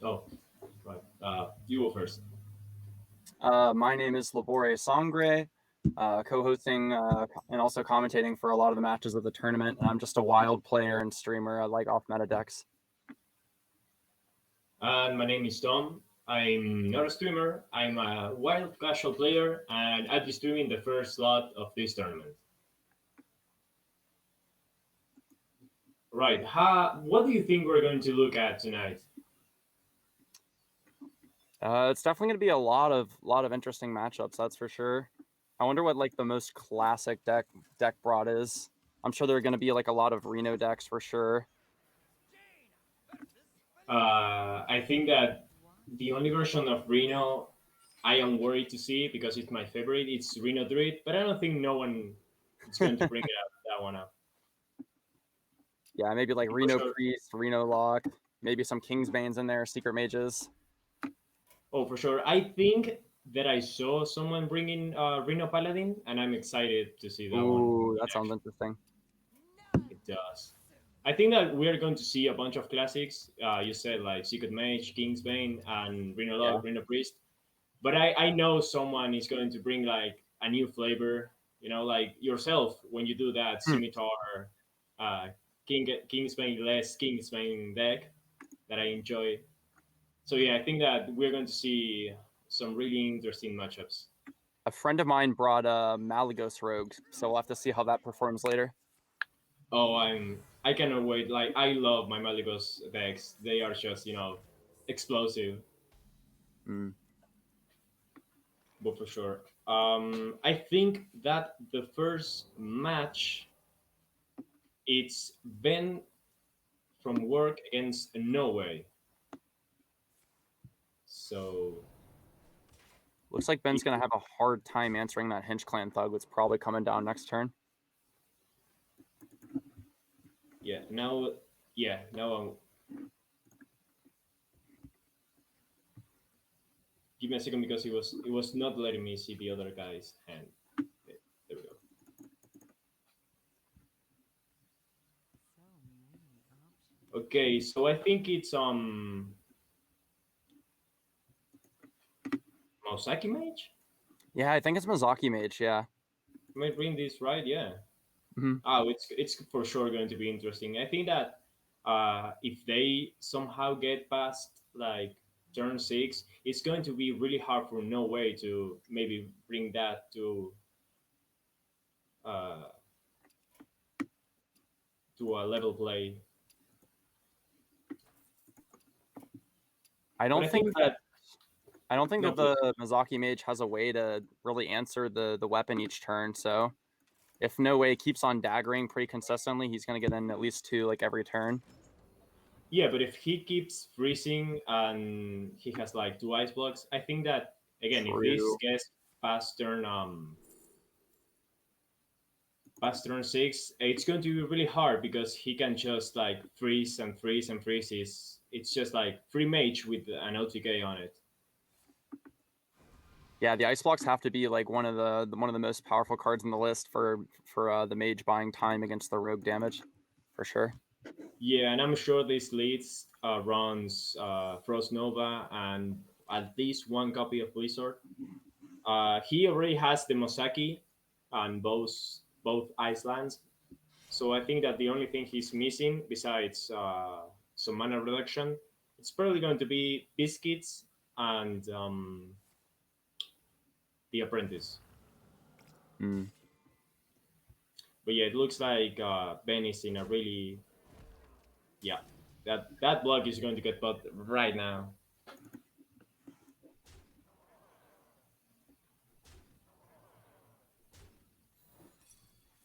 Oh, right. You go first. My name is LaboreSangre, co-hosting and also commentating for a lot of the matches of the tournament. And I'm just a wild player and streamer. I like off-meta decks. And my name is Tom. I'm not a streamer. I'm a wild casual player, and I'll be streaming the first slot of this tournament. Right. What do you think we're going to look at tonight? It's definitely going to be a lot of interesting matchups. That's for sure. I wonder what like the most classic deck brought is. I'm sure there are going to be like a lot of Reno decks for sure. I think that the only version of Reno I am worried to see because it's my favorite. It's Reno Druid, but I don't think no one is going to bring it up that one up. Yeah, maybe like For Reno sure. Priest, Reno Lock, maybe some Kingsbanes in there, Secret Mages. Oh, for sure. I think that I saw someone bringing Reno Paladin, and I'm excited to see that one Ooh, in that sounds action. interesting. It does. I think that we're going to see a bunch of classics. You said like Secret Mage, Kingsbane, and Reno Yeah. Log, Reno Priest. But I know someone is going to bring like a new flavor. You know, like yourself when you do that Hmm. Scimitar, uh, Kingsbane less Kingsbane deck that I enjoy. So yeah, I think that we're going to see some really interesting matchups. A friend of mine brought a Malagos Rogue, so we'll have to see how that performs later. Oh, I cannot wait. Like I love my Maligos decks. They are just explosive, Mm. but for sure. I think that the first match it's Ben from work against No Way. So Looks like Ben's gonna have a hard time answering that Hinge Clan Thug that's probably coming down next turn. yeah, now yeah now give me a second because it was not letting me see the other guy's hand. Okay, there we go. Okay, so I think it's Mosaki Mage. Yeah, I think it's Mizaki Mage. Yeah. Am I reading this right? Yeah. Mm-hmm. Oh, it's for sure going to be interesting. I think that if they somehow get past like turn six, it's going to be really hard for No Way to maybe bring that uh, to a level play. I But don't I think think that that I don't think no, that please. the Mizaki Mage has a way to really answer the weapon each turn. So if No Way keeps on daggering pretty consistently, he's gonna get in at least two like every turn. Yeah, but if he keeps freezing and he has like two ice blocks, I think that again, if this True. gets past turn past turn six, it's going to be really hard because he can just like freeze and freeze and freeze. It's just like free mage with an OTK on it. Yeah, the ice blocks have to be like one of the most powerful cards in the list for the mage buying time against the rogue damage, for sure. Yeah, and I'm sure this leads runs Frost Nova and at least one copy of Blizzard. He already has the Mosaki and both Icelands, so I think that the only thing he's missing besides some mana reduction, it's probably going to be biscuits and the apprentice. Mm. But yeah, it looks like Ben is in a really yeah that block is going to get put right now.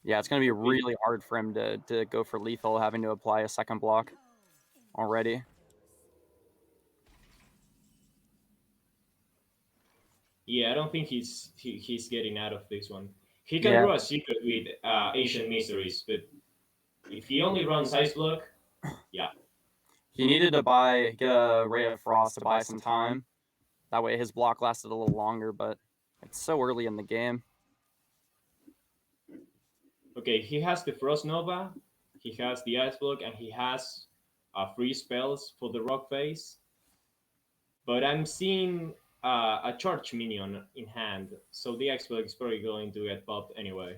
Yeah, it's gonna be really hard for him to go for lethal, having to apply a second block already. Yeah, I don't think he's getting out of this one. He can Yeah, draw a secret with Ancient Mysteries, but if he only runs Ice Block, yeah, he needed to get a Ray of Frost to buy some time. That way, his block lasted a little longer. But it's so early in the game. okay, he has the Frost Nova, he has the Ice Block, and he has free spells for the Rock Phase. But I'm seeing a charge minion in hand, so the X-Bug is probably going to get popped anyway.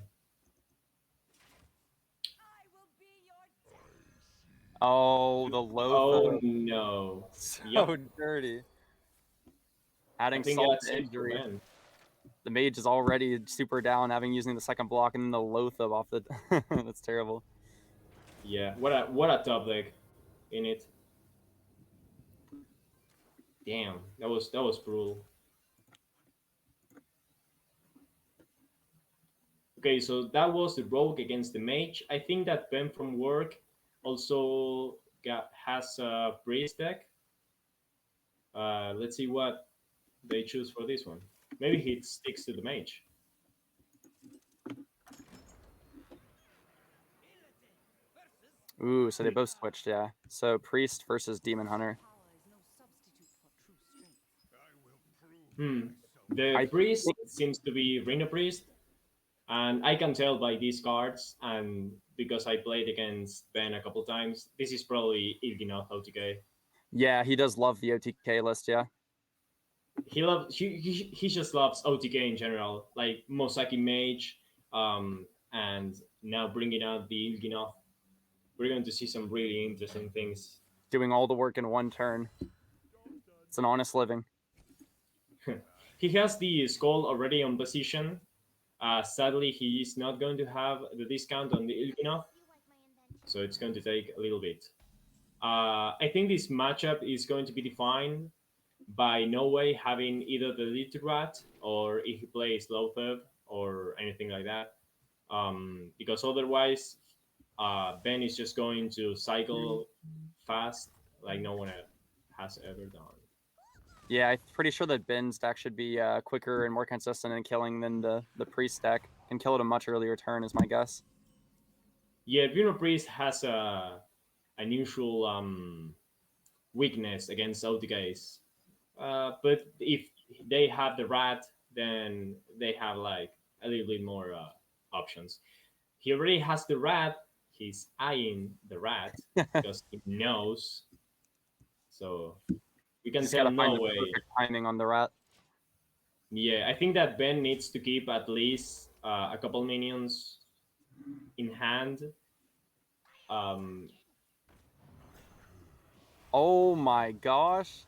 Oh, the Oh Lothar. no. So Yep. dirty. I Adding think salt that's to it for injury. Ben. The mage is already super down, having using the second block, and then the Lothar off the. That's terrible. Yeah. What a top deck in it. Damn. That was brutal. Okay, so that was the rogue against the mage. I think that Ben from work also has a priest deck. Let's see what they choose for this one. Maybe he sticks to the mage. Ooh, so they both switched, yeah. So priest versus demon hunter. Hmm. The I priest think, seems to be Reno priest, and I can tell by these cards, and because I played against Ben a couple times, this is probably Ilginoth OTK. yeah, he does love the OTK list, yeah. He just loves OTK in general, like Mosaki Mage, and now bringing out the Ilginoth. We're going to see some really interesting things. Doing all the work in one turn. It's an honest living. He has the skull already on position. Sadly, he is not going to have the discount on the Ilginoth, so it's going to take a little bit. I think this matchup is going to be defined by No Way having either the Litrat or if he plays Lothar or anything like that. Because otherwise, Ben is just going to cycle fast like no one has ever done. Yeah, I'm pretty sure that Ben's deck should be quicker and more consistent in killing than the priest deck. Can kill it a much earlier turn, is my guess. Yeah, Bruno Priest has a unusual weakness against OTKs. But if they have the rat, then they have like a little bit more options. He already has the rat. He's eyeing the rat because he knows. So we can Just gotta tell find no the way. perfect timing on the rat. Yeah, I think that Ben needs to keep at least a couple minions in hand. Um, Oh my gosh.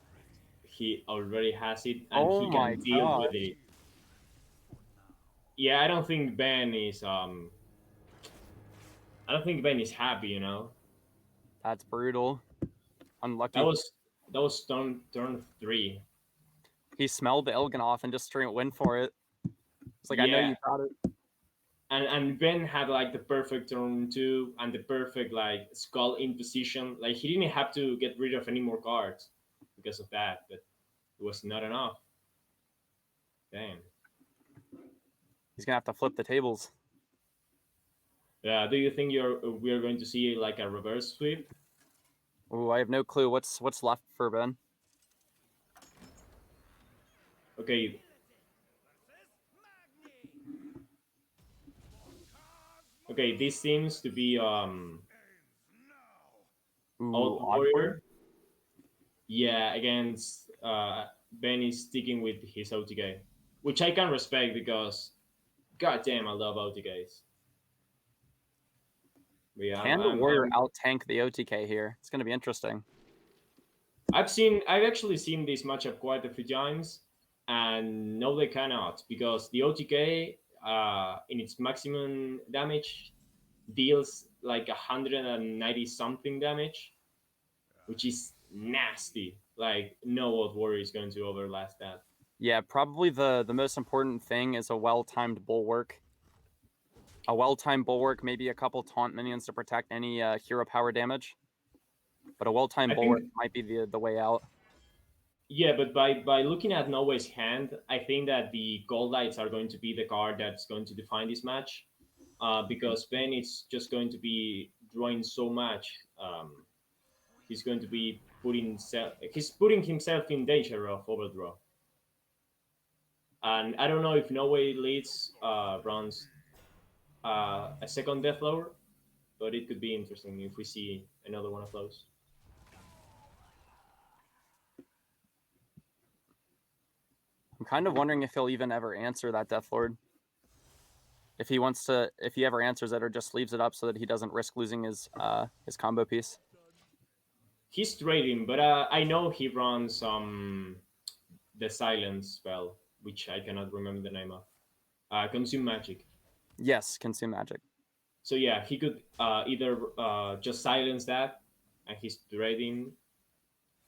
he already has it, and Oh he my can deal with gosh. it. Yeah, I don't think Ben is. I don't think Ben is happy. That's brutal. That Unlucky. was that was turn three. He smelled the Ilganoth and just straight went for it. It's like, I know Yeah, you got it. and Ben had like the perfect turn two and the perfect like skull in position. Like he didn't have to get rid of any more cards because of that, but it was not enough. Damn. He's gonna have to flip the tables. Yeah. Do you think we are going to see like a reverse sweep? Ooh, I have no clue what's left for Ben. Okay. Okay. This seems to be Ooh, Old awkward. Warrior. Yeah, against Ben is sticking with his OTK, which I can respect because god damn, I love OTKs. But yeah, Can the warrior out tank the OTK here? It's gonna be interesting. I've actually seen this matchup quite a few times, and no, they cannot because the OTK in its maximum damage deals like 190 something damage, which is nasty. Like no old warrior is going to overlast that. Yeah, probably the most important thing is a well-timed bulwark. A well-timed bulwark, maybe a couple taunt minions to protect any hero power damage. But a well-timed I bulwark think might be the way out. yeah, but by looking at Norway's hand, I think that the gold lights are going to be the card that's going to define this match. Because Ben is just going to be drawing so much. He's going to be he's putting himself in danger of overdraw. And I don't know if Norway leads runs a second death lower, but it could be interesting if we see another one of those. I'm kind of wondering if he'll even ever answer that Death Lord. If he wants to, if he ever answers it or just leaves it up so that he doesn't risk losing his combo piece. He's trading, but I know he runs the silence spell, which I cannot remember the name of. Consume magic. Yes, consume magic. So yeah, he could either just silence that, and he's trading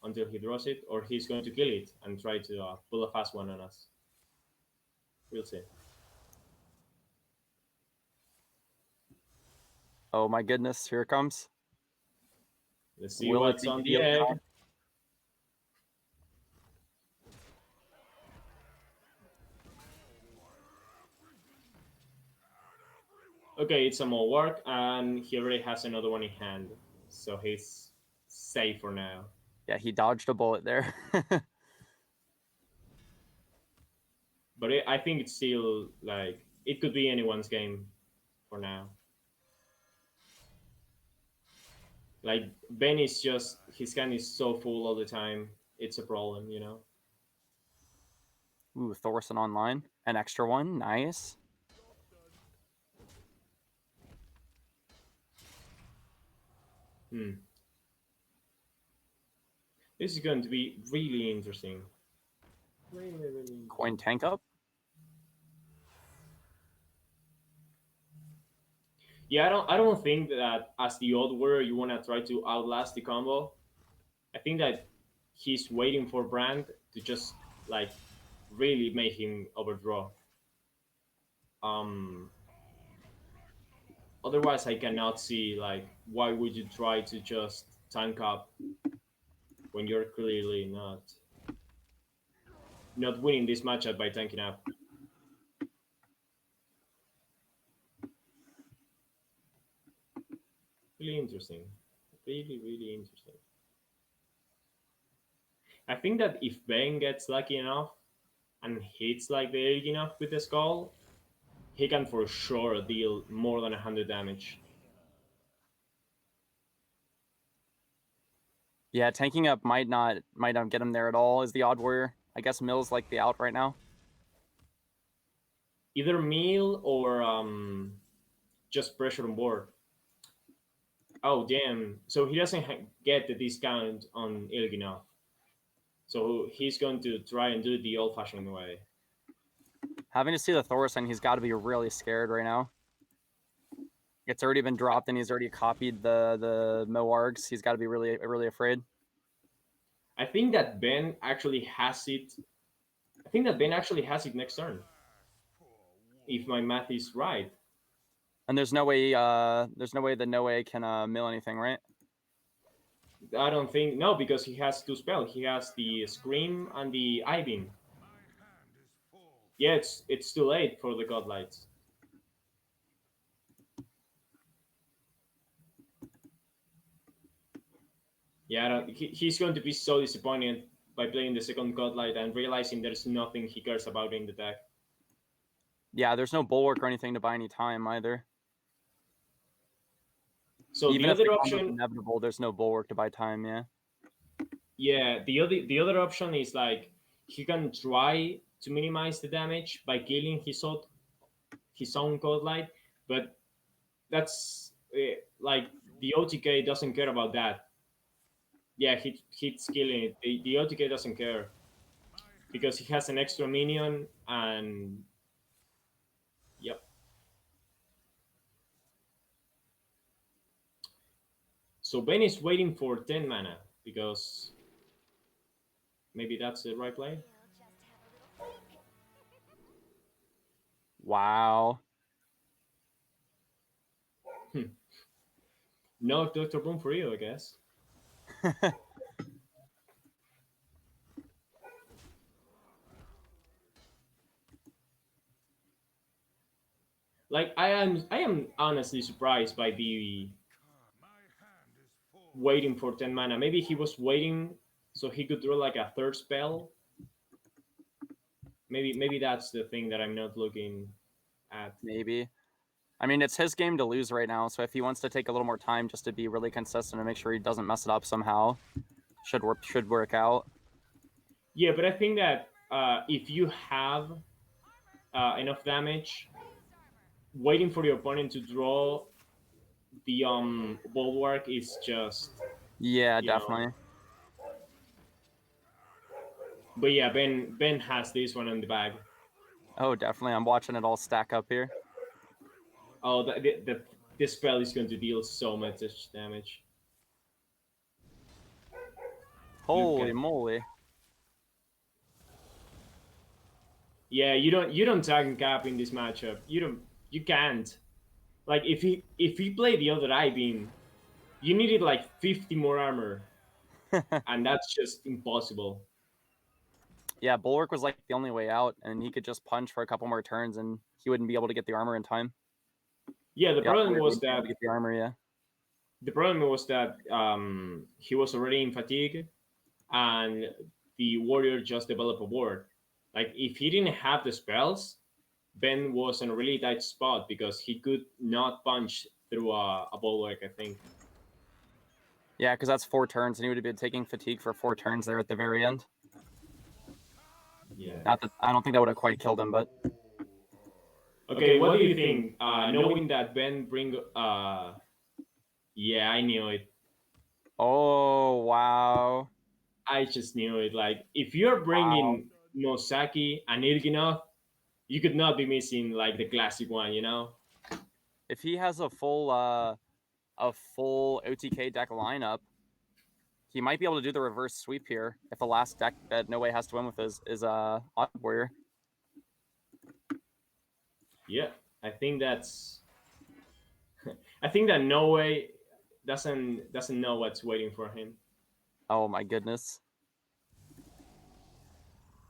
until he draws it, or he's going to kill it and try to pull a fast one on us. We'll see. Oh my goodness, here it comes. Let's see Will it what's be on the the egg. Elganon? Okay, it's a more work, and he already has another one in hand, so he's safe for now. Yeah, he dodged a bullet there. But I think it's still like it could be anyone's game for now. Like Ben is just his hand is so full all the time. It's a problem, you know. Ooh, Thorson online. An extra one. Nice. This is going to be really interesting. Really, really interesting. Coin tank up. Yeah, I don't think that as the odd warrior you want to try to outlast the combo. I think that he's waiting for Brand to just like really make him overdraw. Um, Otherwise, I cannot see like why would you try to just tank up when you're clearly not winning this matchup by tanking up. Really interesting. Really, really interesting. I think that if Ben gets lucky enough and hits like big enough with the skull, he can for sure deal more than 100 damage. Yeah, tanking up might not get him there at all as the odd warrior. I guess Mill's like the out right now. Either meal or just pressure on board. Oh damn! So he doesn't get the discount on Ilginov. So he's going to try and do it the old-fashioned way. Having to see the Thorson, he's got to be really scared right now. It's already been dropped and he's already copied the Moargs. He's got to be really afraid. I think that Ben actually has it. I think that Ben actually has it next turn. If my math is right. And there's no way the Noe can mill anything, right? I don't think no, because he has two spells. He has the Scream and the Eye Beam. Yeah, it's too late for the Godlights. Yeah, he's going to be so disappointed by playing the second Godlight and realizing there's nothing he cares about in the deck. Yeah, there's no bulwark or anything to buy any time either. So even the if the other combo's option, inevitable, there's no bulwark to buy time. Yeah. Yeah, the other option is like he can try to minimize the damage by killing his own Godlight, but that's like the OTK doesn't care about that. Yeah, he's killing it. The OTK doesn't care because he has an extra minion and yep. So Ben is waiting for 10 mana because maybe that's the right play. Wow. No Dr. Boom for you, I guess. Like I am honestly surprised by the waiting for 10 mana. Maybe he was waiting so he could draw like a third spell. Maybe that's the thing that I'm not looking at. Maybe. I mean, it's his game to lose right now, so if he wants to take a little more time just to be really consistent and make sure he doesn't mess it up somehow, should work out. Yeah, but I think that if you have enough damage, waiting for your opponent to draw the bulwark is just, Yeah, you know. definitely. But yeah, Ben has this one on the bag. Oh, definitely. I'm watching it all stack up here. Oh, this spell is going to deal so much damage. Look Holy at, moly. yeah, you don't tag cap in this matchup. You can't. Like if he played the other eye beam, you needed like 50 more armor, and that's just impossible. Yeah, Bulwark was like the only way out, and he could just punch for a couple more turns, and he wouldn't be able to get the armor in time. Yeah, the The problem Warrior was wouldn't be able that to get the armor, yeah. he was already in fatigue, and the warrior just developed a ward. Like if he didn't have the spells, Ben was in a really tight spot because he could not punch through a bulwark, I think. Yeah, because that's 4 turns, and he would have been taking fatigue for 4 turns there at the very end. Yeah. Not that I don't think that would have quite killed him, but Okay, what do you think? Knowing that Ben bring, yeah, I knew it. oh wow, I just knew it. Like if you're wow. bringing Mosaki and Ilginov, you could not be missing like the classic one, you know? If he has a full OTK deck lineup, he might be able to do the reverse sweep here if the last deck that No Way has to win with is Odd Warrior. Yeah, I think that's. I think that No Way doesn't know what's waiting for him. Oh my goodness.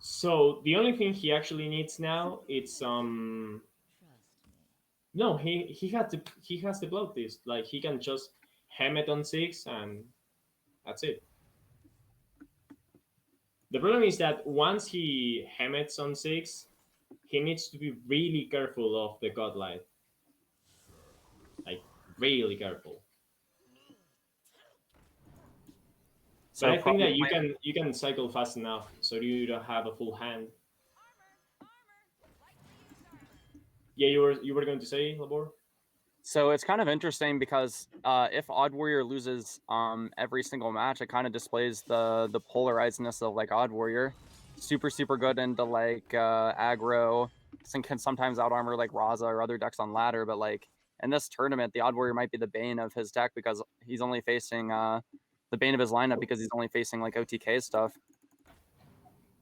So the only thing he actually needs now it's no, he has the bloat this. Like he can just hem it on 6 and that's it. The problem is that once he hemmets on 6, he needs to be really careful of the godlight. Like really careful. But So I think probably that you can cycle fast enough so you don't have a full hand. Yeah, you were going to say, Labor? So it's kind of interesting because if Odd Warrior loses every single match, it kind of displays the polarizedness of like Odd Warrior. Super good into like aggro, and can sometimes out armor like Raza or other decks on ladder, but like in this tournament, the Odd Warrior might be the bane of his deck because he's only facing the bane of his lineup because he's only facing like OTK stuff.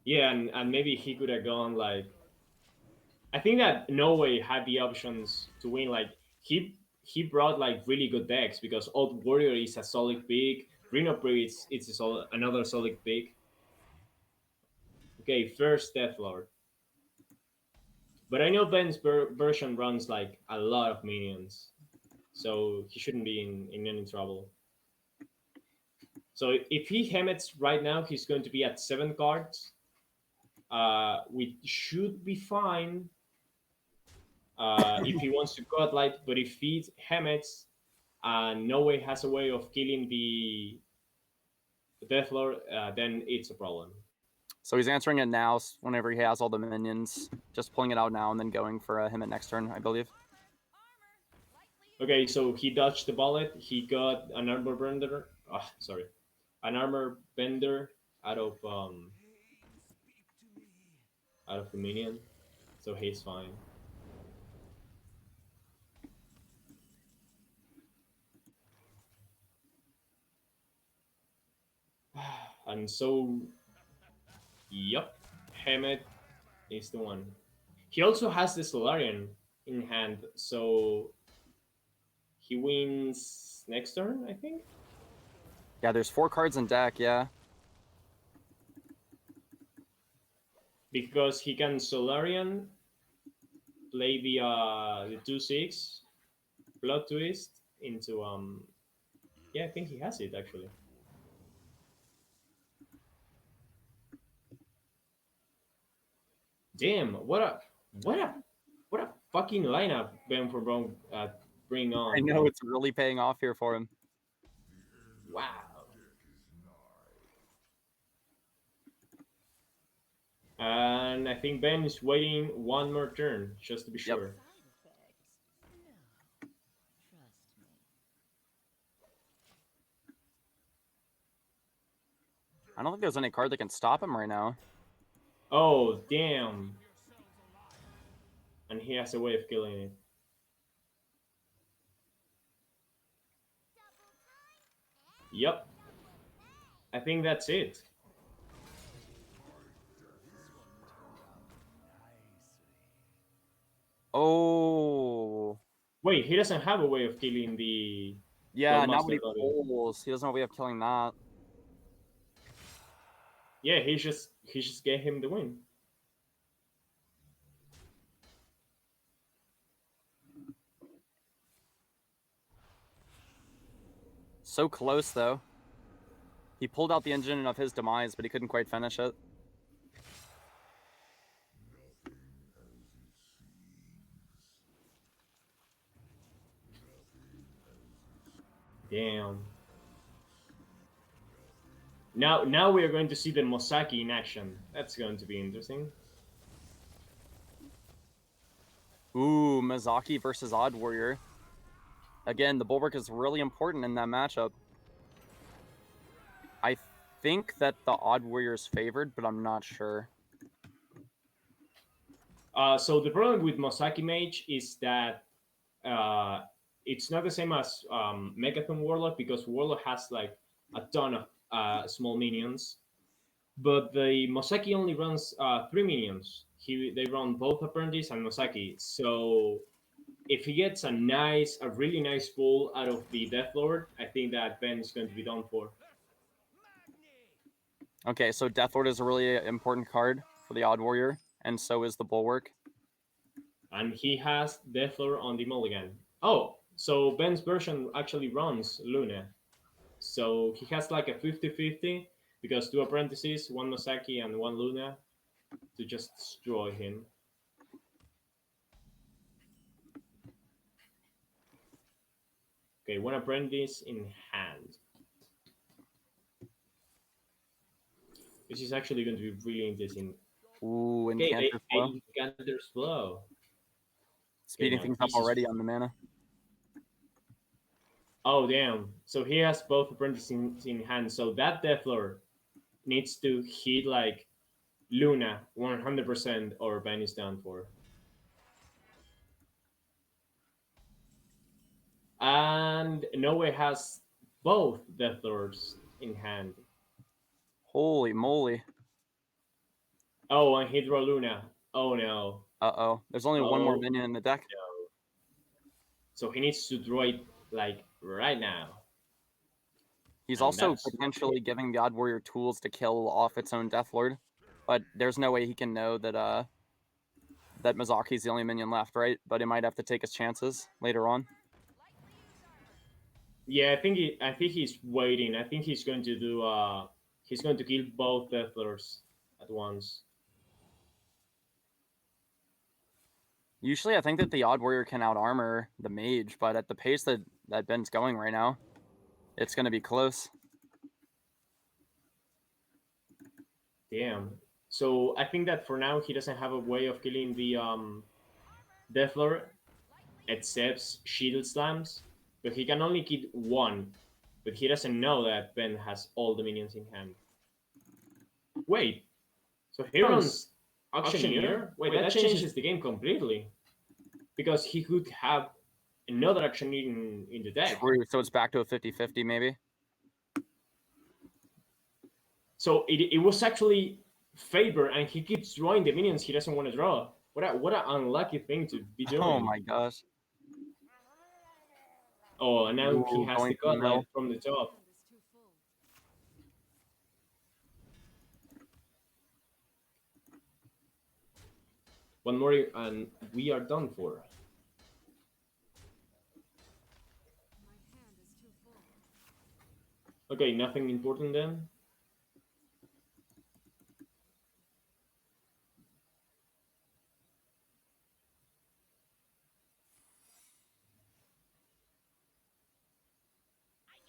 Yeah, and maybe he could have gone like. I think that No Way had the options to win. Like he brought like really good decks because Old Warrior is a solid pick. Reno Priest it's another solid pick. Okay, first Death Lord. But I know Ben's version runs like a lot of minions, so he shouldn't be in any trouble. So if he hemmets right now, he's going to be at 7 cards. We should be fine if he wants to godlight, but if he hemmets and No Way has a way of killing the Death Lord, then it's a problem. So he's answering it now whenever he has all the minions, just pulling it out now and then going for him at next turn, I believe. Okay, so he dodged the bullet. He got an armor bender. Sorry, an armor bender out of the minion, so he's fine. And so, yep, Hemet is the one. He also has the Solarian in hand, so he wins next turn, I think. Yeah, there's 4 cards in deck, yeah. Because he can Solarian, play the 2/6 Blood Twist into yeah, I think he has it actually. Damn, what a fucking lineup Ben for bring I on. know Like it's really paying off here for him. wow. And I think Ben is waiting one more turn, just to be Yep. sure. I don't think there's any card that can stop him right now. Oh, damn. And he has a way of killing it. Yep. I think that's it. Oh. Wait, he doesn't have a way of killing the Yeah, now Goldmaster when he Lobby. pulls, he doesn't have a way of killing that. Yeah, he just gave him the win. So close, though. He pulled out the engine of his demise, but he couldn't quite finish it. Damn. Now we are going to see the Mosaki in action. That's going to be interesting. Ooh, Mizaki versus Odd Warrior. Again, the bulwark is really important in that matchup. I think that the Odd Warrior is favored, but I'm not sure. So the problem with Mosaki Mage is that it's not the same as Mechathon Warlock, because Warlock has like a ton of small minions, but the Mosaki only runs 3 minions. They run both Apprentice and Mosaki. So if he gets a really nice pull out of the Death Lord, I think that Ben is going to be done for. Okay, so Deathlord is a really important card for the Odd Warrior, and so is the Bulwark. And he has Death Lord on the mulligan. Oh, so Ben's version actually runs Luna. So he has like a 50-50, because 2 apprentices, 1 Mosaki and 1 Luna, to just destroy him. Okay, 1 apprentice in hand. This is actually going to be really interesting. Ooh, Okay, Incanter's Flow. Incanter's Flow. Speeding now things up this is... already on the mana. Oh, damn. So he has both apprentices in hand. So that Death Lord needs to hit like Luna 100%, or Ben is done for. And Noe has both Death Lords in hand. Holy moly. Oh, and he drew Luna. Oh no. Uh-oh. There's only one more minion in the deck. No. So he needs to draw it like right now. He's And also that's potentially giving the Odd Warrior tools to kill off its own Death Lord, but there's no way he can know that that Mizaki's the only minion left, right? But he might have to take his chances later on. Yeah, I think he's waiting. I think he's going to do he's going to kill both Death Lords at once. Usually I think that the Odd Warrior can out armor the mage, but at the pace that Ben's going right now, it's gonna be close. Damn. So I think that for now he doesn't have a way of killing the Death Lord except Shield Slams, but he can only kill one. But he doesn't know that Ben has all the minions in hand. Wait, so he runs Auctioneer? Wait, that changes the game completely. Because he could have another Auctioneer in the deck. True, so it's back to a 50-50 maybe. So it was actually favor, and he keeps drawing the minions he doesn't want to draw. What an unlucky thing to be doing. Oh my gosh. Oh, and now Ooh, he has the going from the middle. Godlight from the top. One more and we are done for. Okay, nothing important then.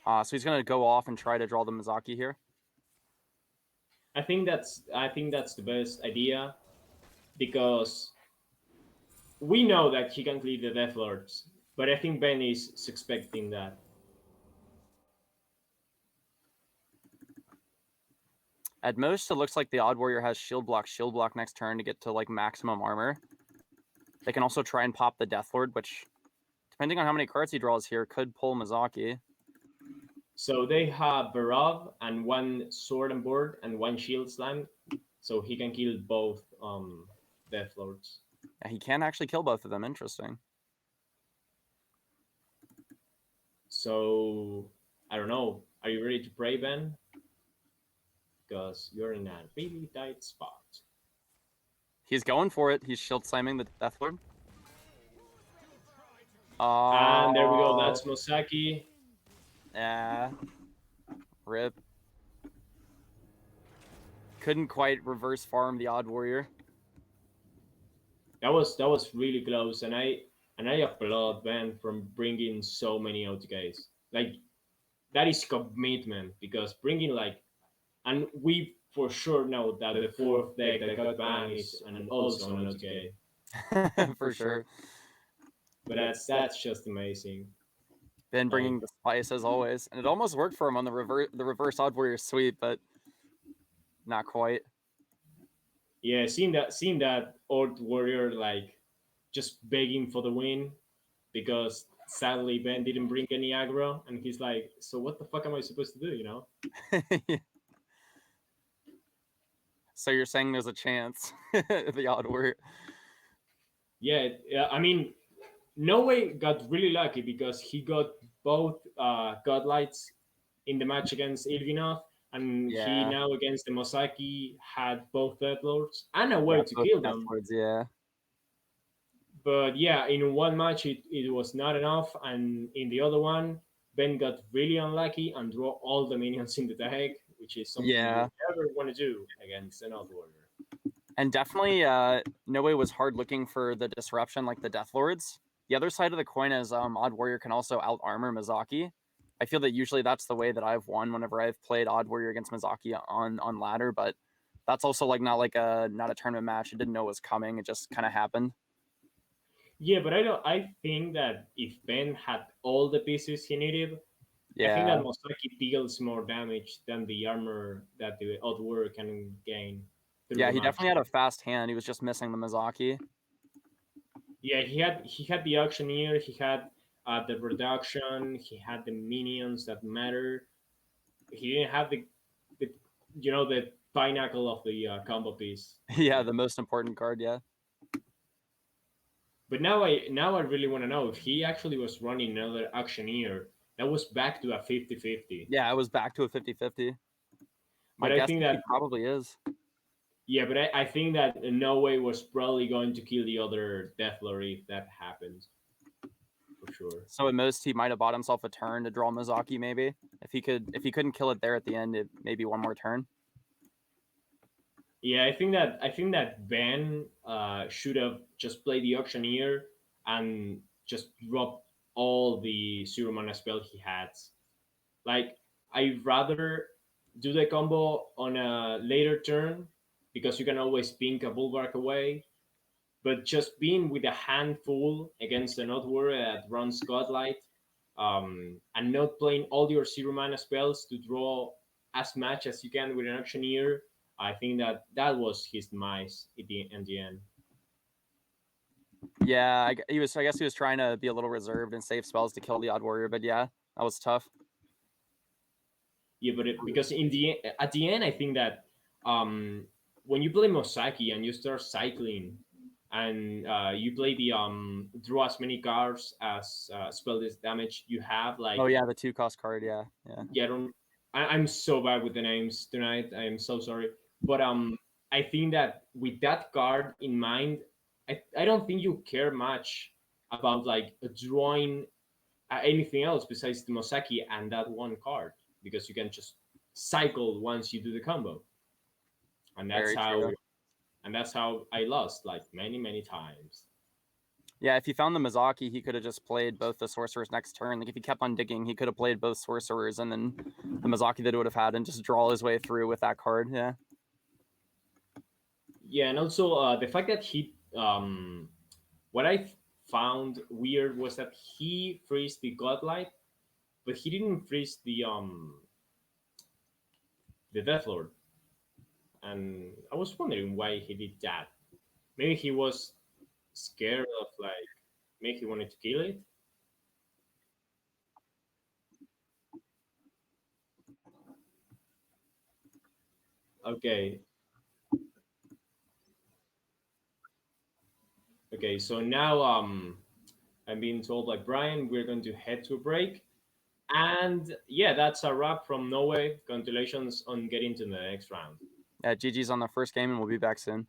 So he's gonna go off and try to draw the Mizaki here. I think that's the best idea because we know that he can clear the Death Lords, but I think Ben is suspecting that. At most, it looks like the Odd Warrior has shield block next turn to get to like maximum armor. They can also try and pop the Death Lord, which, depending on how many cards he draws here, could pull Mizaki. So they have Barov and one sword on board and one shield slam, so he can kill both Death Lords. Yeah, he can actually kill both of them. Interesting. So I don't know. Are you ready to pray, Ben? Because you're in a really tight spot. He's going for it. He's shield slamming the Death Lord. And there we go. That's Oh, Mosaki. yeah. Rip. Couldn't quite reverse farm the Odd Warrior. That was really close, and I applaud Ben from bringing so many OTKs. Like that is commitment because bringing like, and we for sure know that the fourth deck that got banned is also an OTK. For sure. But that's just amazing. Ben bringing the spice as always, and it almost worked for him on the reverse Odd Warrior sweep, but not quite. Yeah, seeing that Old Warrior like just begging for the win because sadly Ben didn't bring any aggro, and he's like, so what the fuck am I supposed to do? You know? So you're saying there's a chance the Odd Warrior? Yeah, I mean, Noe got really lucky because he got both Godlights in the match against Ilvinov, and he Yeah. now against the Mosaki had both Deathlords and a way Yeah, to both kill Death them. Lords, yeah. But yeah, in one match it was not enough, and in the other one, Ben got really unlucky and draw all the minions in the deck, which is something Yeah. you never want to do against an Odd Warrior. And definitely, Noe was hard looking for the disruption like the Death Lords. The other side of the coin is Odd Warrior can also out armor Mizaki. I feel that usually that's the way that I've won whenever I've played Odd Warrior against Mizaki on ladder, but that's also like not a tournament match. I didn't know it was coming. It just kind of happened. Yeah, but I think that if Ben had all the pieces he needed, I think that Yeah. Mosaki deals more damage than the armor that the Odd Warrior can gain through Yeah, the he match. definitely had a fast hand. He was just missing the Mizaki. Yeah, he had the auctioneer, he had the reduction, he had the minions that matter. He didn't have the the pinnacle of the combo piece. Yeah, the most important card, yeah. But now I really want to know if he actually was running another auctioneer that was back to a 50-50. Yeah, I was back to a 50-50. My But I guess think is he that probably is. yeah, but I think that No Way was probably going to kill the other Deathlord if that happened. For sure. So at most he might have bought himself a turn to draw Mizaki, maybe. If he couldn't kill it there at the end, maybe one more turn. Yeah, I think that Ben should have just played the auctioneer and just dropped all the zero mana spell he had. Like I'd rather do the combo on a later turn because you can always pink a Bulwark away. But just being with a handful against an Odd Warrior that runs Godlight, and not playing all your zero mana spells to draw as much as you can with an auctioneer, I think that was his demise in the end. Yeah, I guess he was trying to be a little reserved and save spells to kill the Odd Warrior, but yeah, that was tough. Yeah, but because at the end, I think that when you play Mosaki and you start cycling, and you play the draw as many cards as spell this damage you have, like Oh yeah, the 2-cost card, yeah. get on. I'm so bad with the names tonight. I am so sorry, but I think that with that card in mind, I don't think you care much about like drawing anything else besides the Mosaki and that one card because you can just cycle once you do the combo, and Very true. that's how I lost like many times. Yeah, if he found the Mizaki, he could have just played both the sorcerers next turn. Like if he kept on digging, he could have played both sorcerers and then the Mizaki that he would have had and just draw his way through with that card. Yeah. Yeah, and also the fact that what I found weird was that he freezed the Godlight, but he didn't freeze the Death Lord, and I was wondering why he did that. Maybe he was scared of like maybe he wanted to kill it. Okay, okay. So now I'm being told by Brian we're going to head to a break, and yeah, that's a wrap from Norway. Congratulations on getting to the next round. Yeah, GG's on the first game, and we'll be back soon.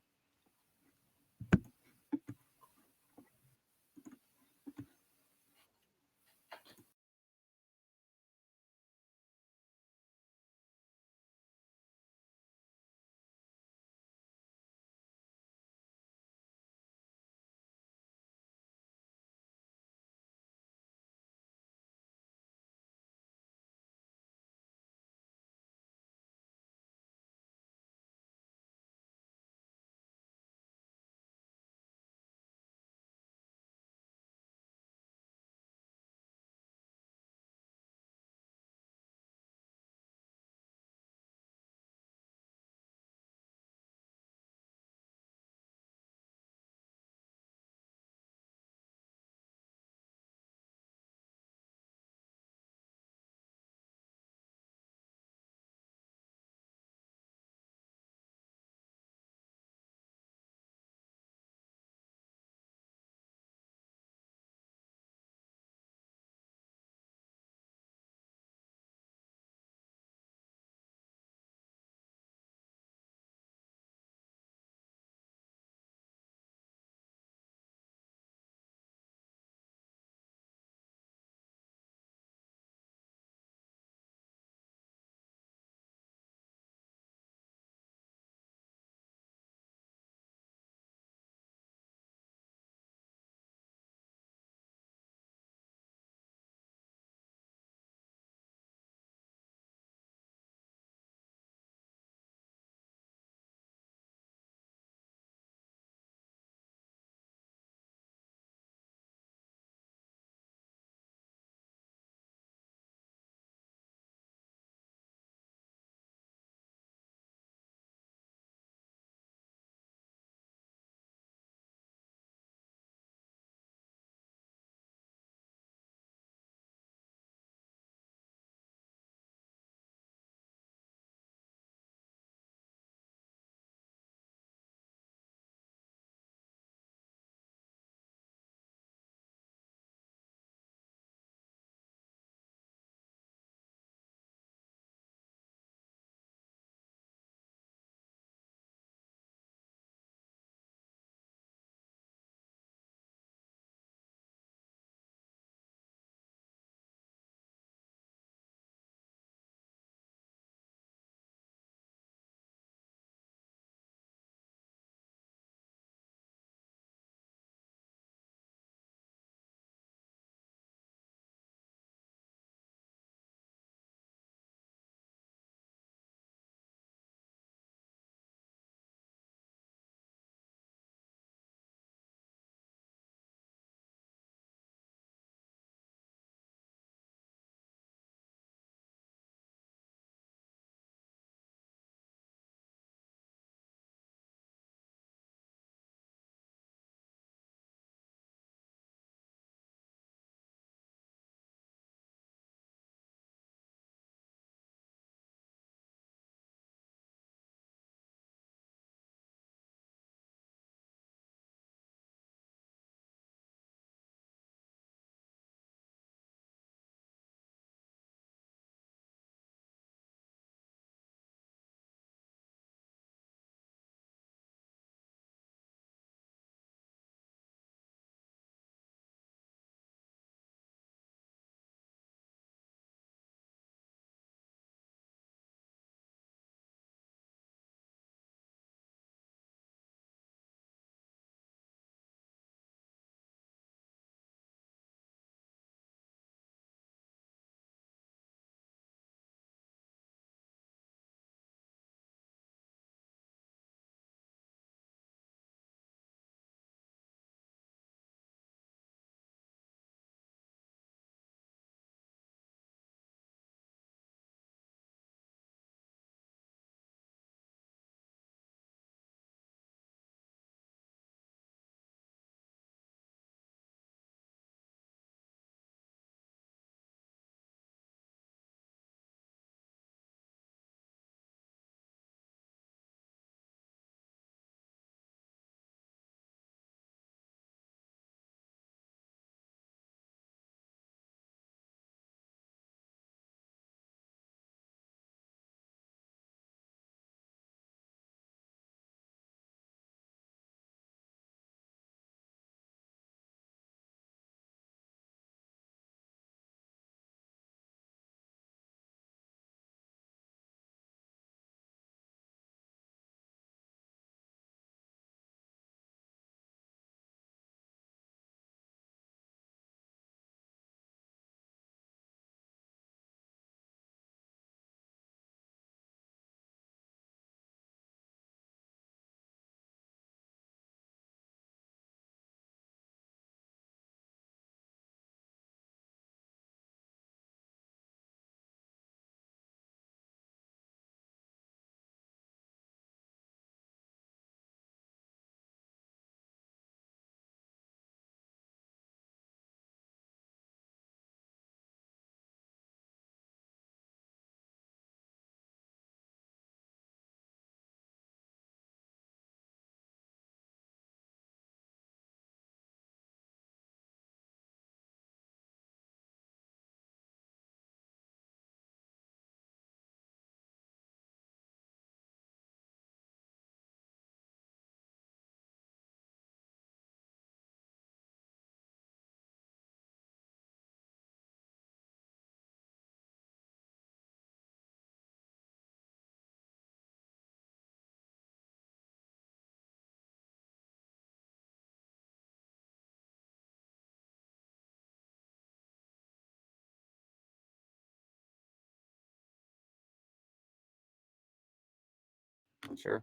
Sure.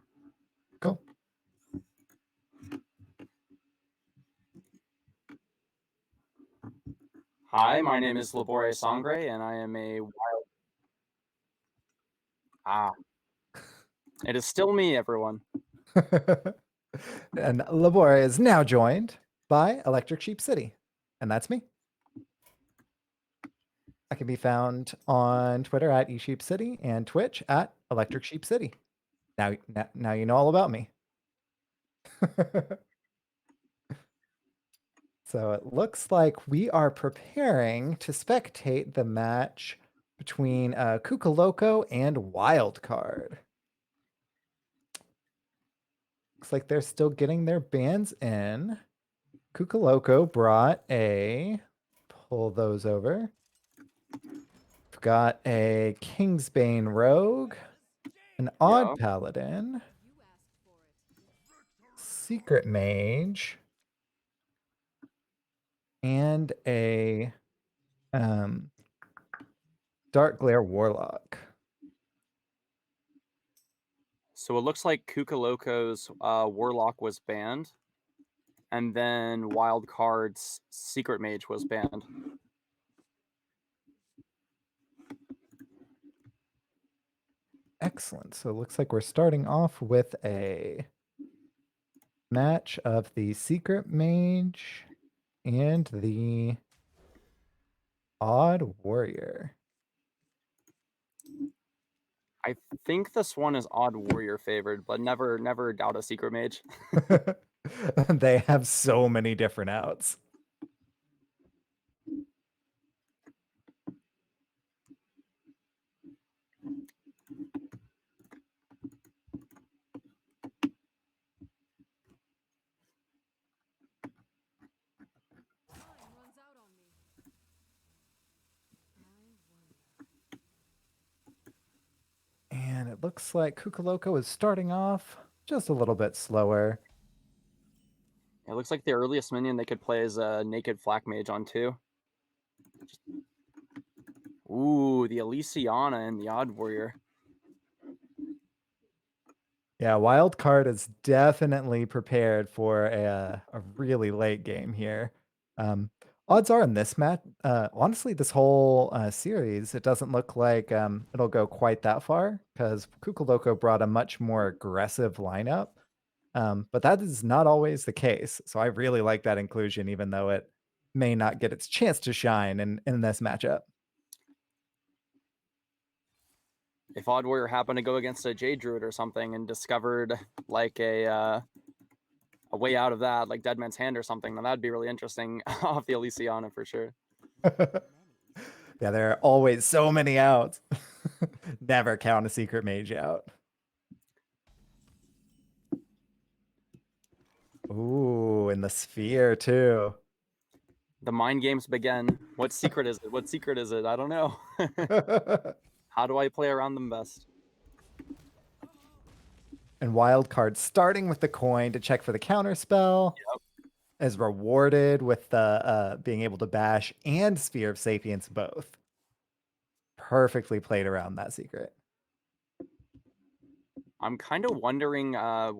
Cool. Hi, my name is LaboreSangre, and I am a wild. Ah. It is still me, everyone. And Labore is now joined by ElectricSheepCity, and that's me. I can be found on Twitter at eSheepCity and Twitch at ElectricSheepCity. Now you know all about me. So it looks like we are preparing to spectate the match between Kukuloko and Wildcard. Looks like they're still getting their bands in. Kukuloko brought a... Pull those over. We've got a Kingsbane Rogue, an Odd Paladin, Secret Mage, and a Dark Glare Warlock. So it looks like Kukuloko's Warlock was banned, and then Wildcard's Secret Mage was banned. Excellent. So it looks like we're starting off with a match of the Secret Mage and the Odd Warrior. I think this one is Odd Warrior favored, but never doubt a Secret Mage. They have so many different outs. And it looks like Kukuloko is starting off just a little bit slower. It looks like the earliest minion they could play is a Naked Flak Mage on 2. Ooh, the Elysiana and the Odd Warrior. Yeah, Wildcard is definitely prepared for a really late game here. Odds are in this match, honestly, this whole series, it doesn't look like it'll go quite that far because Kukuloko brought a much more aggressive lineup. But that is not always the case. So I really like that inclusion, even though it may not get its chance to shine in this matchup. If Odd Warrior happened to go against a Jade Druid or something and discovered like a way out of that, like Dead Man's Hand or something, then that'd be really interesting off the Elysiana for sure. Yeah, there are always so many outs. Never count a Secret Mage out. Ooh, and the sphere too. The mind games begin. What secret is it? What secret is it? I don't know. How do I play around them best? And Wildcard starting with the coin to check for the counter spell. Yep. Is rewarded with the being able to bash and Sphere of Sapience both. Perfectly played around that secret. I'm kind of wondering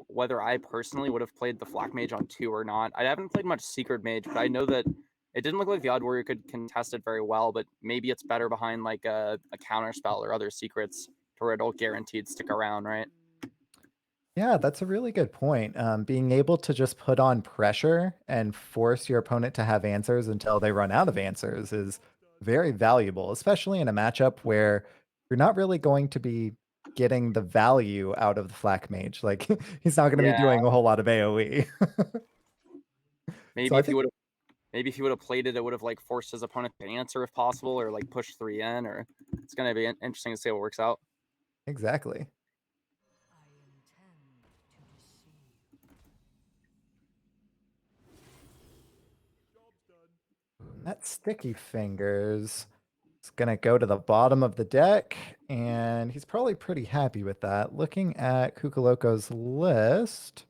whether I personally would have played the Flak Mage on 2 or not. I haven't played much Secret Mage, but I know that it didn't look like the Odd Warrior could contest it very well, but maybe it's better behind like a counter spell or other secrets to where it'll guaranteed stick around, right? Yeah, that's a really good point. Being able to just put on pressure and force your opponent to have answers until they run out of answers is very valuable, especially in a matchup where you're not really going to be getting the value out of the Flak Mage. Like, he's not going to be doing a whole lot of AoE. Maybe So if he would have played it, it would have like forced his opponent to answer if possible, or like push 3 in, or it's gonna be interesting to see how it works out. Exactly. That Sticky Fingers is going to go to the bottom of the deck, and he's probably pretty happy with that. Looking at Kukuloko's list,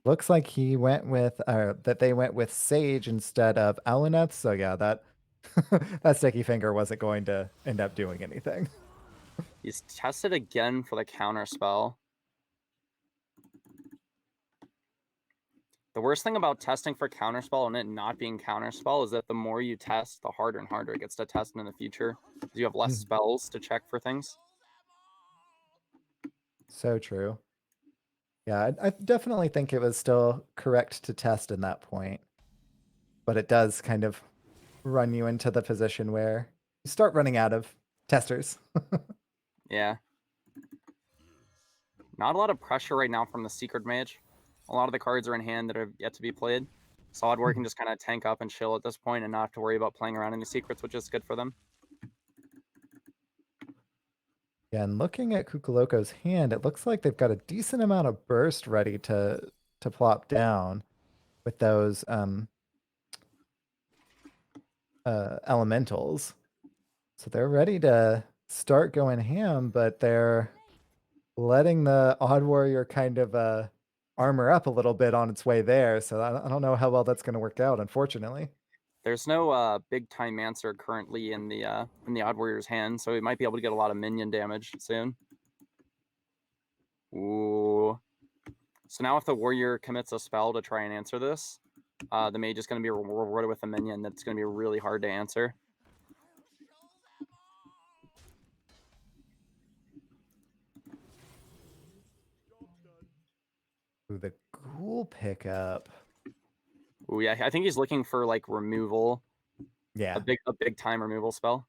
looks like he went with, that they went with Sage instead of Alunath, so yeah, that, that Sticky Finger wasn't going to end up doing anything. He's tested again for the counter spell. The worst thing about testing for counterspell and it not being counterspell is that the more you test, the harder and harder it gets to test in the future. Because you have less spells to check for things. So true. Yeah, I definitely think it was still correct to test in that point. But it does kind of run you into the position where you start running out of testers. Yeah. Not a lot of pressure right now from the Secret Mage. A lot of the cards are in hand that are yet to be played. So Oddwarrior can just kind of tank up and chill at this point and not have to worry about playing around in the secrets, which is good for them. Yeah, and looking at Kukuloko's hand, it looks like they've got a decent amount of burst ready to plop down with those elementals. So they're ready to start going ham, but they're letting the Odd Warrior kind of armor up a little bit on its way there. So I don't know how well that's going to work out, unfortunately. There's no big time answer currently in the Odd Warrior's hand, so he might be able to get a lot of minion damage soon. Ooh. So now if the warrior commits a spell to try and answer this, the mage is going to be rewarded with a minion that's going to be really hard to answer. Ooh, the ghoul pickup. Ooh, yeah, I think he's looking for like removal. Yeah, a big time removal spell.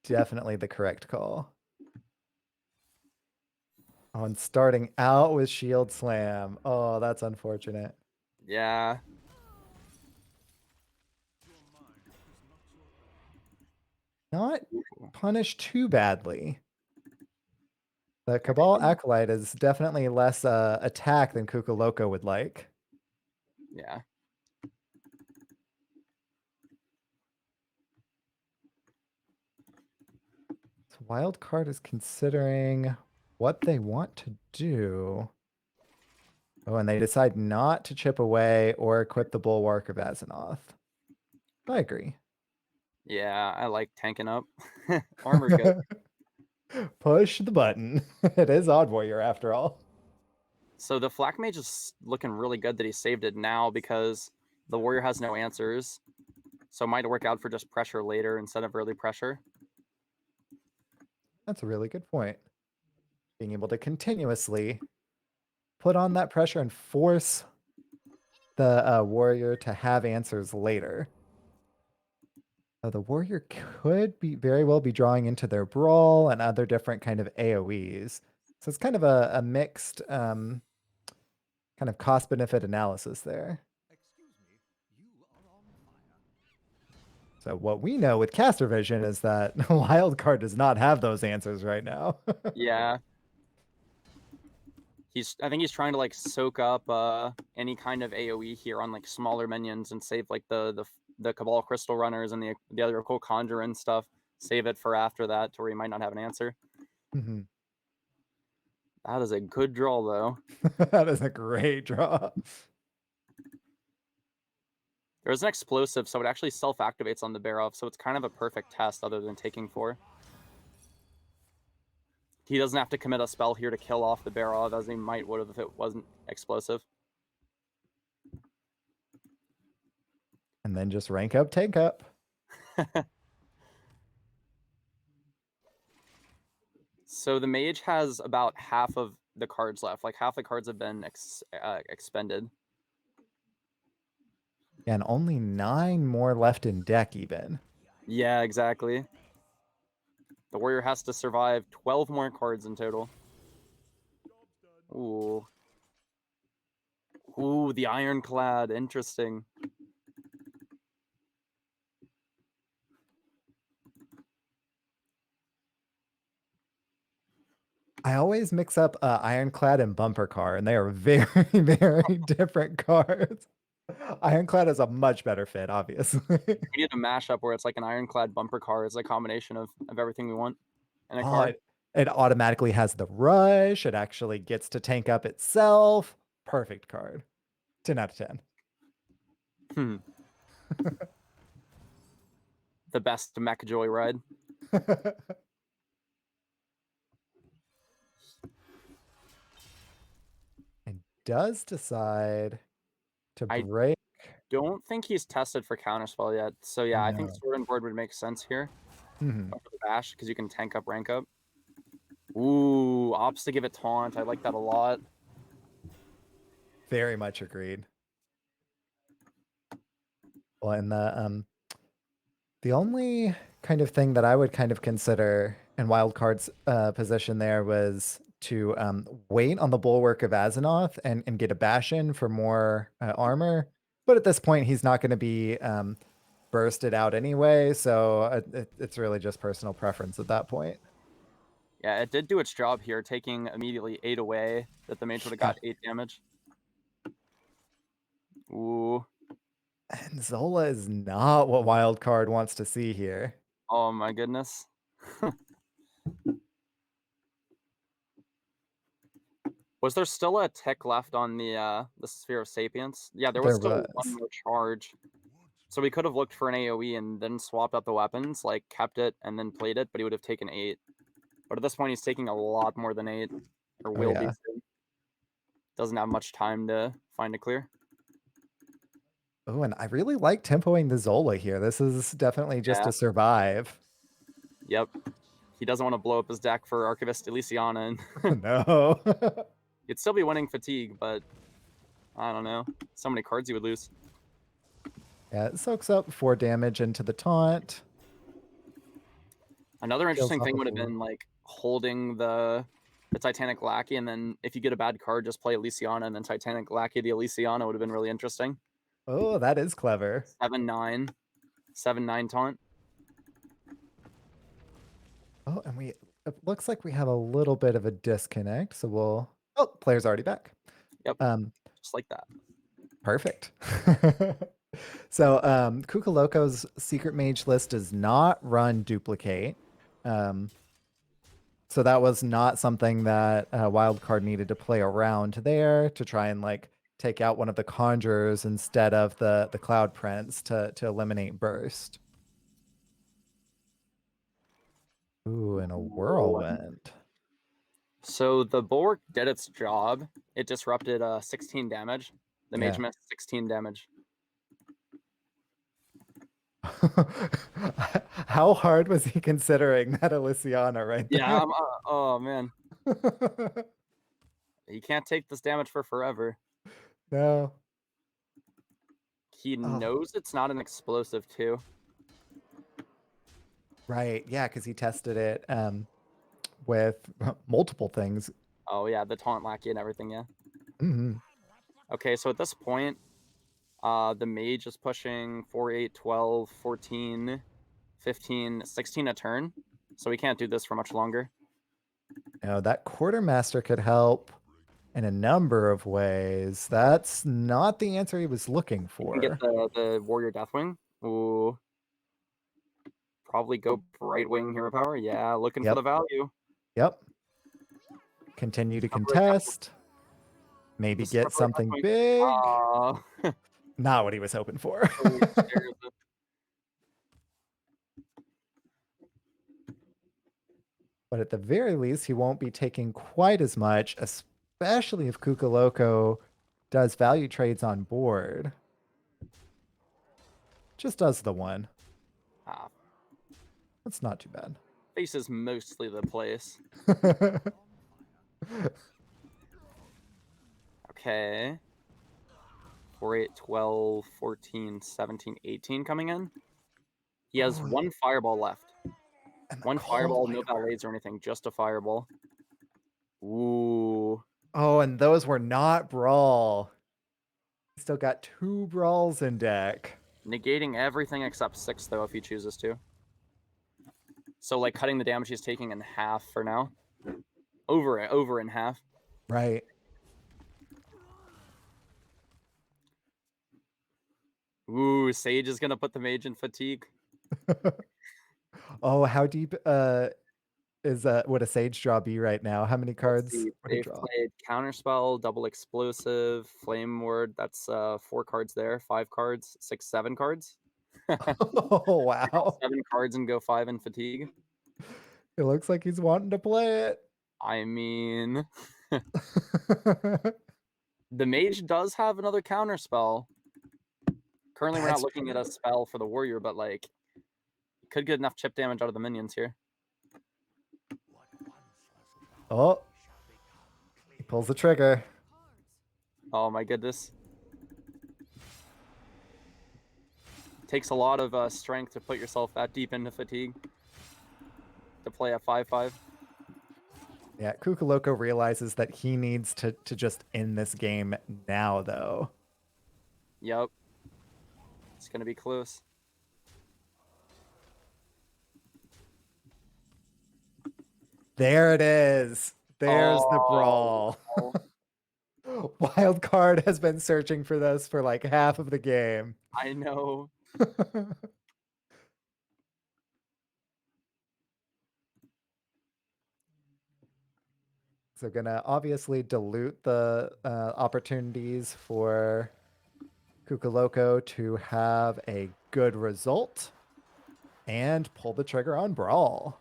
definitely the correct call. Oh, and starting out with Shield Slam. Oh, that's unfortunate. Yeah. Not punished too badly. The Cabal Acolyte is definitely less attack than Kukuloko would like. Yeah. So Wildcard is considering what they want to do. Oh, and they decide not to chip away or equip the Bulwark of Azeroth. I agree. Yeah, I like tanking up. Armor good. Push the button. It is Odd Warrior after all. So the Flak Mage is looking really good that he saved it now because the warrior has no answers. So it might work out for just pressure later instead of early pressure. That's a really good point. Being able to continuously put on that pressure and force the warrior to have answers later. The warrior could be very well be drawing into their brawl and other different kind of AoEs. So it's kind of a mixed kind of cost benefit analysis there. So what we know with caster vision is that Wildcard does not have those answers right now. Yeah. I think he's trying to like soak up any kind of AoE here on like smaller minions and save like the Cabal Crystal Runners and the other cool Conjure and stuff. Save it for after that to where he might not have an answer. Mhm. That is a good draw though. That is a great draw. There's an explosive, so it actually self-activates on the Barov, so it's kind of a perfect test other than taking 4. He doesn't have to commit a spell here to kill off the Barov as he might would have if it wasn't explosive. And then just rank up, tank up. So the mage has about half of the cards left. Like half the cards have been expended. And only 9 more left in deck even. Yeah, exactly. The warrior has to survive 12 more cards in total. Ooh. Ooh, the Ironclad. Interesting. I always mix up Ironclad and Bumper Car, and they are very, very different cards. Ironclad is a much better fit, obviously. We need a mashup where it's like an Ironclad bumper car. It's a combination of everything we want in a car. It automatically has the rush. It actually gets to tank up itself. Perfect card. 10 out of 10. The best mech joyride. And does decide to I break. don't think he's tested for counterspell yet. So yeah, I think No. sword and board would make sense here. Mhm. Go for the bash because you can tank up, rank up. Ooh, opts to give it taunt. I like that a lot. Very much agreed. Well, and the only kind of thing that I would kind of consider in Wildcard's position there was to wait on the Bulwark of Azzinoth and get a bash in for more armor. But at this point, he's not going to be bursted out anyway, so it's really just personal preference at that point. Yeah, it did do its job here, taking immediately 8 away, that the mage would have got 8 damage. Ooh. And Zola is not what Wildcard wants to see here. Oh my goodness. Was there still a tick left on the Sphere of Sapience? Yeah, there was There still one was. more charge. So we could have looked for an AoE and then swapped out the weapons, like kept it and then played it, but he would have taken 8. But at this point, he's taking a lot more than 8, or Oh, will be yeah. soon. Doesn't have much time to find a clear. Oh, and I really like tempoing the Zola here. This is definitely just Yeah. to survive. Yep. He doesn't want to blow up his deck for Archivist Elysiana, and No. he'd still be winning Fatigue, but I don't know. So many cards he would lose. Yeah, it soaks up 4 damage into the taunt. Another interesting off thing a would have four. been like holding the Titanic Lackey, and then if you get a bad card, just play Elysiana, and then Titanic Lackey the Elysiana would have been really interesting. Oh, that is clever. 7-9. 7-9 taunt. Oh, and it looks like we have a little bit of a disconnect, so we'll... Oh, player's already back. Yep. Just like that. Perfect. So, Kukaloko's Secret Mage list does not run Duplicate. So that was not something that Wildcard needed to play around there to try and like take out one of the Conjurers instead of the Cloud Prince to eliminate Burst. Ooh, and a Whirlwind. So the Bulwark did its job. It disrupted 16 damage. The mage Yeah. missed 16 damage. How hard was he considering that Elysiana right there? Yeah, oh man. He can't take this damage for forever. No. He knows it's not an explosive too. Right. Yeah, because he tested it with multiple things. Oh yeah, the taunt lackey and everything, yeah. Mm-hmm. Okay, so at this point, the mage is pushing 4, 8, 12, 14, 15, 16 a turn. So we can't do this for much longer. Now, that Quartermaster could help in a number of ways. That's not the answer he was looking You can get for. the Warrior Deathwing. Ooh. Probably go Brightwing Hero Power. Yeah, looking for the value. Yep. Continue to contest. Maybe get something big. Not what he was hoping for. But at the very least, he won't be taking quite as much, especially if Kukaloko does value trades on board. Just does the one. That's not too bad. Face is mostly the place. Okay. 4, 8, 12, 14, 17, 18 coming in. He has one fireball left. One fireball, no ballades or anything, just a fireball. Ooh. Oh, and those were not brawl. Still got 2 brawls in deck. Negating everything except 6, though, if he chooses to. So, like, cutting the damage he's taking in half for now. Over in half. Right. Ooh, Sage is gonna put the mage in fatigue. Oh, how deep is would a Sage draw be right now? How many cards would he They've draw? played Counterspell, Double Explosive, Flame Ward. That's 4 cards there. 5 cards, 6, 7 cards. Oh, wow. 7 cards and go 5 in fatigue. It looks like he's wanting to play it. I mean... The mage does have another counter spell. Currently, we're not That's looking at a spell for the warrior, but like, could get enough chip damage out of the minions here. Oh, he pulls the trigger. Oh my goodness. Takes a lot of strength to put yourself that deep into fatigue to play a 5/5. Yeah, Kukuloko realizes that he needs to just end this game now, though. Yep. It's gonna be close. There it is. There's the brawl. Oh. Wildcard has been searching for this for like half of the game. I know. So gonna obviously dilute the opportunities for Kukuloko to have a good result and pull the trigger on Brawl.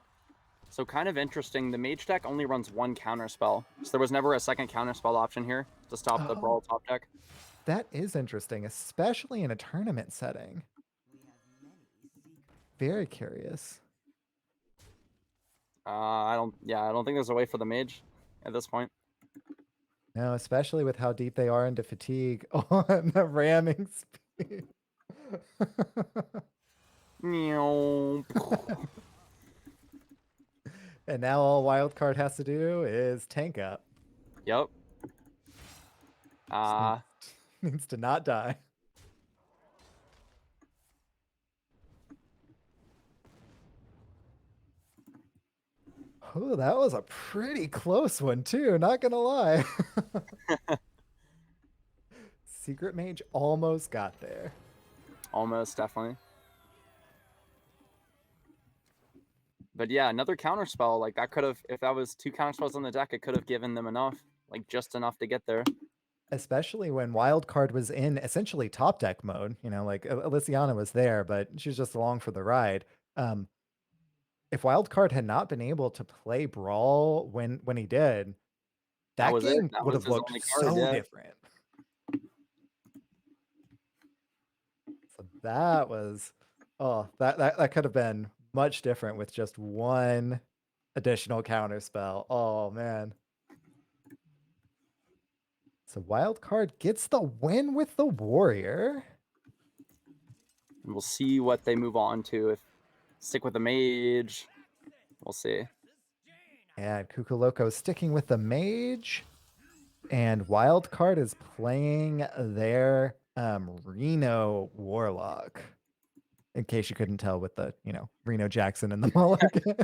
So kind of interesting, the mage deck only runs one counter spell. So there was never a second counter spell option here to stop the Brawl top deck. That is interesting, especially in a tournament setting. Very curious. I don't think there's a way for the mage at this point. No, especially with how deep they are into fatigue. Oh, and the ramming speed. And now all Wildcard has to do is tank up. Yep. Needs to not die. Oh, that was a pretty close one too, not gonna lie. Secret Mage almost got there. Almost, definitely. But yeah, another counter spell, like that could have, if that was two counter spells on the deck, it could have given them enough, like just enough to get there. Especially when Wildcard was in essentially top deck mode. You know, like Elysiana was there, but she was just along for the ride. If Wildcard had not been able to play Brawl when he did, that was game That would was have his looked only card, so yeah. different. So that was, that could have been much different with just one additional counter spell. Oh man. So Wildcard gets the win with the Warrior. And we'll see what they move on to. If stick with the mage, we'll see. And Kukuloko sticking with the mage. And Wildcard is playing their Reno Warlock. In case you couldn't tell with the, Reno Jackson and the mulligan.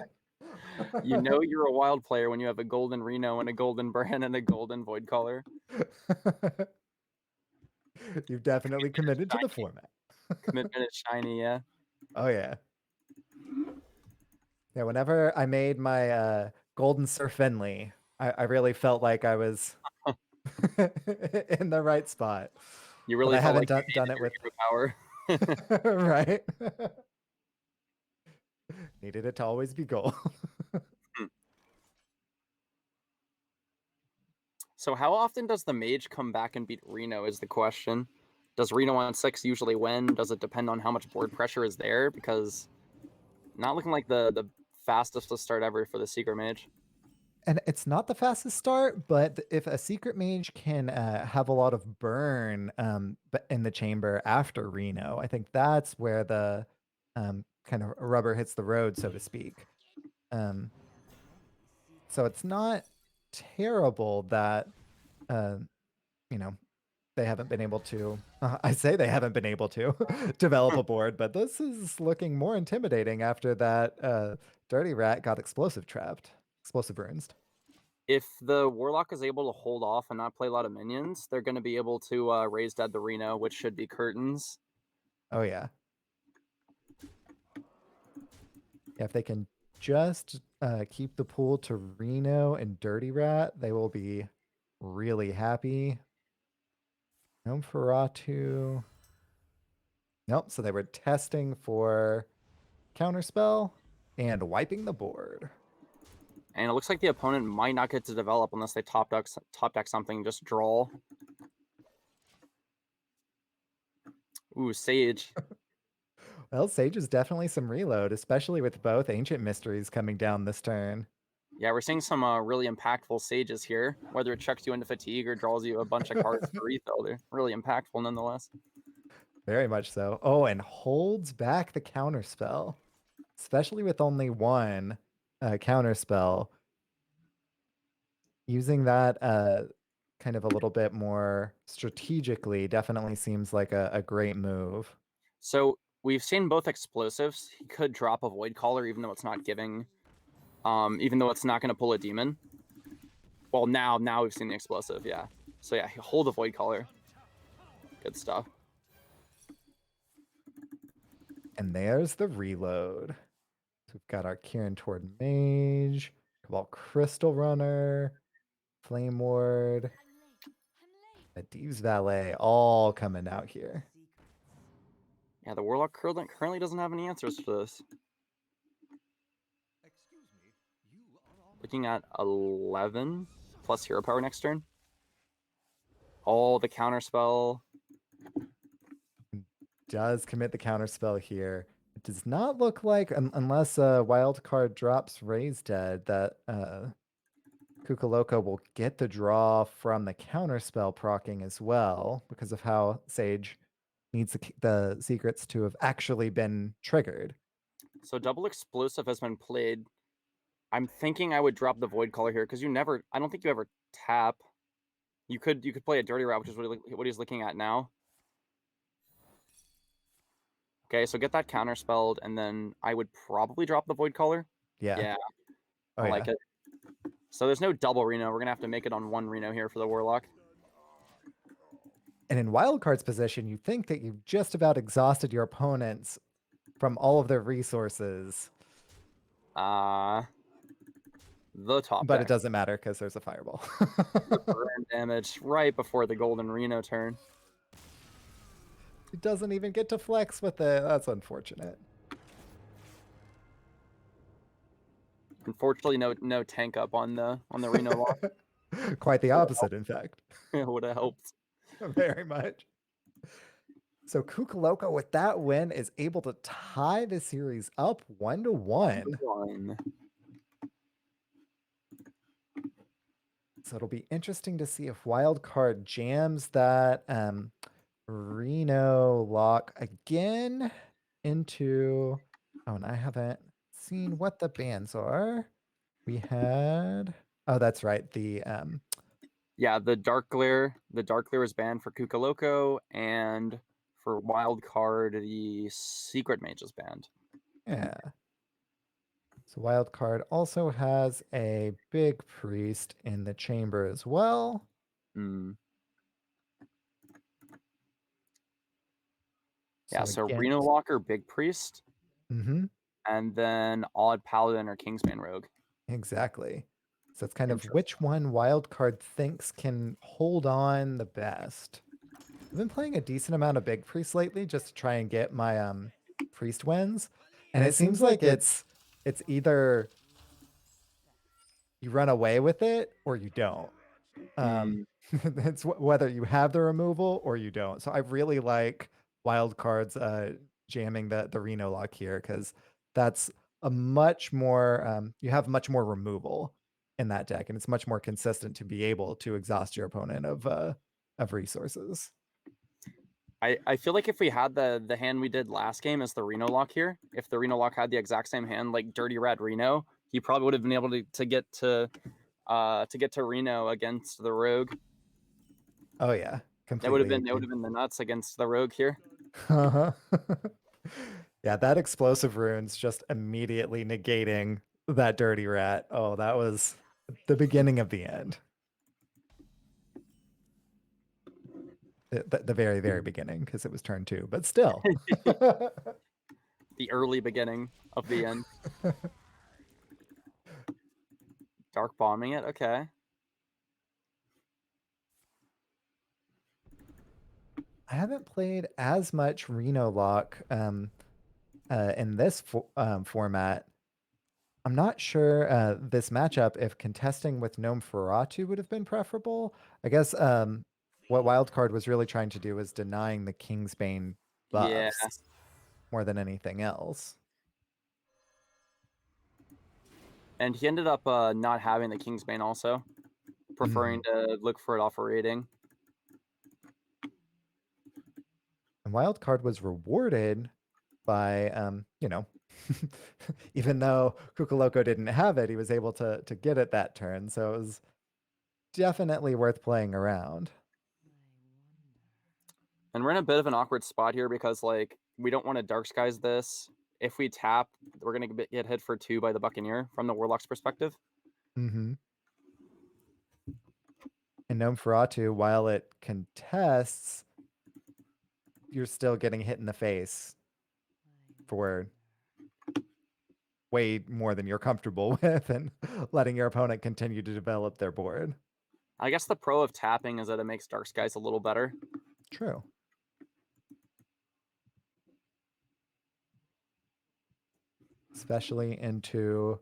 You know you're a wild player when you have a golden Reno and a golden Bran and a golden Void Caller. You've definitely committed to the format. Commitment is shiny, yeah. Oh, yeah. Yeah, whenever I made my Golden Sir Finley, I really felt like I was in the right spot. You really I felt haven't like done it with power. right. Needed it to always be gold. So how often does the mage come back and beat Reno is the question. Does Reno on 6 usually win? Does it depend on how much board pressure is there? Because not looking like the fastest to start ever for the Secret Mage. And it's not the fastest start, but if a Secret Mage can have a lot of burn in the chamber after Reno, I think that's where the kind of rubber hits the road, so to speak. So it's not terrible that, they haven't been able to, I say they haven't been able to develop a board, but this is looking more intimidating after that Dirty Rat got explosive runes. If the Warlock is able to hold off and not play a lot of minions, they're going to be able to raise dead the Reno, which should be curtains. Oh, yeah. Yeah, if they can just keep the pool to Reno and Dirty Rat, they will be really happy. Nosferatu. Nope, so they were testing for Counterspell and wiping the board. And it looks like the opponent might not get to develop unless they top deck something, just draw. Ooh, Sage. Well, Sage is definitely some reload, especially with both Ancient Mysteries coming down this turn. Yeah, we're seeing some really impactful Sages here. Whether it chucks you into fatigue or draws you a bunch of cards for refill, they're really impactful nonetheless. Very much so. Oh, and holds back the counterspell, especially with only one counterspell. Using that kind of a little bit more strategically definitely seems like a great move. So we've seen both explosives. He could drop a Void Caller even though it's not giving, even though it's not going to pull a demon. Well, now we've seen the explosive, yeah. So yeah, hold a Void Caller. Good stuff. And there's the reload. So we've got our Kieran Toward Mage, Cabal Crystal Runner, Flame Ward, Adiv's Valet, all coming out here. Yeah, the Warlock currently doesn't have any answers for this. Looking at 11 plus hero power next turn. All the counterspell. Does commit the counterspell here. It does not look like, unless a wild card drops Raise Dead, that Kukuloko will get the draw from the counterspell proccing as well, because of how Sage needs the secrets to have actually been triggered. So double explosive has been played. I'm thinking I would drop the Void Caller here because I don't think you ever tap. You could play a Dirty Rat, which is what he's looking at now. Okay, so get that counterspelled, and then I would probably drop the Void Caller. Yeah. Yeah, Oh, I like yeah. it. So there's no double Reno. We're gonna have to make it on one Reno here for the Warlock. And in wildcard's position, you think that you've just about exhausted your opponents from all of their resources. The top But deck. it doesn't matter because there's a fireball. Burn damage right before the golden Reno turn. It doesn't even get to flex with it. That's unfortunate. Unfortunately, no tank up on the Reno Lock. Quite the opposite, in fact. It would have helped. Very much. So Kukuloko, with that win, is able to tie the series up 1-1. So it'll be interesting to see if Wildcard jams that Reno Lock again into... Oh, and I haven't seen what the bans are. We had... Oh, that's right. Yeah, the Dark Glare is banned for Kukuloko, and for Wildcard, the Secret Mage is banned. Yeah. So Wildcard also has a big priest in the chamber as well. Mm. Yeah, so again, Reno Locker, Big Priest, mm-hmm. and then Odd Paladin or Kingsman Rogue. Exactly. So it's kind of which one Wildcard thinks can hold on the best. I've been playing a decent amount of Big Priest lately just to try and get my priest wins. And it seems like it's either you run away with it or you don't. It's whether you have the removal or you don't. So I really like Wildcard's jamming the Reno Lock here because that's a much more you have much more removal in that deck, and it's much more consistent to be able to exhaust your opponent of resources. I feel like if we had the hand we did last game as the Reno Lock here, if the Reno Lock had the exact same hand like Dirty Rat Reno, he probably would have been able to get to Reno against the Rogue. Oh yeah, completely. It would have been the nuts against the Rogue here. Uh-huh. Yeah, that explosive rune's just immediately negating that Dirty Rat. Oh, that was the beginning of the end. The very, very beginning, because it was turn 2, but still. The early beginning of the end. Dark bombing it, okay. I haven't played as much Reno Lock in this format. I'm not sure this matchup if contesting with Gnome Ferratu would have been preferable. I guess what Wildcard was really trying to do was denying the Kingsbane buffs more than anything else. And he ended up not having the Kingsbane also, preferring to look for it off a rating. And Wild Card was rewarded by, you know, even though Kukuloko didn't have it, he was able to get it that turn. So it was definitely worth playing around. And we're in a bit of an awkward spot here because, like, we don't want to Dark Skies this. If we tap, we're going to get hit for 2 by the Buccaneer from the Warlock's perspective. Mm-hmm. And Gnome while it contests, you're still getting hit in the face for way more than you're comfortable with and letting your opponent continue to develop their board. I guess the pro of tapping is that it makes Dark Skies a little better. True. Especially into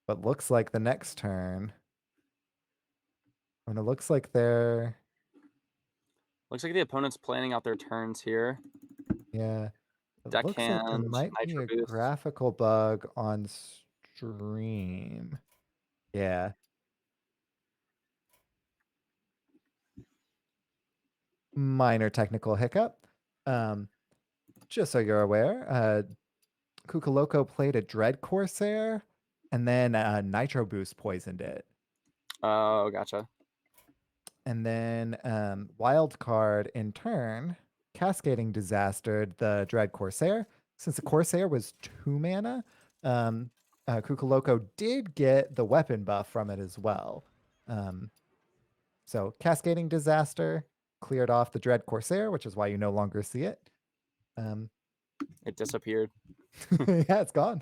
what looks like the next turn. And it looks like they're... Looks like the opponent's planning out their turns here. Yeah. It looks like there Deckhand, might be Nitro a Boost. graphical bug on stream. Yeah. Minor technical hiccup. Just so you're aware, Kukuloko played a Dread Corsair, and then Nitro Boost poisoned it. Oh, gotcha. And then Wild Card, in turn, Cascading Disastered the Dread Corsair. Since the Corsair was 2 mana, Kukuloko did get the weapon buff from it as well. So Cascading Disaster cleared off the Dread Corsair, which is why you no longer see it. It disappeared. Yeah, it's gone.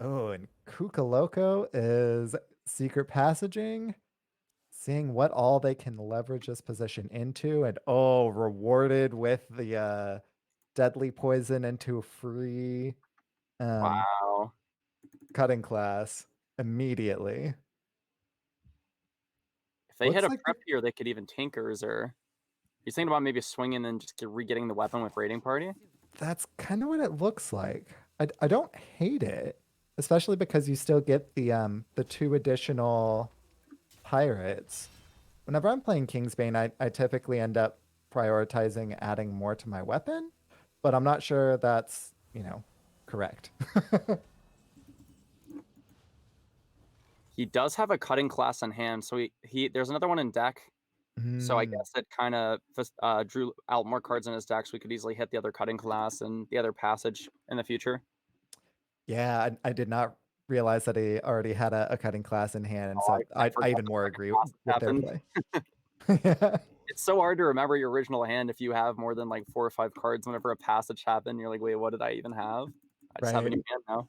Oh, and Kukuloko is secret passaging, seeing what all they can leverage this position into, and rewarded with the deadly poison into free Wow. cutting class immediately. If they hit Looks a like prep here, they could even Tinkers, or he's thinking about maybe swinging and just re-getting the weapon with Raiding Party. that's kind of what it looks like. I don't hate it, especially because you still get the 2 additional pirates. Whenever I'm playing Kingsbane, I typically end up prioritizing adding more to my weapon, but I'm not sure that's, correct. He does have a cutting class in hand, so he there's another one in deck. So I guess it kind of drew out more cards in his deck, so we could easily hit the other cutting class and the other passage in the future. Yeah, I did not realize that he already had a cutting class in hand, and so I forgot even the more cutting agree class with their happened. play. Yeah. It's so hard to remember your original hand if you have more than like 4 or 5 cards. Whenever a passage happened, you're like, wait, what did I even have? I just have a new hand now.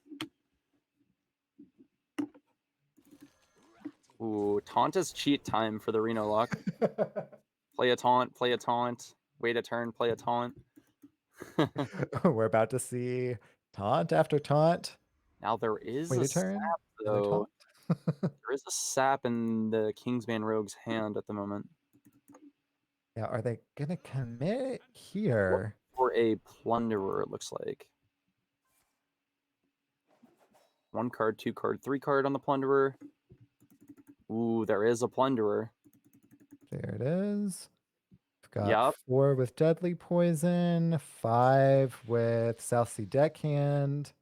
Ooh, taunt is cheat time for the Reno Lock. Play a taunt, wait a turn, play a taunt. We're about to see taunt after taunt. Now there is Wait a a turn, sap, though. There is a sap in the Kingsman Rogue's hand at the moment. Yeah, are they gonna commit here? For a Plunderer, it looks like. 1 card, 2 card, 3 card on the Plunderer. Ooh, there is a Plunderer. There it is. We've got 4 with Deadly Poison, 5 with South Sea Deckhand.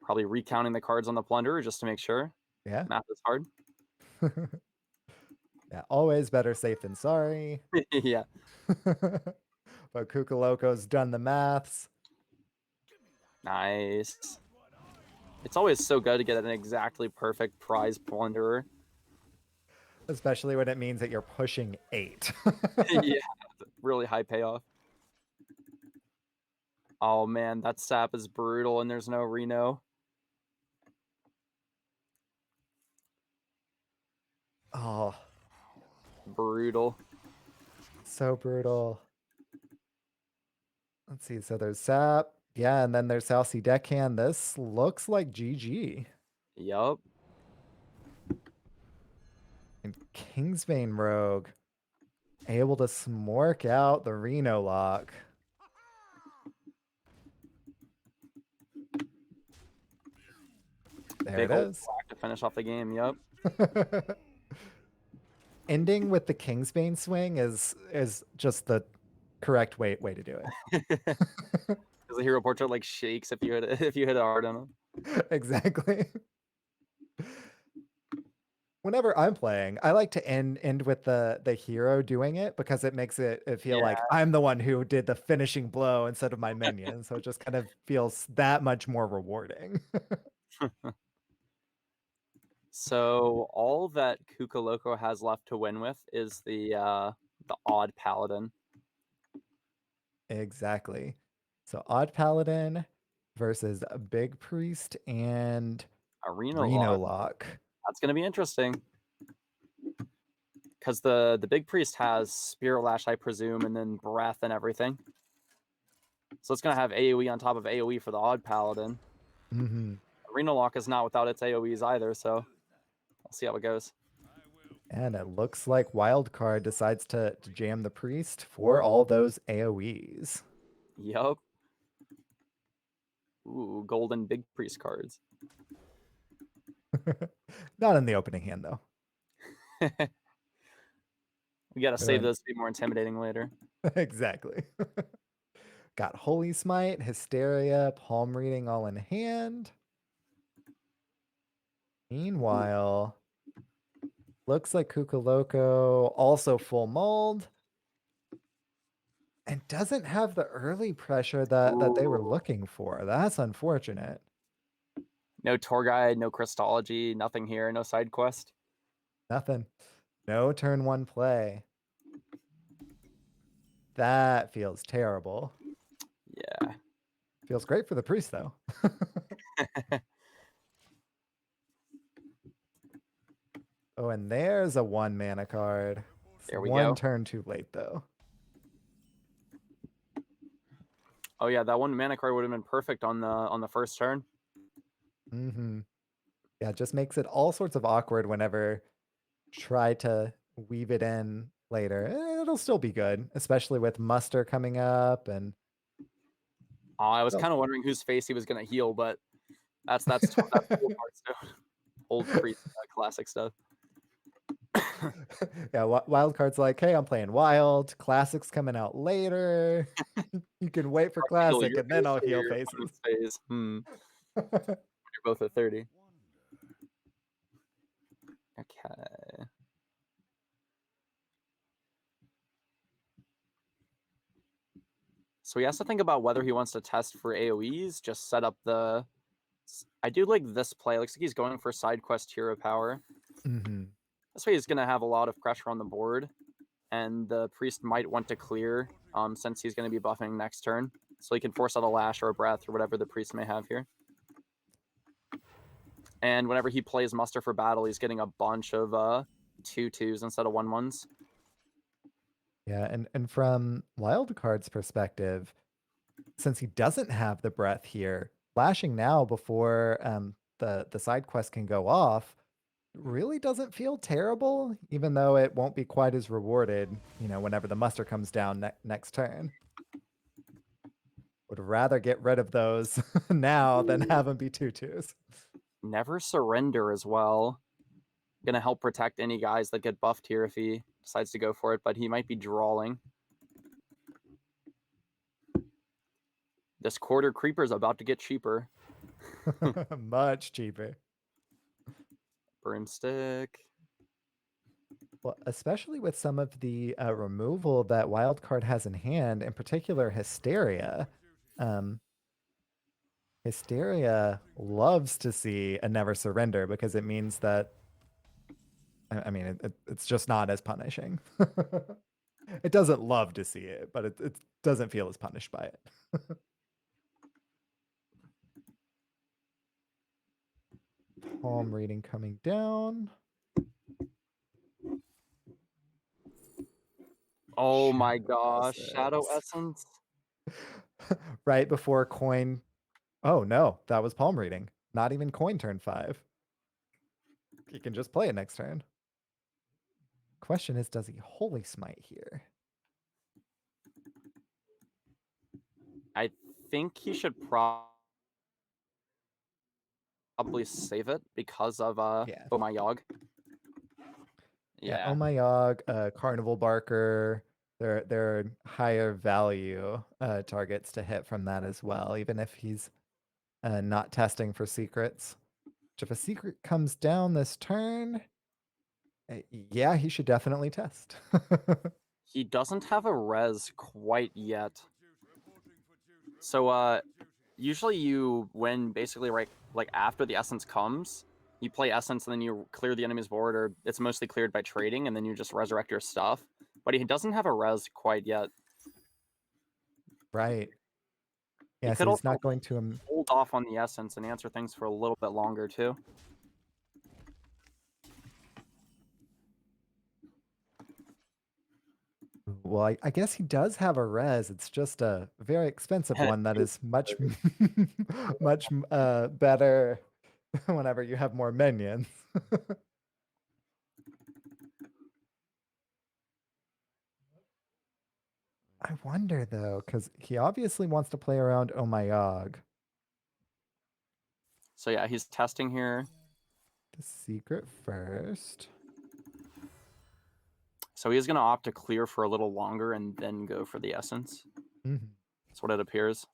Probably recounting the cards on the Plunderer just to make sure. Yeah. Math is hard. Yeah, always better safe than sorry. Yeah. But Kukuloko's done the maths. Nice. It's always so good to get an exactly perfect prize Plunderer. Especially when it means that you're pushing 8. Yeah, really high payoff. Oh man, that sap is brutal and there's no Reno. Oh. Brutal. So brutal. Let's see, so there's sap. Yeah, and then there's South Sea Deckhand. This looks like GG. Yup. And Kingsbane Rogue. able to smork out the Reno Lock. There Big it old is. whack to finish off the game. Yep. Ending with the Kingsbane swing is just the correct way to do it. Because the hero portrait like shakes if you hit it, if you hit it hard on him. Exactly. Whenever I'm playing, I like to end with the hero doing it because it makes it feel like I'm the one who did the finishing blow instead of my minion. So it just kind of feels that much more rewarding. So all that Kukuloko has left to win with is the odd Paladin. Exactly. So odd Paladin versus a big priest and A Reno Reno Lock. Lock. That's gonna be interesting. Because the big priest has Spirit Lash, I presume, and then breath and everything. So it's gonna have AoE on top of AoE for the odd Paladin. Mm-hmm. Reno Lock is not without its AoEs either, so we'll see how it goes. And it looks like Wildcard decides to jam the priest for all those AoEs. Yup. Ooh, golden big priest cards. Not in the opening hand, though. We gotta save those to be more intimidating later. Exactly. Got Holy Smite, Hysteria, Palm Reading all in hand. Meanwhile, looks like Kukuloko also full mulled. And doesn't have the early pressure that they were looking for. That's unfortunate. No tour guide, no Christology, nothing here, no side quest. Nothing. No turn one play. That feels terrible. Yeah. Feels great for the priest, though. Oh, and there's a 1 mana card. There we one go. turn too late, though. Oh yeah, that 1 mana card would have been perfect on the first turn. Mm-hmm. Yeah, it just makes it all sorts of awkward whenever try to weave it in later. It'll still be good, especially with Muster coming up and I was kind of wondering whose face he was gonna heal, but that's old Hearthstone, old priest classic stuff. Yeah, wild card's like, hey, I'm playing wild. Classic's coming out later. You can wait for classic and then I'll heal faces. You're both at 30. Okay. So he has to think about whether he wants to test for AoEs, just set up the... I do like this play. Looks like he's going for side quest hero power. Mm-hmm. This way he's going to have a lot of pressure on the board, and the priest might want to clear since he's going to be buffing next turn. So he can force out a Lash or a Breath or whatever the priest may have here. And whenever he plays Muster for battle, he's getting a bunch of 2/2s instead of 1/1s. Yeah, and from Wildcard's perspective, since he doesn't have the breath here, flashing now before the side quest can go off really doesn't feel terrible, even though it won't be quite as rewarded, whenever the muster comes down next turn. Would rather get rid of those now than have them be 2/2s. Never Surrender as well. Gonna help protect any guys that get buffed here if he decides to go for it, but he might be drawing. This quarter creeper is about to get cheaper. Much cheaper. Broomstick. Well, especially with some of the removal that Wildcard has in hand, in particular Hysteria. Hysteria loves to see a Never Surrender because it means that, I mean, it's just not as punishing. It doesn't love to see it, but it doesn't feel as punished by it. Palm reading coming down. Oh my gosh, Shadow Essence. Right before coin. Oh no, that was palm reading. Not even coin turn 5. You can just play it next turn. Question is, does he Holy Smite here? I think he should probably save it because of Yeah. Oh My Yogg. Yeah. Yeah. Oh My Yogg, Carnival Barker. They're higher value targets to hit from that as well, even if he's not testing for secrets. Which if a secret comes down this turn, yeah, he should definitely test. He doesn't have a res quite yet. So usually you win basically right like after the essence comes, you play essence and then you clear the enemy's board, or it's mostly cleared by trading, and then you just resurrect your stuff. But he doesn't have a res quite yet. Right. He Yeah, could so he's also not going to hold off on the essence and answer things for a little bit longer too. Well, I guess he does have a res. It's just a very expensive one that is much, much better whenever you have more minions. I wonder though, because he obviously wants to play around Oh My Yogg. So yeah, he's testing here. The secret first. So he's going to opt to clear for a little longer and then go for the essence. Mm-hmm. That's what it appears.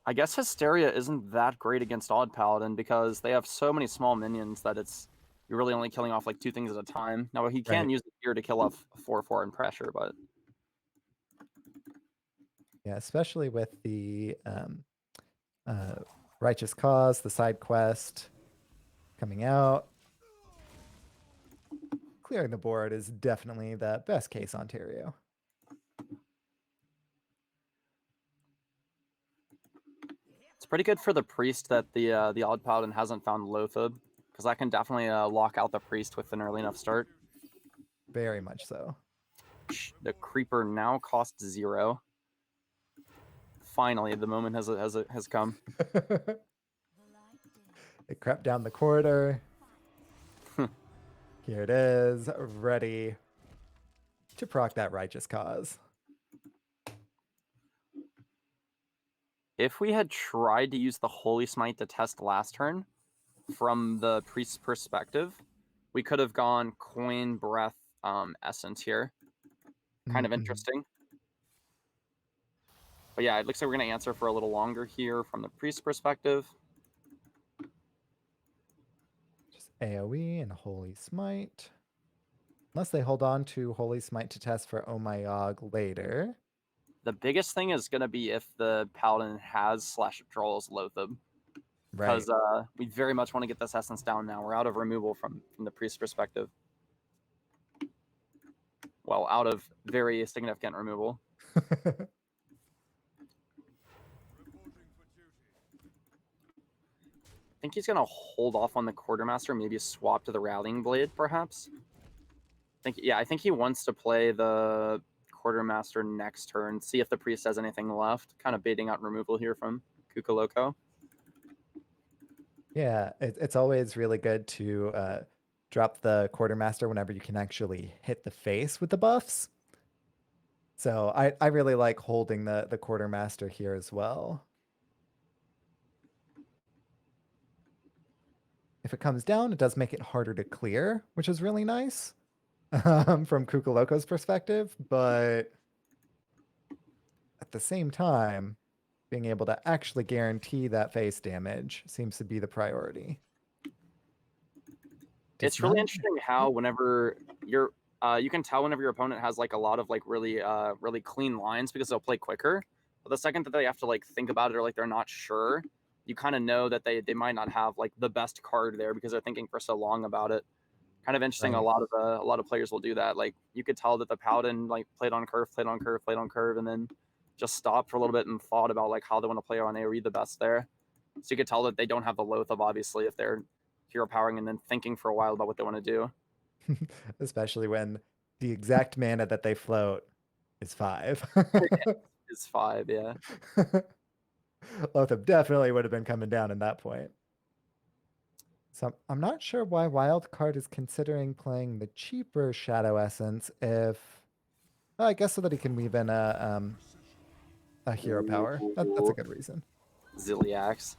I guess Hysteria isn't that great against Odd Paladin because they have so many small minions that you're really only killing off like 2 things at a time. Now he can Right. use the gear to kill off 4/4 and pressure, but Yeah, especially with the Righteous Cause, the side quest coming out. Clearing the board is definitely the best case Ontario. it's pretty good for the priest that the Odd Paladin hasn't found Loatheb, because that can definitely lock out the priest with an early enough start. Very much so. The creeper now costs 0. Finally, the moment has come. It crept down the corridor. Here it is, ready to proc that Righteous Cause. If we had tried to use the Holy Smite to test last turn, from the priest's perspective, we could have gone Coin, Breath, Essence here. Kind of interesting. But yeah, it looks like we're going to answer for a little longer here from the priest's perspective. Just AoE and Holy Smite. Unless they hold on to Holy Smite to test for Oh My Yogg later. The biggest thing is going to be if the Paladin has /draws Loatheb. Because we very much want to get this essence down now. We're out of removal from the priest's perspective. Well, out of very significant removal. I think he's going to hold off on the Quartermaster, maybe swap to the Rallying Blade, perhaps. I think he wants to play the Quartermaster next turn, see if the priest has anything left. Kind of baiting out removal here from Kukuloko. Yeah, it's always really good to drop the Quartermaster whenever you can actually hit the face with the buffs. So I really like holding the Quartermaster here as well. If it comes down, it does make it harder to clear, which is really nice from Kukuloko's perspective. But at the same time, being able to actually guarantee that face damage seems to be the priority. It's really interesting how whenever you can tell whenever your opponent has like a lot of like really clean lines because they'll play quicker. But the second that they have to like think about it or like they're not sure, you kind of know that they might not have like the best card there because they're thinking for so long about it. Kind of interesting. Right. A lot of players will do that. Like you could tell that the Paladin like played on curve, and then just stopped for a little bit and thought about like how they want to play on AoE the best there. So you could tell that they don't have the Loatheb obviously if they're hero powering and then thinking for a while about what they want to do. Especially when the exact mana that they float is 5. It's 5, yeah. Lothab definitely would have been coming down in that point. So I'm not sure why Wildcard is considering playing the cheaper Shadow Essence if, well, I guess so that he can weave in a hero power. That's a Ooh, good reason. Ziliax.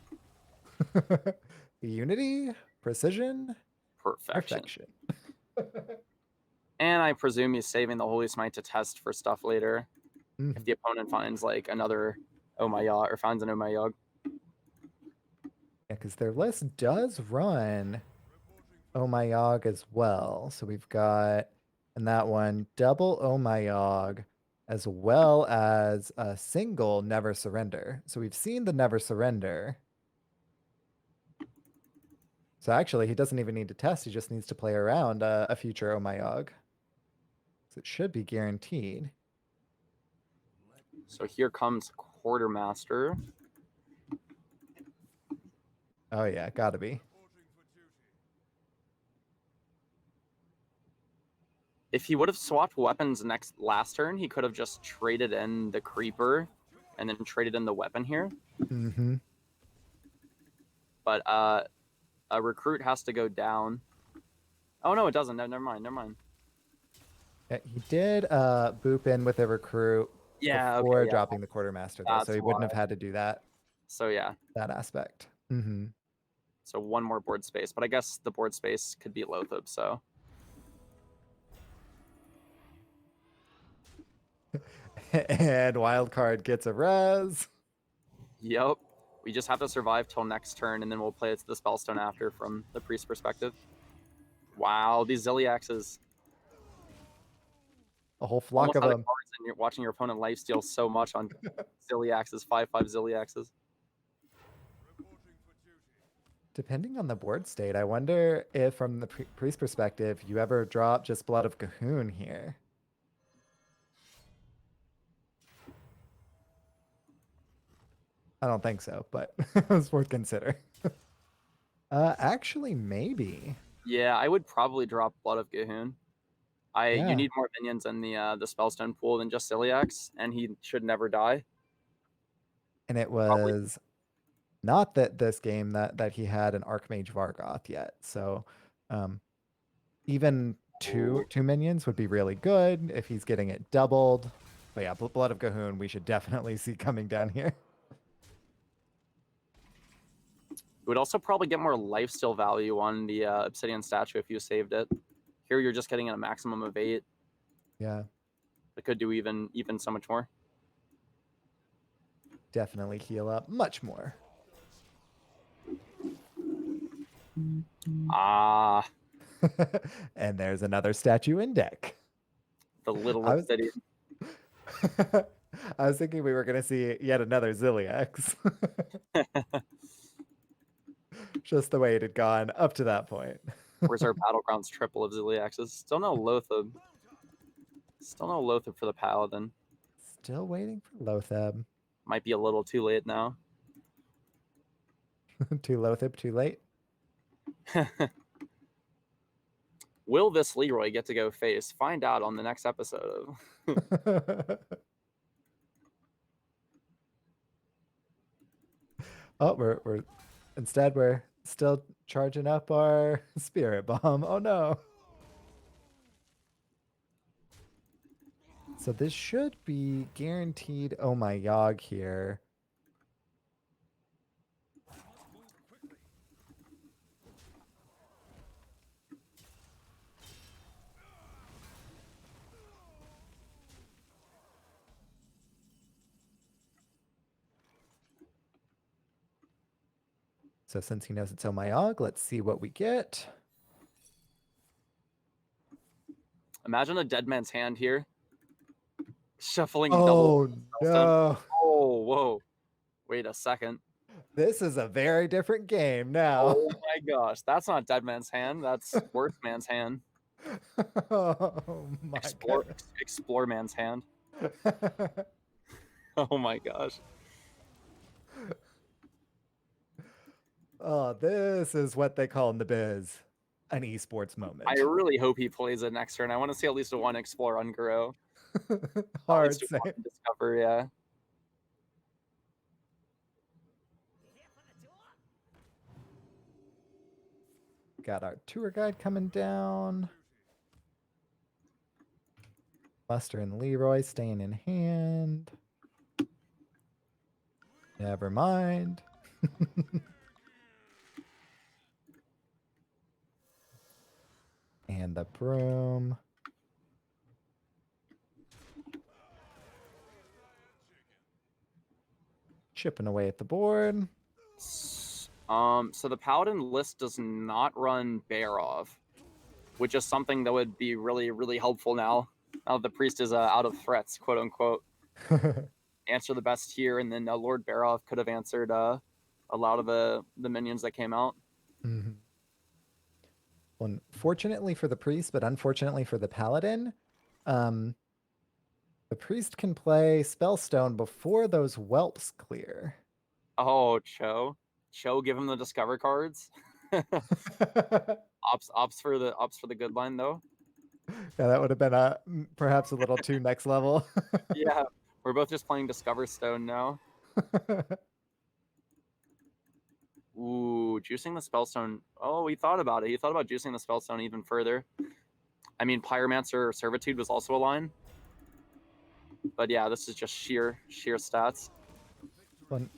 Unity, precision, Perfection. perfection. And I presume he's saving the Holy Smite to test for stuff later. If the opponent finds like another Oh My Yog or finds an Oh My Yog. Yeah, because their list does run Oh My Yog as well. So we've got in that one double Oh My Yog as well as a single Never Surrender. So we've seen the Never Surrender. So actually, he doesn't even need to test. He just needs to play around a future Oh My Yog. So it should be guaranteed. So here comes Quartermaster. Oh yeah, gotta be. If he would have swapped weapons last turn, he could have just traded in the Creeper and then traded in the weapon here. Mm-hmm. But a recruit has to go down. Oh no, it doesn't. No, never mind. Never mind. Yeah, he did boop in with a recruit Yeah. before Okay. Yeah. dropping the quartermaster though, so That's he wouldn't why. have had to do that So yeah. that aspect. Mm-hmm. So one more board space, but I guess the board space could be Lothab. So And Wildcard gets a res. yep. We just have to survive till next turn, and then we'll play it to the Spellstone after from the priest perspective. Wow, these Ziliaxes. A whole flock Almost of out of them. cards, and you're watching your opponent lifesteal so much on Ziliaxes, 5/5 Ziliaxes. Depending on the board state, I wonder if from the priest perspective, you ever drop just Blood of Cahoon here. I don't think so, but it's worth considering. Actually, maybe. Yeah, I would probably drop Blood of Gahoon. Yeah. You need more minions in the Spellstone pool than just Ziliax, and he should never die. And it Probably. was not that this game that he had an Archmage Vargoth yet. So even two minions would be really good if he's getting it doubled. But yeah, Blood of Cahoon we should definitely see coming down here. You would also probably get more lifesteal value on the Obsidian statue if you saved it. Here you're just getting a maximum of 8. Yeah. It could do even so much more. Definitely heal up much more. Ah. And there's another statue in deck. The little Obsidian. I was thinking we were going to see yet another Ziliax. Just the way it had gone up to that point. Where's our Battlegrounds triple of Ziliaxes? Still no Lothab. Still no Lothab for the Paladin. Still waiting for Lothab. Might be a little too late now. Too Lothab, too late. Will this Leroy get to go face? Find out on the next episode of. Oh, we're instead we're still charging up our spirit bomb. Oh no. So this should be guaranteed Oh My Yog here. So since he knows it's Oh My Yog, let's see what we get. Imagine a dead man's hand here. Shuffling Oh double. no. Oh, whoa. Wait a second. This is a very different game now. Oh my gosh. That's not dead man's hand. That's worse man's hand. Oh my god. Explore man's hand. Oh my gosh. Oh, this is what they call in the biz an esports moment. I really hope he plays it next turn. I want to see at least one explore ungrow. Hard at least say. one discover, yeah. got our tour guide coming down. Buster and Leroy staying in hand. Never mind. And the broom. Chipping away at the board. So the Paladin list does not run Barov, which is something that would be really, really helpful now. Now the priest is out of threats, quote unquote. Answer the best here, and then Lord Barov could have answered a lot of the minions that came out. Mm-hmm. Well, fortunately for the priest, but unfortunately for the Paladin, the priest can play Spellstone before those whelps clear. Oh, Cho, give him the discover cards. Ops for the good line though. Yeah, that would have been perhaps a little too next level. Yeah, we're both just playing Discover Stone now. Ooh, juicing the Spellstone. Oh, he thought about it. He thought about juicing the Spellstone even further. I mean, Pyromancer Servitude was also a line. But yeah, this is just sheer stats.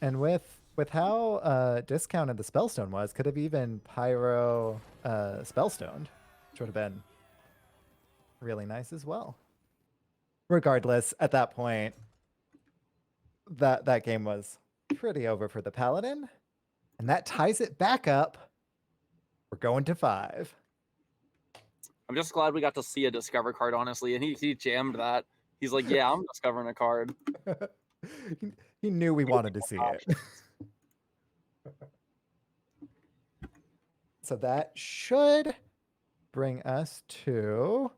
And with how discounted the Spellstone was, could have even Pyro Spellstoned, which would have been really nice as well. Regardless, at that point, that game was pretty over for the Paladin. And that ties it back up. We're going to 5. I'm just glad we got to see a Discover card, honestly. And he jammed that. He's like, yeah, I'm discovering a card. He knew we wanted to see it. So that should bring us to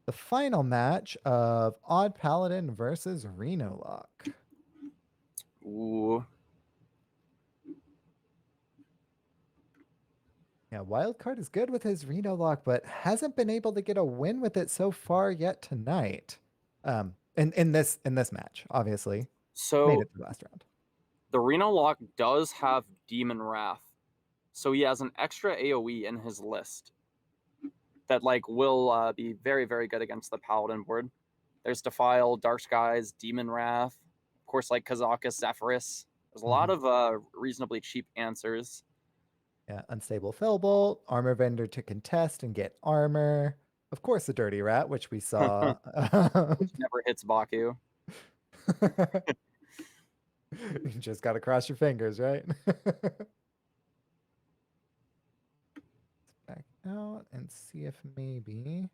the final match of Odd Paladin versus Reno Lock. Ooh. Yeah, Wildcard is good with his Reno Lock, but hasn't been able to get a win with it so far yet tonight. In this match, obviously. So made it to the last round. The Reno Lock does have Demon Wrath. So he has an extra AoE in his list that will be very, very good against the Paladin board. There's Defile, Dark Skies, Demon Wrath, of course, like Kazakus, Zephyrus. There's a lot of reasonably cheap answers. Yeah, Unstable Fellbolt, Armor Vendor to contest and get armor. Of course, the Dirty Rat, which we saw. Which never hits Baku. You just got to cross your fingers, right? Back out and see if maybe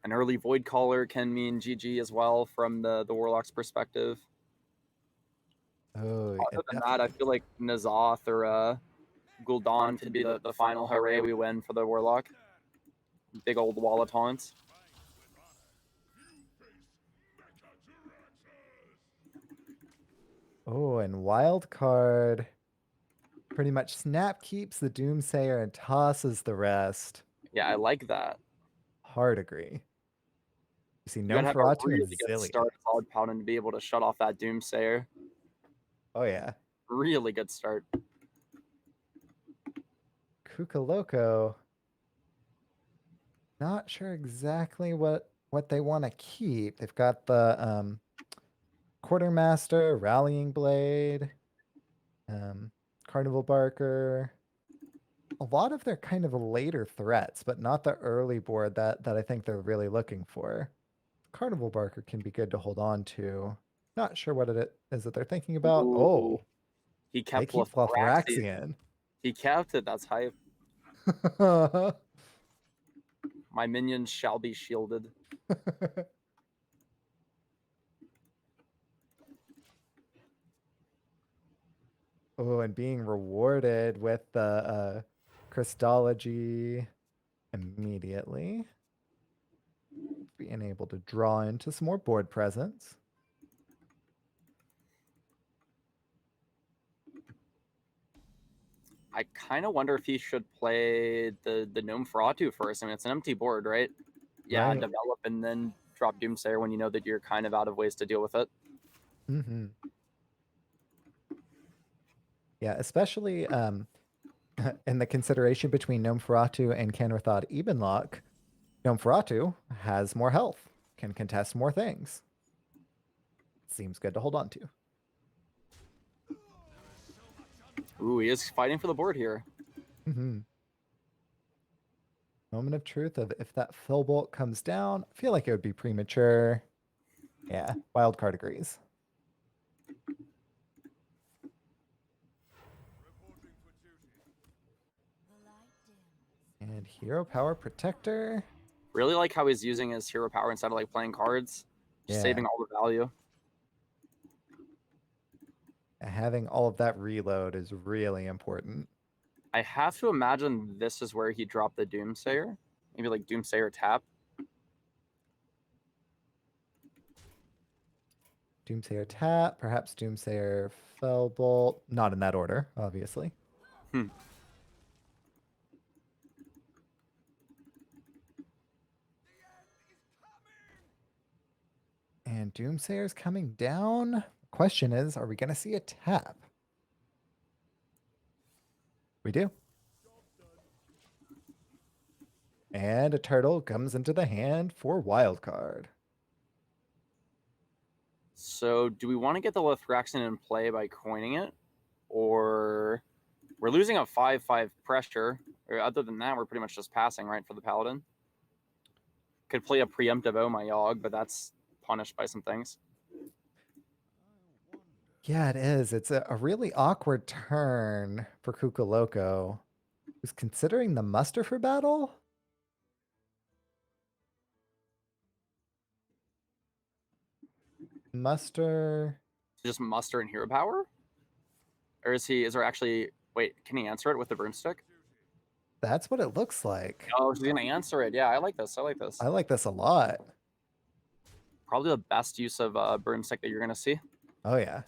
an early Void Caller can mean GG as well from the Warlock's perspective. Oh, other than that, I feel like Nazoth or Gul'dan could be the final hooray we win for the Warlock. Big old wall of taunts. Oh, and wild card pretty much snap keeps the Doomsayer and tosses the rest. Yeah, I like that. Hard agree. You see, you gotta have a Nosferatu really and good Zillion. start with Odd Paladin to be able to shut off that Doomsayer. Oh yeah, really good start. Kukaloko. Not sure exactly what they want to keep. They've got the Quartermaster, Rallying Blade, Carnival Barker. A lot of their kind of later threats, but not the early board that I think they're really looking for. Carnival Barker can be good to hold on to. Not sure what it is that they're thinking about. Ooh. Oh, he kept Lothraxion. He kept it. That's hype. My minions shall be shielded. Oh, and being rewarded with the Christology immediately. Being able to draw into some more board presence. I kind of wonder if he should play the Gnome Feratu first. I mean, it's an empty board, right? Yeah, right. Develop and then drop Doomsayer when you know that you're kind of out of ways to deal with it. Mm-hmm. Yeah, especially in the consideration between Nosferatu and Canrathod Ebenlock, Nosferatu has more health, can contest more things. Seems good to hold on to. Ooh, he is fighting for the board here. Moment of truth of if that fill bolt comes down, I feel like it would be premature. Yeah, wildcard agrees. And Hero Power Protector. Really like how he's using his hero power instead of like playing cards. Just Yeah. saving all the value. Having all of that reload is really important. I have to imagine this is where he dropped the Doomsayer. Maybe like Doomsayer tap. Doomsayer tap, perhaps Doomsayer Fellbolt. Not in that order, obviously. And Doomsayer's coming down. Question is, are we going to see a tap? We do. And a turtle comes into the hand for wildcard. So do we want to get the Lothraxion in play by coining it? Or we're losing a 5/5 pressure. Or other than that, we're pretty much just passing, right, for the Paladin. Could play a preemptive Oh My Yogg, but that's punished by some things. Yeah, it is. It's a really awkward turn for Kukuloko, who's considering the muster for battle. Muster. Just muster and hero power? Or is there actually, wait, can he answer it with the broomstick? That's what it looks like. Oh, he's gonna answer it. Yeah, I like this. I like this. I like this a lot. Probably the best use of broomstick that you're gonna see. Oh yeah.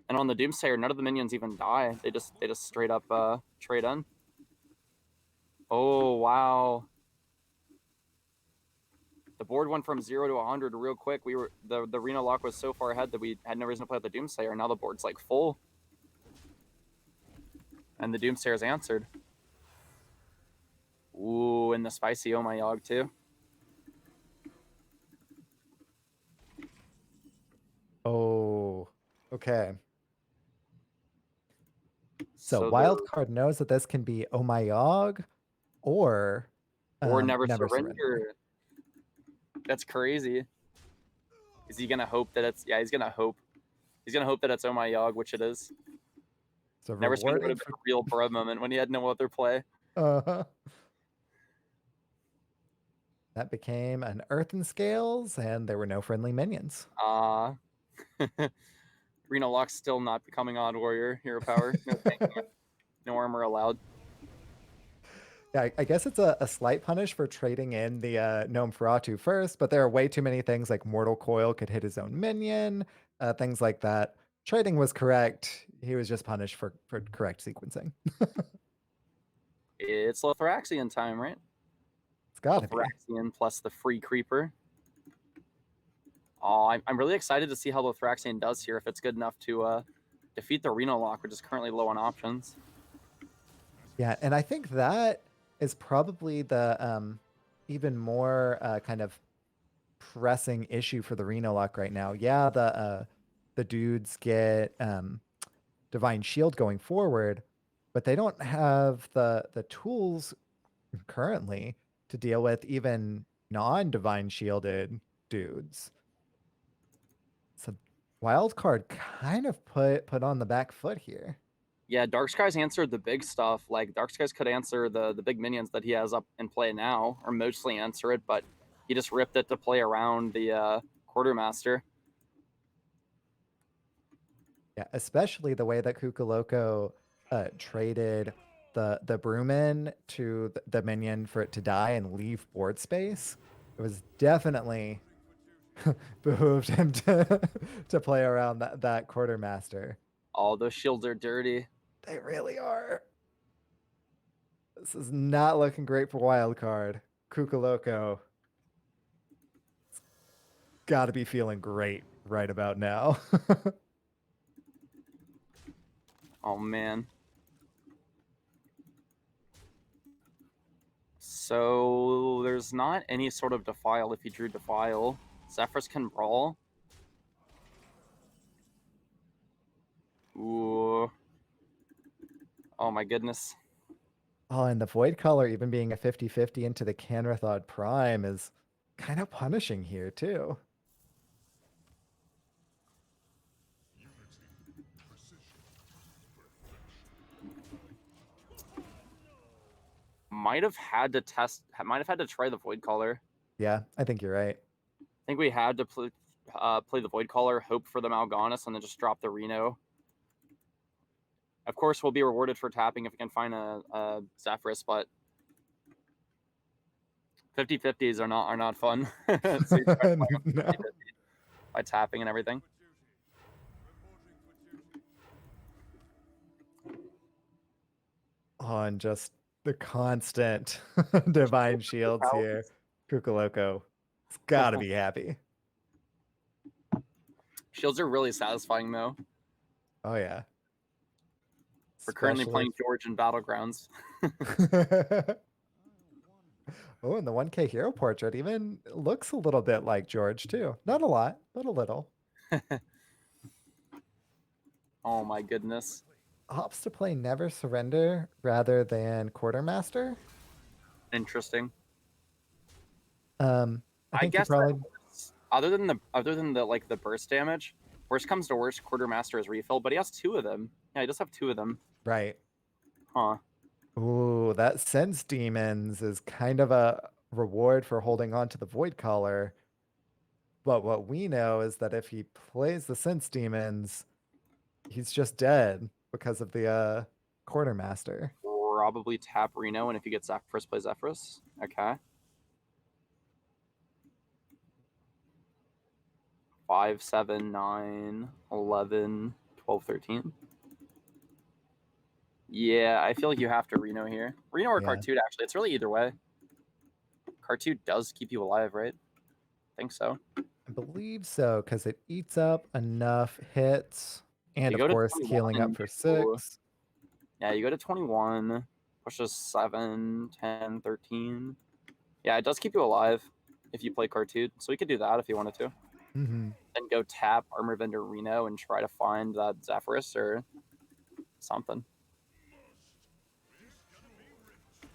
And on the Doomsayer, none of the minions even die. They just straight up trade in. Oh wow. The board went from 0 to 100 real quick. The Reno Lock was so far ahead that we had no reason to play with the Doomsayer. Now the board's like full. And the Doomsayer's answered. Ooh, and the spicy Oh My Yogg too. Oh, okay. So wildcard knows that this can be Oh My Yogg or never surrender. That's crazy. Is he gonna hope that it's? Yeah, he's gonna hope. He's gonna hope that it's Oh My Yogg, which it is. So Never surrender would have been a real bruh moment when he had no other play. That became an Earthen Scales, and there were no friendly minions. Reno Lock's still not becoming Odd Warrior hero power. No, no armor allowed. Yeah, I guess it's a slight punish for trading in the Nosferatu first, but there are way too many things like Mortal Coil could hit his own minion, things like that. Trading was correct. He was just punished for correct sequencing. It's Lothraxion time, right? It's gotta Lothraxion plus the free creeper. Oh, I'm really excited to see how Lothraxion does here, if it's good enough to defeat the Reno Lock, which is currently low on options. Yeah, and I think that is probably the even more kind of pressing issue for the Reno Lock right now. Yeah, the dudes get Divine Shield going forward, but they don't have the tools currently to deal with even non-Divine Shielded dudes. So Wildcard kind of put on the back foot here. Yeah, Dark Skies answered the big stuff. Like, Dark Skies could answer the big minions that he has up in play now, or mostly answer it, but he just ripped it to play around the Quartermaster. Yeah, especially the way that Kukuloko traded the Brewman to the minion for it to die and leave board space. It was definitely behooved him to play around that Quartermaster. Oh, those shields are dirty. They really are. This is not looking great for Wildcard. Kukuloko got to be feeling great right about now. Oh, man. So there's not any sort of Defile if he drew Defile. Zephyrus can Brawl. Ooh. Oh my goodness. Oh, and the Void Color even being a 50-50 into the Canrathod Prime is kind of punishing here, too. Might have had to try the Void Color. Yeah, I think you're right. I think we had to play the Void Color, hope for the Mal'Ganis, and then just drop the Reno. Of course, we'll be rewarded for tapping if we can find a Zephyrus, but 50-50s are not fun. So No. by tapping and everything. Oh, and just the constant divine shields here. Kukuloko. It's gotta be happy. Shields are really satisfying, though. Oh, yeah. We're currently playing George in Battlegrounds. Oh, and the 1K hero portrait even looks a little bit like George, too. Not a lot, but a little. Oh, my goodness. Opts to play Never Surrender rather than Quartermaster. Interesting. I guess probably... other than the like the burst damage, worst comes to worst, Quartermaster is refill, but he has 2 of them. Yeah, he does have 2 of them. Right. Huh. Ooh, that Sense Demons is kind of a reward for holding on to the Void Collar. But what we know is that if he plays the Sense Demons, he's just dead because of the Quartermaster. Probably tap Reno, and if you get Zephyrus, play Zephyrus. Okay. 5, 7, 9, 11, 12, 13. Yeah, I feel like you have to Reno here. Reno or Cartoon, actually. It's really either way. Cartoon does keep you alive, right? I think so. I believe so, because it eats up enough hits. And You of go to course, 21, healing up for 6. Yeah, you go to 21, pushes 7, 10, 13. Yeah, it does keep you alive if you play Cartoon. So we could do that if you wanted to. Mm-hmm. Then go tap Armor Vendor Reno and try to find that Zephyrus or something.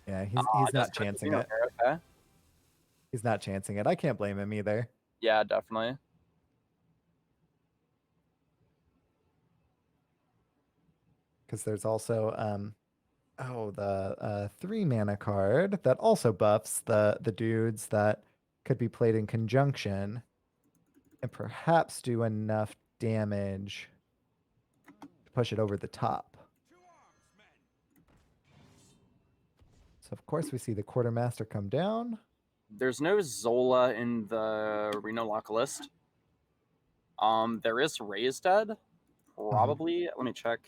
Yeah, he's not chancing it. Okay. He's not chancing it. I can't blame him either. Yeah, definitely. Because there's also the 3 mana card that also buffs the dudes that could be played in conjunction and perhaps do enough damage to push it over the top. So of course we see the Quartermaster come down. There's no Zola in the Reno Lock list. There is Raised Dead. Probably. Let me check.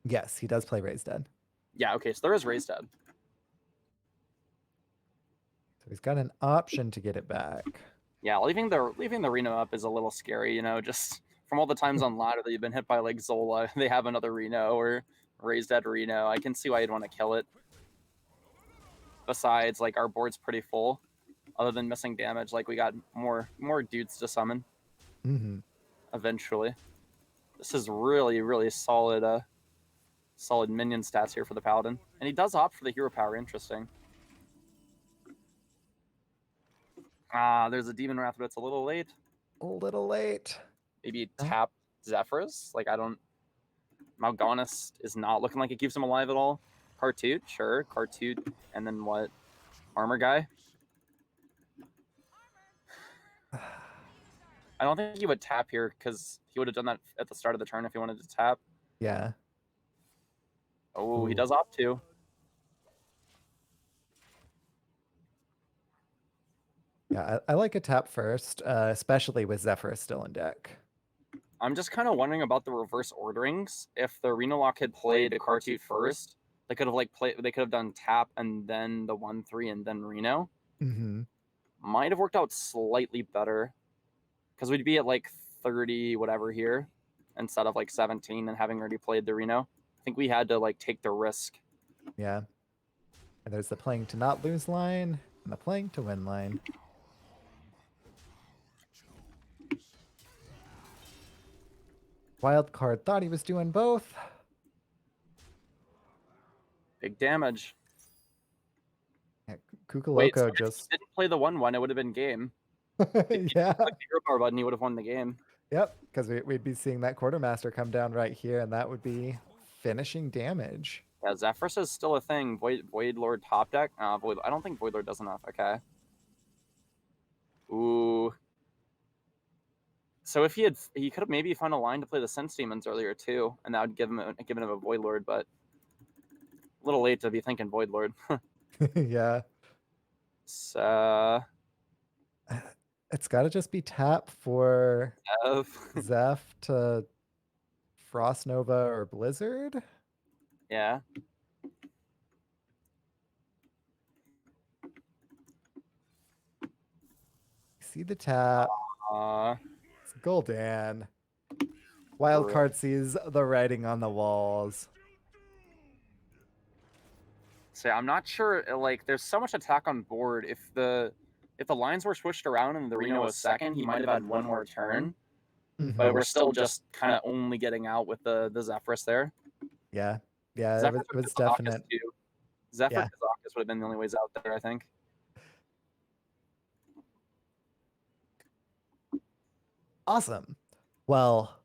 Yes, he does play Raised Dead. Yeah, okay, so there is Raised Dead. So he's got an option to get it back. Yeah, leaving the Reno up is a little scary, you know, just from all the times on ladder that you've been hit by like Zola, they have another Reno or Raised Dead Reno. I can see why you'd want to kill it. Besides, like, our board's pretty full. Other than missing damage, like, we got more dudes to summon. Mm-hmm. Eventually. This is really, really solid solid minion stats here for the Paladin. And he does opt for the hero power, interesting. There's a Demon Wrath, but it's a little late. A little late. Maybe tap Zephyrus? Like, I don't... Mal'Ganis is not looking like it keeps him alive at all. Cartoon, sure. Cartoon, and then what? Armor guy? I don't think he would tap here, because he would have done that at the start of the turn if he wanted to tap. Yeah. Oh, Ooh. He does opt to. Yeah, I like a tap first, especially with Zephyrus still in deck. I'm just kind of wondering about the reverse orderings. If the Reno Lock had played a Cartoon first, they could have done tap and then the 1/3 and then Reno. Mm-hmm. Might have worked out slightly better, because we'd be at like 30 whatever here instead of like 17 and having already played the Reno. I think we had to like take the risk. Yeah. And there's the playing to not lose line and the playing to win line. Wild card thought he was doing both. Big damage. Yeah, Wait, so Kukuloko if he just didn't play the 1/1, it would have been game. If he yeah. clicked the hero power button, he would have won the game. Yep, because we'd be seeing that quartermaster come down right here, and that would be finishing damage. Yeah, Zephyrus is still a thing. Void Lord top deck. I don't think Void Lord does enough. Okay. Ooh. So if he could have maybe found a line to play the Sense Demons earlier too, and that would given him a Void Lord, but a little late to be thinking Void Lord. Yeah. So, It's got to just be tap for Zeph to Frost Nova or Blizzard. yeah. See the tap. It's Gul'dan. Wildcard sees the writing on the walls. So I'm not sure. Like, there's so much attack on board. If the lines were switched around and the Reno was second, he might have had one more turn. But we're still just kind of only getting out with the Zephyrus there. Yeah, yeah, Zephyrus it was definite. Too. Zephyr Yeah. Kazakus would have been the only ways out there, I think. Awesome. Well,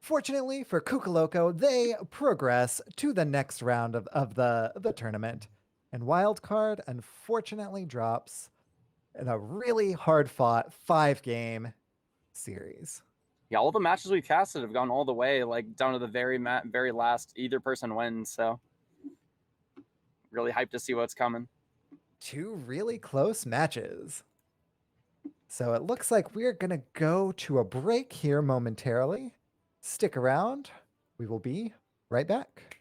fortunately for Kukuloko, they progress to the next round of the tournament. And Wildcard unfortunately drops in a really hard-fought 5-game series. Yeah, all the matches we've casted have gone all the way, like down to the very last. Either person wins, so really hyped to see what's coming. 2 really close matches. So it looks like we're going to go to a break here momentarily. Stick around. We will be right back.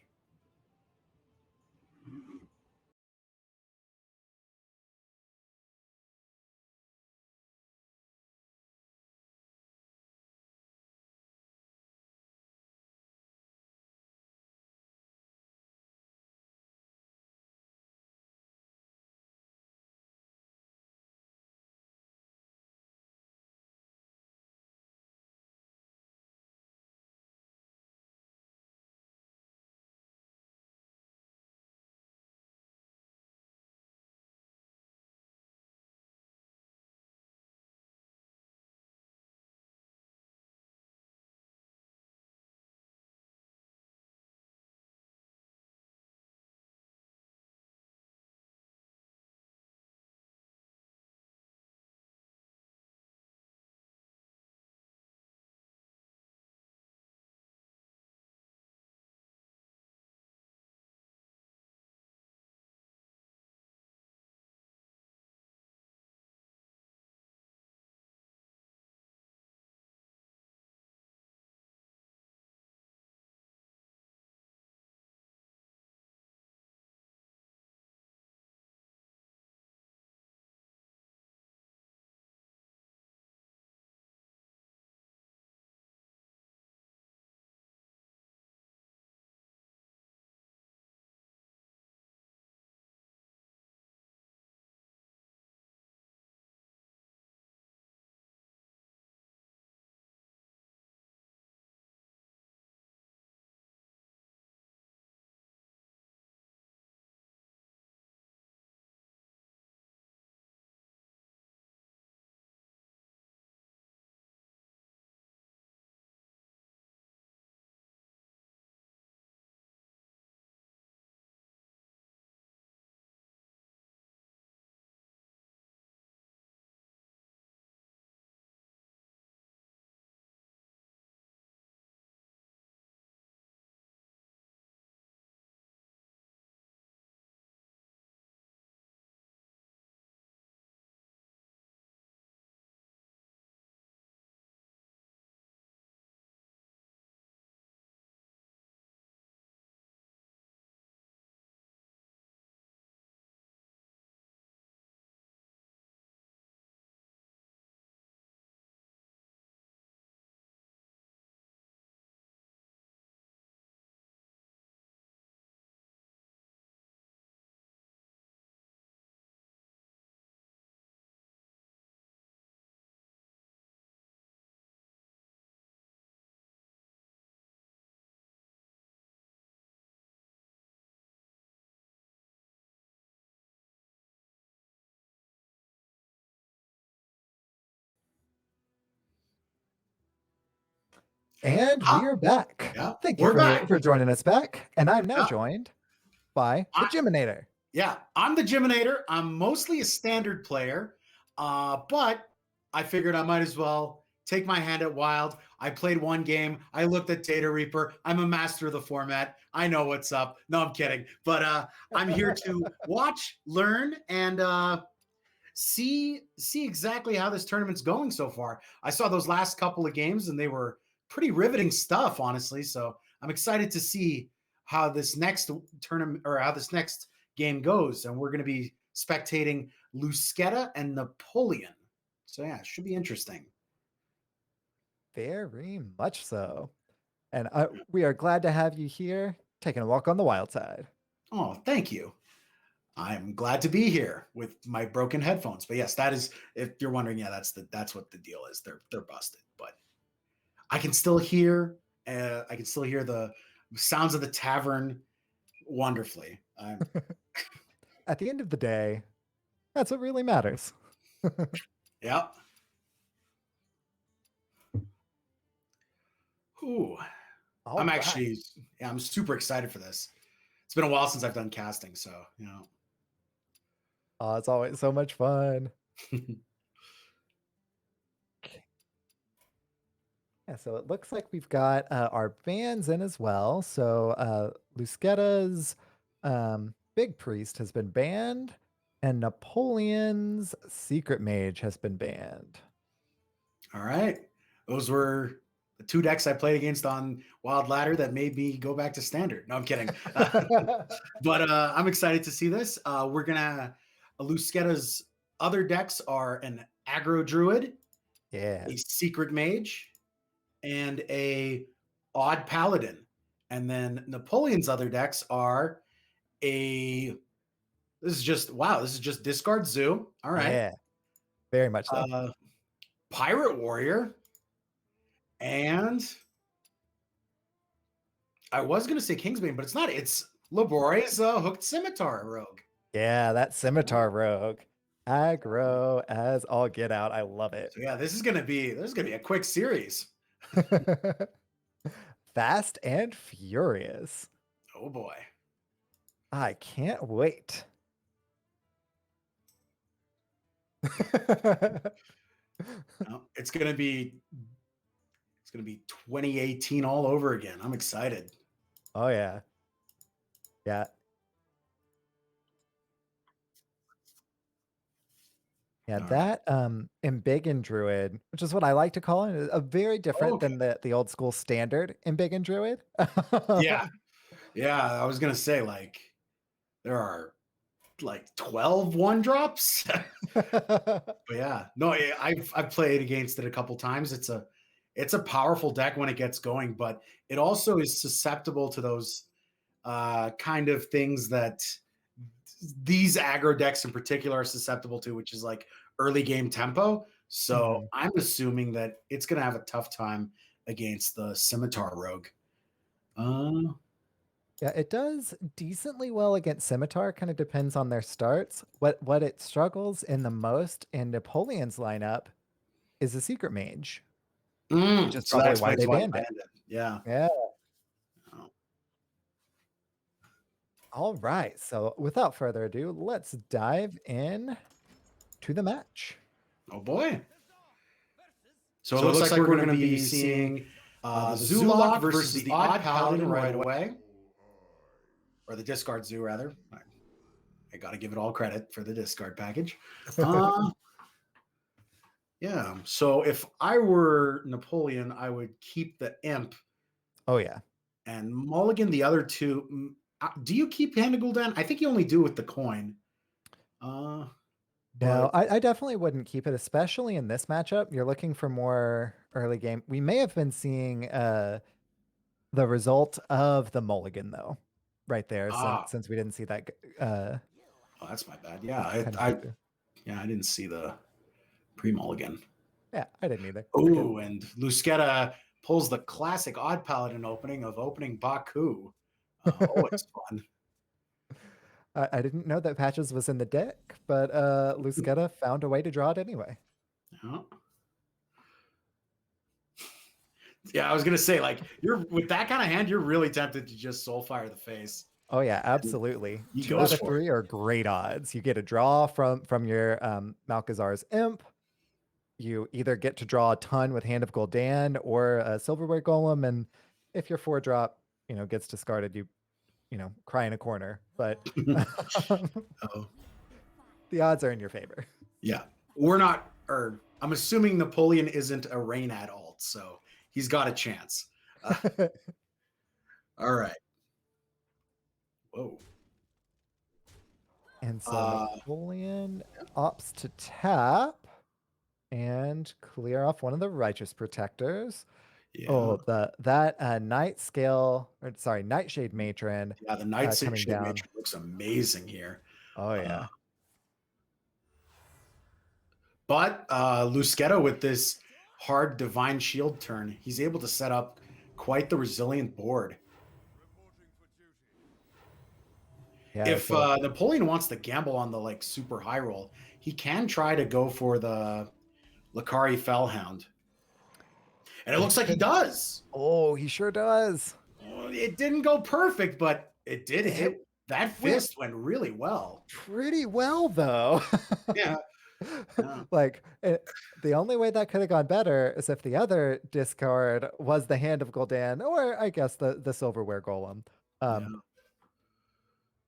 And we are back. Yeah, Thank you we're back. for joining us back. And I'm now Yeah. joined by the Jiminator. Yeah, I'm the Jiminator. I'm mostly a standard player, but I figured I might as well take my hand at Wild. I played one game. I looked at Data Reaper. I'm a master of the format. I know what's up. No, I'm kidding. But I'm here to watch, learn, and see exactly how this tournament's going so far. I saw those last couple of games, and they were pretty riveting stuff, honestly. So I'm excited to see how this next tournament or how this next game goes. And we're going to be spectating Lusqueta and Napoleon. So yeah, it should be interesting. Very much so. And we are glad to have you here taking a walk on the wild side. Oh, thank you. I'm glad to be here with my broken headphones. But yes, that is, if you're wondering, yeah, that's what the deal is. They're busted, but I can still hear the sounds of the tavern wonderfully. At the end of the day, that's what really matters. Yep. Ooh. I'm super excited for this. It's been a while since I've done casting, so Oh, it's always so much fun. Yeah, so it looks like we've got our bands in as well. So Lusqueta's Big Priest has been banned, and Napoleon's Secret Mage has been banned. All right. Those were the two decks I played against on Wild Ladder that made me go back to standard. No, I'm kidding. But I'm excited to see this. Lusqueta's other decks are an Aggro Druid, a Secret Mage, and a Odd Paladin. And then Napoleon's other decks are this is just Discard Zoo. All right. Yeah, very much so. Pirate Warrior, and I was going to say Kingsbane, but it's not. It's Labore's Hooked Scimitar Rogue. Yeah, that Scimitar Rogue. Aggro as all get out. I love it. So yeah, this is gonna be a quick series. Fast and furious. Oh boy. I can't wait. It's gonna be 2018 all over again. I'm excited. Oh yeah. Yeah. Yeah, that Embiggen Druid, which is what I like to call it, a very different than the old school standard Embiggen Druid. Yeah. I was gonna say, like, there are like 12 1-drops. But yeah, no, I've played against it a couple times. It's a powerful deck when it gets going, but it also is susceptible to those kind of things that these aggro decks in particular are susceptible to, which is like early game tempo. So I'm assuming that it's going to have a tough time against the Scimitar Rogue. Yeah, it does decently well against Scimitar. Kind of depends on their starts. What it struggles in the most in Napoleon's lineup is the Secret Mage. Which is probably why they banned it. Yeah. All right. So without further ado, let's dive in to the match. Oh boy. So it looks like we're going to be seeing the Zoo Lock versus the Odd Paladin right away. Or the Discard Zoo, rather. I got to give it all credit for the discard package. Yeah. So if I were Napoleon, I would keep the Imp. Oh, yeah. And mulligan the other two. Do you keep Hand of Gul'dan? I think you only do with the coin. No, I definitely wouldn't keep it, especially in this matchup. You're looking for more early game. We may have been seeing the result of the mulligan, though, right there, since we didn't see that. Oh, that's my bad. Yeah, I didn't see the pre-mulligan. Yeah, I didn't either. Oh, and Lusqueta pulls the classic Odd Paladin opening Baku. Always fun. I didn't know that Patches was in the deck, but Lusqueta found a way to draw it anyway. Yeah. Yeah, I was gonna say, like, you're with that kind of hand, you're really tempted to just Soulfire the face. Oh yeah, absolutely. He 2 goes out of for it. 3 are great odds. You get a draw from your Malchezaar's Imp. You either get to draw a ton with Hand of Gul'dan or a Silverware Golem, and if your 4-drop, gets discarded, you cry in a corner. But Oh, the odds are in your favor. yeah. We're not, or I'm assuming Napoleon isn't a Rainad alt, so he's got a chance. All right. Whoa. And so Napoleon opts to tap and clear off one of the Righteous Protectors. Yeah. Oh, that Nightshade Matron. Yeah, the coming Nightshade down. Matron looks amazing here. Oh yeah. But Lusqueta, with this hard Divine Shield turn, he's able to set up quite the resilient board. Yeah, If so Napoleon wants to gamble on the like super high roll, he can try to go for the Lakari Fellhound. And it looks like he does. oh, he sure does. It didn't go perfect, but it did hit. That fist went really well. Pretty well though. Yeah. Yeah. Like the only way that could have gone better is if the other discard was the Hand of Gul'dan, or I guess the Silverware Golem. Yeah.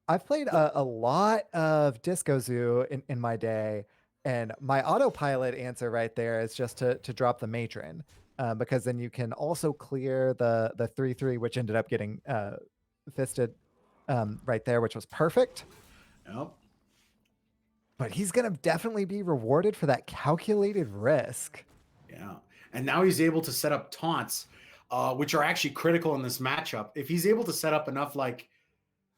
I've played a lot of Disco Zoo in my day, and my autopilot answer right there is just to drop the Matron, because then you can also clear the 3/3, which ended up getting fisted right there, which was perfect. Yep. But he's going to definitely be rewarded for that calculated risk. Yeah. And now he's able to set up taunts, which are actually critical in this matchup. If he's able to set up enough, like,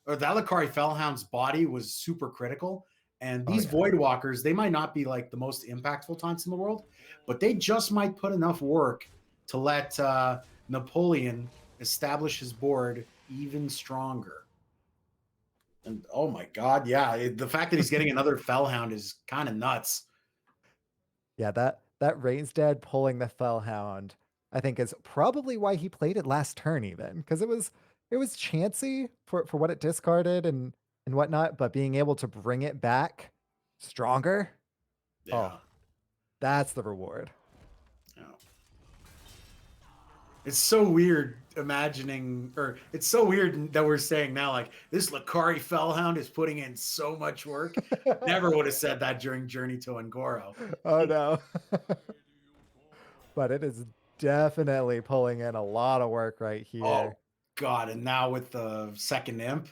or the Lakari Fellhound's body was super critical. And these Voidwalkers, they might not be like the most impactful taunts in the world, but they just might put enough work to let Napoleon establish his board even stronger. And oh my God, yeah, the fact that he's getting another Fellhound is kind of nuts. Yeah, that Raised Dead pulling the Fellhound, I think, is probably why he played it last turn, even because it was chancy for what it discarded and whatnot, but being able to bring it back stronger, Yeah. that's the reward. Yeah. It's so weird imagining, or it's so weird that we're saying now, like, this Lakari Fellhound is putting in so much work. Never would have said that during Journey to Ungoro. Oh no. But it is definitely pulling in a lot of work right here. Oh God. And now with the second imp,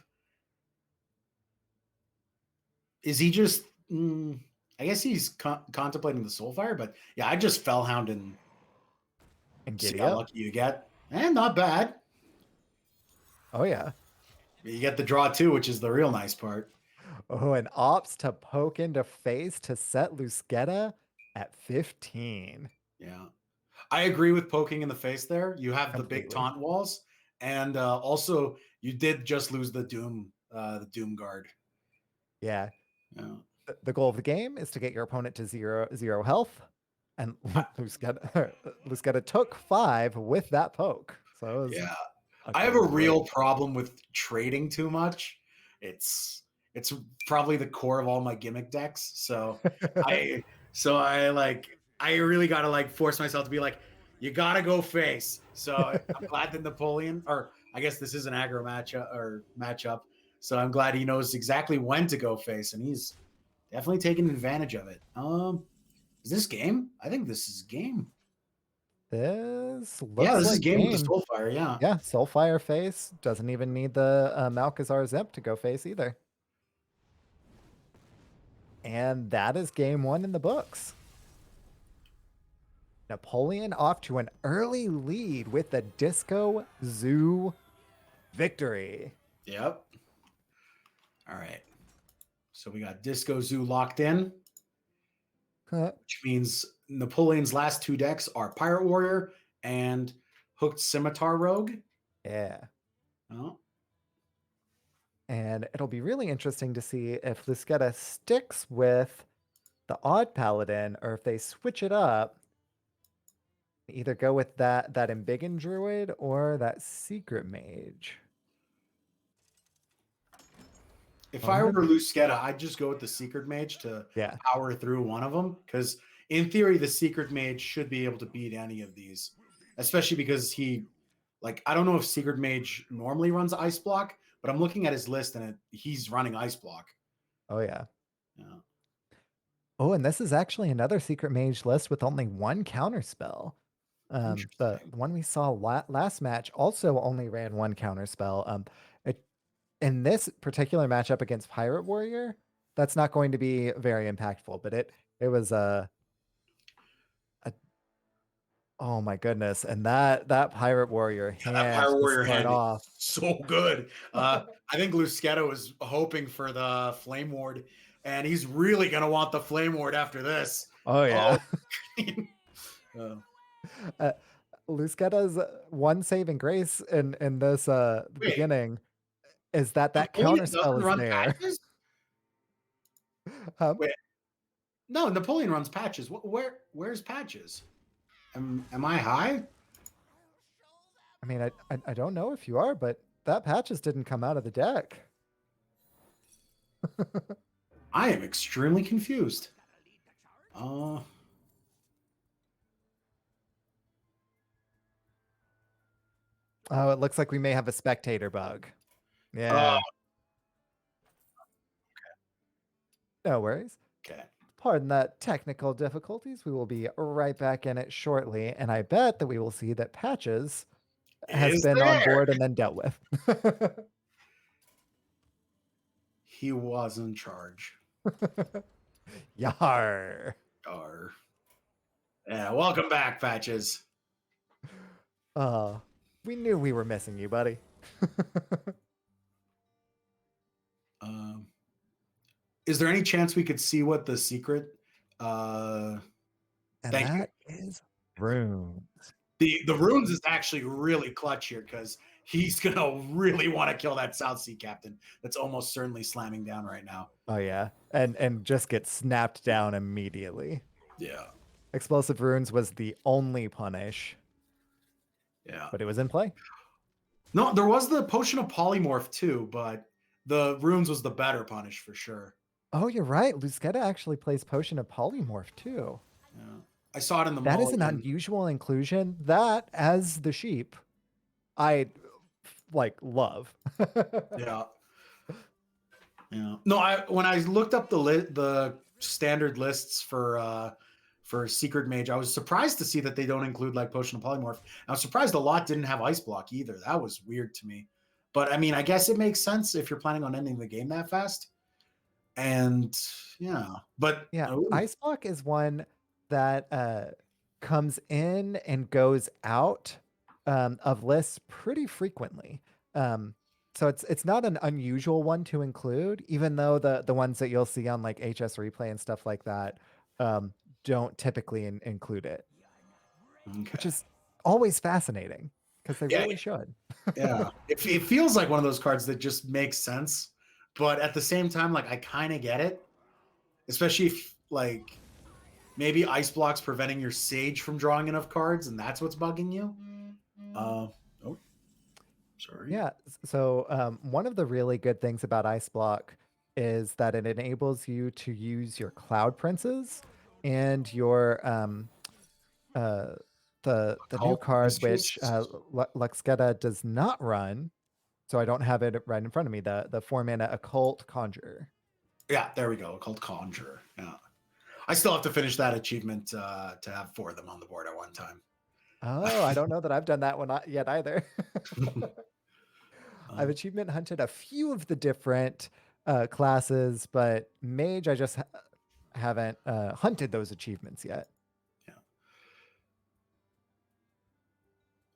is he just, I guess he's contemplating the Soulfire, but yeah, I just Fellhound and see how lucky you get. And not bad. Oh yeah. You get the draw too, which is the real nice part. Oh, and opts to poke into face to set Lusqueta at 15. Yeah. I agree with poking in the face there. You have the big Completely. taunt walls. And also you did just lose the Doom guard. Yeah. Yeah. The goal of the game is to get your opponent to zero health. And Lusqueta took 5 with that poke. So it was I have a real problem with trading too much. It's probably the core of all my gimmick decks. So I really gotta like force myself to be like, you gotta go face. So I'm glad that Napoleon, or I guess this is an aggro matchup. So I'm glad he knows exactly when to go face, and he's definitely taking advantage of it. Is this game? I think this is game. This looks This is like game with the Soulfire, yeah. Yeah, Soulfire face. Doesn't even need the Malchezaar's Imp to go face either. And that is game 1 in the books. Napoleon off to an early lead with the Disco Zoo victory. Yep. All right. So we got Disco Zoo locked in, which means Napoleon's last 2 decks are Pirate Warrior and Hooked Scimitar Rogue. Yeah. Oh. And it'll be really interesting to see if Lusqueta sticks with the Odd Paladin or if they switch it up Either go with that Embiggen Druid or that Secret Mage. If Oh, I I'm were gonna- Lucetta, I'd just go with the Secret Mage to Yeah. power through one of them. Because in theory, the Secret Mage should be able to beat any of these, especially because he, like, I don't know if Secret Mage normally runs Ice Block, but I'm looking at his list and he's running Ice Block. Oh, yeah. Yeah. Oh, and this is actually another Secret Mage list with only one counterspell. The Interesting. one we saw last match also only ran one counterspell. In this particular matchup against Pirate Warrior, that's not going to be very impactful, but it was oh my goodness, and that Pirate Warrior hand That Pirate to Warrior start hand off. is so good. I think Lucetta was hoping for the Flame Ward, and he's really gonna want the Flame Ward after this. Oh yeah. Lucetta's one saving grace in this Wait. beginning is that Napoleon counterspell doesn't is run there. patches? Um, Wait. No, Napoleon runs patches. Where's patches? Am I high? I mean, I don't know if you are, but that patches didn't come out of the deck. I am extremely confused. Oh, it looks like we may have a spectator bug. Yeah. No worries. Okay. Pardon that technical difficulties. We will be right back in it shortly, and I bet that we will see that Patches has Is been on there? board and then dealt with. He was in charge. Yar. Yeah, welcome back, Patches. We knew we were missing you, buddy. Is there any chance we could see what the secret? And Thank you. that is runes. The runes is actually really clutch here because he's gonna really want to kill that South Sea captain that's almost certainly slamming down right now. Oh yeah, and just get snapped down immediately. Yeah. Explosive runes was the only punish. Yeah. But it was in play. No, there was the potion of polymorph too, but the runes was the better punish for sure. Oh, you're right. Lucetta actually plays Potion of Polymorph too. Yeah. I saw it in the That is an mulligan. unusual inclusion. That, as the sheep, I like love. Yeah. Yeah. No, when I looked up the standard lists for Secret Mage, I was surprised to see that they don't include like Potion of Polymorph. I was surprised a lot didn't have Ice Block either. That was weird to me. But I mean, I guess it makes sense if you're planning on ending the game that fast. And yeah, but Yeah, Ice Block is one that comes in and goes out of lists pretty frequently. So it's not an unusual one to include, even though the ones that you'll see on like HS Replay and stuff like that don't typically include it, which is always fascinating because they really should. Yeah, it feels like one of those cards that just makes sense, but at the same time, like I kind of get it, especially if like maybe Ice Block's preventing your Sage from drawing enough cards, and that's what's bugging you. Oh, sorry. Yeah. So one of the really good things about Ice Block is that it enables you to use your Cloud Princes and your the new card which Luxgeta does not run. So I don't have it right in front of me. The 4-mana Occult Conjurer. Yeah, there we go. Called Conjurer. Yeah, I still have to finish that achievement to have 4 of them on the board at one time. Oh, I don't know that I've done that one yet either. I've achievement hunted a few of the different classes, but Mage, I just haven't hunted those achievements yet. Yeah.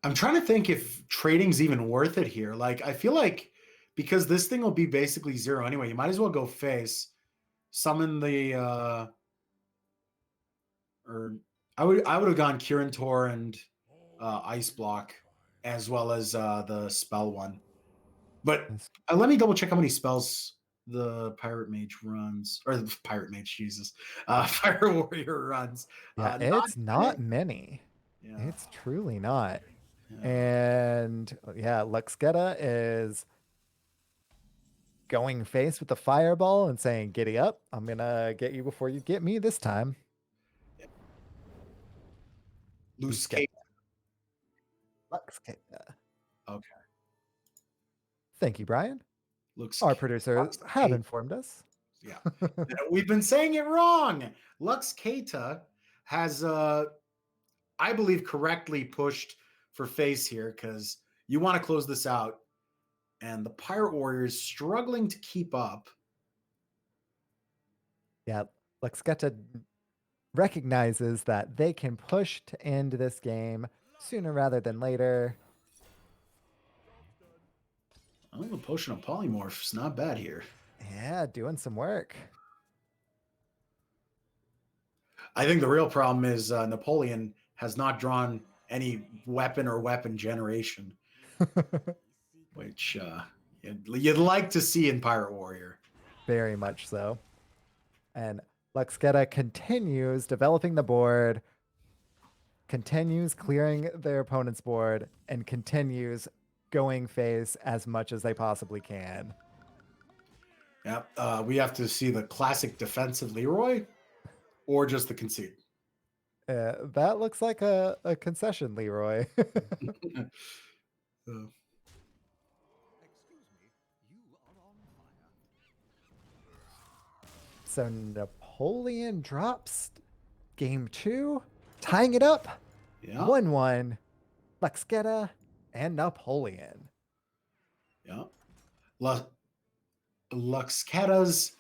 I'm trying to think if trading's even worth it here. Like, I feel like because this thing will be basically 0 anyway, you might as well go face, summon the or I would have gone Kirin Tor and Ice Block as well as the spell one. But let me double check how many spells the Pirate Mage runs, or the Pirate Mage, Jesus, Fire Warrior runs. Yeah, it's not many. Yeah. It's truly not. Yeah. And yeah, Luxgeta is going face with the fireball and saying, "Giddy up. I'm going to get you before you get me this time." Loose Luxgeta. cake. Luxgeta. Okay. Thank you, Brian. Looks Our producers have informed us. Yeah. We've been saying it wrong. Lux Keita has, I believe, correctly pushed for face here because you want to close this out. And the Pirate Warrior is struggling to keep up. Yeah, Luxgeta recognizes that they can push to end this game sooner rather than later. Oh, the Potion of Polymorph's not bad here. Yeah, doing some work. I think the real problem is Napoleon has not drawn any weapon or weapon generation, which you'd like to see in Pirate Warrior. Very much so. And Luxgeta continues developing the board, continues clearing their opponent's board, and continues going face as much as they possibly can. Yep. We have to see the classic defensive Leroy or just the concede. That looks like a concession, Leroy. So Napoleon drops game 2, tying it up. Yeah. 1-1. Luxgeta and Napoleon. Yeah. Luxgeta's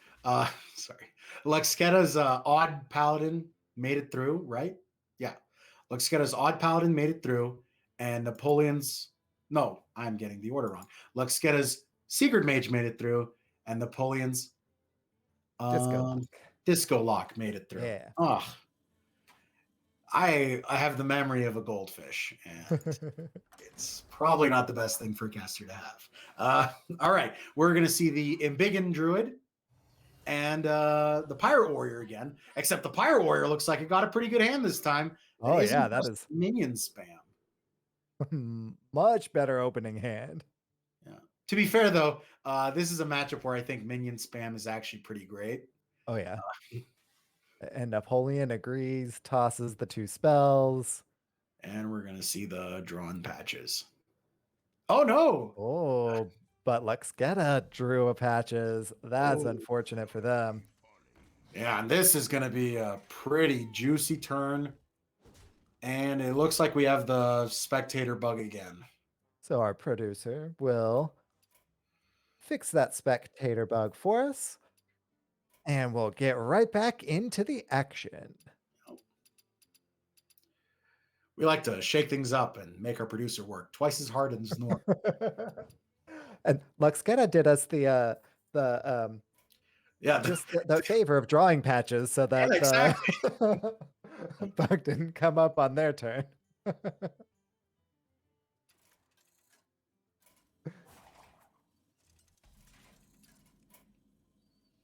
Luxgeta's odd paladin made it through, right? Yeah. Luxgeta's odd paladin made it through, and Napoleon's I'm getting the order wrong. Luxgeta's secret mage made it through, and Napoleon's Disco Lock made it through. Yeah. Oh, I have the memory of a goldfish, and it's probably not the best thing for a caster to have. All right, we're going to see the Embiggen Druid and the Pirate Warrior again, except the Pirate Warrior looks like it got a pretty good hand this time. Oh, yeah, that is minion spam. much better opening hand. Yeah. To be fair, though, this is a matchup where I think minion spam is actually pretty great. Oh, yeah. And Napoleon agrees, tosses the 2 spells. And we're going to see the drawn patches. Oh, no. Oh, but Luxgeta drew a patches. That's unfortunate for them. Yeah, and this is going to be a pretty juicy turn. And it looks like we have the spectator bug again. So our producer will fix that spectator bug for us. And we'll get right back into the action. We like to shake things up and make our producer work twice as hard as normal. And Luxgeta did us the favor of drawing patches so that exactly. bug didn't come up on their turn.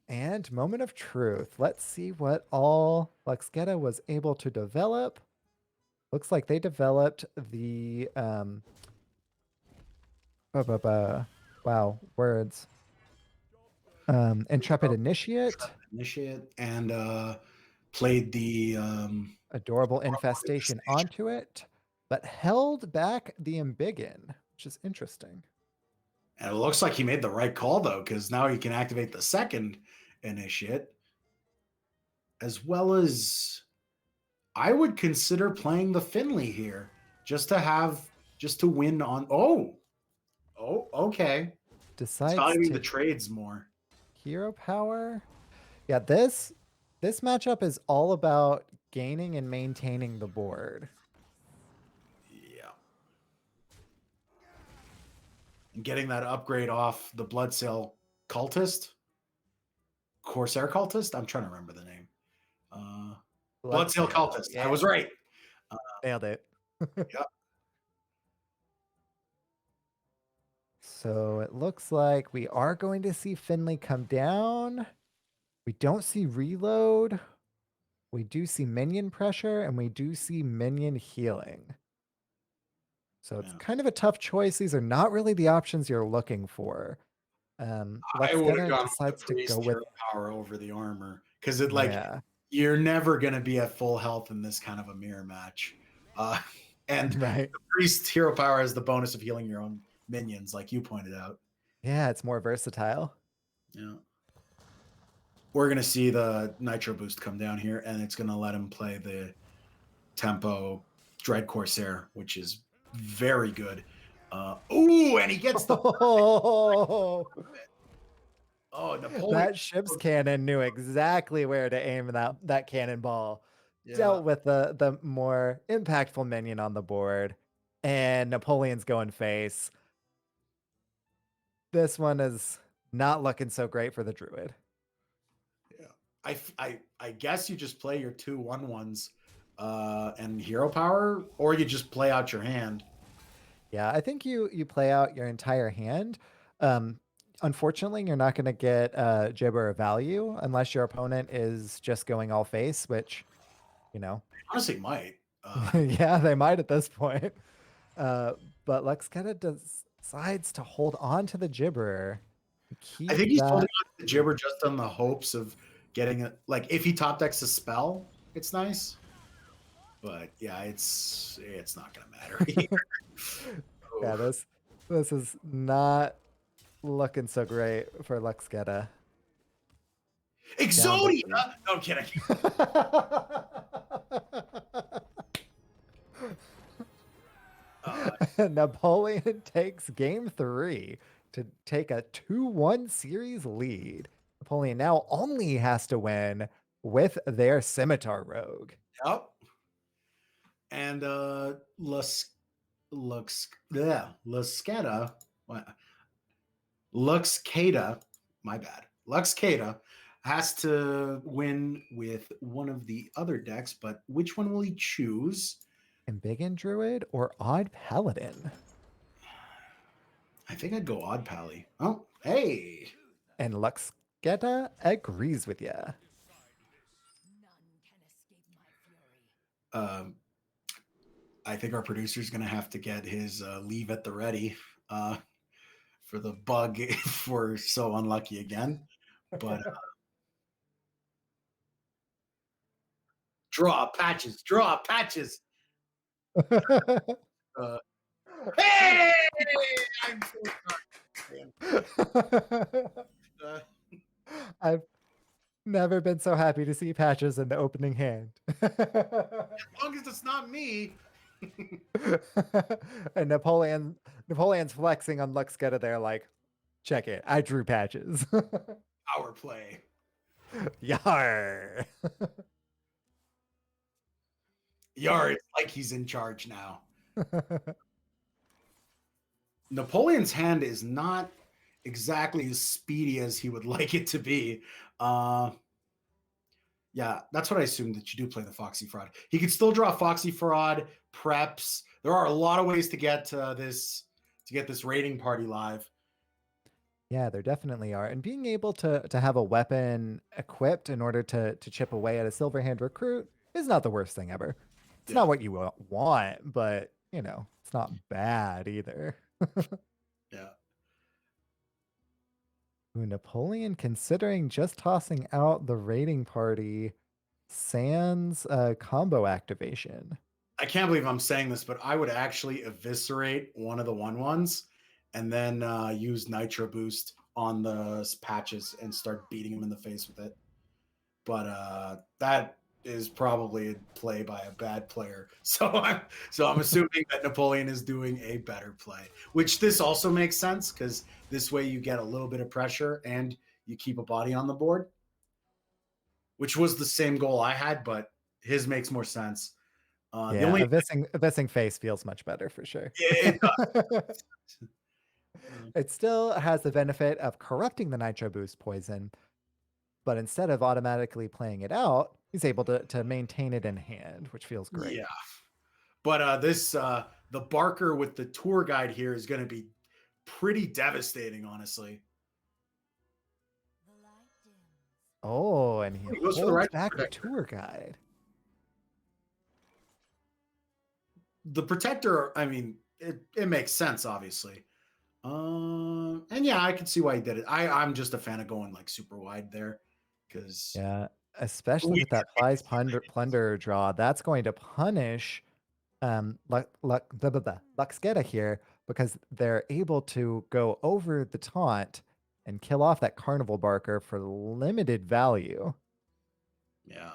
And moment of truth. Let's see what all Luxgeta was able to develop. Looks like they developed the wow, words. Intrepid Initiate. And played the Adorable Infestation onto it, but held back the Embiggen, which is interesting. And it looks like he made the right call, though, because now he can activate the second Initiate, as well as I would consider playing the Finley here just to win on. Okay. Decides valuing to the trades more. Hero power. Yeah, this matchup is all about gaining and maintaining the board. Yeah. And getting that upgrade off the Bloodsail Cultist. Corsair Cultist? I'm trying to remember the name. Bloodsail Cultist. Yeah. I was right. Nailed it. Yep. So it looks like we are going to see Finley come down. We don't see reload We do see minion pressure and we do see minion healing. So it's kind of a tough choice. These are not really the options you're looking for. I would have Luxgetta gone with decides the to priest go with hero power over the armor because it like yeah, you're never gonna be at full health in this kind of a mirror match. And right. the priest hero power has the bonus of healing your own minions, like you pointed out. Yeah, it's more versatile. Yeah. We're gonna see the nitro boost come down here, and it's gonna let him play the tempo Dread Corsair, which is very good. Ooh, and he gets the Oh, Napoleon. that ship's cannon knew exactly where to aim that cannonball. Yeah. Dealt with the more impactful minion on the board, and Napoleon's going face. This one is not looking so great for the druid. Yeah. I guess you just play your 2/1/1s and hero power, or you just play out your hand. Yeah, I think you play out your entire hand. Unfortunately, you're not going to get Gibber value unless your opponent is just going all face, which, you know, Honestly, might. yeah, they might at this point. But Luxgetta decides to hold on to the Gibber. I think he's that. holding on to the Gibber just on the hopes of getting it. Like if he top decks a spell, it's nice. But yeah, it's not gonna matter. Yeah, this is not looking so great for Luxgetta. Exodia. No, I'm kidding. Napoleon takes game 3 to take a 2-1 series lead. Napoleon now only has to win with their Scimitar Rogue. Yep. And Luxcata, my bad. Luxcata has to win with one of the other decks, but which one will he choose? Embiggen Druid or Odd Paladin? I think I'd go Odd Pally. Oh, hey. And Luxgetta agrees with you. I think our producer's going to have to get his leave at the ready for the bug if we're so unlucky again. But draw patches. Hey! I'm so sorry. I've never been so happy to see patches in the opening hand. As long as it's not me. And Napoleon's flexing on Luxgetta there, like, check it, I drew patches. Power play. Yar. Yar, it's like he's in charge now. Napoleon's hand is not exactly as speedy as he would like it to be. Yeah, that's what I assumed, that you do play the Foxy Fraud. He could still draw Foxy Fraud, preps. There are a lot of ways to get this raiding party live. Yeah, there definitely are. And being able to have a weapon equipped in order to chip away at a Silverhand recruit is not the worst thing ever. It's not what you want, but, you know, it's not bad either. Yeah. Ooh, Napoleon considering just tossing out the raiding party sans combo activation. I can't believe I'm saying this, but I would actually eviscerate one of the 1/1s and then use Nitro Boost on the patches and start beating him in the face with it. But that is probably a play by a bad player. So I'm assuming that Napoleon is doing a better play, which this also makes sense because this way you get a little bit of pressure and you keep a body on the board, which was the same goal I had, but his makes more sense. Yeah, the only Avissing face feels much better for sure. it does. It still has the benefit of corrupting the Nitro Boost poison, but instead of automatically playing it out, he's able to maintain it in hand, which feels great. Yeah. But the Barker with the tour guide here is going to be pretty devastating, honestly. Oh, and he goes for the holds right back the protector. tour guide. the protector, I mean, it makes sense, obviously. And yeah, I can see why he did it. I'm just a fan of going like super wide there, because Yeah, especially with that Fly's Plunder draw, that's going to punish Luxgeta here, because they're able to go over the taunt and kill off that Carnival Barker for limited value. yeah,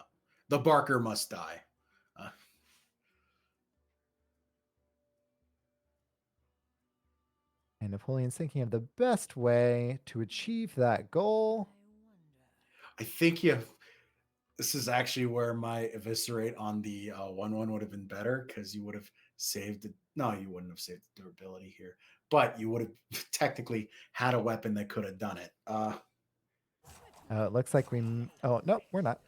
the Barker must die. And Napoleon's thinking of the best way to achieve that goal. I think this is actually where my eviscerate on the 1/1 would have been better, because you would have saved it. No, you wouldn't have saved the durability here, but you would have technically had a weapon that could have done it. It looks like oh, no, we're not.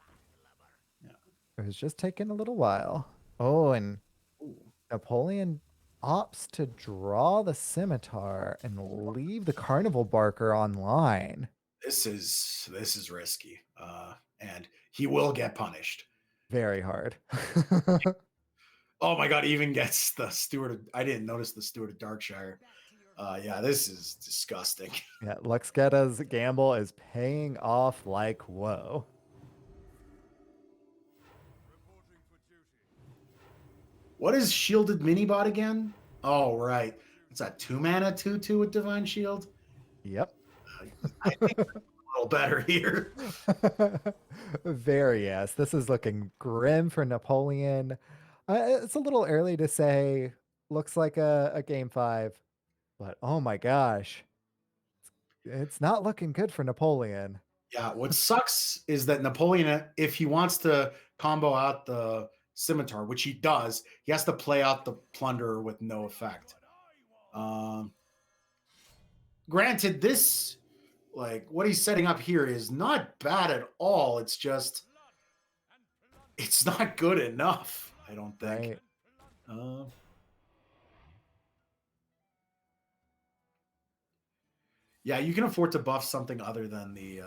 Yeah. It was just taking a little while. Oh, and Ooh. Napoleon opts to draw the scimitar and leave the Carnival Barker online. This is risky, and he will get punished. Very hard. Oh my god, even gets the Steward. I didn't notice the Steward of Darkshire. Yeah, this is disgusting. Yeah, Luxgeta's gamble is paying off like whoa. What is Shielded Minibot again? Oh, right. It's that 2-mana 2/2 with Divine Shield. Yep. I think a little better here. Very, yes. This is looking grim for Napoleon. It's a little early to say. Looks like a game 5. But oh my gosh. It's not looking good for Napoleon. Yeah, what sucks is that Napoleon, if he wants to combo out the Scimitar, which he does, he has to play out the Plunderer with no effect. Granted, this, like, what he's setting up here is not bad at all. It's just, it's not good enough, I don't think. Right. Yeah, you can afford to buff something other than the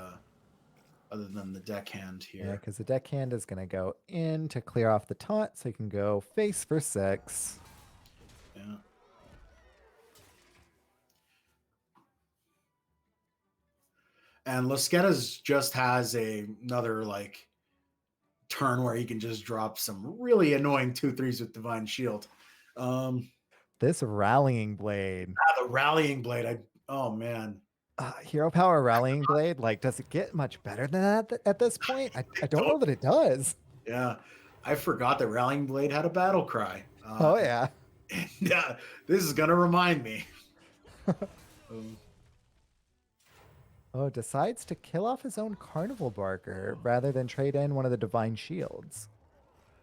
deckhand here. Yeah, because the deckhand is going to go in to clear off the taunt, so you can go face for 6. Yeah. And Luxgeta's just has another like turn where he can just drop some really annoying 2/3s with Divine Shield. This Rallying Blade. The Rallying Blade. Oh man. Hero Power Rallying Blade, like, does it get much better than that at this point? I don't know that it does. Yeah, I forgot that Rallying Blade had a battle cry. Oh yeah. Yeah, this is gonna remind me. Oh, decides to kill off his own Carnival Barker rather than trade in one of the Divine Shields.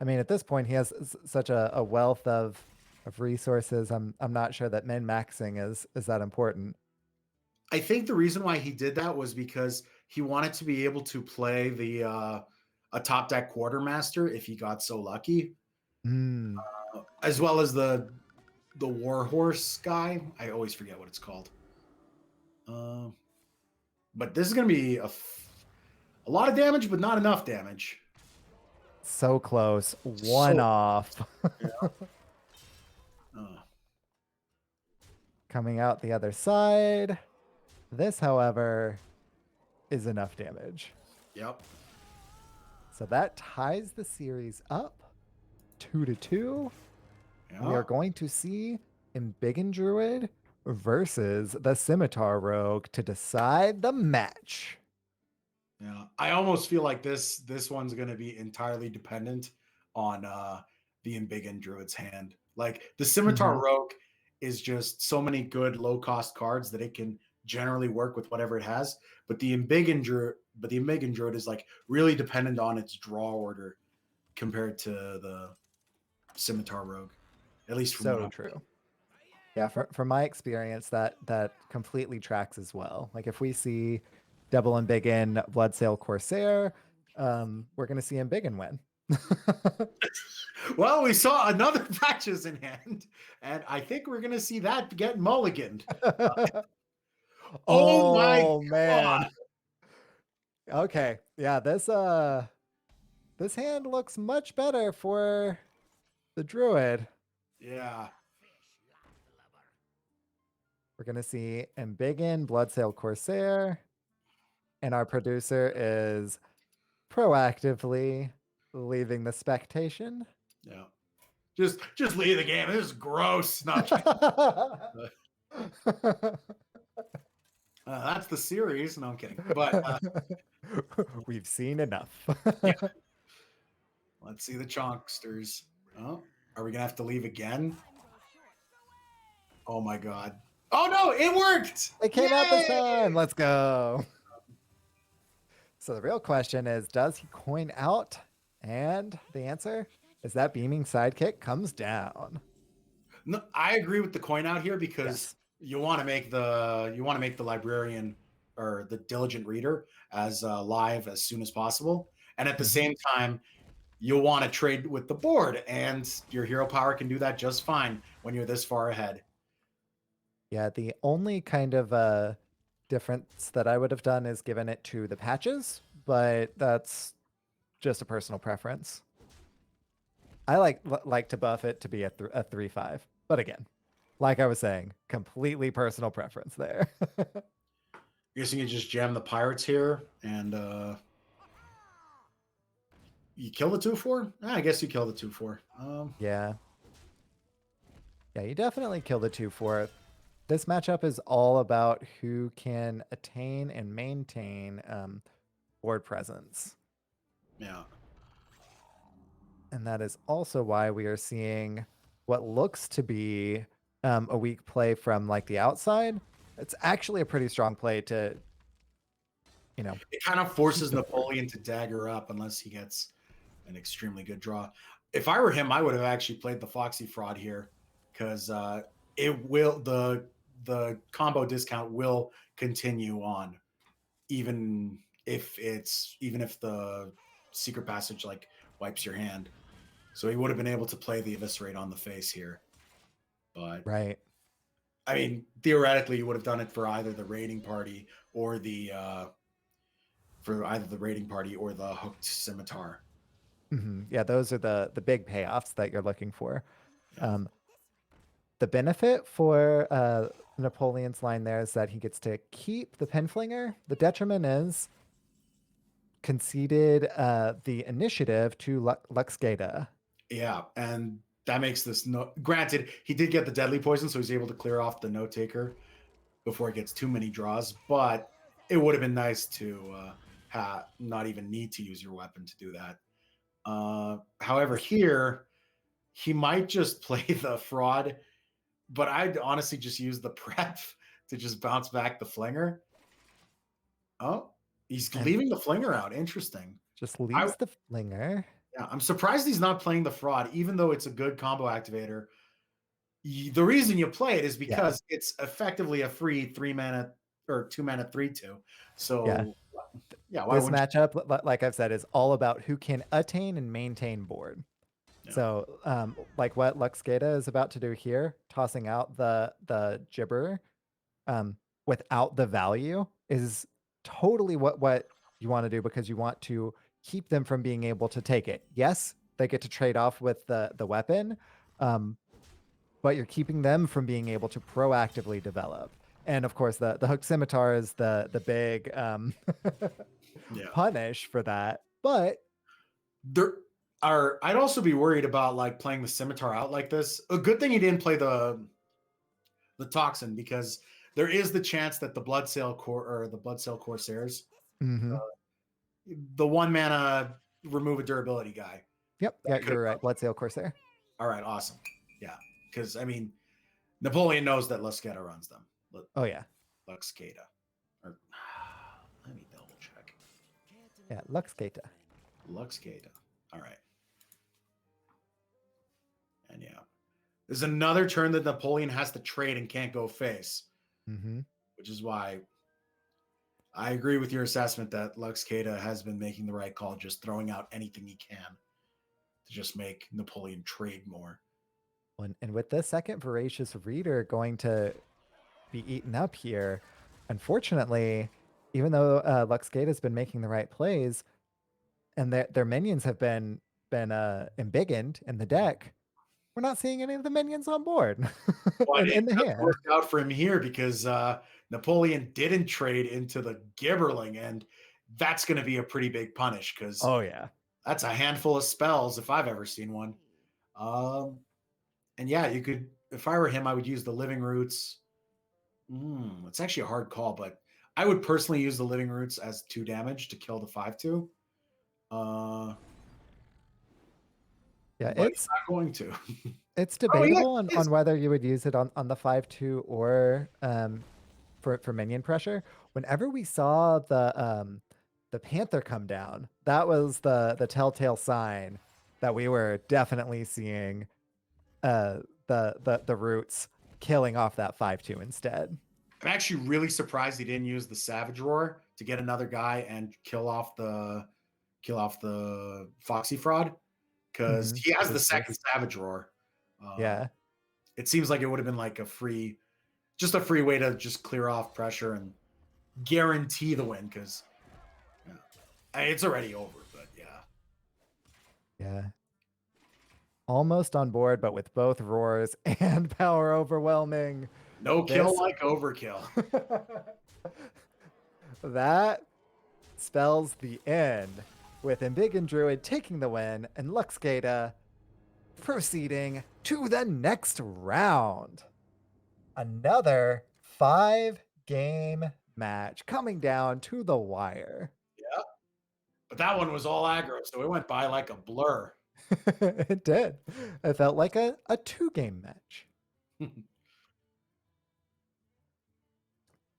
I mean, at this point, he has such a wealth of resources. I'm not sure that min-maxing is that important. I think the reason why he did that was because he wanted to be able to play the a top deck Quartermaster if he got so lucky, as well as the Warhorse guy. I always forget what it's called. But this is going to be a lot of damage, but not enough damage. So close. One off. Yeah. Coming out the other side. This, however, is enough damage. Yep. So that ties the series up 2-2. Yeah. We are going to see Embiggen Druid versus the Scimitar Rogue to decide the match. Yeah, I almost feel like this one's going to be entirely dependent on the Embiggen Druid's hand. Like the Scimitar Rogue is just so many good low cost cards that it can generally work with whatever it has. But the Embiggen Druid is like really dependent on its draw order compared to the Scimitar Rogue. At least from so true. Yeah, from my experience, that completely tracks as well. Like if we see double Embiggen Bloodsail Corsair, we're going to see Embiggen win. Well, we saw another patches in hand, and I think we're going to see that get mulliganed. Oh my man. Okay. Yeah, this hand looks much better for the Druid. Yeah. We're going to see Embiggen, Bloodsail Corsair. And our producer is proactively leaving the spectation. Yeah. Just leave the game. This is gross. Not that's the series. No, I'm kidding. But we've seen enough. yeah. Let's see the Chonksters. Oh, are we gonna have to leave again? Oh my god. Oh no, it worked! It came out this Yay! time. Let's go. So the real question is, does he coin out? And the answer is that beaming sidekick comes down. No, I agree with the coin out here because Yes. you want to make the librarian or the diligent reader as live as soon as possible, and at the same time, you'll want to trade with the board, and your hero power can do that just fine when you're this far ahead. Yeah, the only kind of difference that I would have done is given it to the patches, but that's just a personal preference. I like to buff it to be a 3/5, but again, like I was saying, completely personal preference there. I guess you can just jam the pirates here, and you kill the 2/4. I guess you kill the 2/4. Yeah, you definitely kill the 2/4. This matchup is all about who can attain and maintain board presence. Yeah. And that is also why we are seeing what looks to be a weak play from like the outside. It's actually a pretty strong play to, It kind of forces Napoleon to dagger up unless he gets an extremely good draw. If I were him, I would have actually played the Foxy Fraud here because it will the combo discount will continue on, even if the secret passage like wipes your hand. So he would have been able to play the Eviscerate on the face here. But right. I mean, theoretically, you would have done it for either the raiding party or the hooked scimitar. Yeah, those are the big payoffs that you're looking for. The benefit for Napoleon's line there is that he gets to keep the Pinflinger. The detriment is conceded the initiative to Luxgata. Yeah, and that makes this granted, he did get the deadly poison, so he's able to clear off the note taker before it gets too many draws, but it would have been nice to not even need to use your weapon to do that. However, here he might just play the fraud, but I'd honestly just use the prep to just bounce back the flinger. Oh, he's leaving the flinger out. Interesting. Just leaves the flinger. Yeah, I'm surprised he's not playing the fraud, even though it's a good combo activator. The reason you play it is because it's effectively a free 3-mana or 2-mana 3/2. So yeah, this matchup, like I've said, is all about who can attain and maintain board. Yeah. So like what Luxgata is about to do here, tossing out the Gibber without the value is totally what you want to do, because you want to keep them from being able to take it. Yes, they get to trade off with the weapon, but you're keeping them from being able to proactively develop. And of course, the hook scimitar is the big punish for that. But I'd also be worried about like playing the scimitar out like this. A good thing he didn't play the toxin, because there is the chance that the Bloodsail Corsairs, the 1-mana remove a durability guy. Yep, yeah, you're right. Bloodsail Corsair. All right, awesome. Yeah, because I mean, Napoleon knows that Luxgata runs them. Oh yeah, Luxgata. Or let me double check. Yeah, Luxgata. All right. And yeah, there's another turn that Napoleon has to trade and can't go face, which is why I agree with your assessment that Luxgata has been making the right call, just throwing out anything he can to just make Napoleon trade more. And with the second Voracious Reader going to be eaten up here, unfortunately, even though Luxgata has been making the right plays and their minions have been embiggened in the deck, we're not seeing any of the minions on board Well, in it the doesn't hand. work out for him here because Napoleon didn't trade into the Gibberling, and that's going to be a pretty big punish because Oh yeah. that's a handful of spells if I've ever seen one. And yeah, you could, if I were him, I would use the Living Roots. It's actually a hard call, but I would personally use the Living Roots as 2 damage to kill the 5/2. Yeah, But he's not going to. it's Oh, yeah, debatable it is. on whether you would use it on the 5/2 or for minion pressure. Whenever we saw the Panther come down, that was the telltale sign that we were definitely seeing the roots killing off that 5/2 instead. I'm actually really surprised he didn't use the Savage Roar to get another guy and kill off the Foxy Fraud because he has the second Savage Roar. Yeah. It seems like it would have been like a free way to just clear off pressure and guarantee the win because it's already over. But Yeah. Almost on board, but with both roars and power overwhelming. no kill like overkill. That spells the end, with Embiggen Druid taking the win and Luxgata proceeding to the next round. Another 5-game match coming down to the wire. Yeah. But that one was all aggro, so it went by like a blur. It did. It felt like a 2-game match.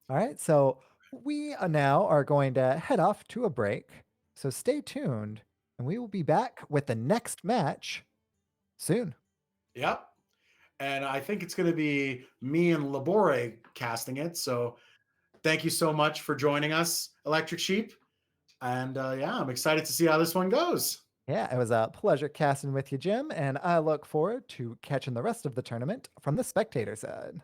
All right, so we now are going to head off to a break. So stay tuned, and we will be back with the next match soon. Yep. And I think it's going to be me and Labore casting it. So thank you so much for joining us, Electric Sheep. And yeah, I'm excited to see how this one goes. Yeah, it was a pleasure casting with you, Jim, and I look forward to catching the rest of the tournament from the spectator side.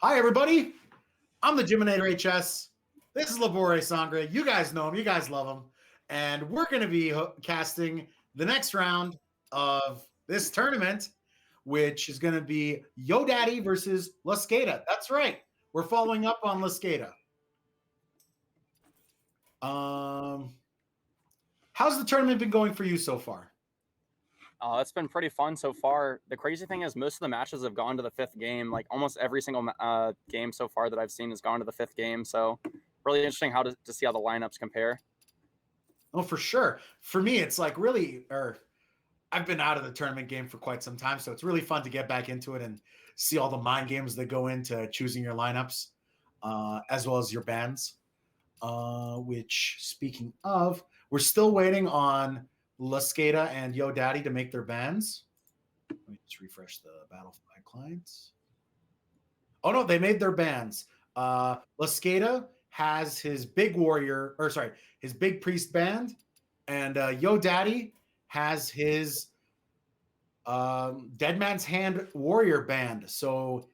Hi, everybody. I'm the JiminatorHS. This is LaboreSangre. You guys know him. You guys love him. And we're going to be casting the next round of this tournament, which is going to be Yo Daddy versus Lascada. That's right. We're following up on Lascada. How's the tournament been going for you so far? It's been pretty fun so far. The crazy thing is most of the matches have gone to the 5th game. Like almost every single game so far that I've seen has gone to the 5th game. So really interesting how to see how the lineups compare. Oh, for sure. For me, it's like really, I've been out of the tournament game for quite some time, so it's really fun to get back into it and see all the mind games that go into choosing your lineups, as well as your bands. Which, speaking of, we're still waiting on Lascada and Yo Daddy to make their bands. Let me just refresh the Battlefly clients. Oh no, they made their bands. Lascada has his big warrior, or sorry, his big priest band, and Yo Daddy has his Dead Man's Hand warrior band. So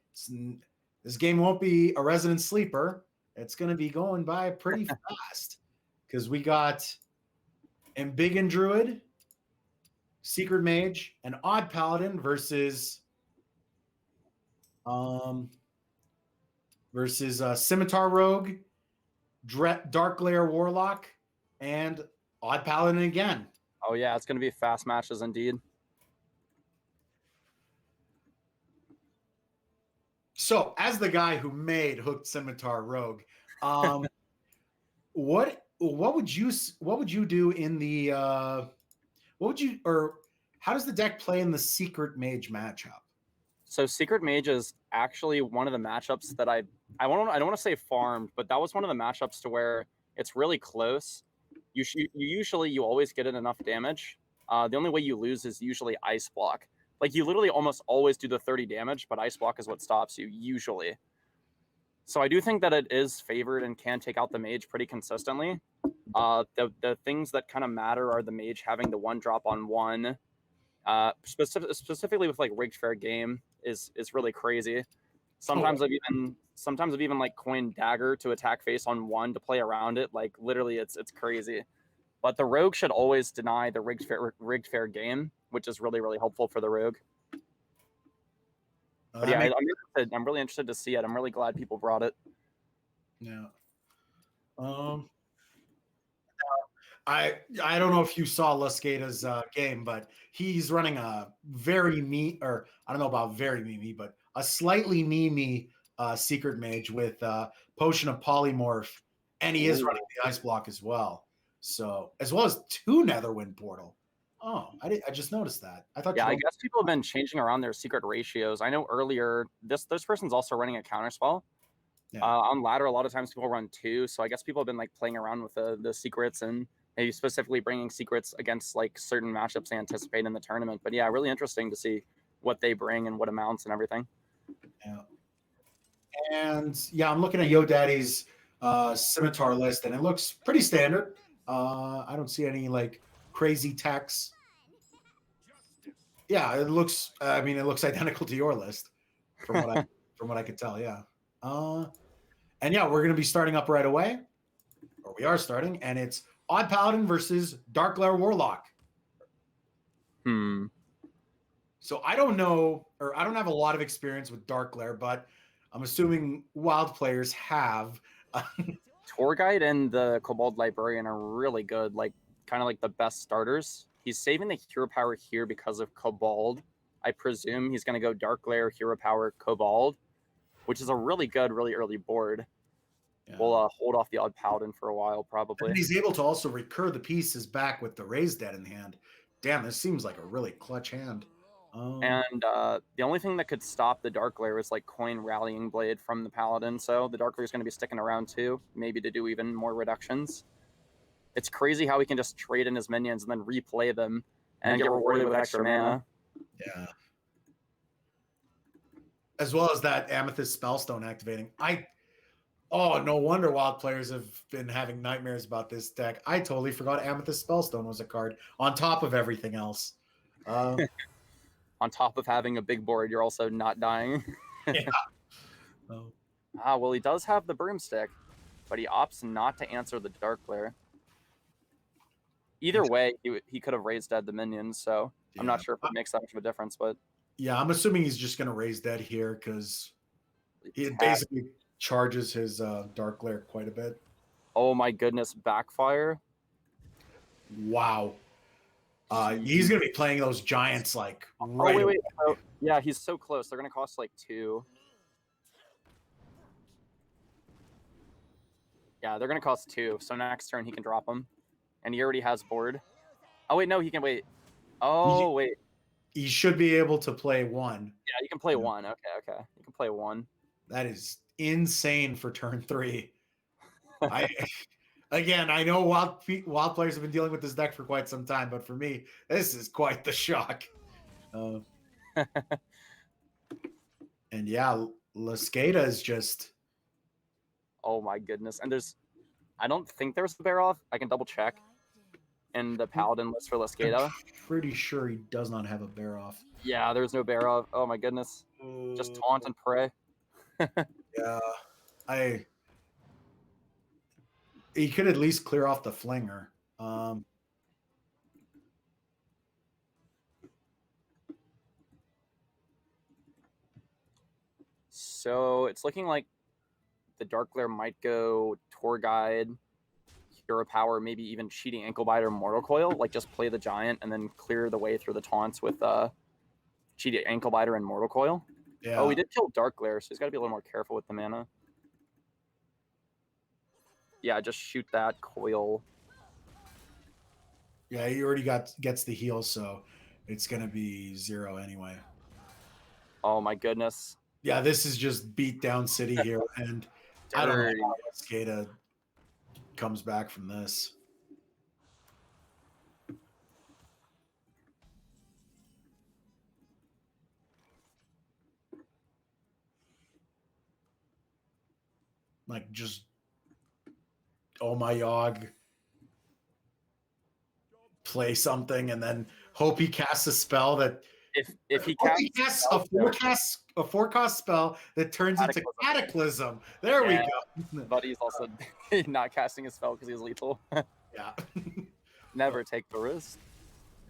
this game won't be a resident sleeper. It's going to be going by pretty fast because we got Embiggen Druid, Secret Mage, and Odd Paladin versus Scimitar Rogue, Dark Lair Warlock, and Odd Paladin again. Oh yeah, it's going to be fast matches indeed. So, as the guy who made Hooked Scimitar Rogue, what would you do in the how does the deck play in the Secret Mage matchup? So Secret Mage is actually one of the matchups that I don't want to say farmed, but that was one of the matchups to where it's really close. You always get in enough damage. The only way you lose is usually Ice Block. Like you literally almost always do the 30 damage, but Ice Block is what stops you usually. So I do think that it is favored and can take out the Mage pretty consistently. The things that kind of matter are the Mage having the 1-drop on 1. Specifically with like Rigged Fair Game is really crazy. Sometimes I've even like coined Dagger to attack face on 1 to play around it. Like literally it's crazy. But the Rogue should always deny the Rigged Fair Game, which is really, really helpful for the Rogue. But yeah, I'm really interested to see it. I'm really glad people brought it. Yeah. I don't know if you saw Lascada's game, but he's running a very I don't know about very memey, but a slightly memey Secret Mage with Potion of Polymorph, and he is running the Ice Block as well. So, as well as 2 Netherwind Portal. Oh, I just noticed that. I thought. Yeah, I guess people have been changing around their secret ratios. I know earlier this person's also running a counterspell. Yeah. On ladder, a lot of times people run 2, so I guess people have been like playing around with the secrets and maybe specifically bringing secrets against like certain matchups they anticipate in the tournament. But yeah, really interesting to see what they bring and what amounts and everything. Yeah. And yeah, I'm looking at Yo Daddy's Scimitar list, and it looks pretty standard. I don't see any like crazy techs. Yeah, it looks. I mean, it looks identical to your list, from what I could tell. Yeah. And yeah, we're gonna be starting up right away, or we are starting, and it's Odd Paladin versus Dark Lair Warlock. So I don't know, or I don't have a lot of experience with Dark Lair, but I'm assuming wild players have. Tour Guide and the Kobold Librarian are really good, like kind of like the best starters. He's saving the hero power here because of Kobold. I presume he's going to go Dark Lair, hero power, Kobold, which is a really good, really early board. Yeah. We'll hold off the Odd Paladin for a while, probably. And he's able to also recur the pieces back with the Raised Dead in hand. Damn, this seems like a really clutch hand. And the only thing that could stop the Dark Lair is like coin Rallying Blade from the Paladin. So the Dark Lair is going to be sticking around too, maybe to do even more reductions. It's crazy how he can just trade in his minions and then replay them and get rewarded with extra mana. Yeah. As well as that Amethyst Spellstone activating. Oh, no wonder wild players have been having nightmares about this deck. I totally forgot Amethyst Spellstone was a card on top of everything else. On top of having a big board, you're also not dying. Yeah. Well, he does have the broomstick, but he opts not to answer the Dark Glare. Either way, he could have raised dead the minions, so I'm not sure if it makes that much of a difference, but... Yeah, I'm assuming he's just going to raise dead here because he basically charges his Dark Glare quite a bit. Oh my goodness, backfire. Wow. He's going to be playing those giants like right wait. away. Oh, yeah, he's so close. They're going to cost like 2. Yeah, they're going to cost 2. So next turn he can drop them. And he already has board. Oh, wait, no, he can wait. Oh, wait. He should be able to play 1. Yeah, you can play 1. Okay. You can play 1. That is insane for turn 3. Again, I know wild players have been dealing with this deck for quite some time, but for me, this is quite the shock. And yeah, Lascada is just... Oh my goodness. And I don't think there's a bear off. I can double check in the Paladin list for Lascada. I'm pretty sure he does not have a bear off. Yeah, there's no bear off. Oh my goodness. Just taunt and pray. Yeah, he could at least clear off the flinger. So it's looking like the Dark Glare might go Tour Guide, Hero Power, maybe even Cheating Ankle Biter, Mortal Coil. Like just play the giant and then clear the way through the taunts with Cheating Ankle Biter and Mortal Coil. Yeah. Oh, he did kill Dark Glare, so he's got to be a little more careful with the mana. Yeah, just shoot that coil. Yeah, he already gets the heal, so it's gonna be 0 anyway. Oh my goodness. Yeah, this is just beat down city here, and I don't know how Skada comes back from this. Like just oh my Yogg, play something and then hope he casts a spell that if he casts a forecast spell that turns into Cataclysm. There we go. But he's also not casting a spell because he's lethal. Yeah. Never take the risk.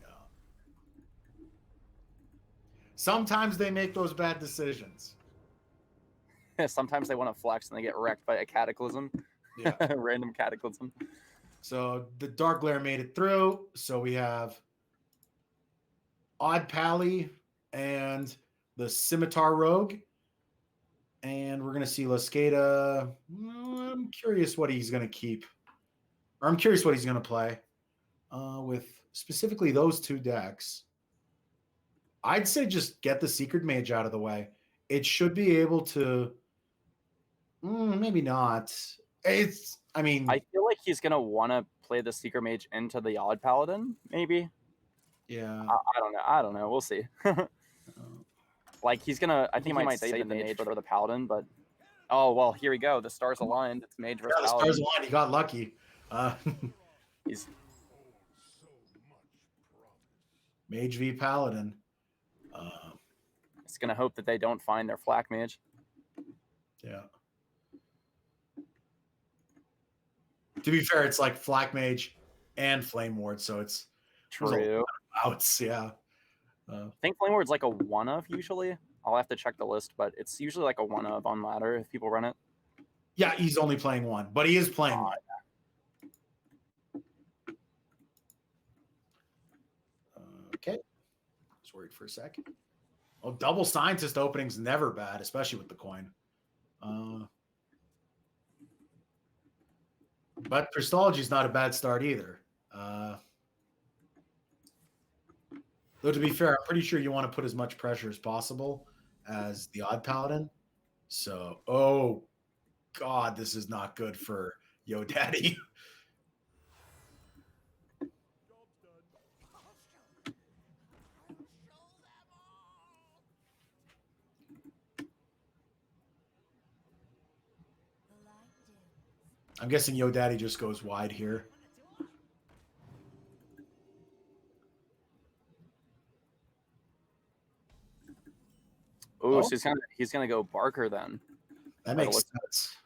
Yeah. Sometimes they make those bad decisions. Sometimes they want to flex and they get wrecked by a Cataclysm. Yeah. Random Cataclysm. So the Dark Glare made it through. So we have Odd Pally and the Scimitar Rogue. And we're going to see Lascada. I'm curious what he's going to keep. Or I'm curious what he's going to play with specifically those 2 decks. I'd say just get the Secret Mage out of the way. It should be able to... maybe not. I feel like he's going to want to play the Secret Mage into the Odd Paladin, maybe. Yeah. I don't know. We'll see. Like, he's going to... I think he might save the Mage for the Paladin, but... Oh, well, here we go. The stars aligned. It's Mage versus Paladin. The stars aligned. He got lucky. He's... Mage v Paladin. He's going to hope that they don't find their Flak Mage. Yeah. To be fair, it's like Flak Mage and Flame Ward, so it's true. Outs, yeah. I think Flame Ward's like a 1-of usually. I'll have to check the list, but it's usually like a 1-of on ladder if people run it. Yeah, he's only playing 1, but he is playing 1. Okay. Just worried for a second. Oh, double Scientist opening's never bad, especially with the coin. But Christology's not a bad start either. Though to be fair, I'm pretty sure you want to put as much pressure as possible as the Odd Paladin. So, oh God, this is not good for Yo Daddy. I'm guessing Yo Daddy just goes wide here. Ooh, so he's gonna go Barker then. That makes sense.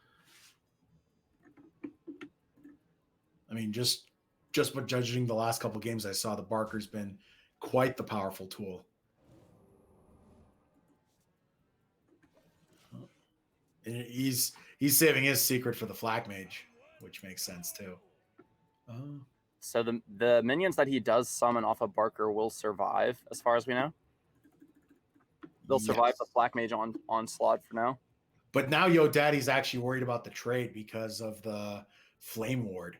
I mean, just by judging the last couple games I saw, the Barker's been quite the powerful tool. And he's saving his secret for the Flak Mage, which makes sense too. So the minions that he does summon off of Barker will survive, as far as we know. They'll survive the Flak Mage onslaught for now. But now Yo Daddy's actually worried about the trade because of the Flame Ward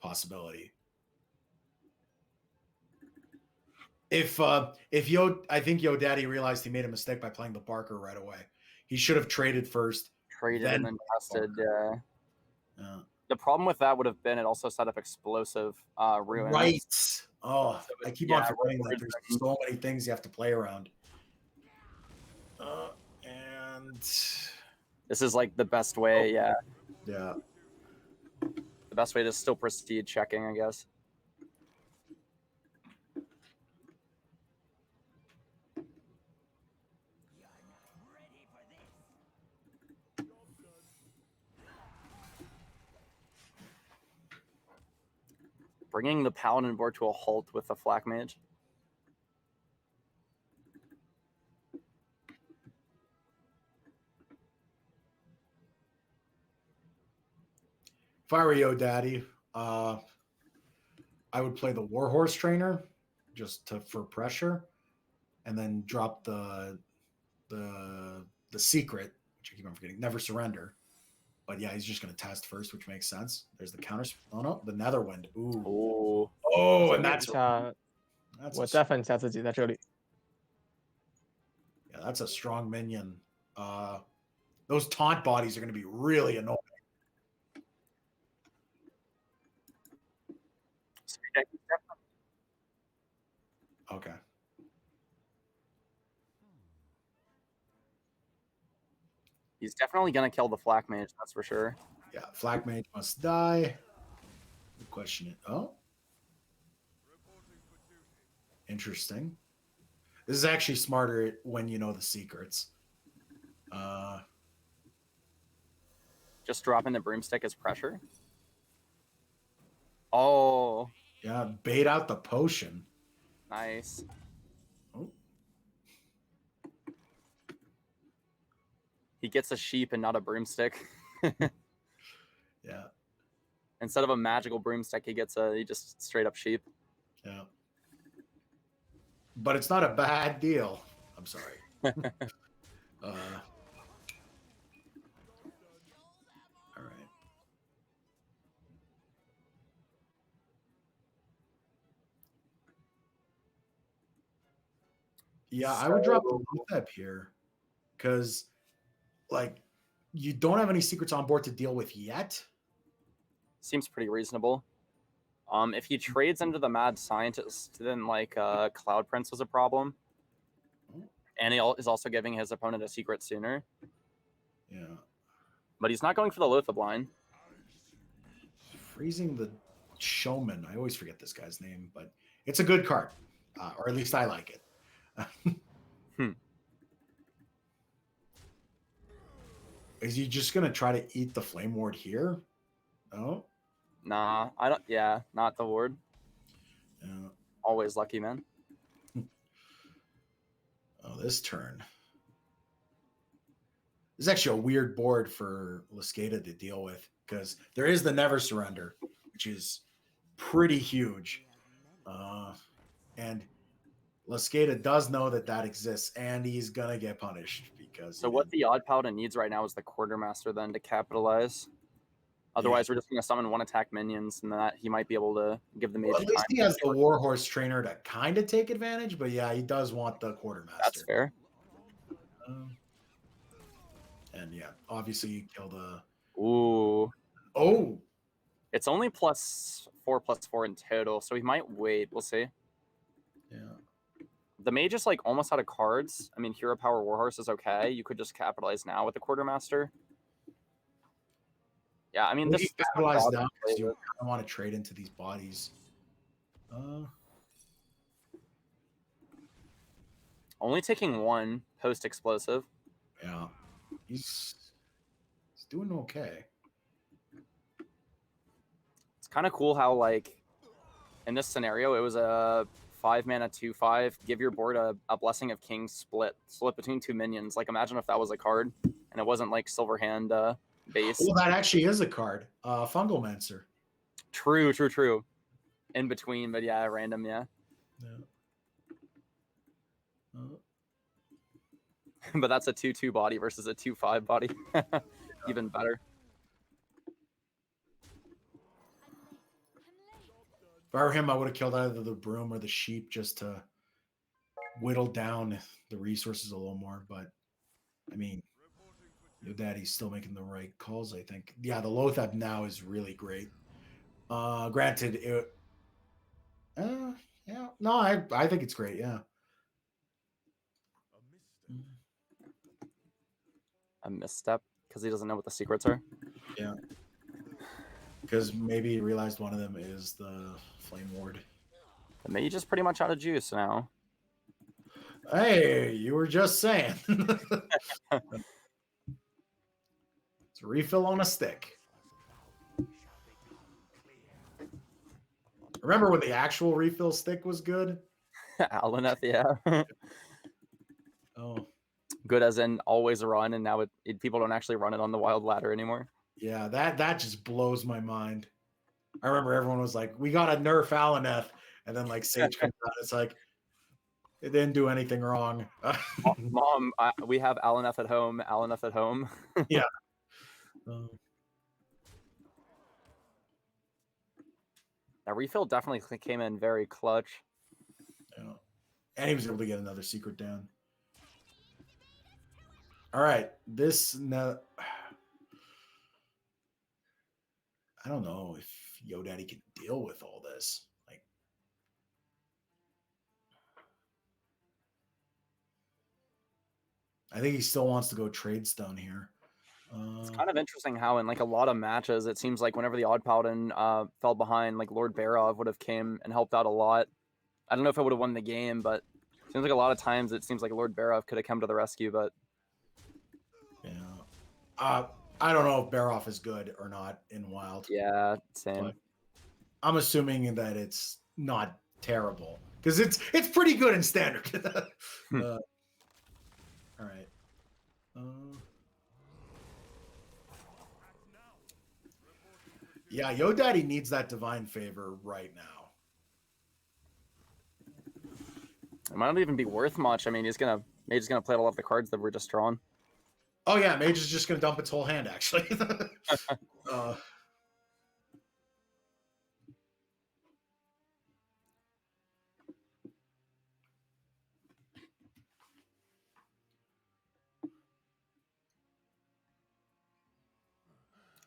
possibility. I think Yo Daddy realized he made a mistake by playing the Barker right away. He should have traded first. Traded and then tested, yeah. The problem with that would have been it also set up explosive ruins. Right. Oh, so I keep on forgetting that there's so many things you have to play around. And this is like the best way, yeah. Yeah. The best way to still proceed checking, I guess. Bringing the Paladin board to a halt with the Flak Mage. If I were Yo Daddy, I would play the Warhorse Trainer just for pressure, and then drop the secret, which I keep on forgetting, Never Surrender. But yeah, he's just going to test first, which makes sense. There's the counter. Oh no, the Netherwind. Ooh. Oh, and that's我再分一下自己在这里。 Yeah, that's a strong minion. Those taunt bodies are going to be really annoying. Okay. He's definitely going to kill the Flak Mage, that's for sure. Yeah, Flak Mage must die. Good question. Oh. Interesting. This is actually smarter when you know the secrets. Just dropping the broomstick as pressure. Oh. Yeah, bait out the potion. Nice. Oh. He gets a sheep and not a broomstick. Yeah. Instead of a magical broomstick, he just straight up sheep. Yeah. But it's not a bad deal. I'm sorry. All right. Yeah, I would drop the Lothep here because, like, you don't have any secrets on board to deal with yet. Seems pretty reasonable. If he trades into the Mad Scientist, then like Cloud Prince was a problem. And he is also giving his opponent a secret sooner. Yeah. But he's not going for the Lothep line. Freezing the Showman. I always forget this guy's name, but it's a good card. Or at least I like it. Is he just going to try to eat the Flame Ward here? No? Nah, I don't. Yeah, not the ward. Yeah. Always lucky, man. Oh, this turn. This is actually a weird board for Lascada to deal with because there is the Never Surrender, which is pretty huge. And Lascada does know that exists, and he's going to get punished because... So what the Odd Paladin needs right now is the Quartermaster then to capitalize. Otherwise, we're just going to summon one attack minions, and that he might be able to give the mage at least time. He has the Warhorse Trainer to kind of take advantage, but yeah, he does want the Quartermaster. That's fair. And yeah, obviously you kill the... Ooh. Oh! It's only +4/+4 in total, so he might wait. We'll see. Yeah. The mage is like almost out of cards. I mean, Hero Power Warhorse is okay. You could just capitalize now with the Quartermaster. Yeah, I mean, this capitalize now because you want to trade into these bodies. Only taking one post explosive. Yeah. He's doing okay. It's kind of cool how, like, in this scenario, it was a 5-mana 2/5. Give your board a Blessing of Kings split between 2 minions. Like, imagine if that was a card and it wasn't like Silver Hand base. Well, that actually is a card. Fungal Mancer. True. In between, but yeah, random, yeah. But that's a 2/2 body versus a 2/5 body. Even better. If I were him, I would have killed either the broom or the sheep just to whittle down the resources a little more. But I mean, your daddy's still making the right calls, I think. Yeah, the Lothab now is really great. Granted, yeah, no, I think it's great. Yeah. A misstep because he doesn't know what the secrets are. Yeah. Because maybe he realized one of them is the Flame Ward. The mage is pretty much out of juice now. Hey, you were just saying. It's a refill on a stick. Remember when the actual refill stick was good? Alaneth, yeah. Oh. Good as in always run, and now people don't actually run it on the wild ladder anymore. Yeah, that just blows my mind. I remember everyone was like, we got to nerf Alaneth. And then like Sage comes out, it's like, it didn't do anything wrong. Mom, we have Alaneth at home. Alaneth at home. Yeah. That refill definitely came in very clutch. Yeah. And he was able to get another secret down. All right. I don't know if YoDaddy can deal with all this. Like, I think he still wants to go Tradestone here. It's kind of interesting how in like a lot of matches, it seems like whenever the Odd Paladin fell behind, like Lord Barov would have came and helped out a lot. I don't know if it would have won the game, but it seems like a lot of times it seems like Lord Barov could have come to the rescue, but yeah. I don't know if Barov is good or not in Wild. Yeah, same. But I'm assuming that it's not terrible because it's pretty good in Standard. All right. Yeah, YoDaddy needs that Divine Favor right now. It might not even be worth much. I mean, Mage's gonna play all of the cards that were just drawn. Oh yeah, Mage is just gonna dump its whole hand actually.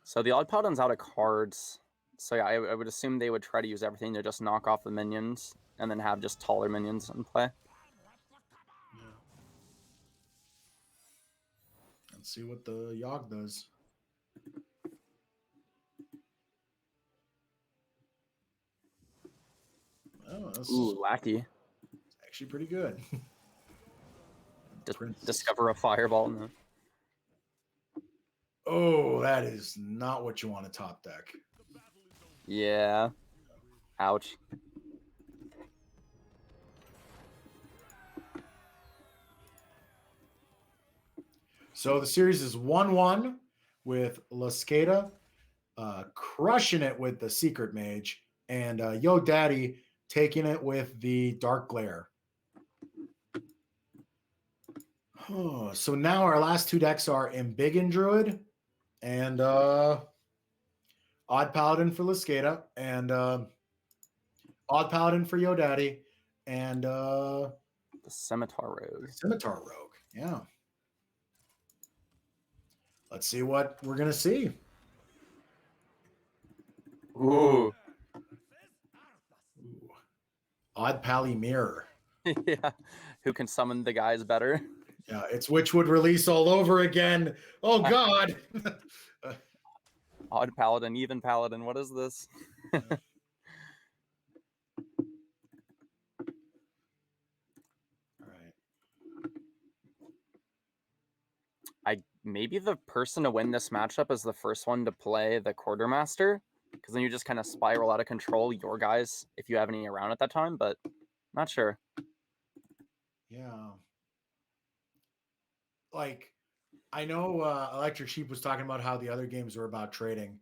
So the Odd Paladin's out of cards. So yeah, I would assume they would try to use everything to just knock off the minions and then have just taller minions in play. Yeah. Let's see what the Yogg does. Oh, that's Lackey. actually pretty good. Discover a fireball. No. Oh, that is not what you want to top deck. Yeah. Ouch. So the series is 1-1 with Lascada crushing it with the Secret Mage and YoDaddy taking it with the Dark Glare. Oh, so now our last two decks are Embiggen Druid and Odd Paladin for Lascada and Odd Paladin for YoDaddy and the Scimitar Rogue. Scimitar Rogue, yeah. Let's see what we're gonna see. Ooh. Odd Pally Mirror. Yeah. Who can summon the guys better? Yeah, it's Witchwood release all over again. Oh God. Odd Paladin, even Paladin. What is this? maybe the person to win this matchup is the first one to play the Quartermaster, because then you just kind of spiral out of control your guys if you have any around at that time, but not sure. Yeah. Like, I know Electric Sheep was talking about how the other games were about trading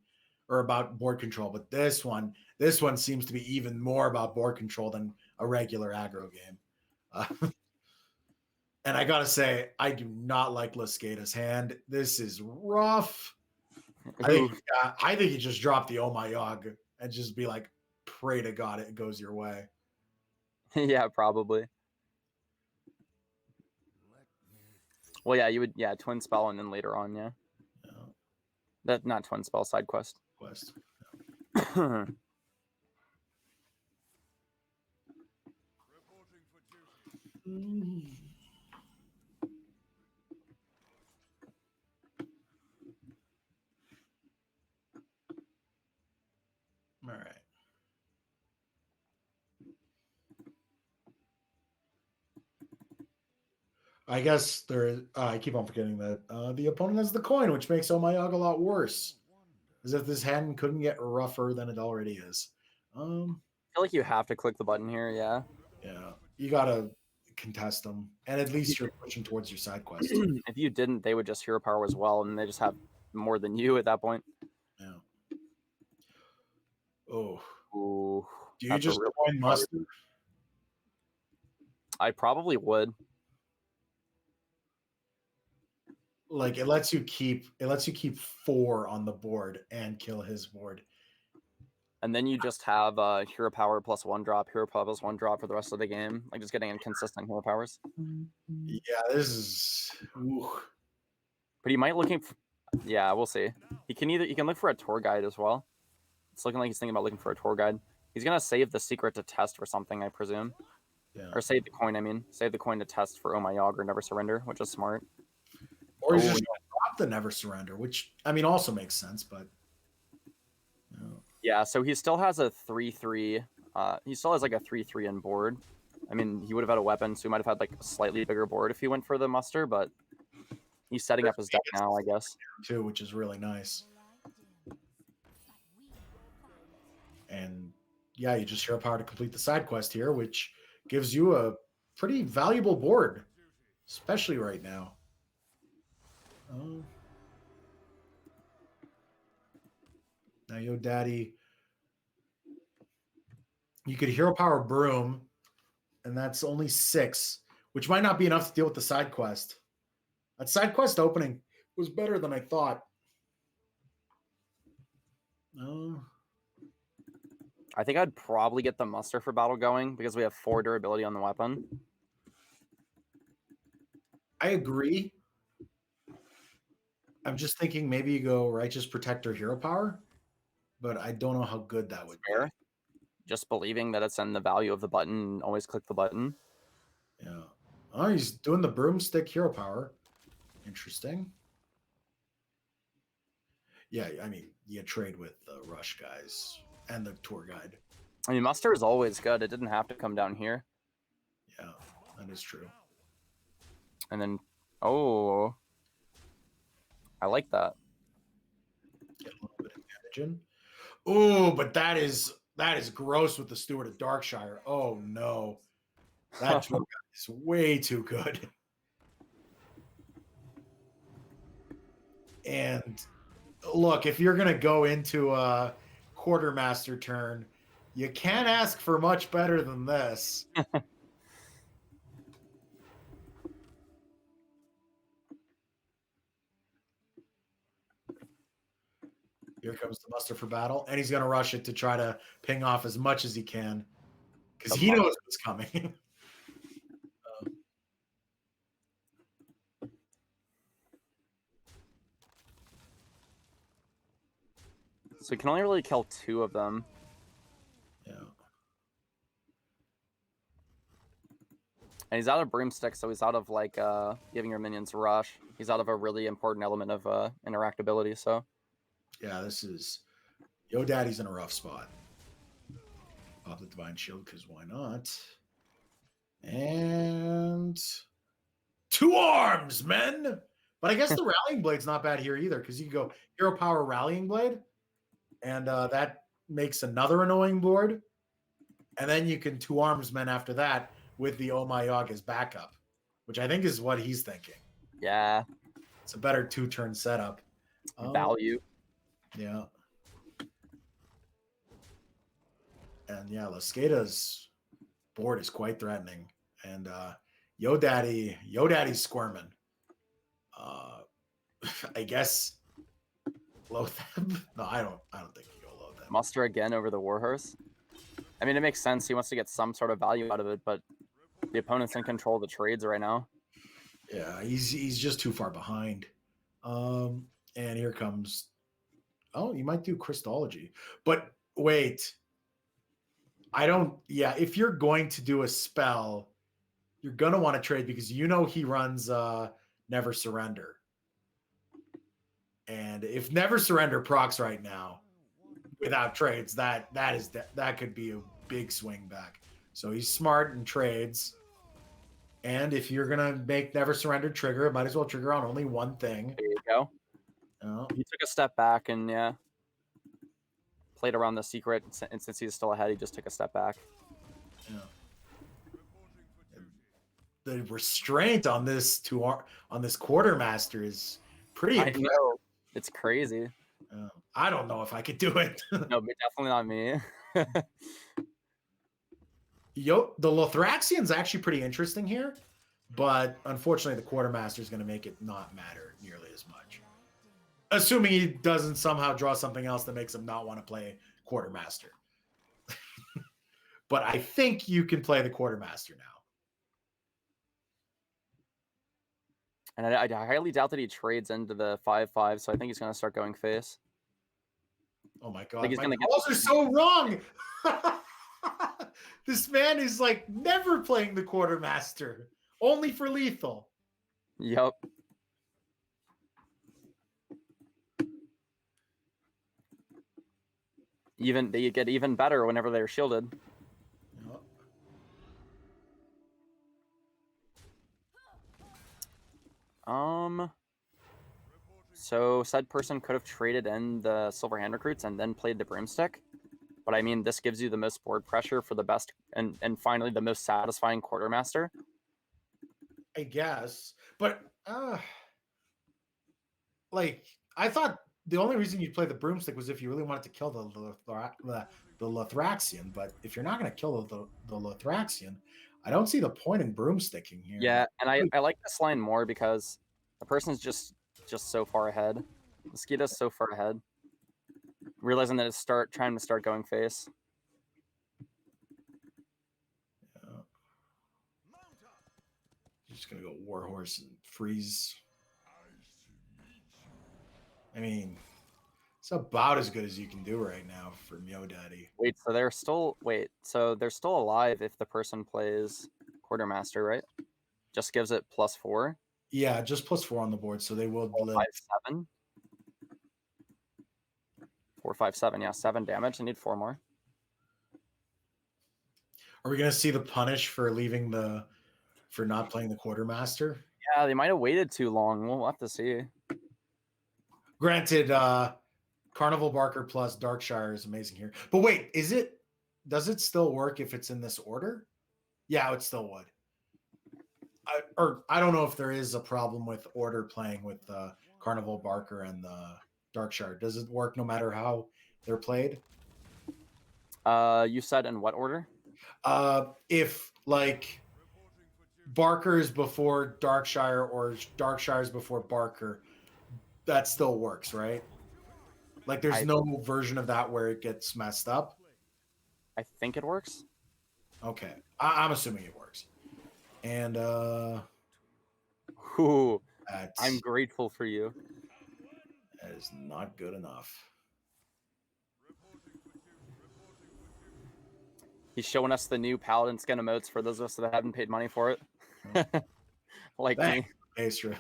or about board control, but this one seems to be even more about board control than a regular aggro game. And I gotta say, I do not like Lascada's hand. This is rough. I think you just drop the Oh My Yog and just be like, pray to God it goes your way. Yeah, probably. Well, yeah, you would, twin spell and then later on, yeah. That not twin spell, side quest. Yeah. All right. I guess I keep on forgetting that the opponent has the coin, which makes Oh My Yog a lot worse. As if this hand couldn't get rougher than it already is. I feel like you have to click the button here, yeah. Yeah, you gotta contest them, and at least you're pushing towards your side quest. If you didn't, they would just hero power as well, and they just have more than you at that point. Yeah. Oh. Ooh, do you just coin Mustard? I probably would. Like, it lets you keep 4 on the board and kill his board. And then you just have hero power plus 1 drop, hero power plus 1 drop for the rest of the game. Like, just getting inconsistent hero powers. Yeah, this is... Ooh. But he might looking for... Yeah, we'll see. He can look for a tour guide as well. It's looking like he's thinking about looking for a tour guide. He's going to save the secret to test for something, I presume. Yeah. Or save the coin, I mean. Save the coin to test for Oh My Yog or Never Surrender, which is smart. Or he's just going to drop the Never Surrender, which, I mean, also makes sense, but... Yeah, so he still has a 3-3. He still has like a 3-3 in board. I mean, he would have had a weapon, so he might have had like a slightly bigger board if he went for the muster, but he's setting up his deck now, I guess. Too, which is really nice. And yeah, you just hero power to complete the side quest here, which gives you a pretty valuable board, especially right now. Now, Yo Daddy, you could hero power Broom, and that's only 6, which might not be enough to deal with the side quest. That side quest opening was better than I thought. I think I'd probably get the muster for battle going because we have 4 durability on the weapon. I agree. I'm just thinking maybe you go Righteous Protector hero power, but I don't know how good that would be. Just believing that it's in the value of the button, always click the button. Yeah. Oh, he's doing the broomstick hero power. Interesting. Yeah, I mean, you trade with the rush guys and the tour guide. I mean, muster is always good. It didn't have to come down here. Yeah, that is true. And then, oh, I like that. Get a little bit of damage in. Oh, but that is gross with the Steward of Darkshire. Oh no, that tour guide is way too good. And look, if you're gonna go into a quartermaster turn, you can't ask for much better than this. Here comes the muster for battle, and he's going to rush it to try to ping off as much as he can because he knows what's coming. So you can only really kill 2 of them. Yeah. And he's out of broomstick, so he's out of like giving your minions rush. He's out of a really important element of interactability. So yeah, this is Yo Daddy's in a rough spot. Pop the Divine Shield because why not? And 2 arms, men. But I guess the Rallying Blade's not bad here either, because you can go Hero Power Rallying Blade, and that makes another annoying board. And then you can 2 Armsmen after that with the Oh My Yog as backup, which I think is what he's thinking. Yeah. It's a better 2-turn setup. Value. Yeah. And yeah, Lascada's board is quite threatening. And Yo Daddy's squirming. I guess Lotheb? No, I don't think you go Lotheb. Muster again over the Warhorse. I mean, it makes sense. He wants to get some sort of value out of it, but the opponent's in control of the trades right now. Yeah, he's just too far behind. And here comes. Oh, you might do Christology, but wait. I don't. Yeah, if you're going to do a spell, you're gonna want to trade because you know he runs Never Surrender. And if Never Surrender procs right now without trades, that could be a big swing back. So he's smart and trades. And if you're gonna make Never Surrender trigger, it might as well trigger on only one thing. There you go. Oh. He took a step back and played around the secret, and since he's still ahead, he just took a step back. Yeah. The restraint on this quartermaster is pretty impressive. I know. It's crazy. I don't know if I could do it. No, but definitely not me. The Lothraxian's actually pretty interesting here, but unfortunately the quartermaster is going to make it not matter nearly as much. Assuming he doesn't somehow draw something else that makes him not want to play quartermaster. But I think you can play the quartermaster now. And I highly doubt that he trades into the 5/5, so I think he's going to start going face. Oh my god, my calls are so wrong. This man is like never playing the quartermaster, only for lethal. Yep. They get even better whenever they're shielded. So said person could have traded in the Silver Hand Recruits and then played the Broomstick. But I mean, this gives you the most board pressure for the best and finally the most satisfying quartermaster. I guess. But like I thought the only reason you'd play the Broomstick was if you really wanted to kill the Lothraxian. But if you're not going to kill the Lothraxian, I don't see the point in Broomsticking here. Yeah, and I like this line more because the person's just so far ahead. Mosquito's so far ahead. Realizing that it's trying to start going face. Yeah. Just gonna go Warhorse and freeze. I mean, it's about as good as you can do right now for Yo Daddy. So they're still alive if the person plays Quartermaster, right? Just gives it +4. Yeah, just +4 on the board, so they will live. 4, 5, 7. 4, 5, 7. Yeah, 7 damage. I need 4 more. Are we gonna see the punish for for not playing the Quartermaster? Yeah, they might have waited too long. We'll have to see. Granted, Carnival Barker plus Darkshire is amazing here. But wait, does it still work if it's in this order? Yeah, it still would. I don't know if there is a problem with order playing with Carnival Barker and the Darkshire. Does it work no matter how they're played? You said in what order? If like Barker is before Darkshire or Darkshire is before Barker, that still works, right? Like there's no version of that where it gets messed up. I think it works. Okay, I'm assuming it works. And ooh, I'm grateful for you. That is not good enough. He's showing us the new Paladin skin emotes for those of us that haven't paid money for it. Like me. Astra.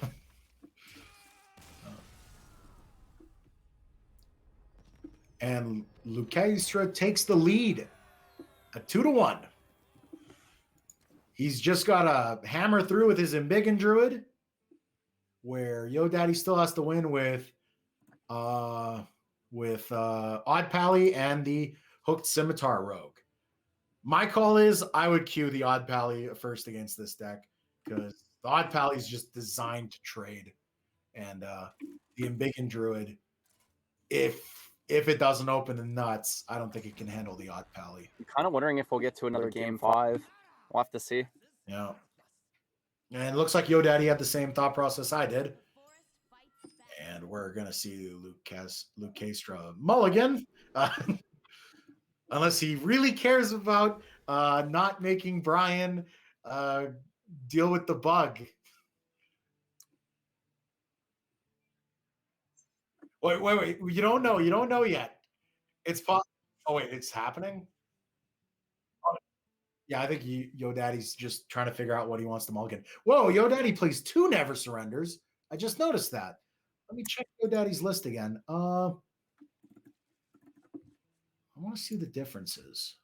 And Lucastra takes the lead at 2-1. He's just got to hammer through with his Embiggen Druid. where Yo Daddy still has to win with Odd Pally and the Hooked Scimitar Rogue. My call is I would queue the Odd Pally first against this deck because the Odd Pally is just designed to trade, and the Embiggen Druid, if it doesn't open the nuts, I don't think it can handle the Odd Pally. I'm kind of wondering if we'll get to another game 5. We'll have to see. Yeah. And it looks like Yo Daddy had the same thought process I did. And we're going to see Luke Castra mulligan. Unless he really cares about not making Brian deal with the bug. Wait. You don't know. You don't know yet. It's possible. Oh, wait. It's happening? Oh, yeah, I think Yo Daddy's just trying to figure out what he wants to mulligan. Whoa, Yo Daddy plays 2 Never Surrenders. I just noticed that. Let me check Yo Daddy's list again. I want to see the differences.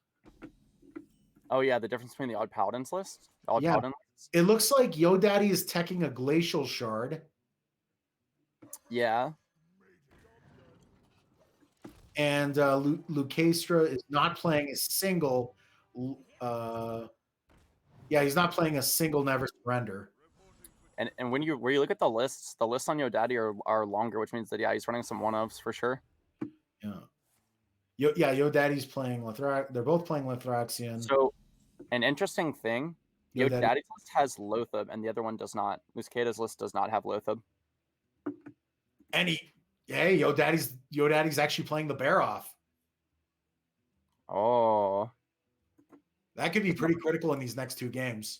Oh, yeah, the difference between the Odd Paladins list? Paladin list? It looks like Yo Daddy is teching a Glacial Shard. Yeah. And Lucastra is not playing a single. He's not playing a single Never Surrender. And when you look at the lists on Yo Daddy are longer, which means that he's running some 1-ofs for sure. Yeah. Yo Daddy's playing Lithrax. They're both playing Lithraxian. So, an interesting thing, Yo Daddy's list has Lothab, and the other one does not. Muscada's list does not have Lothab. And Yo Daddy's actually playing the Bear Off. Oh. That could be pretty critical in these next 2 games.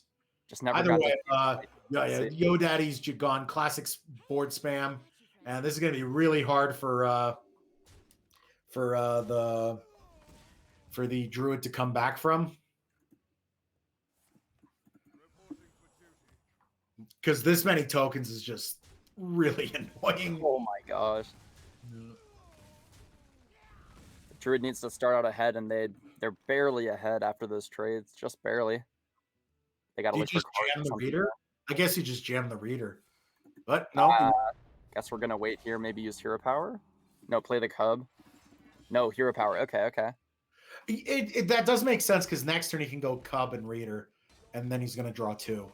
Just never. Either way, Yo Daddy's gone classic board spam, and this is going to be really hard for the Druid to come back from, because this many tokens is just really annoying. Oh my gosh. The Druid needs to start out ahead, and they're barely ahead after those trades, just barely. They got to look for jam the reader. I guess you just jam the reader, but no. Guess we're gonna wait here. Maybe use Hero Power. No, play the Cub. No, Hero Power. Okay. That does make sense because next turn he can go Cub and Reader, and then he's gonna draw 2.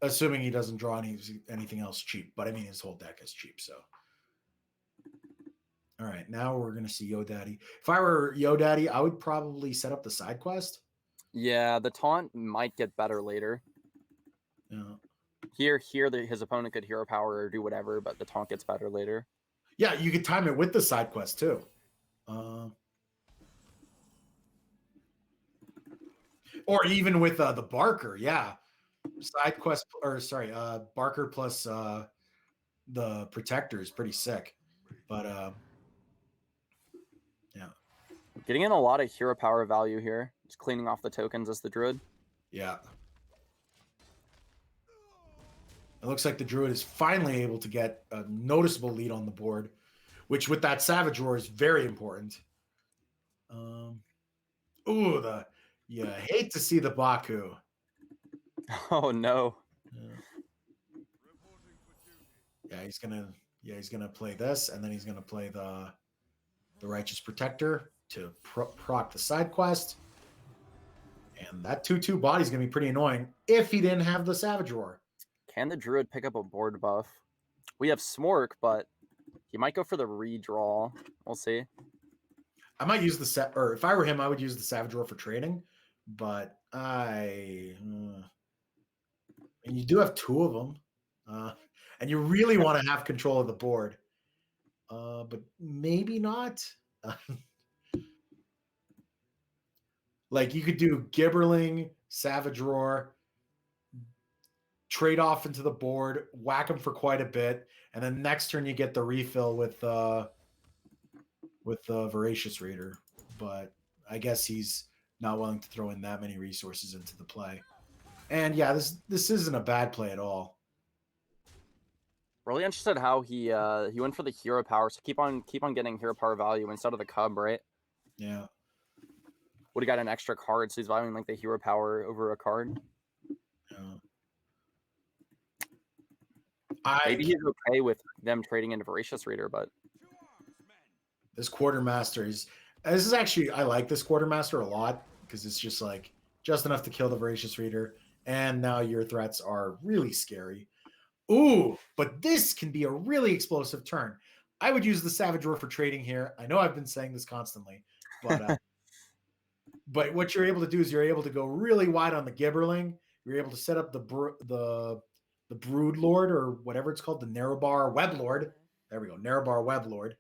Assuming he doesn't draw anything else cheap, but I mean his whole deck is cheap. So, all right, now we're gonna see Yo Daddy. If I were Yo Daddy, I would probably set up the side quest. Yeah, the taunt might get better later. Yeah. Here, his opponent could Hero Power or do whatever, but the taunt gets better later. Yeah, you could time it with the side quest too. Or even with the Barker, yeah. Side quest, Barker plus the Protector is pretty sick. But yeah. Getting in a lot of Hero Power value here. Just cleaning off the tokens as the Druid. Yeah. It looks like the Druid is finally able to get a noticeable lead on the board, which with that Savage Roar is very important. Hate to see the Baku. Oh no. Yeah, he's gonna play this, and then he's gonna play the Righteous Protector to proc the side quest. And that 2/2 body's gonna be pretty annoying if he didn't have the Savage Roar. Can the Druid pick up a board buff? We have Smork, but he might go for the redraw. We'll see. I might use if I were him, I would use the Savage Roar for trading. But and you do have 2 of them, and you really want to have control of the board, but maybe not. Like you could do Gibberling, Savage Roar, trade off into the board, whack him for quite a bit, and then next turn you get the refill with the Voracious Reader. But I guess he's not willing to throw in that many resources into the play. And yeah, this isn't a bad play at all. Really interested how he went for the Hero Power, so keep on getting Hero Power value instead of the Cub, right? Yeah. Would have got an extra card, so he's valuing like the Hero Power over a card. Yeah. Maybe he's okay with them trading into Voracious Reader, but this Quartermaster is. This is actually, I like this Quartermaster a lot because it's just like just enough to kill the Voracious Reader, and now your threats are really scary. Ooh, but this can be a really explosive turn. I would use the Savage Roar for trading here. I know I've been saying this constantly, but but what you're able to do is you're able to go really wide on the Gibberling. You're able to set up the Brood Lord or whatever it's called, the Narrowbar Web Lord. There we go, Narrowbar Web Lord.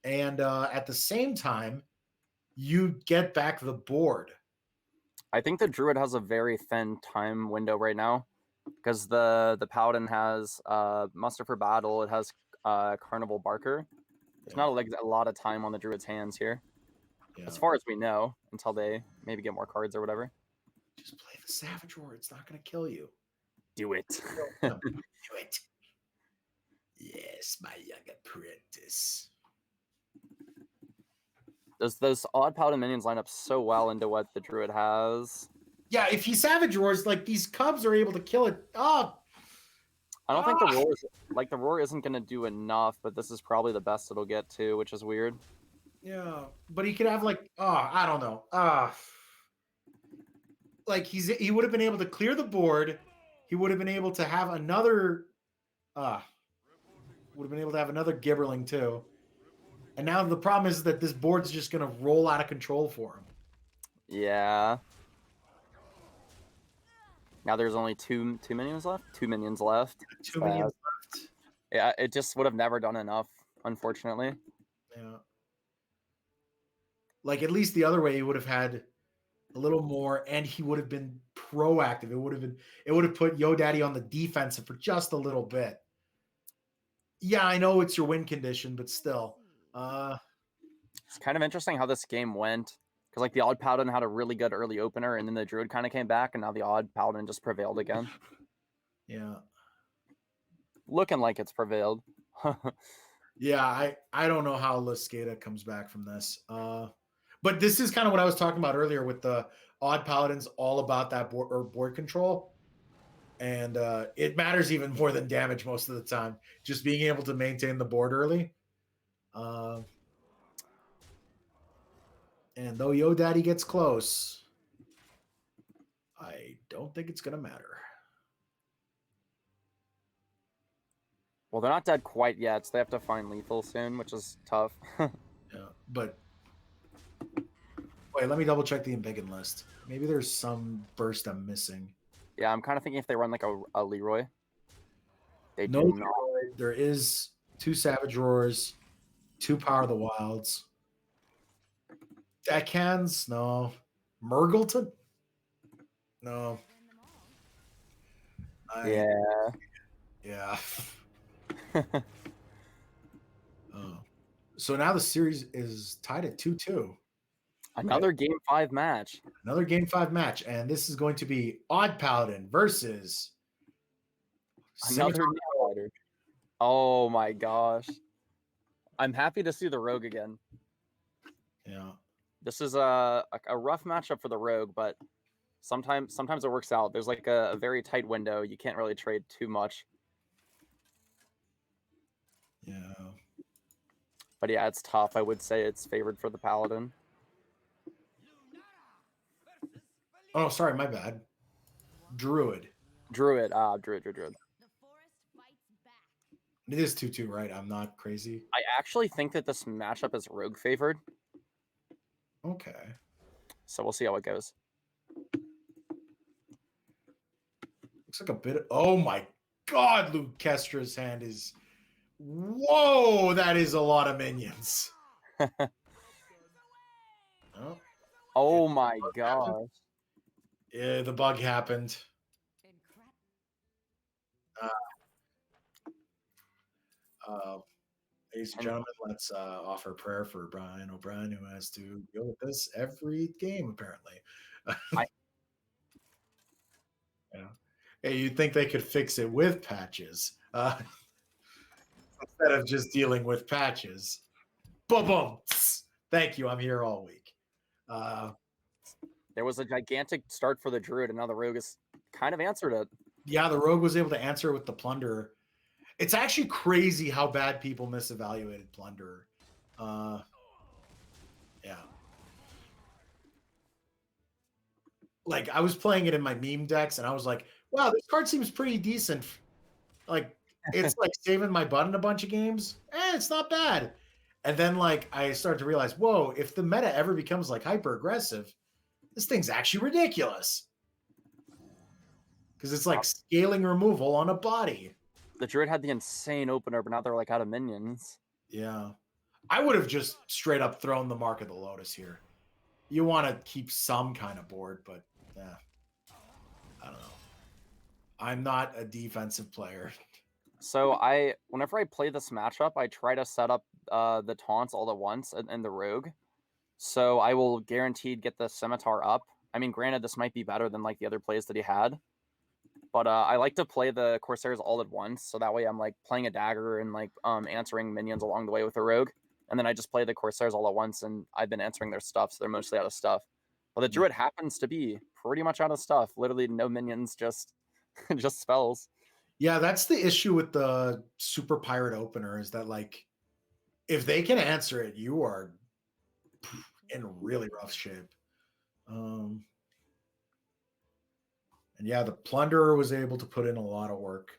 And at the same time, you get back the board. I think the Druid has a very thin time window right now because the Paladin has Muster for Battle. It has Carnival Barker. There's not like a lot of time on the Druid's hands here, as far as we know, until they maybe get more cards or whatever. Just play the Savage Roar. It's not going to kill you. Do it. Do it. Yes, my young apprentice. Those odd Paladin minions line up so well into what the Druid has. Yeah, if he Savage Roars, like these Cubs are able to kill it. Oh, I don't think the Roar is, like the Roar isn't going to do enough, but this is probably the best it'll get to, which is weird. Yeah, but he could have like, I don't know. Like he would have been able to clear the board. He would have been able to have another. Would have been able to have another Gibberling too. And now the problem is that this board's just going to roll out of control for him. Yeah. Now there's only two minions left. 2 minions left. 2 minions left. Yeah, it just would have never done enough, unfortunately. Yeah. Like at least the other way, he would have had a little more, and he would have been proactive. It would have put Yo Daddy on the defensive for just a little bit. Yeah, I know it's your win condition, but still. It's kind of interesting how this game went. Because like the Odd Paladin had a really good early opener, and then the Druid kind of came back, and now the Odd Paladin just prevailed again. Yeah. Looking like it's prevailed. Yeah, I don't know how Lascada comes back from this. But this is kind of what I was talking about earlier with the Odd Paladins, all about that board control. And it matters even more than damage most of the time. Just being able to maintain the board early. And though Yo Daddy gets close, I don't think it's going to matter. Well, they're not dead quite yet, so they have to find lethal soon, which is tough. Yeah, but wait, let me double check the embiggen list. Maybe there's some burst I'm missing. Yeah, I'm kind of thinking if they run like a Leroy. They No do Leroy. not. There is 2 Savage Roars, 2 Power of the Wilds. Deckhands? No. Murgleton? No. Yeah. So now the series is tied at 2-2. Another Game 5 match. Another Game 5 match. And this is going to be Odd Paladin versus another Fighter. Oh my gosh. I'm happy to see the Rogue again. Yeah. This is a rough matchup for the Rogue, but sometimes it works out. There's like a very tight window. You can't really trade too much. Yeah. But yeah, it's tough. I would say it's favored for the Paladin. Oh, sorry, my bad. Druid. Druid. It is 2-2, right? I'm not crazy. I actually think that this matchup is Rogue favored. Okay. So we'll see how it goes. Looks like a bit. Oh my God, Luke Kestra's hand is. Whoa, that is a lot of minions. Oh my gosh. Yeah, the bug happened. Ladies and gentlemen, let's offer prayer for Brian O'Brien, who has to deal with this every game, apparently. Yeah. Hey, you'd think they could fix it with patches instead of just dealing with patches. Boom, boom. Thank you. I'm here all week. There was a gigantic start for the Druid, and now the Rogue has kind of answered it. Yeah, the Rogue was able to answer with the Plunderer. It's actually crazy how bad people misevaluated Plunderer. Yeah. Like, I was playing it in my meme decks, and I was like, wow, this card seems pretty decent. Like, it's like saving my butt in a bunch of games. It's not bad. And then, like, I started to realize, whoa, if the meta ever becomes, like, hyper-aggressive, this thing's actually ridiculous. Because it's like scaling removal on a body. The Druid had the insane opener, but now they're, like, out of minions. Yeah. I would have just straight up thrown the Mark of the Lotus here. You want to keep some kind of board, but yeah. I don't know. I'm not a defensive player. So whenever I play this matchup, I try to set up the taunts all at once in the Rogue. So I will guaranteed get the Scimitar up. I mean, granted, this might be better than like the other plays that he had. But I like to play the Corsairs all at once, so that way I'm like playing a dagger and like answering minions along the way with the Rogue. And then I just play the Corsairs all at once, and I've been answering their stuff, so they're mostly out of stuff. But the Druid happens to be pretty much out of stuff. Literally no minions, just just spells. Yeah, that's the issue with the Super Pirate opener, is that like if they can answer it, you are in really rough shape. And yeah, the Plunderer was able to put in a lot of work.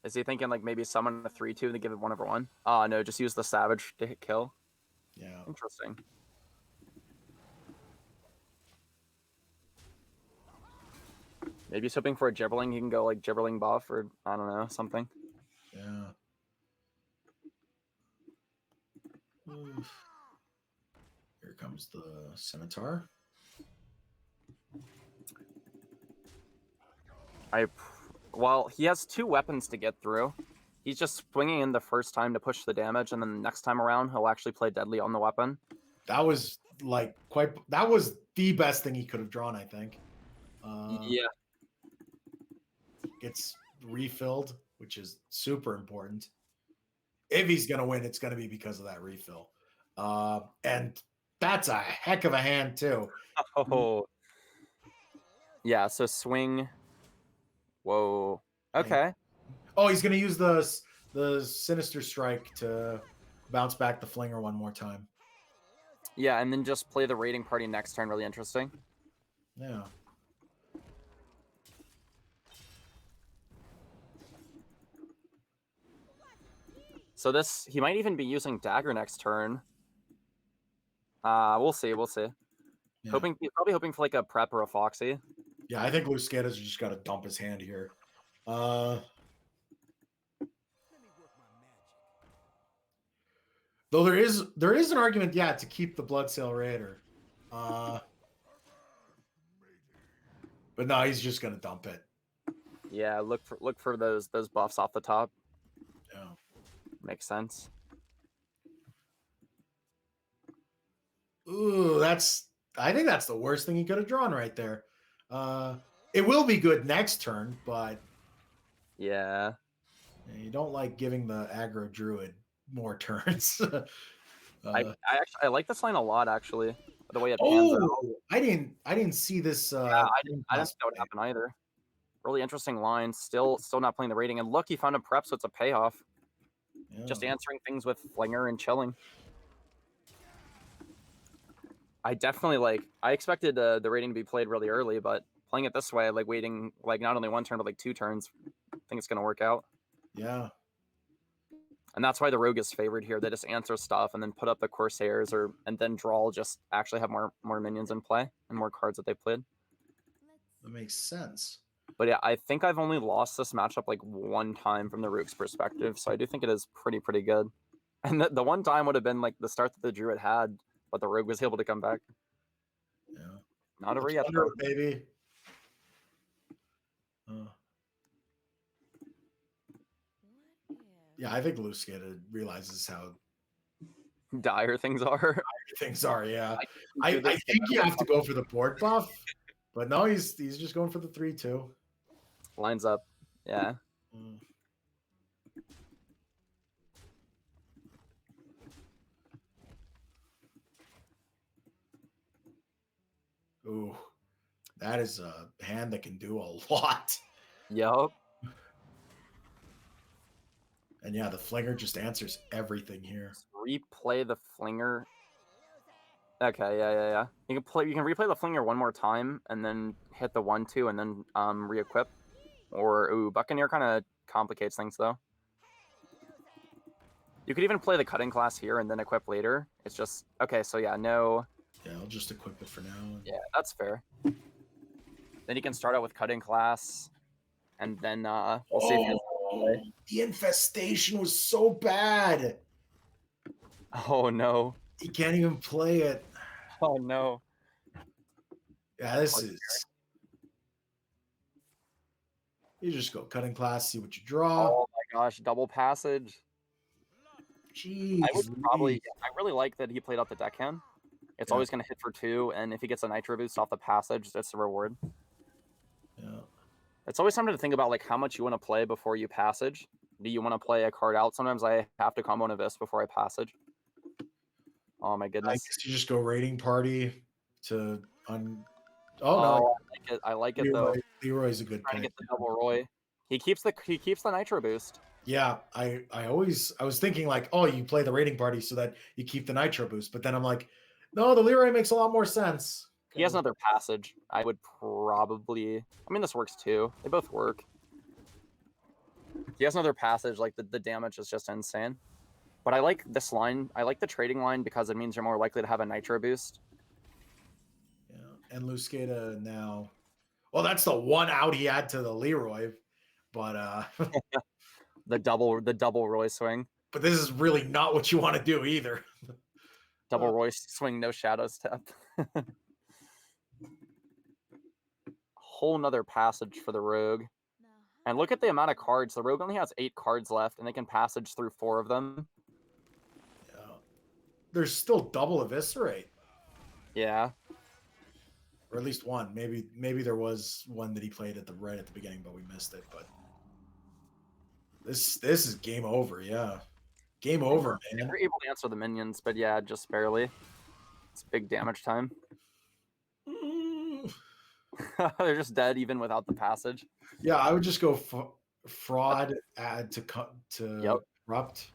Is he thinking like maybe summon a 3/2 to give it 1/1? Oh no, just use the Savage to hit kill. Yeah. Interesting. Maybe he's hoping for a Gibberling. He can go like Gibberling buff or I don't know, something. Yeah. Here comes the Scimitar. Well, he has 2 weapons to get through. He's just swinging in the first time to push the damage, and then the next time around, he'll actually play Deadly on the weapon. That was like that was the best thing he could have drawn, I think. Yeah. Gets refilled, which is super important. If he's going to win, it's going to be because of that refill. And that's a heck of a hand, too. Oh. Yeah, so swing. Whoa. Okay. Oh, he's going to use the Sinister Strike to bounce back the Flinger one more time. Yeah, and then just play the Raiding Party next turn. Really interesting. Yeah. So this, he might even be using Dagger next turn. We'll see. We'll see. Yeah. Probably hoping for like a Prep or a Foxy. Yeah, I think Luscata's just got to dump his hand here. Though there is an argument, yeah, to keep the Bloodsail Raider. But no, he's just gonna dump it. Yeah, look for those buffs off the top. Yeah. Makes sense. Ooh, I think that's the worst thing he could have drawn right there. It will be good next turn, but yeah, you don't like giving the aggro druid more turns. I like this line a lot, actually. The way it pans out. I didn't see this. Yeah, I didn't know what happened either. Really interesting line. Still not playing the rating. And look, he found a prep, so it's a payoff. Yeah. Just answering things with Flinger and chilling. I definitely I expected the rating to be played really early, but playing it this way, like waiting like not only 1 turn but like 2 turns, I think it's gonna work out. Yeah. And that's why the Rogue is favored here. They just answer stuff and then put up the Corsairs, and then draw just actually have more minions in play and more cards that they played. That makes sense. But yeah, I think I've only lost this matchup like 1 time from the Rogue's perspective, so I do think it is pretty good. And the 1 time would have been like the start that the Druid had, but the Rogue was able to come back. Yeah. Not over yet, baby. Yeah, I think Luscata realizes how dire things are. Yeah. I think you have to go for the board buff, but no, he's just going for the 3/2. Lines up. Yeah. Ooh, that is a hand that can do a lot. Yup. And yeah, the flinger just answers everything here. Just replay the flinger. Okay, yeah. You can replay the flinger one more time and then hit the 1-2 and then re-equip. Or ooh, Buccaneer kind of complicates things though. You could even play the cutting class here and then equip later. It's just okay, so yeah, no. Yeah, I'll just equip it for now. Yeah, that's fair. Then you can start out with cutting class, and then we'll see if he has the infestation was so bad. Oh no. He can't even play it. Oh no. Yeah, this is. You just go cutting class, see what you draw. Oh my gosh, double passage. Jeez. I really like that he played out the deckhand. It's always going to hit for 2, and if he gets a nitro boost off the passage, that's the reward. Yeah. It's always something to think about, like how much you want to play before you passage. Do you want to play a card out? Sometimes I have to combo an Abyss before I passage. Oh my goodness. I guess you just go raiding party to no. I like it though. Leroy's a good Trying pick. to get the double Roy. He keeps the nitro boost. Yeah, I was thinking like, oh, you play the raiding party so that you keep the nitro boost, but then I'm like, no, the Leroy makes a lot more sense. He has another passage. I would probably. I mean, this works too. They both work. He has another passage. Like the damage is just insane. But I like this line. I like the trading line because it means you're more likely to have a nitro boost. Yeah, and Luscata now. Well, that's the one out he had to the Leroy, but the double Roy swing. But this is really not what you want to do either. Double Roy swing, no shadow step. Whole nother passage for the rogue. And look at the amount of cards. The rogue only has 8 cards left, and they can passage through 4 of them. Yeah. There's still double eviscerate. Yeah. Or at least one. Maybe there was one that he played at the beginning, but we missed it. But this is game over. Yeah, game over, man. You're able to answer the minions, but yeah, just barely. It's big damage time. They're just dead even without the passage. Yeah, I would just go fraud, add to corrupt.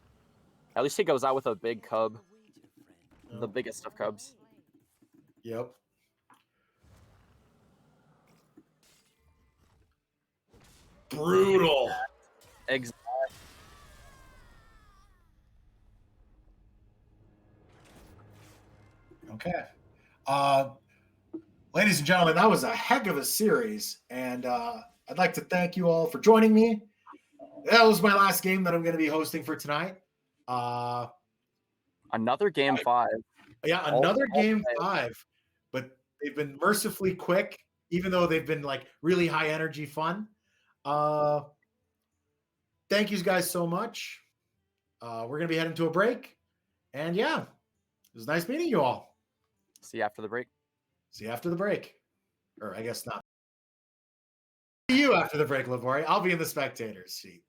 At least he goes out with a big cub. The biggest of cubs. Yep. Brutal. Exactly. Okay. Ladies and gentlemen, that was a heck of a series, and I'd like to thank you all for joining me. That was my last game that I'm going to be hosting for tonight. Another game 5. Yeah, another game 5, but they've been mercifully quick, even though they've been like really high energy fun. Thank you guys so much. We're going to be heading to a break, and yeah, it was nice meeting you all. See you after the break. See you after the break. Or I guess not. See you after the break, Labore. I'll be in the spectators seat.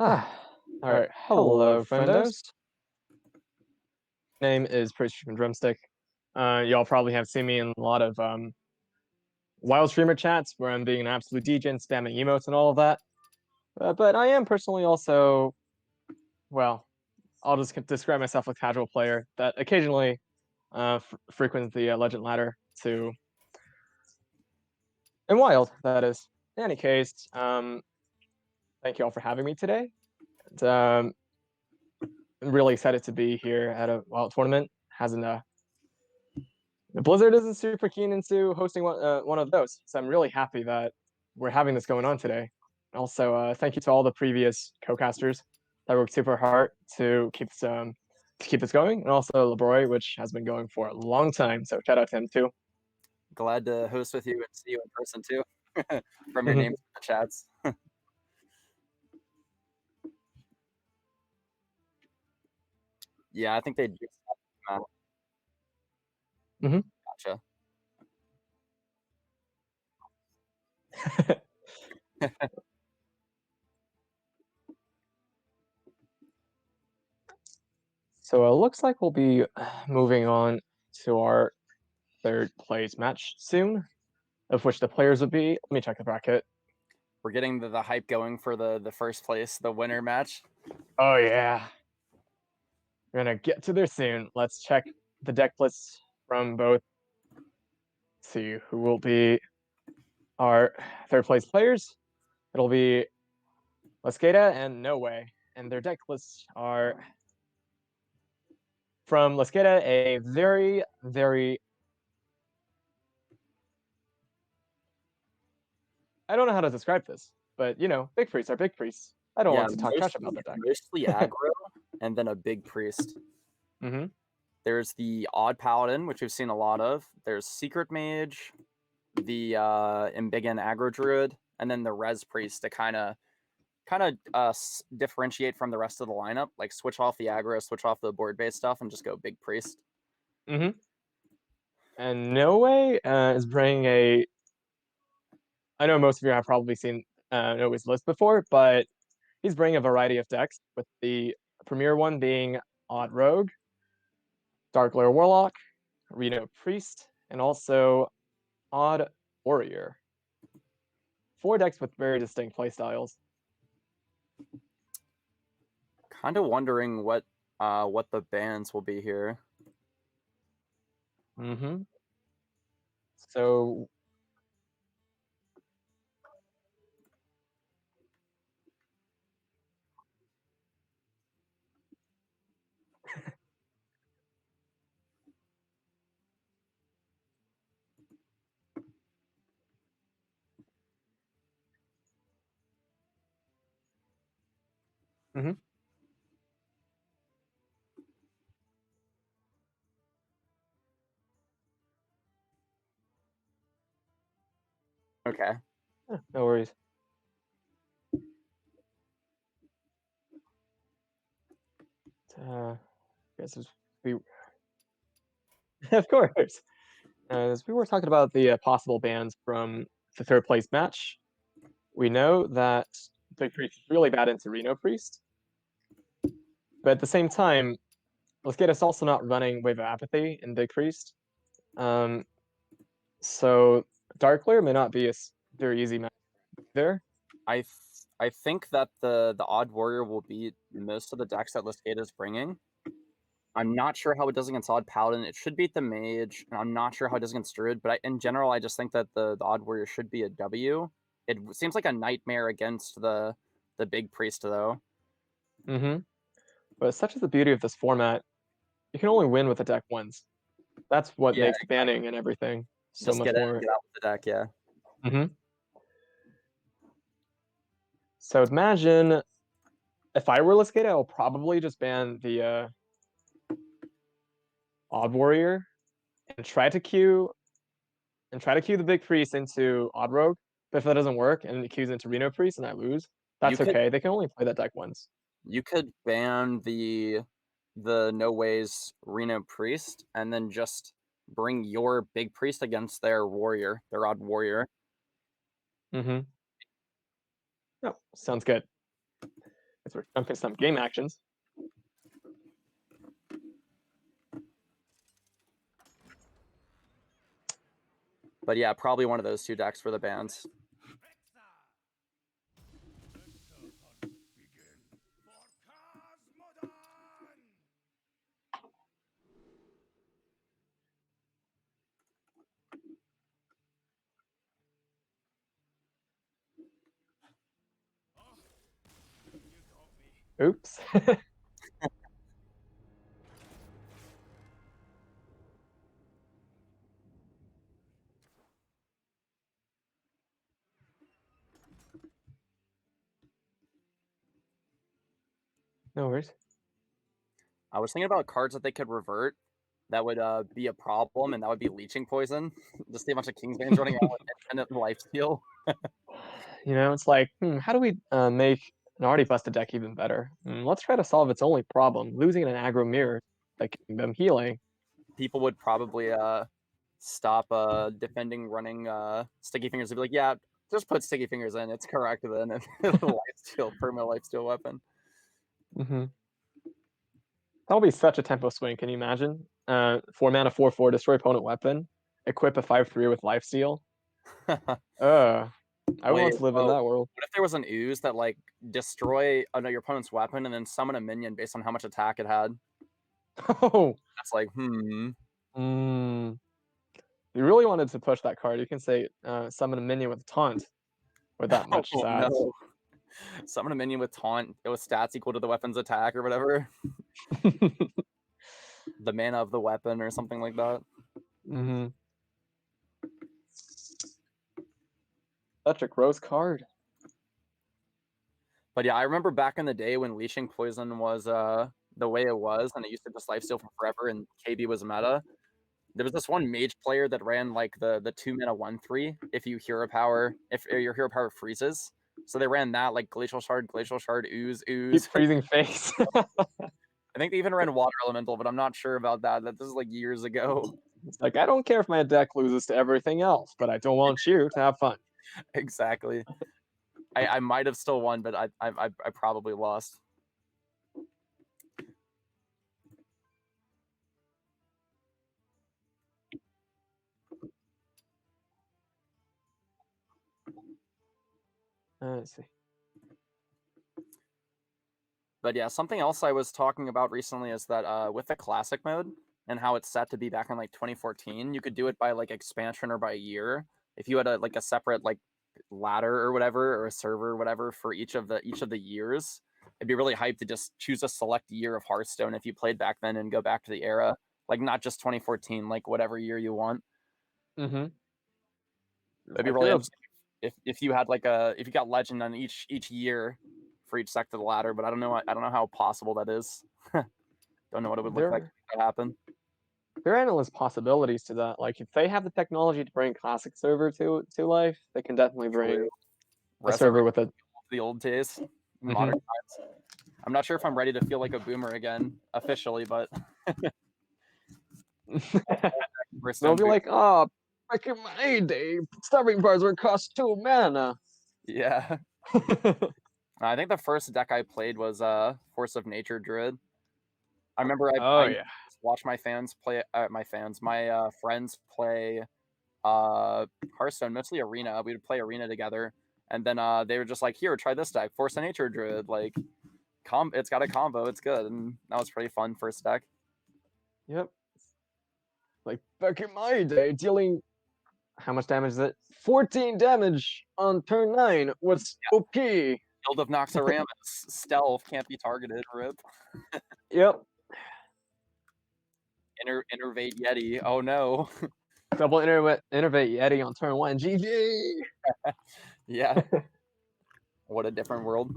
All right. Hello, friendos. Name is PraiseChickenDrumstick. Y'all probably have seen me in a lot of wild streamer chats where I'm being an absolute degen, spamming emotes and all of that. But I am personally also, well, I'll just describe myself as a casual player that occasionally frequents the Legend ladder to and wild, that is. In any case, thank you all for having me today. And, I'm really excited to be here at a wild tournament. Blizzard isn't super keen into hosting one of those, so I'm really happy that we're having this going on today. Also, thank you to all the previous co-casters that worked super hard to keep this going, and also Labore, which has been going for a long time. So shout out to him too. Glad to host with you and see you in person too, from your names in the chats. Yeah, I think they just come out. Gotcha. So it looks like we'll be moving on to our third place match soon, of which the players would be. Let me check the bracket. We're getting the hype going for the first place, the winner match. Oh yeah. We're gonna get to there soon. Let's check the deck lists from both. See who will be our third place players. It'll be Lascada and No Way. And their deck lists are from Lascada, a very, very, I don't know how to describe this, but you know, big priests are big priests. I don't want to talk trash about the deck. Mostly aggro, and then a big priest. There's the odd paladin, which we've seen a lot of. There's secret mage, the embiggen aggro druid, and then the res priest to kind of differentiate from the rest of the lineup. Like switch off the aggro, switch off the board based stuff, and just go big priest. And No Way is bringing a. I know most of you have probably seen No Way's list before, but he's bringing a variety of decks, with the premier one being Odd Rogue, Dark Lair Warlock, Reno Priest, and also Odd Warrior. 4 decks with very distinct playstyles. Kind of wondering what the bans will be here. So Okay. No worries. Of course. As we were talking about the possible bans from the third place match, we know that Big Priest is really bad into Reno Priest. But at the same time, let's get us also not running Wave of Apathy in Big Priest. So Dark Lair may not be a very easy match there. I think that the Odd Warrior will beat most of the decks that Lascada is bringing. I'm not sure how it does against Odd Paladin. It should beat the Mage, and I'm not sure how it does against Druid, but in general, I just think that the Odd Warrior should be a W. It seems like a nightmare against the Big Priest, though. But such is the beauty of this format, you can only win with the deck once. That's what makes banning and everything so just much more. Get out with the deck, yeah. So imagine if I were Lascada, I'll probably just ban the Odd Warrior and try to queue the Big Priest into Odd Rogue. But if that doesn't work and it queues into Reno Priest and I lose, that's okay. They can only play that deck once. You could ban the No Way's Reno Priest and then just bring your Big Priest against their Warrior, their Odd Warrior. Oh, sounds good. Guess we're jumping some game actions. But yeah, probably one of those two decks for the bans. Oops. No worries. I was thinking about cards that they could revert that would be a problem, and that would be Leeching Poison. Just see a bunch of Kingsbanes running out with infinite lifesteal. You know, it's like, how do we make an already busted deck even better? Let's try to solve its only problem, losing an aggro mirror, like them healing. People would probably stop defending running Sticky Fingers and be like, yeah, just put Sticky Fingers in. It's correct then. And lifesteal, permanent lifesteal weapon. That'll be such a tempo swing. Can you imagine? 4 mana, 4/4, destroy opponent weapon, equip a 5/3 with lifesteal. I want to live in that world. What if there was an ooze that like destroy your opponent's weapon and then summon a minion based on how much attack it had? Oh, that's like You really wanted to push that card. You can say summon a minion with taunt with that much stats. No. Summon a minion with taunt with stats equal to the weapon's attack or whatever. The mana of the weapon or something like that. Such a gross card. But yeah, I remember back in the day when Leeching Poison was the way it was, and it used to just lifesteal for forever, and KB was meta. There was this one mage player that ran like the 2 mana 1/3 if your hero power freezes. So they ran that like Glacial Shard, Ooze. Keep freezing face. I think they even ran Water Elemental, but I'm not sure about that. This is like years ago. It's like, I don't care if my deck loses to everything else, but I don't want you to have fun. Exactly. I might have still won, but I probably lost. Let's see. But yeah, something else I was talking about recently is that with the classic mode and how it's set to be back in like 2014, you could do it by like expansion or by year. If you had a separate like ladder or whatever, or a server or whatever for each of the years, it'd be really hyped to just choose a select year of Hearthstone if you played back then and go back to the era, like not just 2014, like whatever year you want. It'd be really interesting if you had like if you got legend on each year for each sector of the ladder, but I don't know how possible that is. Don't know what it would look like to happen. There are endless possibilities to that. Like if they have the technology to bring classic server to life, they can definitely bring a server with the old days, modern times. I'm not sure if I'm ready to feel like a boomer again officially, but they'll be like, oh, back in my day, starving bars would cost 2 mana. Yeah. I think the first deck I played was Force of Nature Druid. I remember I watched my friends play Hearthstone, mostly Arena. We would play Arena together, and then they were just like, here, try this deck, Force of Nature Druid. Like, it's got a combo, it's good, and that was pretty fun first deck. Yep. Like back in my day, dealing how much damage is it? 14 damage on turn 9 was OP. Guild of Noxoramus, stealth, can't be targeted, rip. Yep. Innervate Yeti, oh no. Double Innervate Yeti on turn 1, GG! Yeah. What a different world.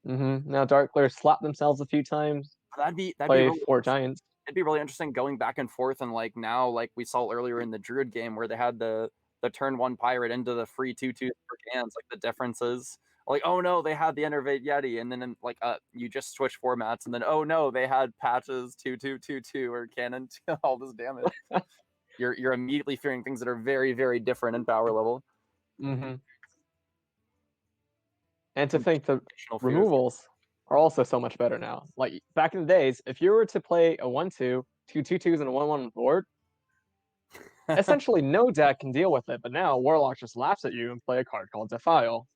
Now Dark Players slap themselves a few times. That'd be really 4 giants. It'd be really interesting going back and forth, and like now, like we saw earlier in the Druid game where they had the turn 1 pirate into the free 2/2 for cans, like the differences. Like, oh no, they had the Innervate Yeti, and then like you just switch formats, and then oh no, they had patches 2/2/2/2 or cannon all this damage. You're immediately fearing things that are very, very different in power level. And to think the removals are also so much better now. Like back in the days, if you were to play a 1-2, 2-2s, and a 1-1 board, essentially no deck can deal with it. But now Warlock just laughs at you and play a card called Defile.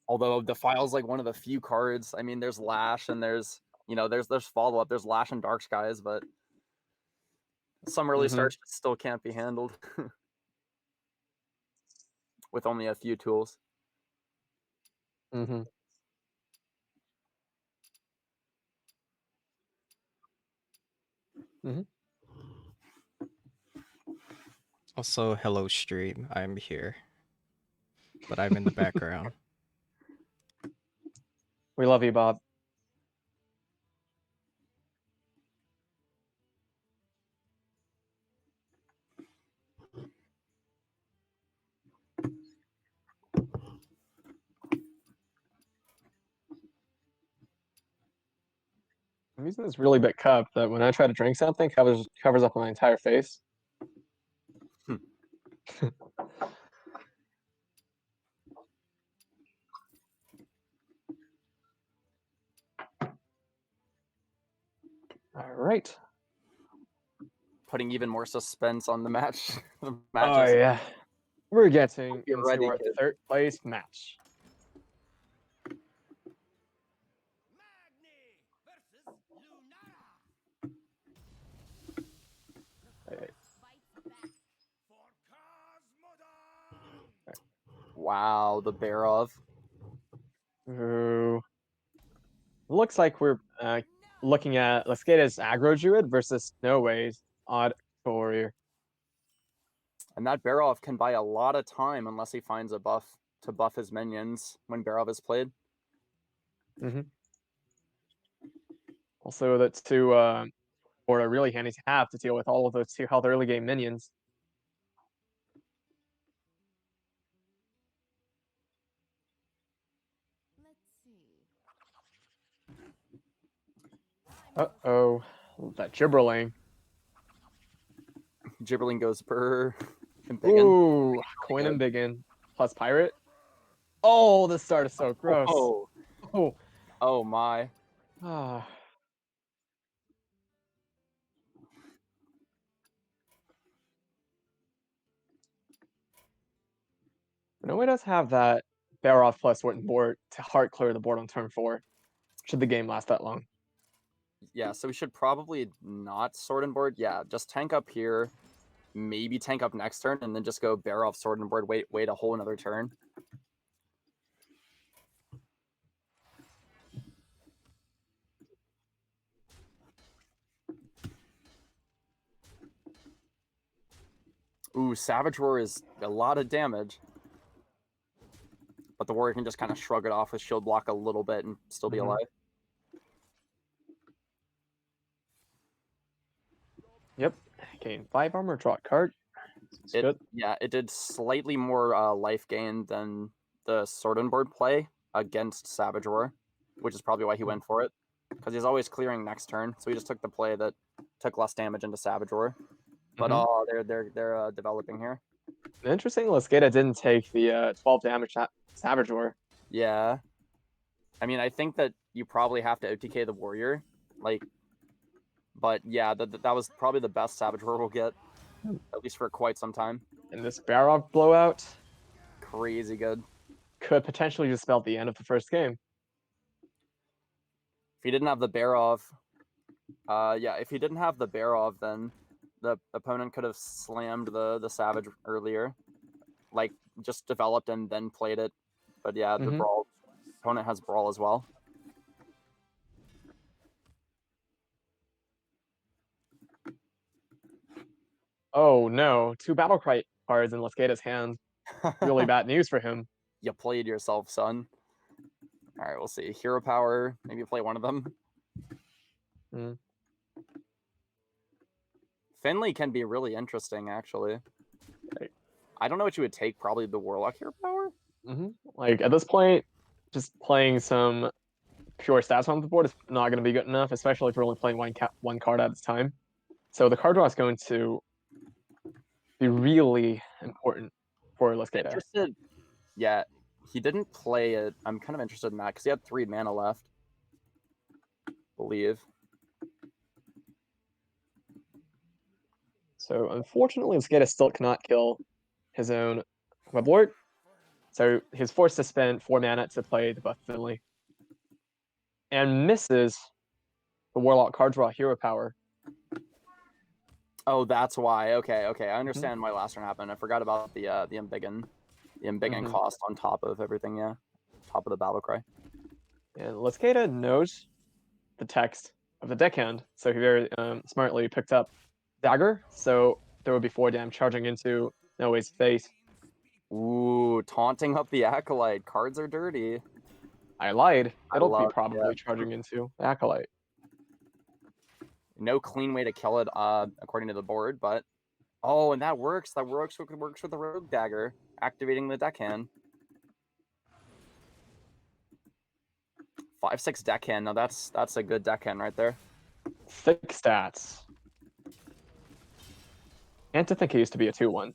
Although Defile's like one of the few cards. I mean, there's Lash and there's there's follow up. There's Lash and Dark Skies, but some early starts still can't be handled with only a few tools. Mm-hmm. Mm-hmm. Also, hello stream. I'm here, but I'm in the background. We love you, Bob. I'm using this really big cup that when I try to drink something covers up my entire face. All right. Putting even more suspense on the match. Oh yeah. We're getting You're into ready, our kid. third place match. Okay. Wow, the Barov. Ooh. Looks like we're looking at Laskeda's Aggro Druid versus Snowway's Odd Warrior. And that Barov can buy a lot of time unless he finds a buff to buff his minions when Barov is played. Also, that's two board are really handy to have to deal with all of those 2 health early game minions. Uh-oh. That Gibberling. Gibberling goes per and Biggin. Ooh, Coin and Biggin. Plus Pirate. Oh, this start is so gross. Oh my. Ah. No way does have that Barov plus Wharton board to heart clear the board on turn 4. Should the game last that long? Yeah, so we should probably not sword and board. Yeah, just tank up here, maybe tank up next turn, and then just go Barov sword and board, wait a whole another turn. Ooh, Savage Roar is a lot of damage. But the warrior can just kind of shrug it off with shield block a little bit and still be alive. Yep. Gain 5 armor, draw a card. Good. Yeah, it did slightly more life gain than the sword and board play against Savage Roar, which is probably why he went for it. Because he's always clearing next turn, so he just took the play that took less damage into Savage Roar. But they're developing here. Interesting, Lascada didn't take the 12 damage Savage Roar. Yeah. I mean, I think that you probably have to OTK the warrior. But yeah, that was probably the best Savage Roar we'll get, at least for quite some time. And this Barov blowout Crazy good. could potentially just spell the end of the first game. If he didn't have the Barov, if he didn't have the Barov, then the opponent could have slammed the Savage earlier, like just developed and then played it. But yeah, the Brawl opponent has Brawl as well. Oh no, 2 battle cry cards in Lascada's hand. Really bad news for him. You played yourself, son. All right, we'll see. Hero power, maybe play one of them. Finley can be really interesting, actually. I don't know what you would take. Probably the Warlock hero power. Like at this point, just playing some pure stats on the board is not going to be good enough, especially if you're only playing one card at a time. So the card draw is going to be really important for Lascada. Yeah, he didn't play it. I'm kind of interested in that because he had 3 mana left. believe. So unfortunately, Lascada still cannot kill his own WebLord. So he's forced to spend 4 mana to play the buff Finley. And misses the Warlock card draw hero power. Oh, that's why. Okay. I understand why last turn happened. I forgot about the embiggen cost on top of everything. Yeah, top of the battle cry. And Lascada knows the text of the deckhand, so he very smartly picked up Dagger. So there would be 4 damage charging into Noe's face. Ooh, taunting up the Acolyte. Cards are dirty. I lied. It'll be love- probably charging into Acolyte. No clean way to kill it, according to the board, but oh, and that works. That works with the Rogue Dagger, activating the deckhand. 5/6 deckhand. Now that's a good deckhand right there. Thick stats. And to think it used to be a 2/1.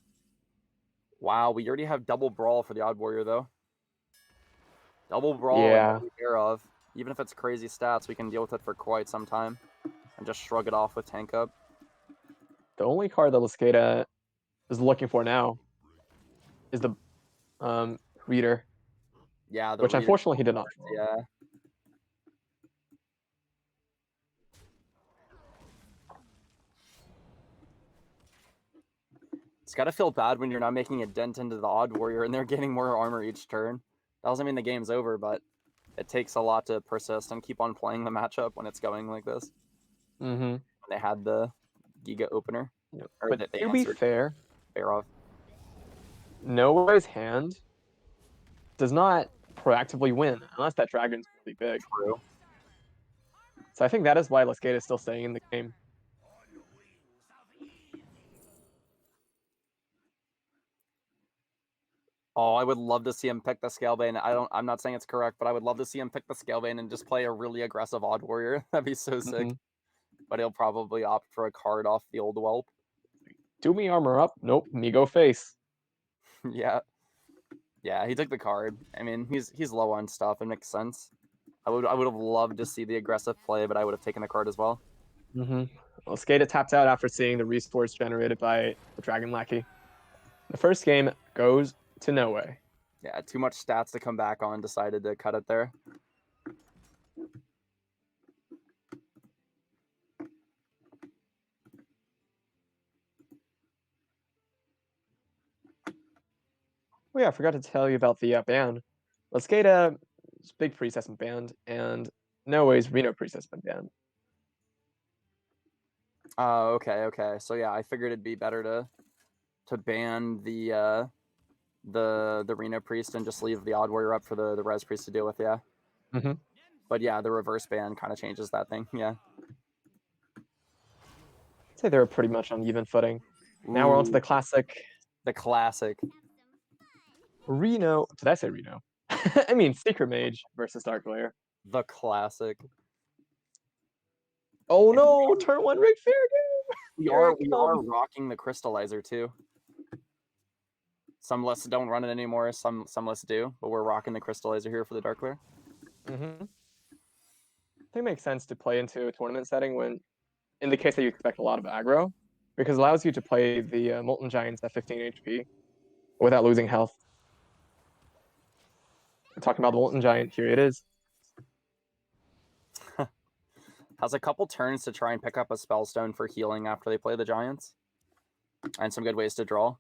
Wow, we already have double brawl for the Odd Warrior though. Double brawl, Yeah. and care of. Even if it's crazy stats, we can deal with it for quite some time, and just shrug it off with tank up. The only card that Lascada is looking for now is the Reader, Yeah, the which Reader- unfortunately he did not draw. Yeah. It's gotta feel bad when you're not making a dent into the Odd Warrior and they're getting more armor each turn. That doesn't mean the game's over, but it takes a lot to persist and keep on playing the matchup when it's going like this. Mm-hmm. When they had the Giga opener. Or But that they to be answered fair, Barov. Noah's hand does not proactively win unless that dragon's really big. True. So I think that is why Lascada is still staying in the game. Oh, I would love to see him pick the Scalebane. I'm not saying it's correct, but I would love to see him pick the Scalebane and just play a really aggressive Odd Warrior. That'd be so sick. Mhm. But he'll probably opt for a card off the old Whelp. Do me armor up. Nope, me go face. Yeah. Yeah, he took the card. I mean, he's low on stuff. It makes sense. I would have loved to see the aggressive play, but I would have taken the card as well. Mm-hmm. Lascada tapped out after seeing the resource generated by the Dragon Lackey. The first game goes to Noe. Yeah, too much stats to come back on. Decided to cut it there. Oh yeah, I forgot to tell you about the ban. Lascada's Big Priest has been banned, and Noe's Reno Priest has been banned. Oh, okay. So yeah, I figured it'd be better to ban the Reno Priest and just leave the Odd Warrior up for the Res Priest to deal with. Yeah. Mhm. But yeah, the reverse ban kind of changes that thing. Yeah. I'd say they're pretty much on even footing. Now we're on to the classic The classic. Reno. Did I say Reno? I mean Secret Mage versus Dark Lair. The classic. Oh no! Turn 1 Rick Fair game. We Here are it we are comes. rocking the Crystallizer too. Some lists don't run it anymore. Some lists do, but we're rocking the Crystallizer here for the Dark Lair. Mm-hmm. I think it makes sense to play into a tournament setting when, in the case that you expect a lot of aggro, because it allows you to play the Molten Giants at 15 HP without losing health. We're talking about the Molten Giant, here it is. Has a couple turns to try and pick up a Spellstone for healing after they play the Giants. And some good ways to draw.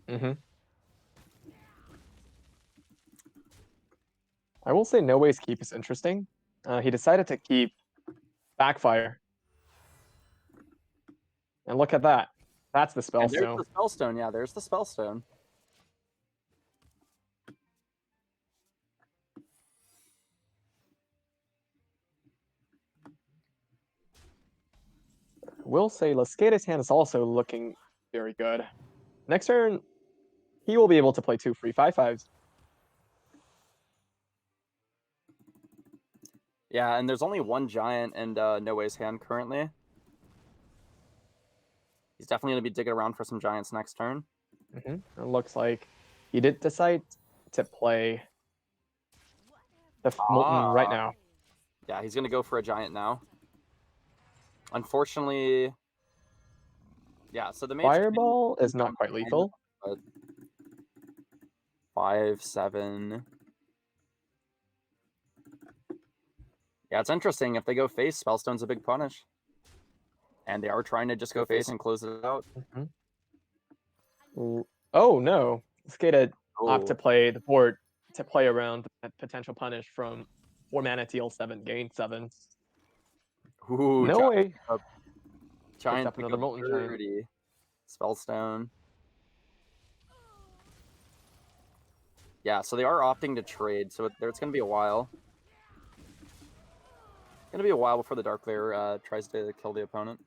Mm-hmm. I will say Noe's keep is interesting. He decided to keep Backfire. And look at that. That's the And there's Spellstone. the Spellstone, yeah, there's the Spellstone. Will say Lascada's hand is also looking very good. Next turn, he will be able to play 2 free 5/5s. Yeah, and there's only one Giant in Noe's hand currently. He's definitely going to be digging around for some Giants next turn. Mm-hmm. It looks like he did decide to play the Molten right now. Yeah, he's gonna go for a giant now. Unfortunately, yeah. So the mage Fireball is not quite lethal. But 5, 7. Yeah, it's interesting. If they go face, Spellstone's a big punish. And they are trying to just go face and close it out. Oh no! Skata opt Oh. to play the board to play around that potential punish from 4 mana deal 7, gain 7. Ooh, No way. Giant up another Molten Giant. 30. Spellstone. Yeah, so they are opting to trade, so it's going to be a while. It's going to be a while before the Dark Lair tries to kill the opponent.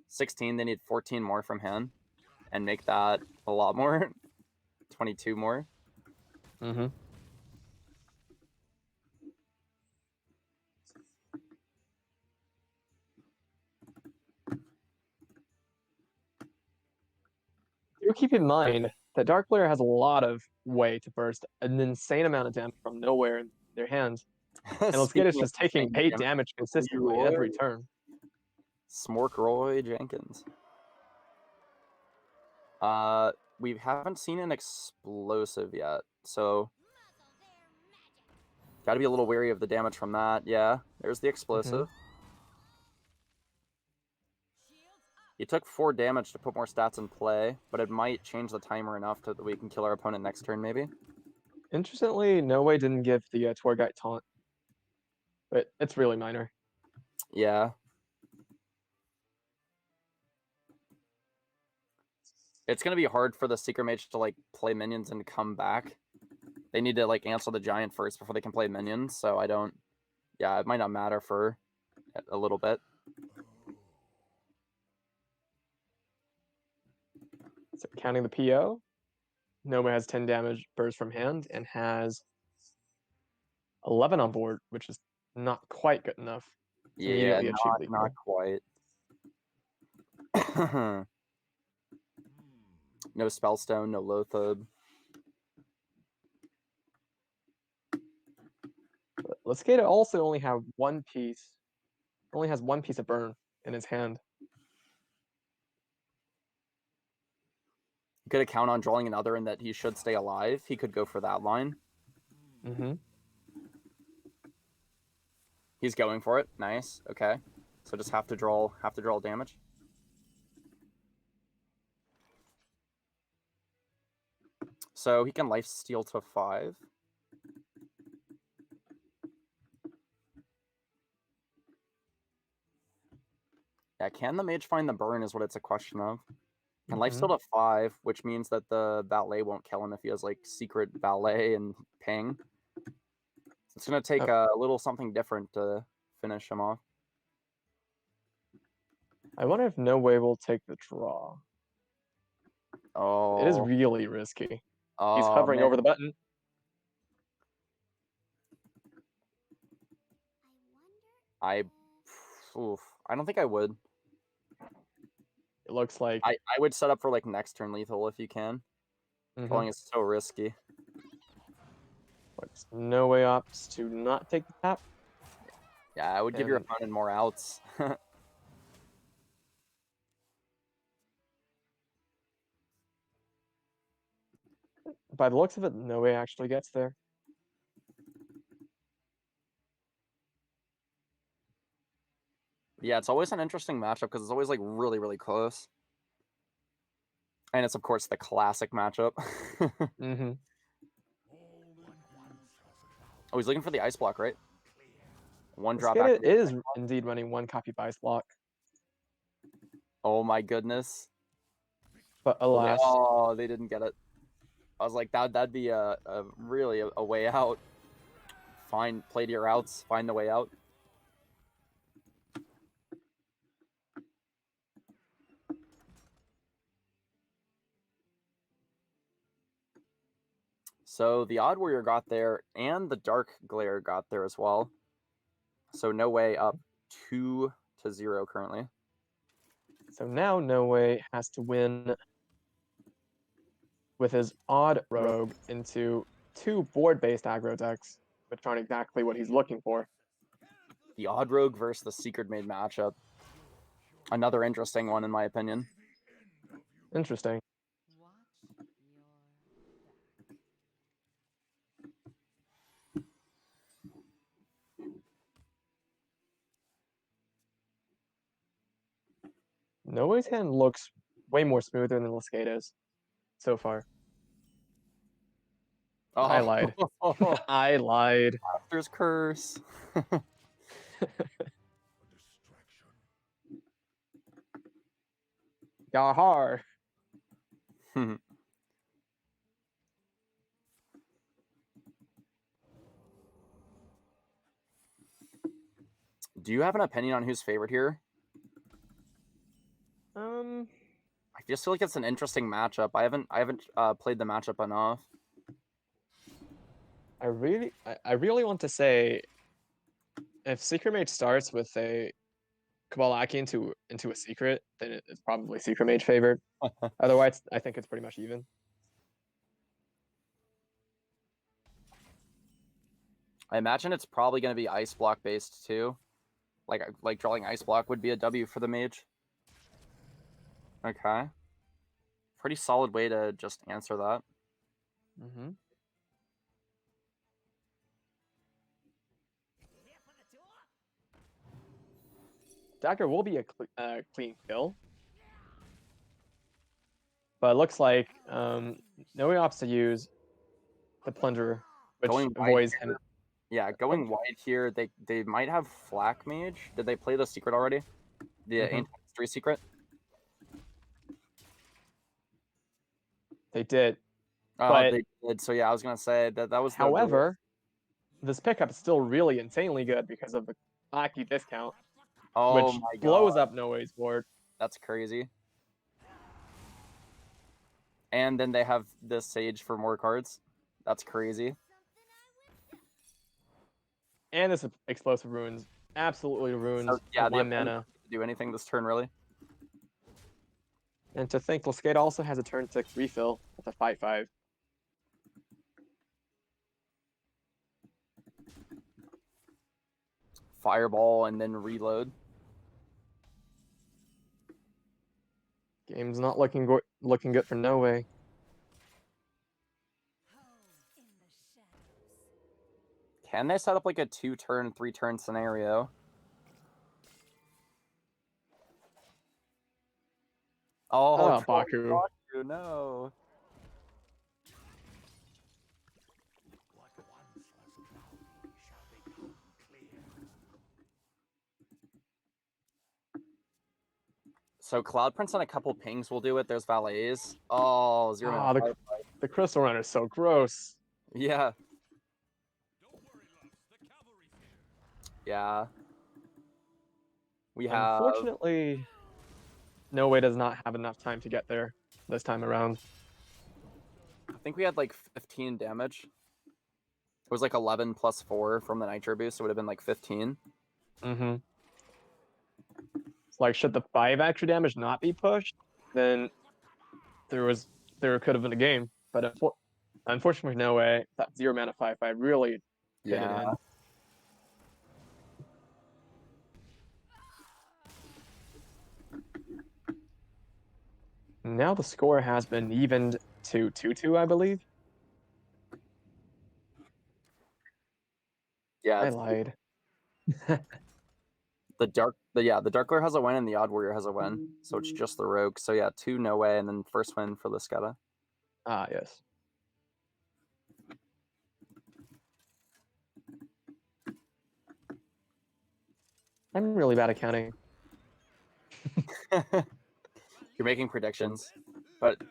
16, they need 14 more from hand, and make that a lot more. 22 more. Mm-hmm. Do keep in mind that Dark Lair has a lot of way to burst an insane amount of damage from nowhere in their hands. And let's get it just taking 8 damage consistently every turn. Smork Roy Jenkins. We haven't seen an explosive yet, so gotta be a little wary of the damage from that. Yeah, there's the explosive. He took 4 damage to put more stats in play, but it might change the timer enough that we can kill our opponent next turn, maybe. Interestingly, No Way didn't give the tour guide taunt, but it's really minor. Yeah. It's gonna be hard for the Secret Mage to like play minions and come back. They need to like answer the giant first before they can play minions, so I don't. Yeah, it might not matter for a little bit. So counting the PO, Noma has 10 damage burst from hand and has 11 on board, which is not quite good enough to immediately achieve lethal. Not quite. No Spellstone, no Loatheb. Let's get it also only have one piece. Only has one piece of burn in his hand. He could count on drawing another and that he should stay alive. He could go for that line. Mm-hmm. He's going for it. Nice. Okay. So just have to draw damage. So he can lifesteal to 5. Yeah, can the mage find the burn is what it's a question of. And lifesteal to 5, which means that the valet won't kill him if he has like secret valet and ping. It's gonna take a little something different to finish him off. I wonder if No Way will take the draw. Oh, it is really risky. Oh, He's hovering over the button. I don't think I would. It looks like I would set up for like next turn lethal if you can. Killing is so risky. No Way opts to not take the tap. Yeah, I would give your opponent more outs. By the looks of it, No Way actually gets there. Yeah, it's always an interesting matchup because it's always like really, really close. And it's of course the classic matchup. Oh, he's looking for the ice block, right? One drop back. It is indeed running 1 copy by ice block. Oh my goodness. But alas. Oh, they didn't get it. I was like, that'd be really a way out. Play to your outs, find the way out. So the Odd Warrior got there, and the Dark Glare got there as well. So No Way up 2-0 currently. So now No Way has to win with his Odd Rogue into 2 board-based aggro decks. which aren't exactly what he's looking for. The Odd Rogue versus the Secret Maid matchup. Another interesting one, in my opinion. Interesting. Noe's hand looks way more smoother than Lascada's so far. Oh. I lied. I lied. Master's Curse. Yahar. Do you have an opinion on who's favorite here? I I just feel like it's an interesting matchup. I haven't played the matchup enough. I really want to say, if Secret Mage starts with a Kabalaki into a secret, then it's probably Secret Mage favored. Otherwise, I think it's pretty much even. I imagine it's probably going to be Ice Block based too. Like drawing Ice Block would be a W for the mage. Okay. Pretty solid way to just answer that. Mm-hmm. Dagger will be a clean kill. But it looks like Noe opts to use the Plunger, which Going wide avoids here. him. Yeah, going wide here. They might have Flak Mage. Did they play the secret already? The Ancient History secret? They did. Oh, But they did. So yeah, I was gonna say that was. However, this pickup is still really insanely good because of the Aki discount, Oh which my god, blows up Noe's board. that's crazy. And then they have this Sage for more cards. That's crazy. And this explosive ruins absolutely ruins So, yeah, the the 1 opponent mana. doesn't do anything this turn really. And to think, Lascada also has a turn 6 refill with a 5/5. Fireball and then reload. Game's not looking good for Noe. Can they set up like a 2-turn, 3-turn scenario? Oh, Baku. Baku, no. So Cloud Prince on a couple pings will do it. There's valets. Oh, 0 mana. The Crystal Runner is so gross. Yeah. Yeah. We have. Unfortunately, Noe does not have enough time to get there this time around. I think we had like 15 damage. It was like 11 plus 4 from the Nitro boost. So it would have been like 15. Mm-hmm. It's like, should the 5 extra damage not be pushed, then there could have been a game. But unfortunately, no way. That 0 mana 5/5 really hit it Yeah. in. Now the score has been evened to 2-2, I believe. Yeah. I lied. The Darkler has a win and the Odd Warrior has a win. So it's just the Rogue. So yeah, 2 no way, and then first win for Lascada. Ah, yes. I'm really bad at counting. You're making predictions, but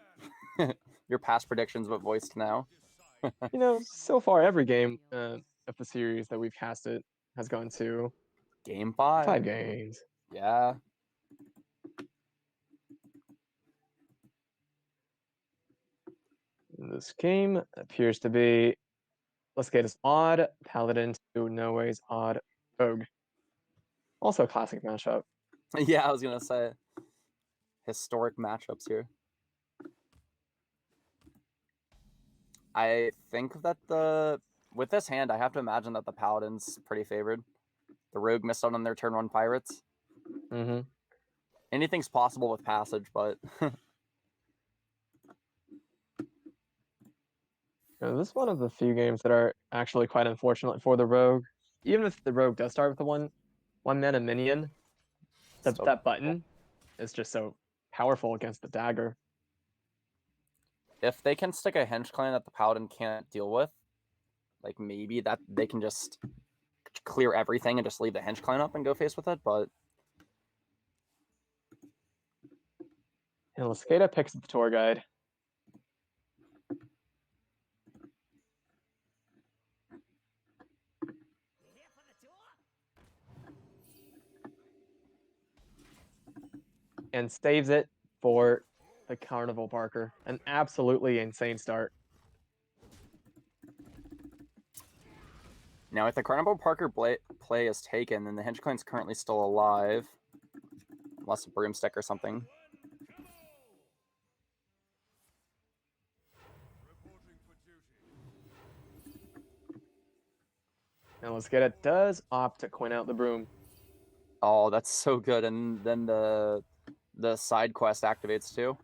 your past predictions, but voiced now. You know, so far every game of the series that we've casted has gone to Game 5. 5 games. Yeah. This game appears to be Lascada's odd, Paladin to Noe's odd Rogue. Also a classic matchup. Yeah, I was gonna say historic matchups here. I think that With this hand, I have to imagine that the Paladin's pretty favored. The Rogue missed out on their turn 1 Pirates. Mm-hmm. Anything's possible with Passage, but... This is one of the few games that are actually quite unfortunate for the Rogue. Even if the Rogue does start with a one mana minion, that button is just so powerful against the dagger. If they can stick a Henge Clan that the Paladin can't deal with, like maybe that they can just clear everything and just leave the Henge Clan up and go face with it, but... And Lascada picks up the tour guide. And saves it for the Carnival Barker. An absolutely insane start. Now, if the Carnival Parker play is taken, then the Henge Clan's currently still alive. Unless a Broomstick or something. And Lascada does opt to coin out the broom. Oh, that's so good. And then the side quest activates too.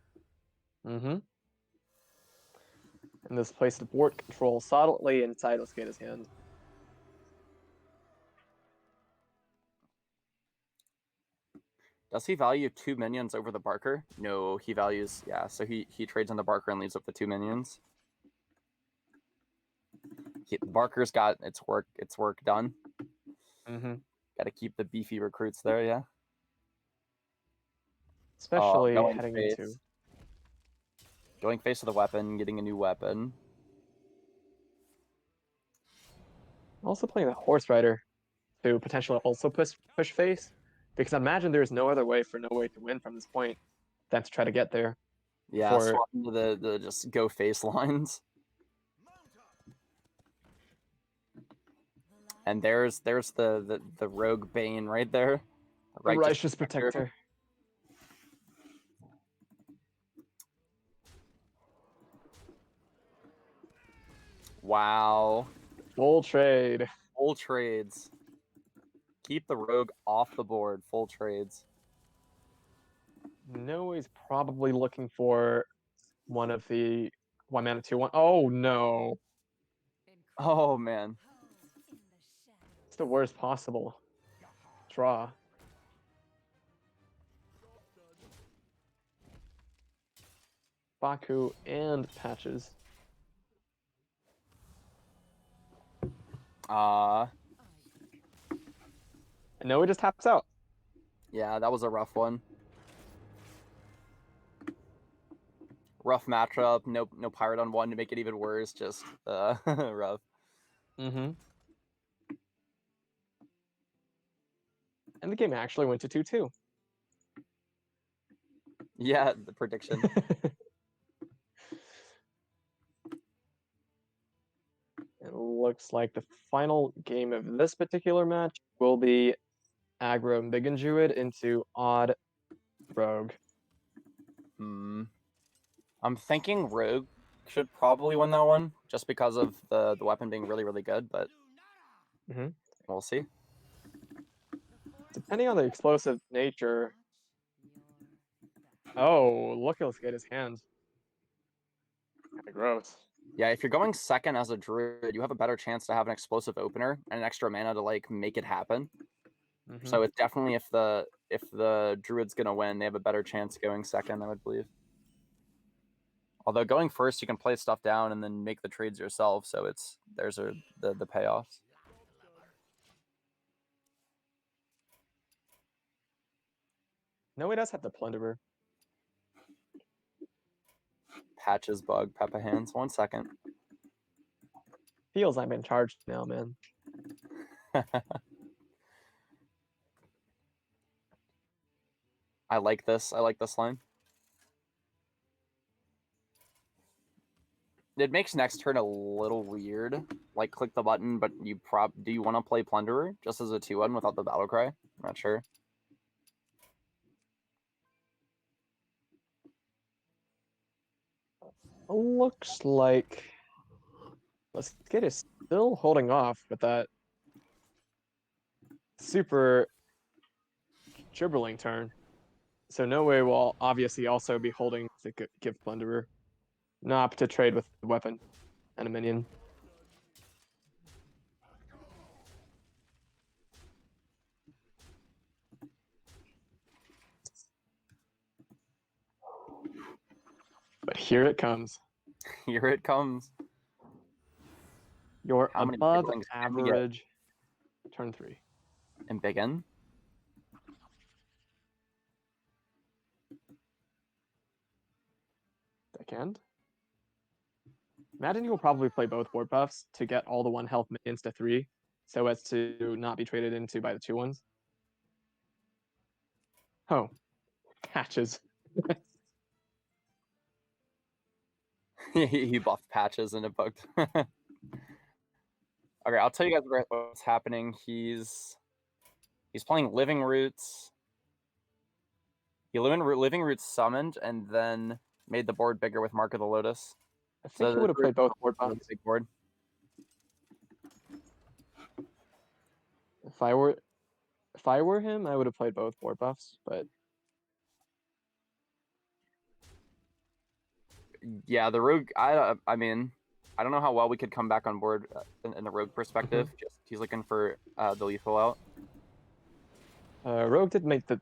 Mm-hmm. And this places the board control solidly inside Lascada's hand. Does he value 2 minions over the Barker? No, he values, yeah, so he trades on the Barker and leaves up the 2 minions. Barker's got its work done. Mm-hmm. Got to keep the beefy recruits there, yeah. Especially going heading face. into... Going face with a weapon, getting a new weapon. Also playing the Horse Rider to potentially also push face. Because I imagine there's no other way for No Way to win from this point than to try to get there. Yeah, swap into the just go face lines. And there's the Rogue Bane right there. Righteous Protector. Wow. Full trade. Full trades. Keep the Rogue off the board. Full trades. No, he's probably looking for one of the 1 mana 2/1. Oh no. Oh man. It's the worst possible draw. Baku and Patches. No, he just taps out. Yeah, that was a rough one. Rough matchup. No pirate on 1 to make it even worse. Just rough. Mm-hmm. And the game actually went to 2-2. Yeah, the prediction. It looks like the final game of this particular match will be aggro Miggen Druid into odd Rogue. I'm thinking Rogue should probably win that one, just because of the weapon being really, really good, but we'll see. Depending on the explosive nature... Oh, look at his hands. Kind of gross. Yeah, if you're going second as a Druid, you have a better chance to have an explosive opener and an extra mana to like make it happen. So it's definitely if the Druid's gonna win, they have a better chance going second, I would believe. Although going first, you can play stuff down and then make the trades yourself, so there's the payoffs. No, he does have the Plunderer. Patches, bug, Peppa hands. 1 second. Feels I'm in charge now, man. I like this. I like this line. It makes next turn a little weird. Like, click the button, but do you want to play Plunderer just as a 2-1 without the battle cry? I'm not sure. Looks like... Let's get his Still holding off with that super dribbling turn. So no way will obviously also be holding the Gift Plunderer. Not to trade with the weapon and a minion. But here it comes. Here it comes. Your How many above dribblings can we get? average turn 3. And Big N. Deckhand. Imagine you will probably play both board buffs to get all the 1 health minions to 3, so as to not be traded into by the 2-1s. Oh, patches. He buffed patches and it bugged. Okay, I'll tell you guys what's happening. He's playing Living Roots. He Living Roots summoned and then made the board bigger with Mark of the Lotus. I think he would have played both board Really buffs. big board. If I were him, I would have played both board buffs, but Yeah, the Rogue. I mean, I don't know how well we could come back on board in the Rogue perspective. Just he's looking for the lethal out. Rogue did make the,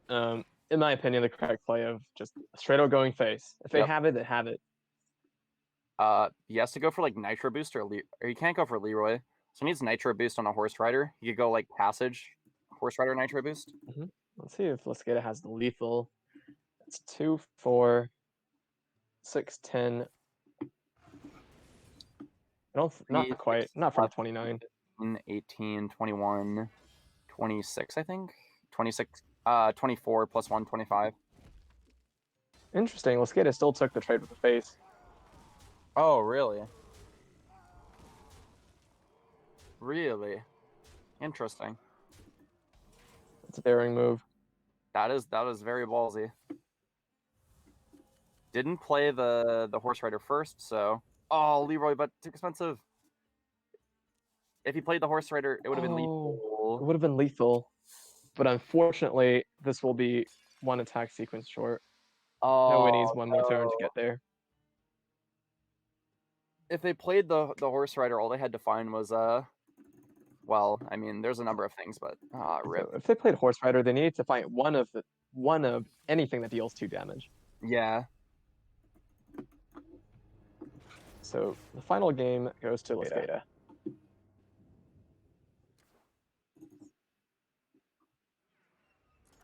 in my opinion, the correct play of just straight out going face. If they Yep. have it, they have it. He has to go for like Nitro Boost or he can't go for Leroy. So he needs Nitro Boost on a Horse Rider. He could go like Passage, Horse Rider Nitro Boost. Let's see if Lascada has the lethal. It's 2, 4, 6, 10. Not quite. Not from 29. 18, 21, 26, I think. 26, 24 plus 1, 25. Interesting. Lascada still took the trade with the face. Oh, really? Really? Interesting. It's a daring move. That is very ballsy. Didn't play the Horse Rider first, so oh, Leroy, but too expensive. If he played the Horse Rider, it would have been It lethal. would have been lethal. But unfortunately, this will be 1 attack sequence short. No, it needs 1 more turn to get there. If they played the Horse Rider, all they had to find was well, I mean, there's a number of things, but rip. So if they played Horse Rider, they needed to find one of anything that deals 2 damage. Yeah. So the final game goes to Lascada.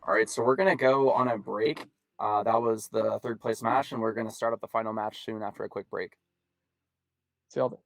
All right, so we're gonna go on a break. That was the 3rd place match, and we're gonna start up the final match soon after a quick break. See y'all then.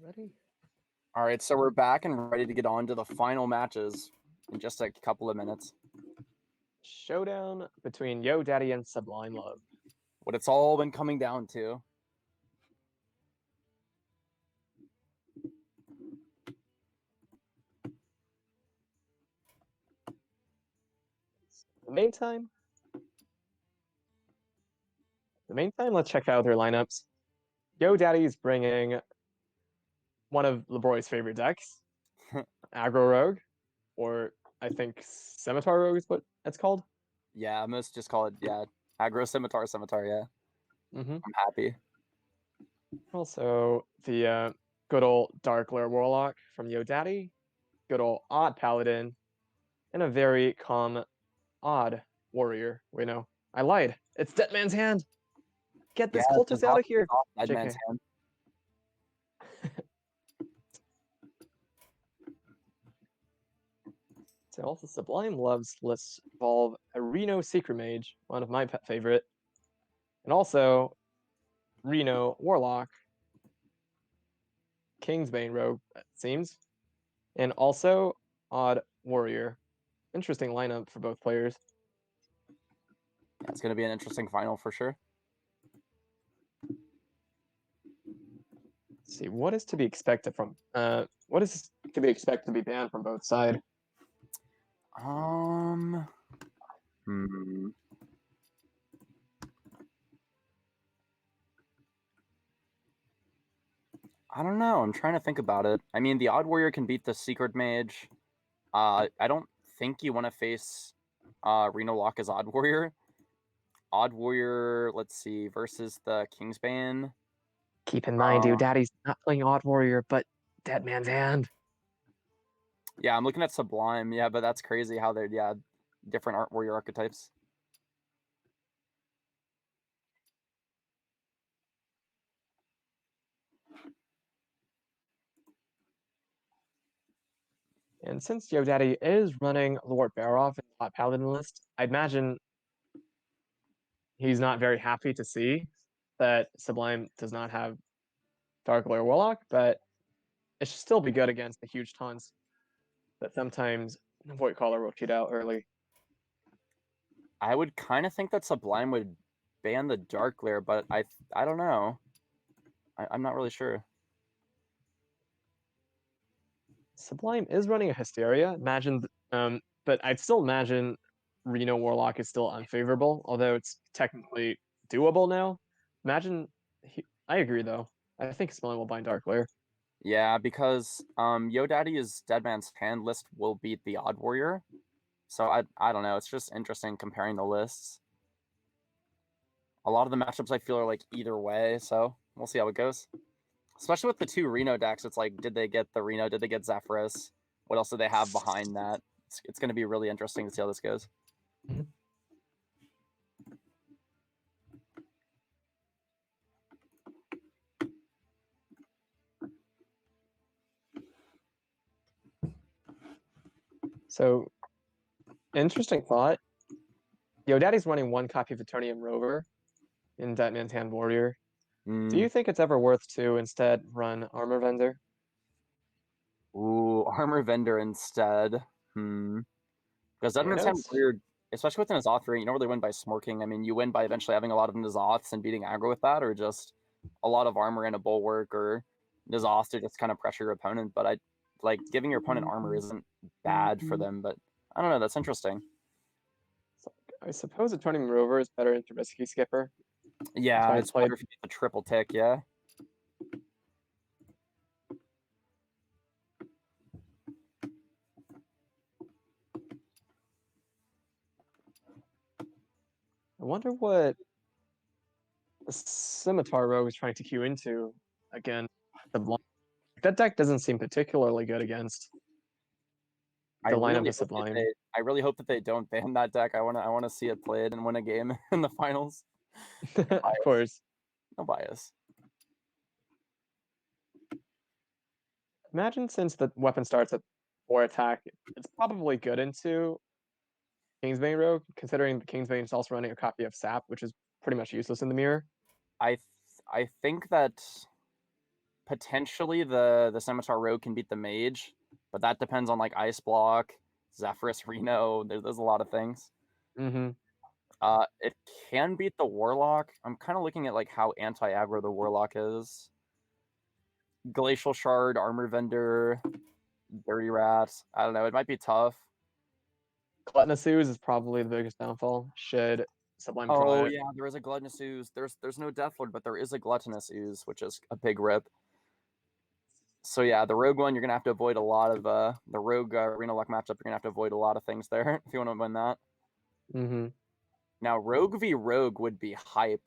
Ready? All right, so we're back and ready to get on to the final matches in just a couple of minutes. Showdown between Yo Daddy and Sublime Love. What it's all been coming down to. The meantime, let's check out their lineups. Yo Daddy's bringing one of Labore's favorite decks, Aggro Rogue, or I think Scimitar Rogue is what it's called. Yeah, most just call it, yeah, Aggro Scimitar, yeah. Mm-hmm. I'm happy. Also, the good old Dark Lair Warlock from Yo Daddy, good old Odd Paladin, and a very calm Odd Warrior. Wait, no, I lied. It's Dead Man's Hand. Get this cultist out of here. Dead Man's Hand. So also Sublime Love's lists involve a Reno Secret Mage, one of my pet favorite, and also Reno Warlock, Kingsbane Rogue, it seems, and also Odd Warrior. Interesting lineup for both players. Yeah, it's going to be an interesting final for sure. Let's see, what is to be expected from what is to be expected to be banned from both sides? I don't know. I'm trying to think about it. I mean, the Odd Warrior can beat the Secret Mage. I don't think you want to face Reno Lock as Odd Warrior. Odd Warrior, let's see, versus the Kingsbane. Keep in mind, Yo Daddy's not playing Odd Warrior, but Dead Man's Hand. Yeah, I'm looking at Sublime. Yeah, but that's crazy how they're, yeah, different Art Warrior archetypes. And since Yo Daddy is running Lord Baroff in the Paladin list, I imagine he's not very happy to see that Sublime does not have Dark Lair Warlock, but it should still be good against the huge taunts that sometimes Void Caller will cheat out early. I would kind of think that Sublime would ban the Dark Lair, but I don't know. I'm not really sure. Sublime is running a Hysteria. Imagine, but I'd still imagine Reno Warlock is still unfavorable, although it's technically doable now. Imagine, I agree though. I think Sublime will bind Dark Lair. Yeah, because Yo Daddy's Dead Man's Hand list will beat the Odd Warrior. So I don't know. It's just interesting comparing the lists. A lot of the matchups I feel are like either way, so we'll see how it goes. Especially with the two Reno decks, it's like, did they get the Reno? Did they get Zephyrus? What else do they have behind that? It's going to be really interesting to see how this goes. Mm-hmm. So, interesting thought. Yo Daddy's running one copy of Eternium Rover in Dead Man's Hand Warrior. Do you think it's ever worth to instead run Armor Vendor? Ooh, Armor Vendor instead. Because Dead Man's Hand Warrior, especially within his auth rate, you don't really win by smorking. I mean, you win by eventually having a lot of N'Zoths and beating aggro with that, or just a lot of armor and a bulwark, or N'Zoths to just kind of pressure your opponent. But like giving your opponent armor isn't bad for them, but I don't know, that's interesting. So I suppose Eternium Rover is better into Risky Skipper. Yeah, it's better if you get the triple tick, yeah. I wonder what the Scimitar Rogue is trying to queue into again. That deck doesn't seem particularly good against the lineup of Sublime. I really hope that they don't ban that deck. I want to see it played and win a game in the finals. Of course. No bias. Imagine since the weapon starts at 4 attack, it's probably good into Kingsbane Rogue, considering the Kingsbane is also running a copy of Sap, which is pretty much useless in the mirror. I think that potentially the Scimitar Rogue can beat the Mage, but that depends on like Ice Block, Zephyrus, Reno. There's a lot of things. Mm-hmm. It can beat the Warlock. I'm kind of looking at like how anti-aggro the Warlock is. Glacial Shard, Armor Vendor, Dirty Rats. I don't know. It might be tough. Gluttonous Ooze is probably the biggest downfall. Should Sublime try Oh it. yeah, there is a Gluttonous Ooze. There's no Deathlord, but there is a Gluttonous Ooze, which is a big rip. So yeah, the Rogue one, you're gonna have to avoid a lot of the Rogue Reno Lock matchup. You're gonna have to avoid a lot of things there if you want to win that. Mm-hmm. Now Rogue v Rogue would be hype.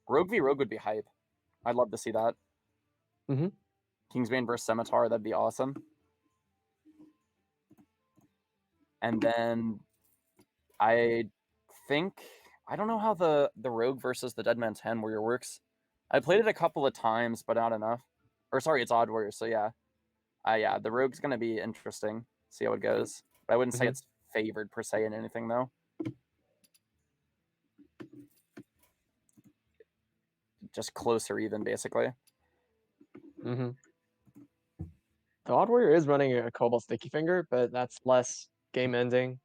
Rogue v Rogue would be hype. I'd love to see that. Mm-hmm. Kingsbane versus Scimitar, that'd be awesome. And then I don't know how the Rogue versus the Deadman's Hand Warrior works. I played it a couple of times, but not enough. Or sorry, it's Odd Warrior, so yeah. Yeah, the Rogue's gonna be interesting. See how it goes. But I wouldn't say it's favored per se in anything though. Just closer even, basically. Mm-hmm. The Odd Warrior is running a Cobalt Sticky Finger, but that's less game ending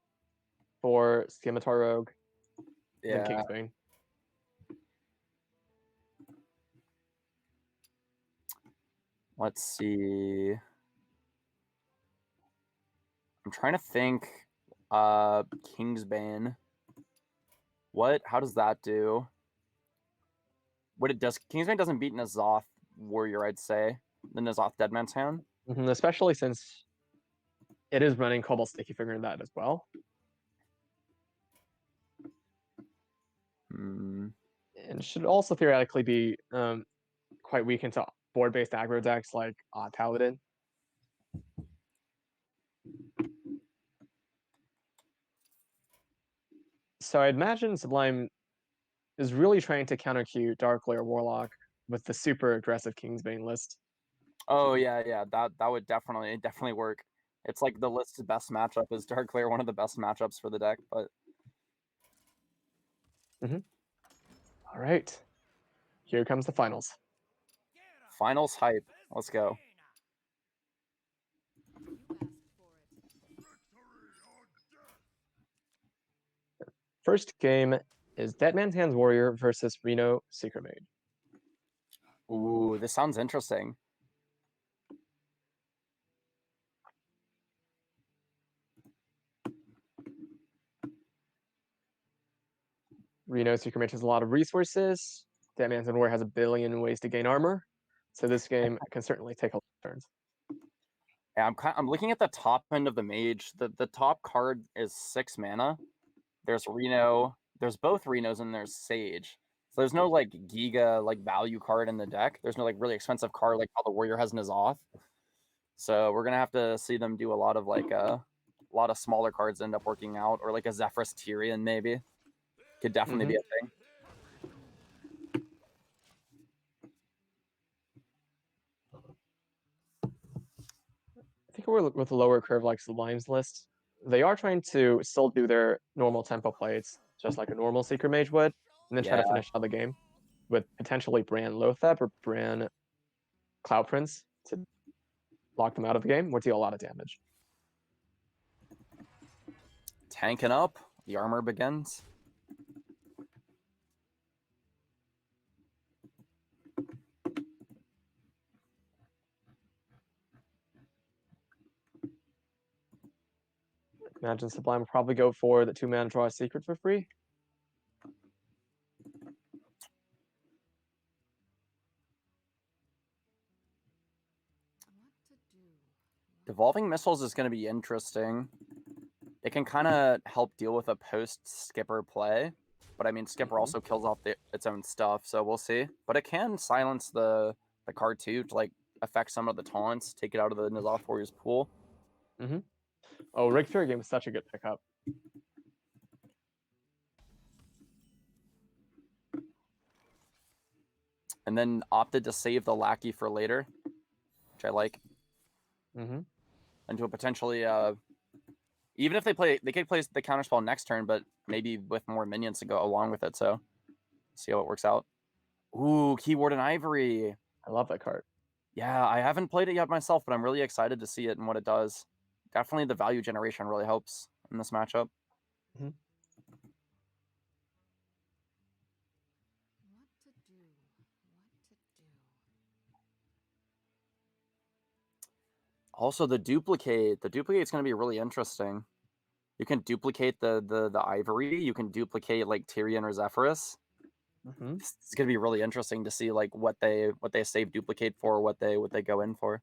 for Scimitar Rogue than Yeah. Kingsbane. Let's see. I'm trying to think. Kingsbane. How does that do? Kingsbane doesn't beat N'Zoth Warrior, I'd say. The N'Zoth Deadman's Hand. Mm-hmm. Especially since it is running Cobalt Sticky Finger in that as well. Hmm. And should also theoretically be quite weak into board-based aggro decks like Paladin. So I imagine Sublime is really trying to counter-cue Dark Lair Warlock with the super aggressive Kingsbane list. Oh yeah, that would definitely work. It's like the list's best matchup is Dark Lair, one of the best matchups for the deck, but All right, here comes the finals. finals hype. Let's go. First game is Deadman's Hands Warrior versus Reno Secret Mage. Ooh, this sounds interesting. Reno Secret Mage has a lot of resources. Deadman's Hands Warrior has a billion ways to gain armor. So this game can certainly take a lot of turns. Yeah, I'm looking at the top end of the Mage. The top card is 6 mana. There's Reno. There's both Renos and there's Sage. So there's no like Giga like value card in the deck. There's no like really expensive card like how the Warrior has N'Zoth. So we're gonna have to see them do a lot of like a lot of smaller cards end up working out, or like a Zephyrus Tyrion maybe. Could definitely be a thing. I think we're with a lower curve like Sublime's list. They are trying to still do their normal tempo plays, just like a normal Secret Mage would, and then try to finish out the game with potentially Bran Lotheb or Bran Cloud Prince to lock them out of the game or deal a lot of damage. Tanking up, the armor begins. Imagine Sublime will probably go for the 2-mana draw a secret for free. Devolving Missiles is going to be interesting. It can kind of help deal with a post-Skipper play. But I mean, Skipper also kills off its own stuff, so we'll see. But it can silence the card too to like affect some of the taunts, take it out of the N'Zoth Warrior's pool. Oh, Rig Fury game is such a good pickup. And then opted to save the Lackey for later, which I like. And to potentially, even if they could play the counterspell next turn, but maybe with more minions to go along with it. So see how it works out. Ooh, Keyboard and Ivory. I love that card. Yeah, I haven't played it yet myself, but I'm really excited to see it and what it does. Definitely the value generation really helps in this matchup. Mhm. Also, the duplicate's going to be really interesting. You can duplicate the Ivory. You can duplicate like Tyrion or Zephyrus. Mhm. It's going to be really interesting to see like what they save duplicate for, what they go in for.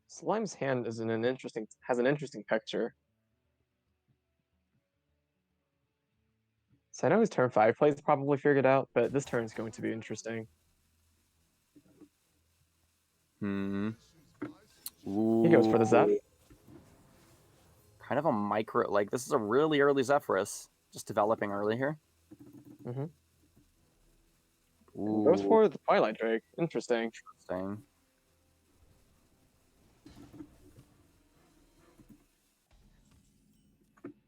Slime's hand has an interesting picture. So I know his turn 5 plays probably figured out, but this turn is going to be interesting. Hmm. He goes for the Zeph. Kind of a micro, like this is a really early Zephyrus, just developing early here. Mhm. Ooh, Goes for the Twilight Drake. Interesting. interesting.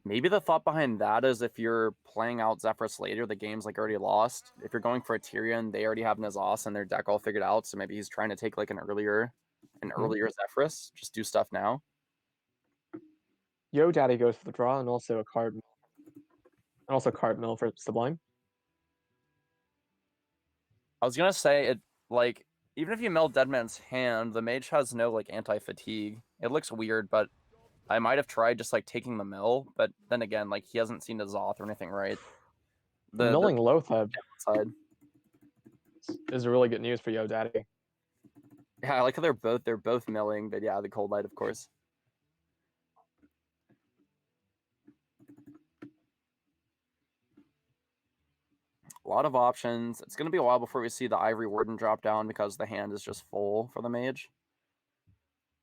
Maybe the thought behind that is if you're playing out Zephyrus later, the game's like already lost. If you're going for a Tyrion, they already have Nazas and their deck all figured out, so maybe he's trying to take like an earlier Zephyrus, just do stuff now. Yo Daddy goes for the draw and also a card, and also card mill for Sublime. I was gonna say it like even if you mill Deadman's Hand, the mage has no like anti-fatigue. It looks weird, but I might have tried just like taking the mill, but then again, like he hasn't seen the Zoth or anything, right? The Milling Lotheb side. is really good news for Yo Daddy. Yeah, I like how they're both milling, but yeah, the Cold Light, of course. A lot of options. It's gonna be a while before we see the Ivory Warden drop down because the hand is just full for the mage.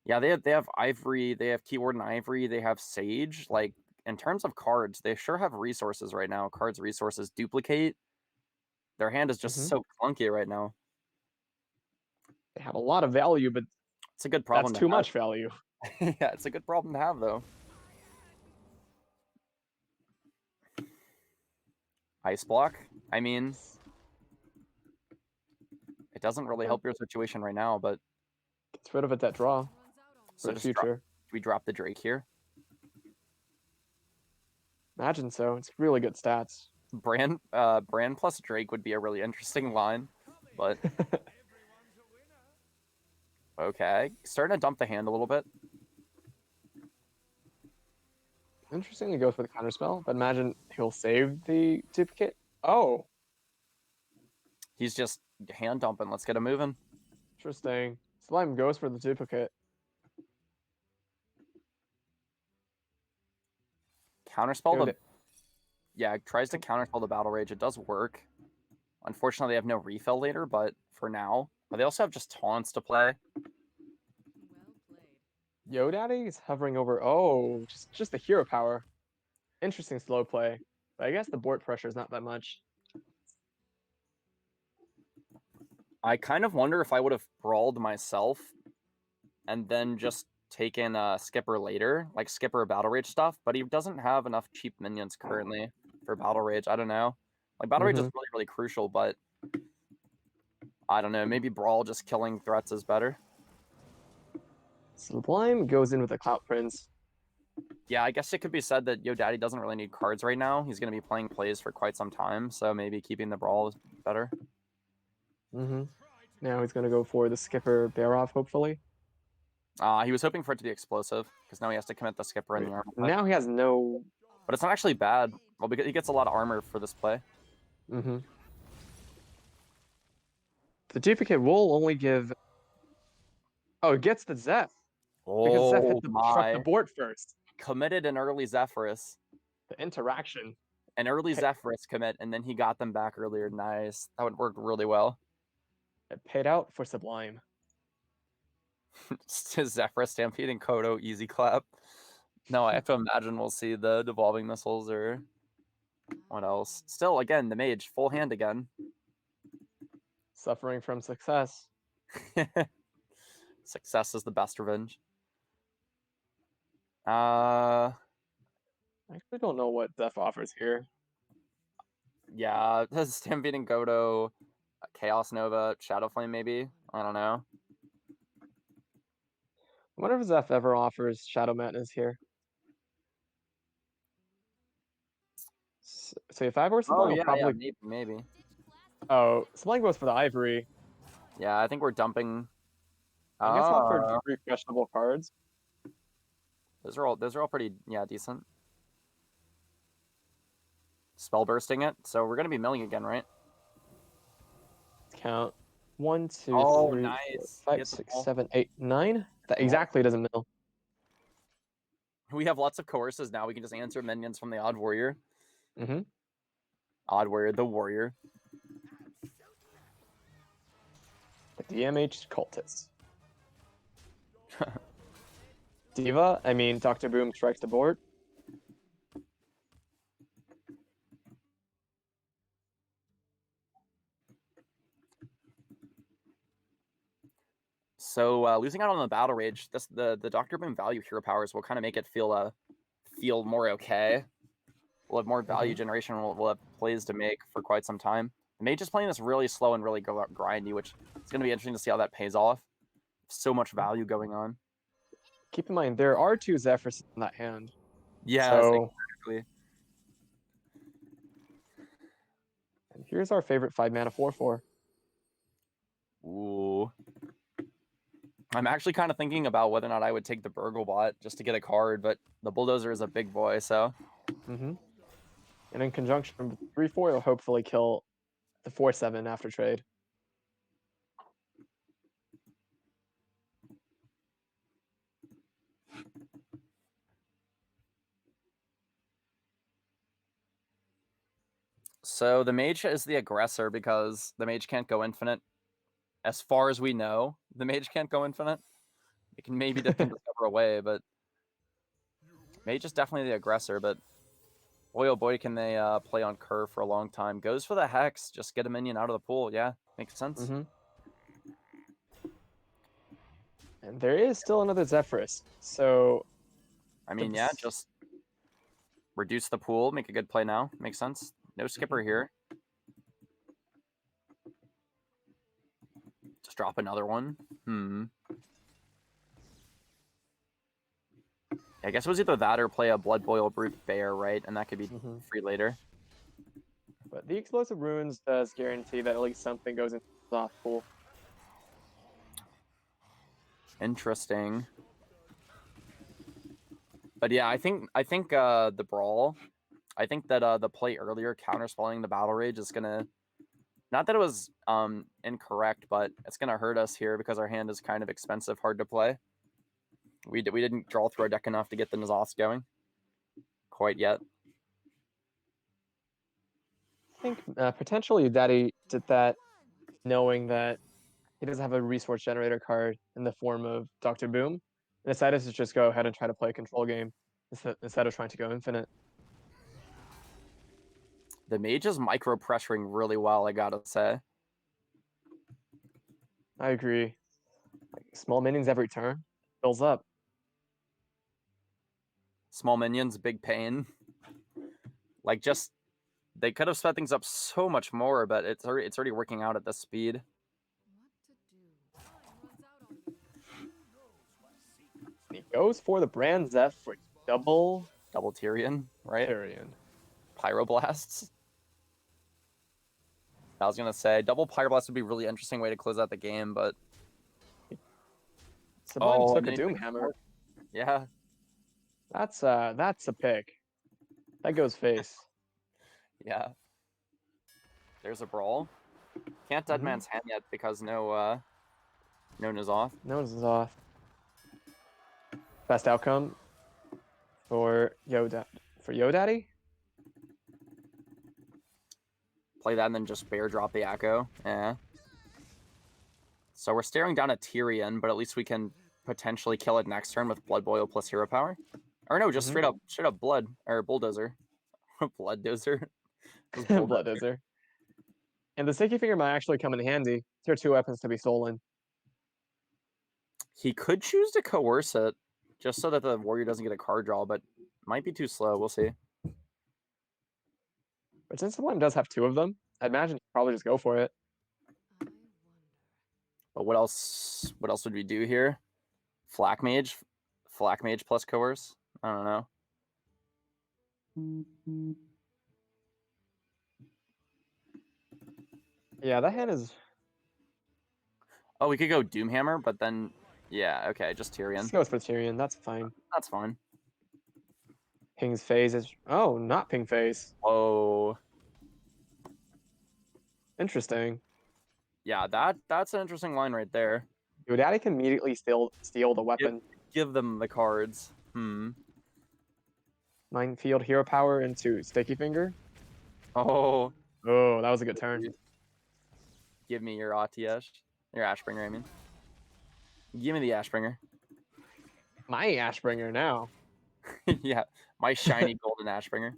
Yeah, they have Ivory, they have Key Warden Ivory, they have Sage. Like in terms of cards, they sure have resources right now. Cards, resources, duplicate. Their hand is just so clunky right now. They have a lot of value, but it's a good problem. That's too much value. Yeah, it's a good problem to have though. Ice block. I mean, it doesn't really help your situation right now, but gets rid of it that draw so for the future. do we drop the Drake here? Imagine so. It's really good stats. Brand plus Drake would be a really interesting line, but okay. Starting to dump the hand a little bit. Interesting, he goes for the counterspell, but imagine he'll save the duplicate. Oh. He's just hand dumping. Let's get him moving. Interesting. Slime goes for the duplicate. Counterspell the... Yeah, tries to counterspell the Battle Rage. It does work. Unfortunately, they have no refill later, but for now. But they also have just taunts to play. Yo Daddy is hovering over... Oh, just the hero power. Interesting slow play. But I guess the board pressure is not that much. I kind of wonder if I would have brawled myself and then just taken Skipper later, like Skipper Battle Rage stuff, but he doesn't have enough cheap minions currently for Battle Rage. I don't know. Like, Battle Rage is really, really crucial, but I don't know. Maybe Brawl just killing threats is better. Sublime goes in with a Clout Prince. Yeah, I guess it could be said that Yo Daddy doesn't really need cards right now. He's going to be playing plays for quite some time, so maybe keeping the Brawl is better. Now he's going to go for the Skipper Barov, hopefully. He was hoping for it to be explosive, because now he has to commit the Skipper in the armor. Now he has no... But it's not actually bad. Well, because he gets a lot of armor for this play. The duplicate will only give... Oh, it gets the Zeph. Because Zeph had to struck the board first. Committed an early Zephyrus. The interaction. An early Zephyrus commit, and then he got them back earlier. Nice. That would work really well. It paid out for Sublime. Zephyrus stampeding Kodo, easy clap. No, I have to imagine we'll see the devolving missiles or what else. Still, again, the mage, full hand again. Suffering from success. Success is the best revenge. I actually don't know what Zeph offers here. Yeah, Stampeding Godo, Chaos Nova, Shadow Flame maybe. I don't know. I wonder if Zeph ever offers Shadow Madness here. So if I were Sublime, I'll probably. maybe. Oh, Sublime goes for the Ivory. Yeah, I think we're dumping. He gets offered 3 questionable cards. Those are all pretty decent. Spell bursting it, so we're gonna be milling again, right? Count 1, 2, Oh, 3, nice. 4, 5, Hit the 6, ball. 7, 8, 9. That exactly doesn't mill. We have lots of coerces now. We can just answer minions from the Odd Warrior. Mm-hmm. Odd Warrior, the Warrior. The DMH Cultist. Diva, I mean, Dr. Boom strikes the board. So losing out on the battle rage, the Dr. Boom value hero powers will kind of make it feel more okay. We'll have more value generation. We'll have plays to make for quite some time. The mage is playing this really slow and really grindy, which it's going to be interesting to see how that pays off. So much value going on. Keep in mind, there are 2 Zephyrs in that hand. Yeah, so, exactly. And here's our favorite 5-mana 4/4. Ooh. I'm actually kind of thinking about whether or not I would take the Burglebot just to get a card, but the Bulldozer is a big boy, so. And in conjunction with 3/4, it'll hopefully kill the 4/7 after trade. So the mage is the aggressor because the mage can't go infinite. As far as we know, the mage can't go infinite. It can maybe dip and discover away, but mage is definitely the aggressor. But boy, oh boy, can they play on curve for a long time. Goes for the hex, just get a minion out of the pool. Yeah, makes sense. And there is still another Zephyrus. So, I mean, yeah, just reduce the pool, make a good play now. Makes sense. No skipper here. Just drop another one. I guess it was either that or play a Blood Boil Brute Bear, right? And that could be free later. But the Explosive Runes does guarantee that at least something goes into the soft pool. Interesting. But yeah, I think the Brawl, I think that the play earlier counterspelling the Battle Rage is gonna, not that it was incorrect, but it's gonna hurt us here because our hand is kind of expensive, hard to play. We didn't draw through our deck enough to get the N'Zoth going quite yet. I think potentially Daddy did that knowing that he doesn't have a resource generator card in the form of Dr. Boom, and decided to just go ahead and try to play a control game instead of trying to go infinite. The mage is micro pressuring really well, I gotta say. I agree. Like, small minions every turn fills up. Small minions, big pain. Like, just they could have sped things up so much more, but it's already working out at this speed. He goes for the Brand Zeph for double Tyrion, right? Tyrion. Pyroblasts. I was gonna say double Pyroblast would be a really interesting way to close out the game, but Sublime took a Doomhammer. Yeah. That's a pick. That goes face. Yeah. There's a Brawl. Can't Deadman's Hand yet because no N'Zoth. No N'Zoth. Best outcome for Yo-Daddy? Play that and then just bear drop the Echo. Yeah. So we're staring down a Tyrion, but at least we can potentially kill it next turn with Blood Boil plus hero power. Or no, just straight up Blood or Bulldozer. Blooddozer. Blooddozer. And the Sticky Finger might actually come in handy. There are 2 weapons to be stolen. He could choose to coerce it, just so that the warrior doesn't get a card draw, but might be too slow. We'll see. But since the one does have 2 of them, I'd imagine he'd probably just go for it. But what else? What else would we do here? Flak Mage plus Coerce. I don't know. Yeah, that hand is. Oh, we could go Doomhammer, but then yeah, okay, just Let's Tyrion. go with Tyrion. That's fine. That's fine. Ping's phase is. Oh, not ping phase. Oh, Interesting. yeah, that's an interesting line right there. Your daddy can immediately steal the weapon. Give them the cards. Minefield hero power into Sticky Finger. Oh, Oh, that was a good turn. give me your ATS. Your Ashbringer, I mean. Give me the Ashbringer. My Ashbringer now. Yeah, my shiny golden Ashbringer.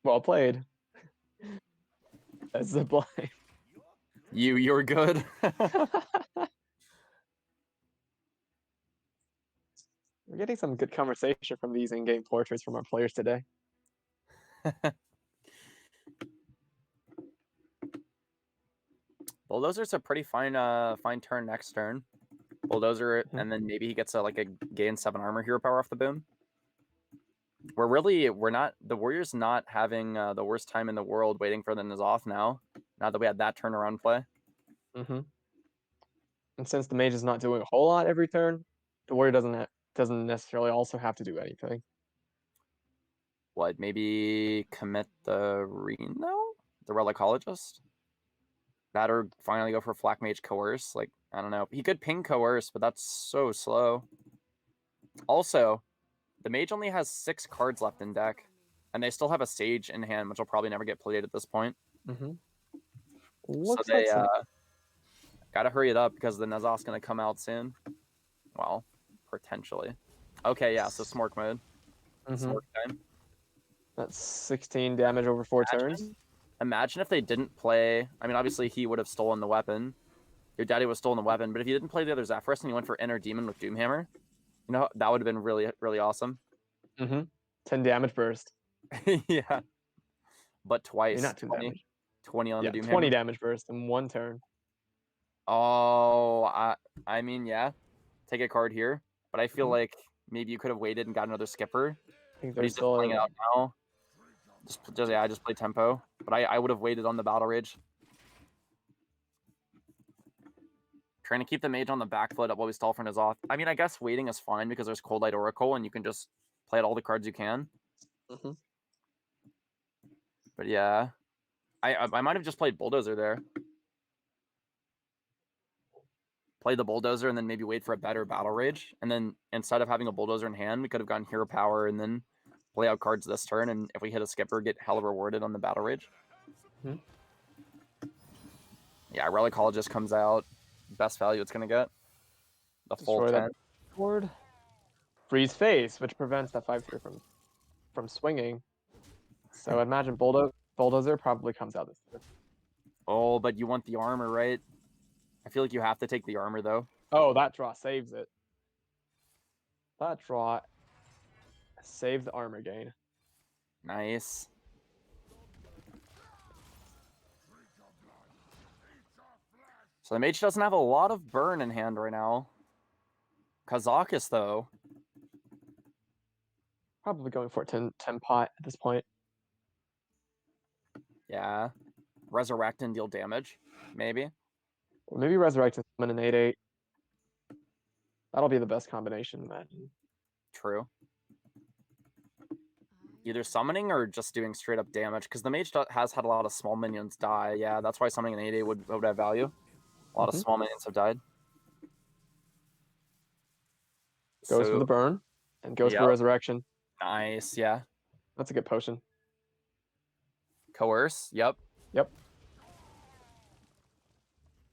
Well played. That's the blind. You're good. We're getting some good conversation from these in-game portraits from our players today. Bulldozer's a pretty fine turn next turn. Bulldozer, Mhm. and then maybe he gets a gain 7 armor hero power off the boom. We're not, the Warriors not having the worst time in the world waiting for the N'Zoth now that we had that turnaround play. And since the mage is not doing a whole lot every turn, the warrior doesn't necessarily also have to do anything. What, maybe commit the Reno? The Relicologist? That or finally go for Flak Mage Coerce? Like, I don't know. He could ping Coerce, but that's so slow. Also, the mage only has 6 cards left in deck, and they still have a Sage in hand, which will probably never get played at this point. Looks so they like gotta hurry it up because the N'Zoth's gonna come out soon. Well, potentially. Okay, yeah, so Smork mode. Smork time. that's 16 damage over 4 turns. Imagine if they didn't play. I mean, obviously he would have stolen the weapon. Your daddy would have stolen the weapon, but if you didn't play the other Zephyros and you went for Inner Demon with Doomhammer, you know, that would have been really, really awesome. 10 damage burst. Yeah. But twice. Not 10 damage. 20 on the Doomhammer. 20 damage burst in 1 turn. Oh, I mean, yeah. Take a card here. But I feel like maybe you could have waited and got another skipper. I think But he's there's just still playing it out now. I just play tempo. But I would have waited on the Battle Rage. Trying to keep the mage on the back foot while we stall for N'Zoth. I mean, I guess waiting is fine because there's Cold Light Oracle and you can just play out all the cards you can. But yeah. I might have just played Bulldozer there. Play the Bulldozer and then maybe wait for a better Battle Rage. And then instead of having a Bulldozer in hand, we could have gone Hero Power and then play out cards this turn. And if we hit a skipper, get hella rewarded on the Battle Rage. Yeah, Relicologist comes out. Best value it's going to get. The full 10. Board. Freeze Face, which prevents that 5/3 from swinging. So I'd imagine Bulldozer probably comes out this turn. Oh, but you want the armor, right? I feel like you have to take the armor, though. Oh, that draw saves it. That draw saves the armor gain. Nice. So the mage doesn't have a lot of burn in hand right now. Kazakus, though. Probably going for a 10 pot at this point. Yeah. Resurrect and deal damage, maybe. Or maybe Resurrect and summon an 8/8. That'll be the best combination, imagine. True. Either summoning or just doing straight up damage, because the mage has had a lot of small minions die. Yeah, that's why summoning an 8/8 would have value. A lot of small minions have died. Goes for the burn and goes for Resurrection. Nice, yeah. That's a good potion. Coerce, yep.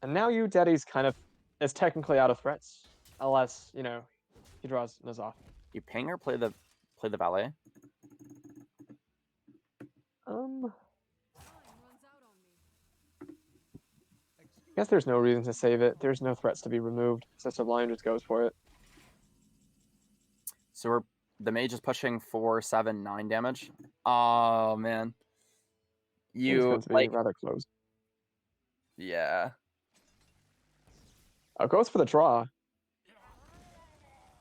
And now you Daddy's kind of is technically out of threats, unless he draws N'Zoth. You ping or play the valet. I guess there's no reason to save it. There's no threats to be removed. Sister Blind just goes for it. So the mage is pushing 4, 7, 9 damage. Oh man. Seems You going to be like rather close. yeah. Goes for the draw.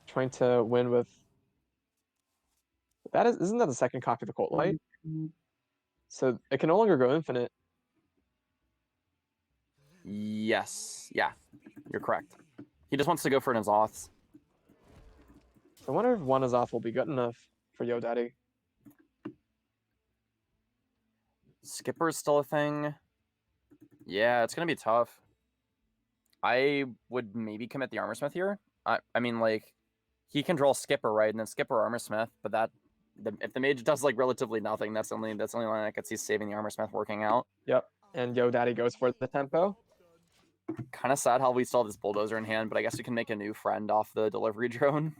Trying to win with. Isn't that the second copy of the Colt Light? So it can no longer go infinite. Yes. Yeah. You're correct. He just wants to go for an Azoth. So I wonder if one Azoth will be good enough for Yo Daddy. Skipper's still a thing. Yeah, it's gonna be tough. I would maybe commit the Armorsmith here. I mean, like, he can draw Skipper, right, and then Skipper Armorsmith. But if the mage does like relatively nothing, that's the only line I could see saving the Armorsmith working out. Yep. And Yo Daddy goes for the tempo. Kind of sad how we still have this bulldozer in hand, but I guess we can make a new friend off the delivery drone.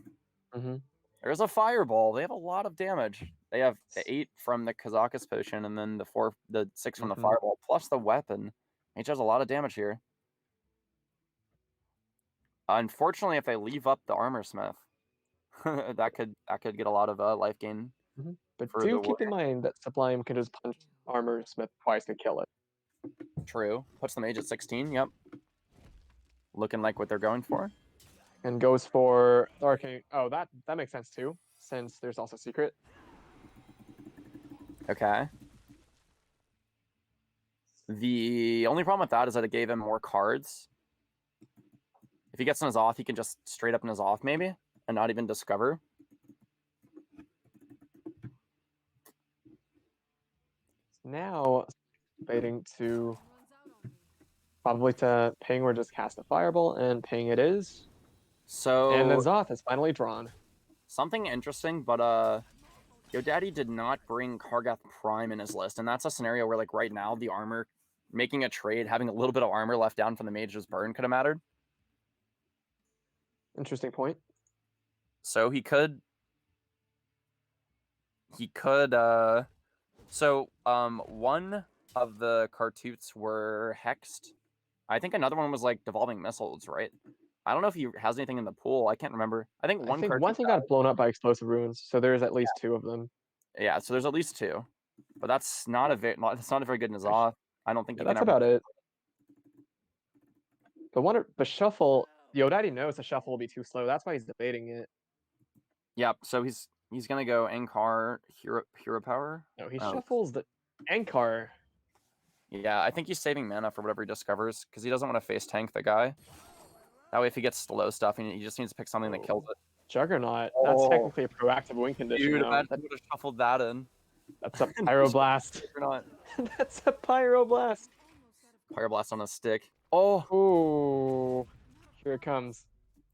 Mm-hmm. There's a fireball. They have a lot of damage. They have 8 from the Kazakus potion, and then the 6 from the fireball, plus the weapon. Mage has a lot of damage here. Unfortunately, if they leave up the Armorsmith, that could get a lot of life gain. Mm-hmm. But do keep in mind that Sublime can just punch Armorsmith twice to kill it. True. Puts the mage at 16. Yep. Looking like what they're going for. And goes for Arcane. Oh, that makes sense too, since there's also Secret. Okay. The only problem with that is that it gave him more cards. If he gets an Azoth, he can just straight up an Azoth maybe, and not even discover. Now, debating to probably to ping or just cast a fireball, and ping it is. So and Azoth is finally drawn. Something interesting, but Yo Daddy did not bring Kargath Prime in his list, and that's a scenario where, like, right now the armor, making a trade, having a little bit of armor left down from the mage's burn could have mattered. Interesting point. So he could one of the Kartoots were hexed. I think another one was like devolving missiles, right? I don't know if he has anything in the pool. I can't remember. I think one thing got blown up by explosive ruins, so there's at least 2 of them. Yeah, so there's at least 2, but that's not a very good Nazoth. I don't think that's about it. But shuffle, Yo Daddy knows the shuffle will be too slow. That's why he's debating it. Yep. So he's gonna go Ankar hero power. No, he shuffles the Ankar. Yeah, I think he's saving mana for whatever he discovers because he doesn't want to face tank the guy. That way, if he gets slow stuff, he just needs to pick something that kills it. Juggernaut. That's technically a proactive win condition. Dude, now. I would have shuffled that in. That's a Pyroblast. That's a Pyroblast. Pyroblast on a stick. Oh. Ooh. Here it comes.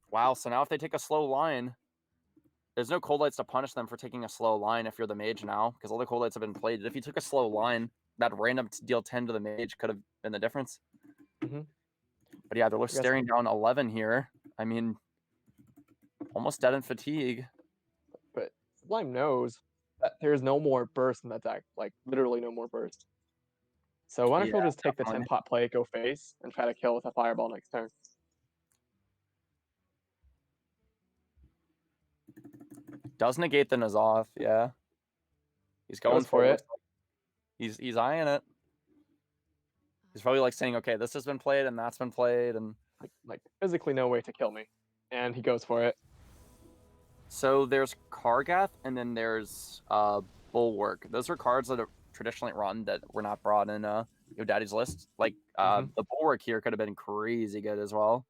Wow. So now if they take a slow line, there's no Cold Lights to punish them for taking a slow line if you're the mage now, because all the Cold Lights have been played. If you took a slow line, that random deal 10 to the mage could have been the difference. Mm-hmm. But yeah, they're staring down 11 here. I mean, almost dead in fatigue. But Sublime knows that there's no more burst in that deck. Like, literally no more burst. So why don't we just take the 10-pot play, go face, and try to kill with a fireball next turn? Does negate the Nazoth, yeah. He's going for it. He's eyeing it. He's probably like saying, okay, this has been played and that's been played, and like physically no way to kill me. And he goes for it. So there's Kargath and then there's Bulwark. Those are cards that are traditionally run that were not brought in Yo Daddy's list. Like the Bulwark here could have been crazy good as well.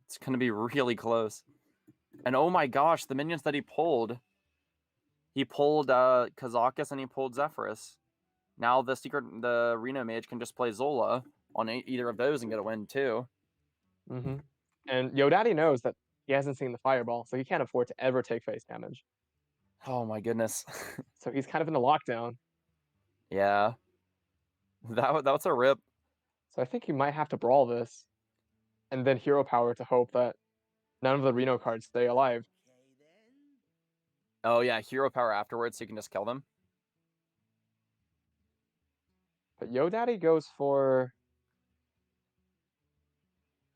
It's gonna be really close. And oh my gosh, the minions that he pulled Kazakus and he pulled Zephyrus. Now the Reno mage can just play Zola on either of those and get a win too. Mm-hmm. And Yo Daddy knows that he hasn't seen the fireball, so he can't afford to ever take face damage. Oh my goodness. So he's kind of in a lockdown. Yeah. That's a rip. So I think he might have to brawl this. And then hero power to hope that none of the Reno cards stay alive. Oh yeah, hero power afterwards so you can just kill them. But Yo Daddy goes for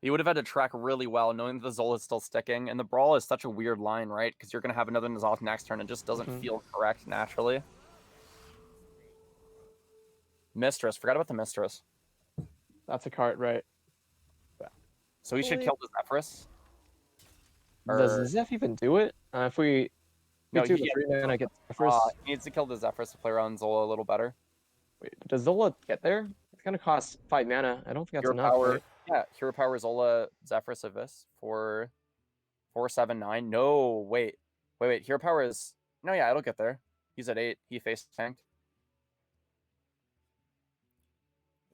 He would have had to track really well, knowing that the Zola is still sticking, and the Brawl is such a weird line, right? Because you're going to have another N'Zoth next turn. It just doesn't feel correct naturally. Mistress. Forgot about the Mistress. That's a card, right? So he should kill the Zephyrus. Does Zeph even do it? If we No, do he the 3-mana, I get he Zephyrus. needs to kill the Zephyrus to play around Zola a little better. Wait, does Zola get there? It's gonna cost 5 mana. I don't think that's Hero enough, power, right? yeah, Hero Power Zola Zephyrus Abyss for 479. No, wait. Hero Power is no, yeah, it'll get there. He's at 8. He face tanked.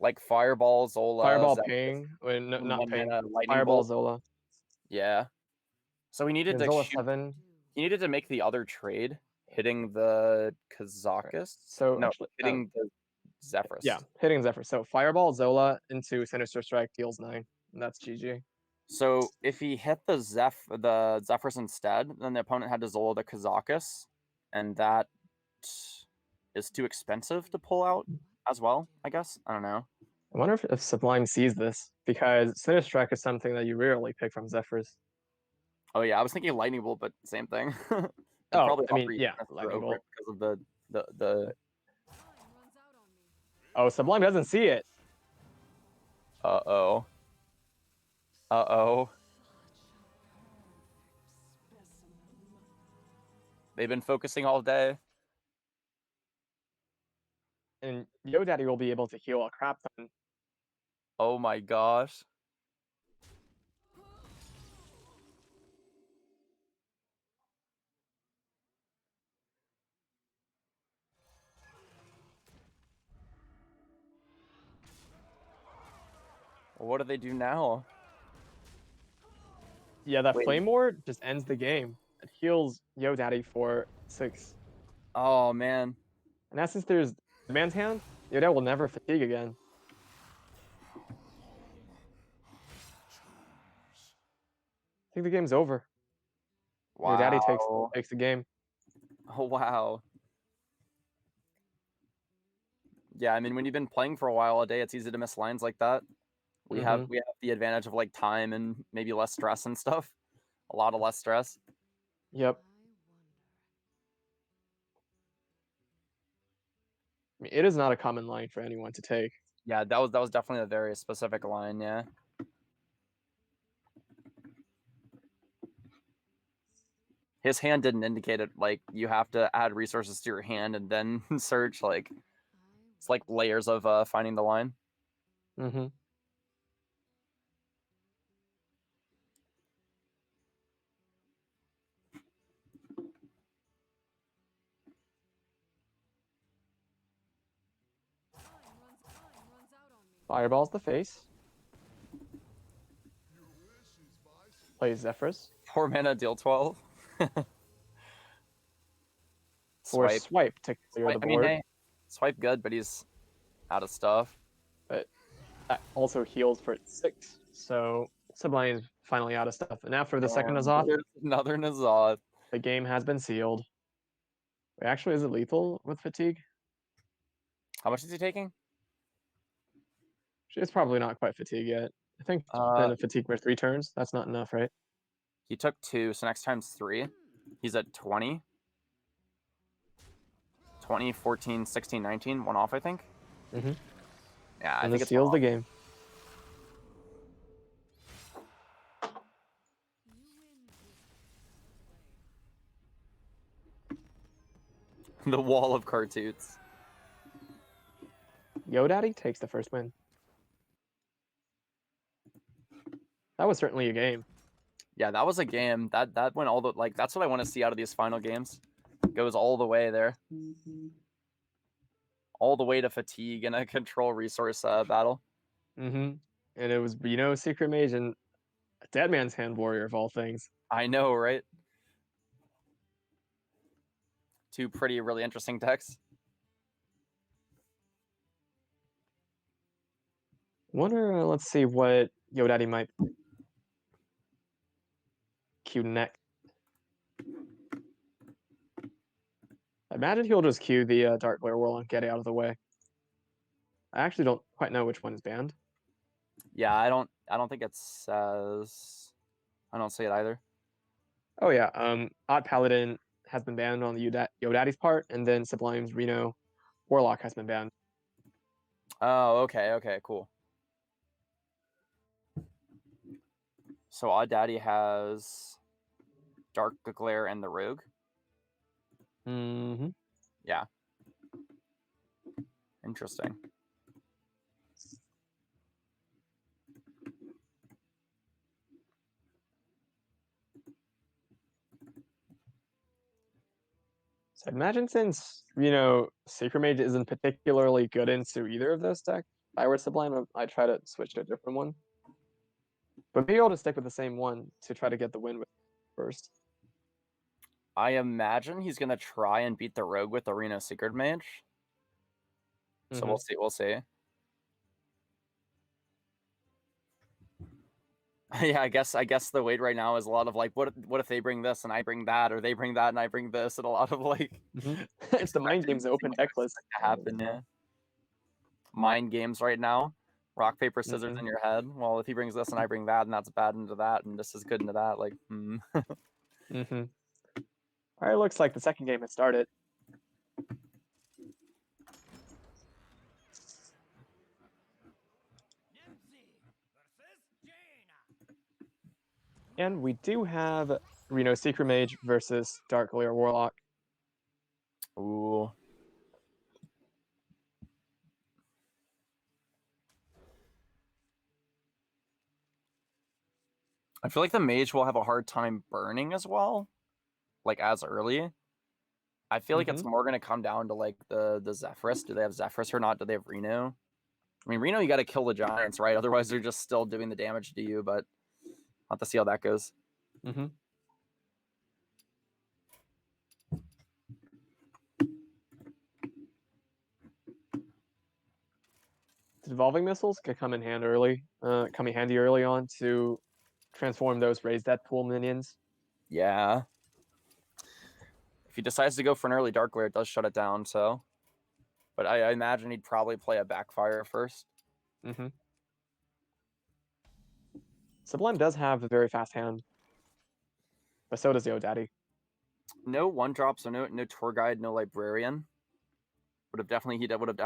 Like Fireball Zola. Fireball Zephyrus, Ping. Wait, no, not 1 Ping. mana Lightning Fireball Bolt. Zola. Yeah. So he needed And to Zola shoot, 7. he needed to make the other trade, hitting the Kazakus. So no, actually, hitting the Zephyrus. yeah, hitting Zephyr. So Fireball Zola into Sinister Strike deals 9. And that's GG. So if he hit the Zephyrus instead, then the opponent had to Zola the Kazakus, and that is too expensive to pull out as well, I guess. I don't know. I wonder if Sublime sees this, because Sinister Strike is something that you rarely pick from Zephyrs. Oh yeah, I was thinking Lightning Bolt, but same thing. Oh, probably I mean, offer you yeah, Sinister Lightning over Bolt. it because of the Oh, Sublime doesn't see it. Uh-oh. Uh-oh. They've been focusing all day. And Yo Daddy will be able to heal a crap ton. Oh my gosh. What do they do now? Yeah, that Wait. Flame Ward just ends the game. It heals Yo Daddy for 6. Oh man. And now since there's the man's hand, Yo Daddy will never fatigue again. I think the game's over. Wow. Yo Daddy takes the game. Oh wow. Yeah, I mean when you've been playing for a while a day, it's easy to miss lines like that. We have the advantage of like time and maybe less stress and stuff. A lot of less stress. Yep. I mean, it is not a common line for anyone to take. Yeah, that was definitely a very specific line, yeah. His hand didn't indicate it, like you have to add resources to your hand and then search, like it's like layers of finding the line. Mm-hmm. Fireball's the face. Plays Zephyrus. 4 mana, deal 12. Or swipe to clear the board. I mean, hey, swipe good, but he's out of stuff. But that also heals for 6. So Sublime is finally out of stuff. And after the second N'Zoth, Another N'Zoth. the game has been sealed. Wait, actually, is it lethal with fatigue? How much is he taking? It's probably not quite fatigue yet. I think then a fatigue for 3 turns. That's not enough, right? He took 2, so next time's 3. He's at 20. 20, 14, 16, 19. 1 off, I think. Mm-hmm. Yeah, I And think this it's seals the game. The wall of cartoons. Yo Daddy takes the first win. That was certainly a game. Yeah, that was a game. That went all the like. That's what I want to see out of these final games. Goes all the way there. All the way to fatigue and a control resource battle. Mm-hmm. And it was Reno Secret Mage and a Dead Man's Hand Warrior of all things. I know, right? 2 pretty really interesting decks. Wonder, let's see what Yo Daddy might queue next. I imagine he'll just queue the Dark Glare Warlock and get it out of the way. I actually don't quite know which one is banned. Yeah, I don't think it says. I don't see it either. Oh yeah, Odd Paladin has been banned on the Yodaddy's part, and then Sublime's Reno Warlock has been banned. Oh, okay, cool. So Odd Daddy has Dark Glare and the Rogue. Mm-hmm. Yeah. Interesting. So I imagine since, Sacred Mage isn't particularly good into either of those decks, if I were Sublime, I'd try to switch to a different one. But maybe I'll just stick with the same one to try to get the win with first. I imagine he's gonna try and beat the Rogue with the Reno Secret Mage. So we'll see. Yeah, I guess the wait right now is a lot of like, what if they bring this and I bring that, or they bring that and I bring this, and a lot of like, It's the mind games open deck list to happen. Yeah, mind games right now. Rock paper scissors in your head. Well, if he brings this and I bring that, and that's bad into that, and this is good into that, like, All right, looks like the second game has started. And we do have Reno Secret Mage versus Dark Glare Warlock. Ooh. I feel like the mage will have a hard time burning as well, like as early. I feel like it's more going to come down to like the Zephyrus. Do they have Zephyrus or not? Do they have Reno? I mean, Reno, you got to kill the giants, right? Otherwise, they're just still doing the damage to you. But I'll have to see how that goes. Devolving missiles could come in handy early on to transform those raised Deadpool minions. Yeah. If he decides to go for an early Dark Glare, it does shut it down. So, but I imagine he'd probably play a Backfire first. Sublime does have a very fast hand, but so does Yodaddy. No 1-drop, so no tour guide, no librarian. He would have definitely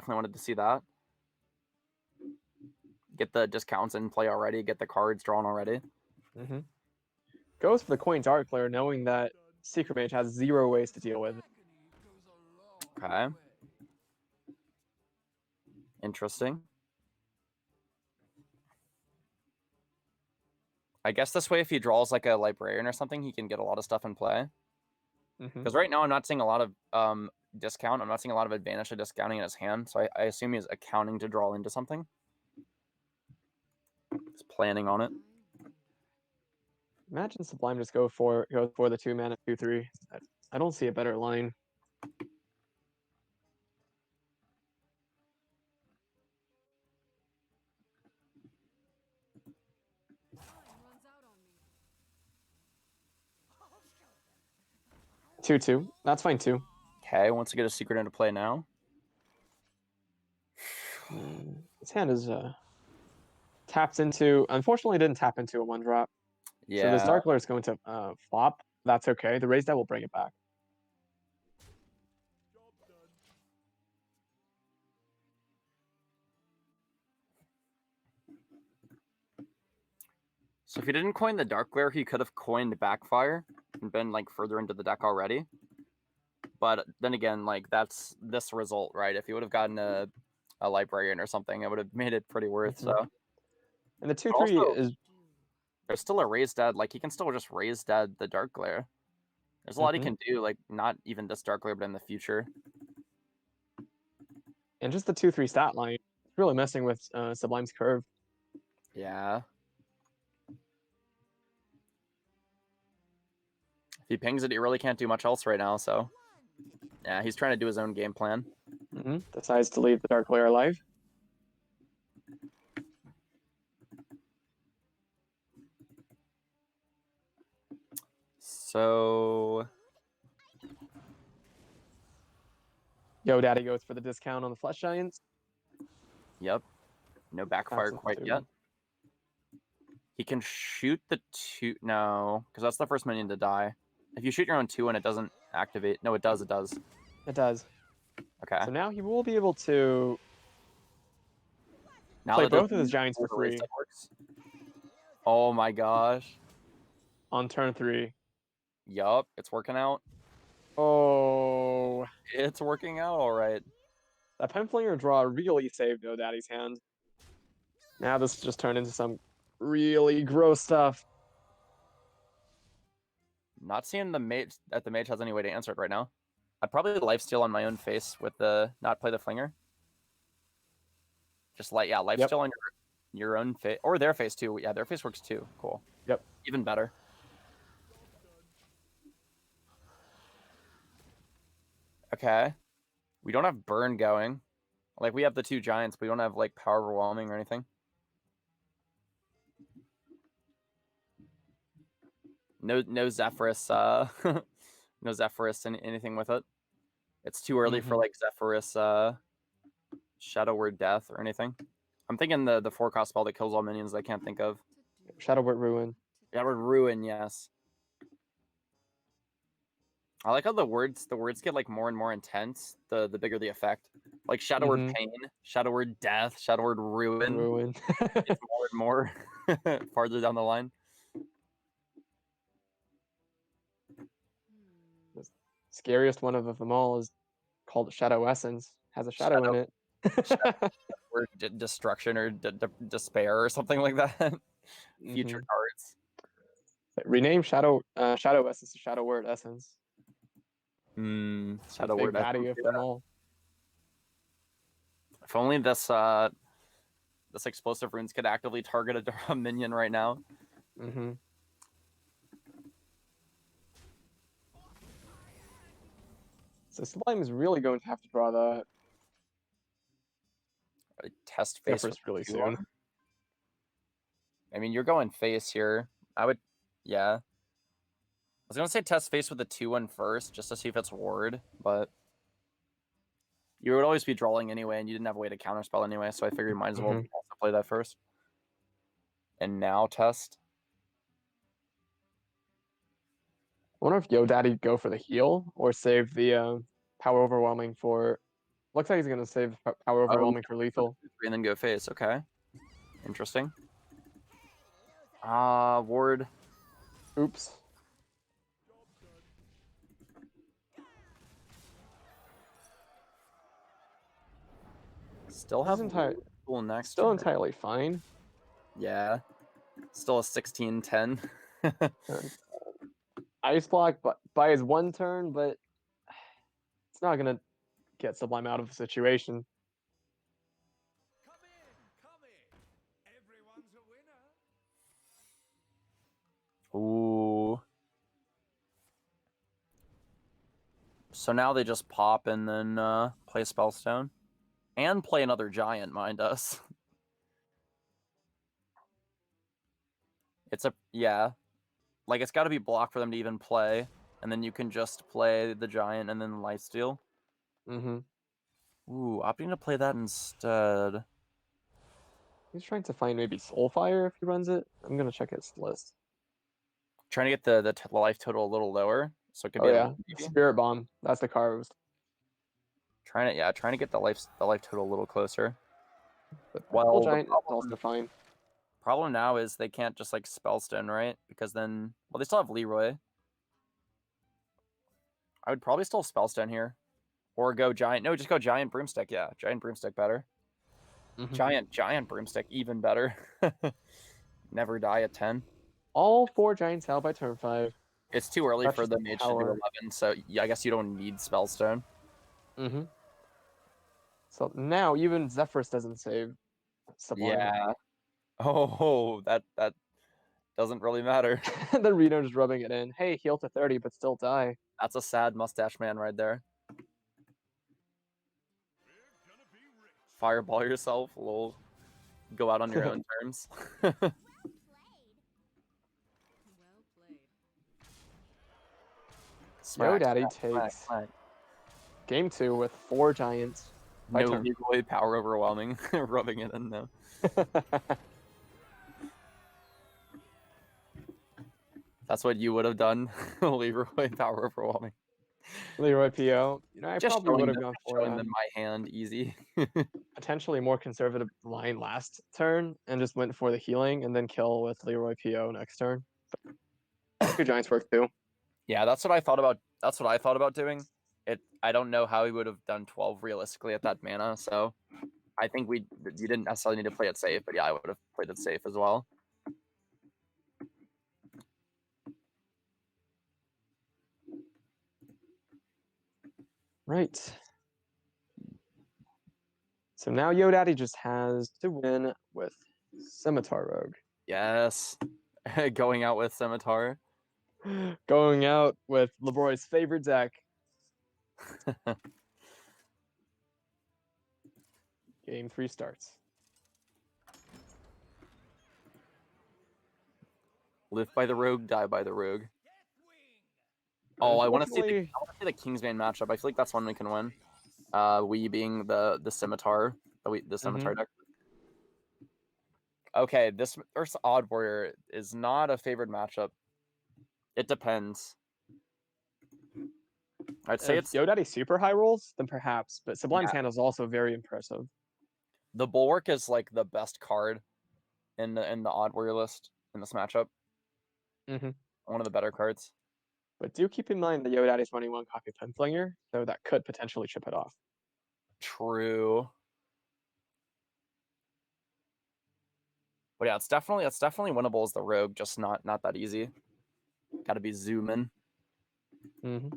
wanted to see that. Get the discounts in play already. Get the cards drawn already. Goes for the coin Dark Glare, knowing that Secret Mage has 0 ways to deal with. Okay. Interesting. I guess this way, if he draws like a librarian or something, he can get a lot of stuff in play. Because right now, I'm not seeing a lot of discount. I'm not seeing a lot of advantage to discounting in his hand. So I assume he's accounting to draw into something. He's planning on it. Imagine Sublime just goes for the 2-mana 2/3. I don't see a better line. Two. That's fine too. Okay, wants to get a secret into play now. His hand is tapped into. Unfortunately, didn't tap into a 1-drop. Yeah. So this Dark Glare is going to flop. That's okay. The raise that will bring it back. So if he didn't coin the Dark Glare, he could have coined Backfire and been like further into the deck already. But then again, like that's this result, right? If he would have gotten a librarian or something, it would have made it pretty worth. So. And the 2/3 is. There's still a raise dead. Like he can still just raise dead the Dark Glare. There's a lot he can do. Like not even this Dark Glare, but in the future. And just the 2/3 stat line, it's really messing with Sublime's curve. Yeah. If he pings it, he really can't do much else right now. So, yeah, he's trying to do his own game plan. Decides to leave the Dark Glare alive. So, Yodaddy goes for the discount on the Flesh Giants. Yep. No Backfire quite yet. He can shoot the 2. No, because that's the first minion to die. If you shoot your own 2 and it doesn't activate. No, it does. It does. It does. Okay. So now he will be able to Now play that both those of his giants for race free type works. Oh my gosh. on turn 3. Yup, it's working out. Oh, It's working out all right. that Penflinger draw really saved GoDaddy's hand. Now this just turned into some really gross stuff. Not seeing the mage that the mage has any way to answer it right now. I'd probably lifesteal on my own face with the not play the flinger. Just lifesteal on your own face or their face too. Yeah, their face works too. Cool. Yep. Even better. Okay. We don't have burn going. Like we have the 2 giants, but we don't have like power overwhelming or anything. No Zephyrus, no Zephyrus anything with it. It's too early for like Zephyrus Shadow Word Death or anything. I'm thinking the 4-cost spell that kills all minions I can't think of. Shadow Word Ruin. Shadow Word Ruin, yes. I like how the words get like more and more intense the bigger the effect. Like Shadow Word Pain, Shadow Word Death, Shadow Word Ruin. It's more and more farther down the line. The scariest one of them all is called Shadow Essence. Has a shadow in it. Or destruction or despair or something like that. Future cards. Rename Shadow Essence to Shadow Word Essence. Shadow Big Word baddie of them all. If only this explosive runes could actively target a minion right now. So Slime is really going to have to draw the test face really soon. I mean, you're going face here. I would, yeah. I was gonna say test face with the 2-1 first, just to see if it's ward, but you would always be drawing anyway, and you didn't have a way to counterspell anyway, so I figured you might as well also play that first. And now test. I wonder if GoDaddy go for the heal or save the power overwhelming for. Looks like he's gonna save power overwhelming for lethal. And then go face. Okay. Interesting. Ward. Oops. Still have cool next. Still entirely fine. Yeah. Still a 16-10. Ice block by his 1 turn, but it's not gonna get Sublime out of the situation. Ooh. So now they just pop and then play Spellstone. And play another giant, mind us. It's like it's got to be blocked for them to even play, and then you can just play the giant and then lifesteal. Ooh, opting to play that instead. He's trying to find maybe Soulfire if he runs it. I'm gonna check his list. Trying to get the life total a little lower, so it could be. Spirit Bomb. That's the card. Trying to get the life total a little closer. But well, giant is also fine. Problem now is they can't just like Spellstone, right? Because then, well, they still have Leroy. I would probably still Spellstone here, or go giant. No, just go giant broomstick. Yeah, giant broomstick better. Giant broomstick even better. Never die at 10. All 4 giants out by turn 5. It's too early for the mage to do 11, so yeah, I guess you don't need Spellstone. So now even Zephyrus doesn't save Sublime. Yeah. Oh, that doesn't really matter. Then Reno just rubbing it in. Hey, heal to 30, but still die. That's a sad mustache man right there. Fireball yourself, lol. Go out on your own terms. GoDaddy takes game 2 with 4 giants. No Leroy power overwhelming, rubbing it in though. That's what you would have done, Leroy power overwhelming. Leroy PO. I Just probably would have showing gone for showing them my hand easy. potentially more conservative line last turn and just went for the healing and then kill with Leroy PO next turn. Two Giants work too. Yeah, that's what I thought about. That's what I thought about doing. I don't know how he would have done 12 realistically at that mana, so I think you didn't necessarily need to play it safe, but yeah, I would have played it safe as well. Right. So now Yodaddy just has to win with Scimitar Rogue. Yes. Going out with Scimitar. Going out with LaBore's favorite deck. Game 3 starts. Live by the rogue, die by the rogue. Oh, I want to see Unfortunately- the Kingsman matchup. I feel like that's one we can win. We being the Scimitar, the Scimitar deck. Okay, this versus Odd Warrior is not a favored matchup. It depends. I'd say If it's Yodaddy super high rolls, then perhaps, but Sublime's Yeah. hand is also very impressive. the Bulwark is like the best card in the Odd Warrior list in this matchup. Mhm. One of the better cards. But do keep in mind that Yodaddy's running one copy of Penflinger, so that could potentially chip it off. True. But yeah, it's definitely winnable as the Rogue, just not that easy. Got to be zooming. Mm-hmm.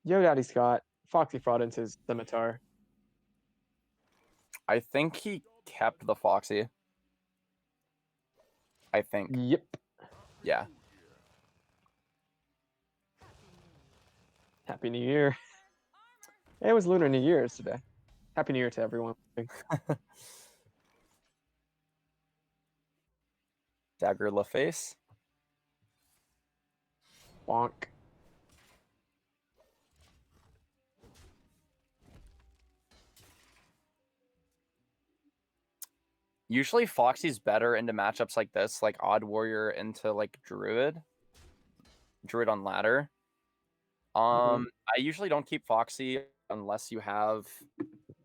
Yodaddy's got Foxy Fraud into his Scimitar. I think he kept the Foxy. I think. Yep. Yeah. Happy New Year. It was Lunar New Year's today. Happy New Year to everyone. Dagger LaFace. Bonk. Usually Foxy's better into matchups like this, like Odd Warrior into like Druid on ladder. I usually don't keep Foxy unless you have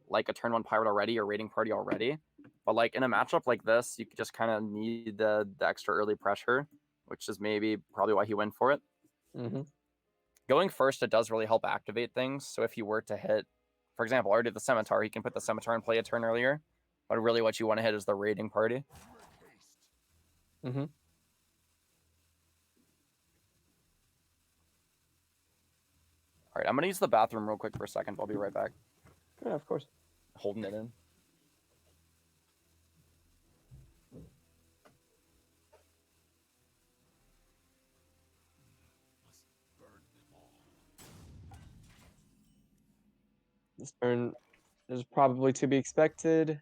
like a turn 1 pirate already or raiding party already. But like in a matchup like this, you just kind of need the extra early pressure, which is probably why he went for it. Mm-hmm. Going first, it does really help activate things. So if you were to hit, for example, already the Scimitar, he can put the Scimitar and play a turn earlier. But really what you want to hit is the raiding party. Mm-hmm. All right, I'm going to use the bathroom real quick for a second. I'll be right back. Yeah, of course. Holding it in. This turn is probably to be expected.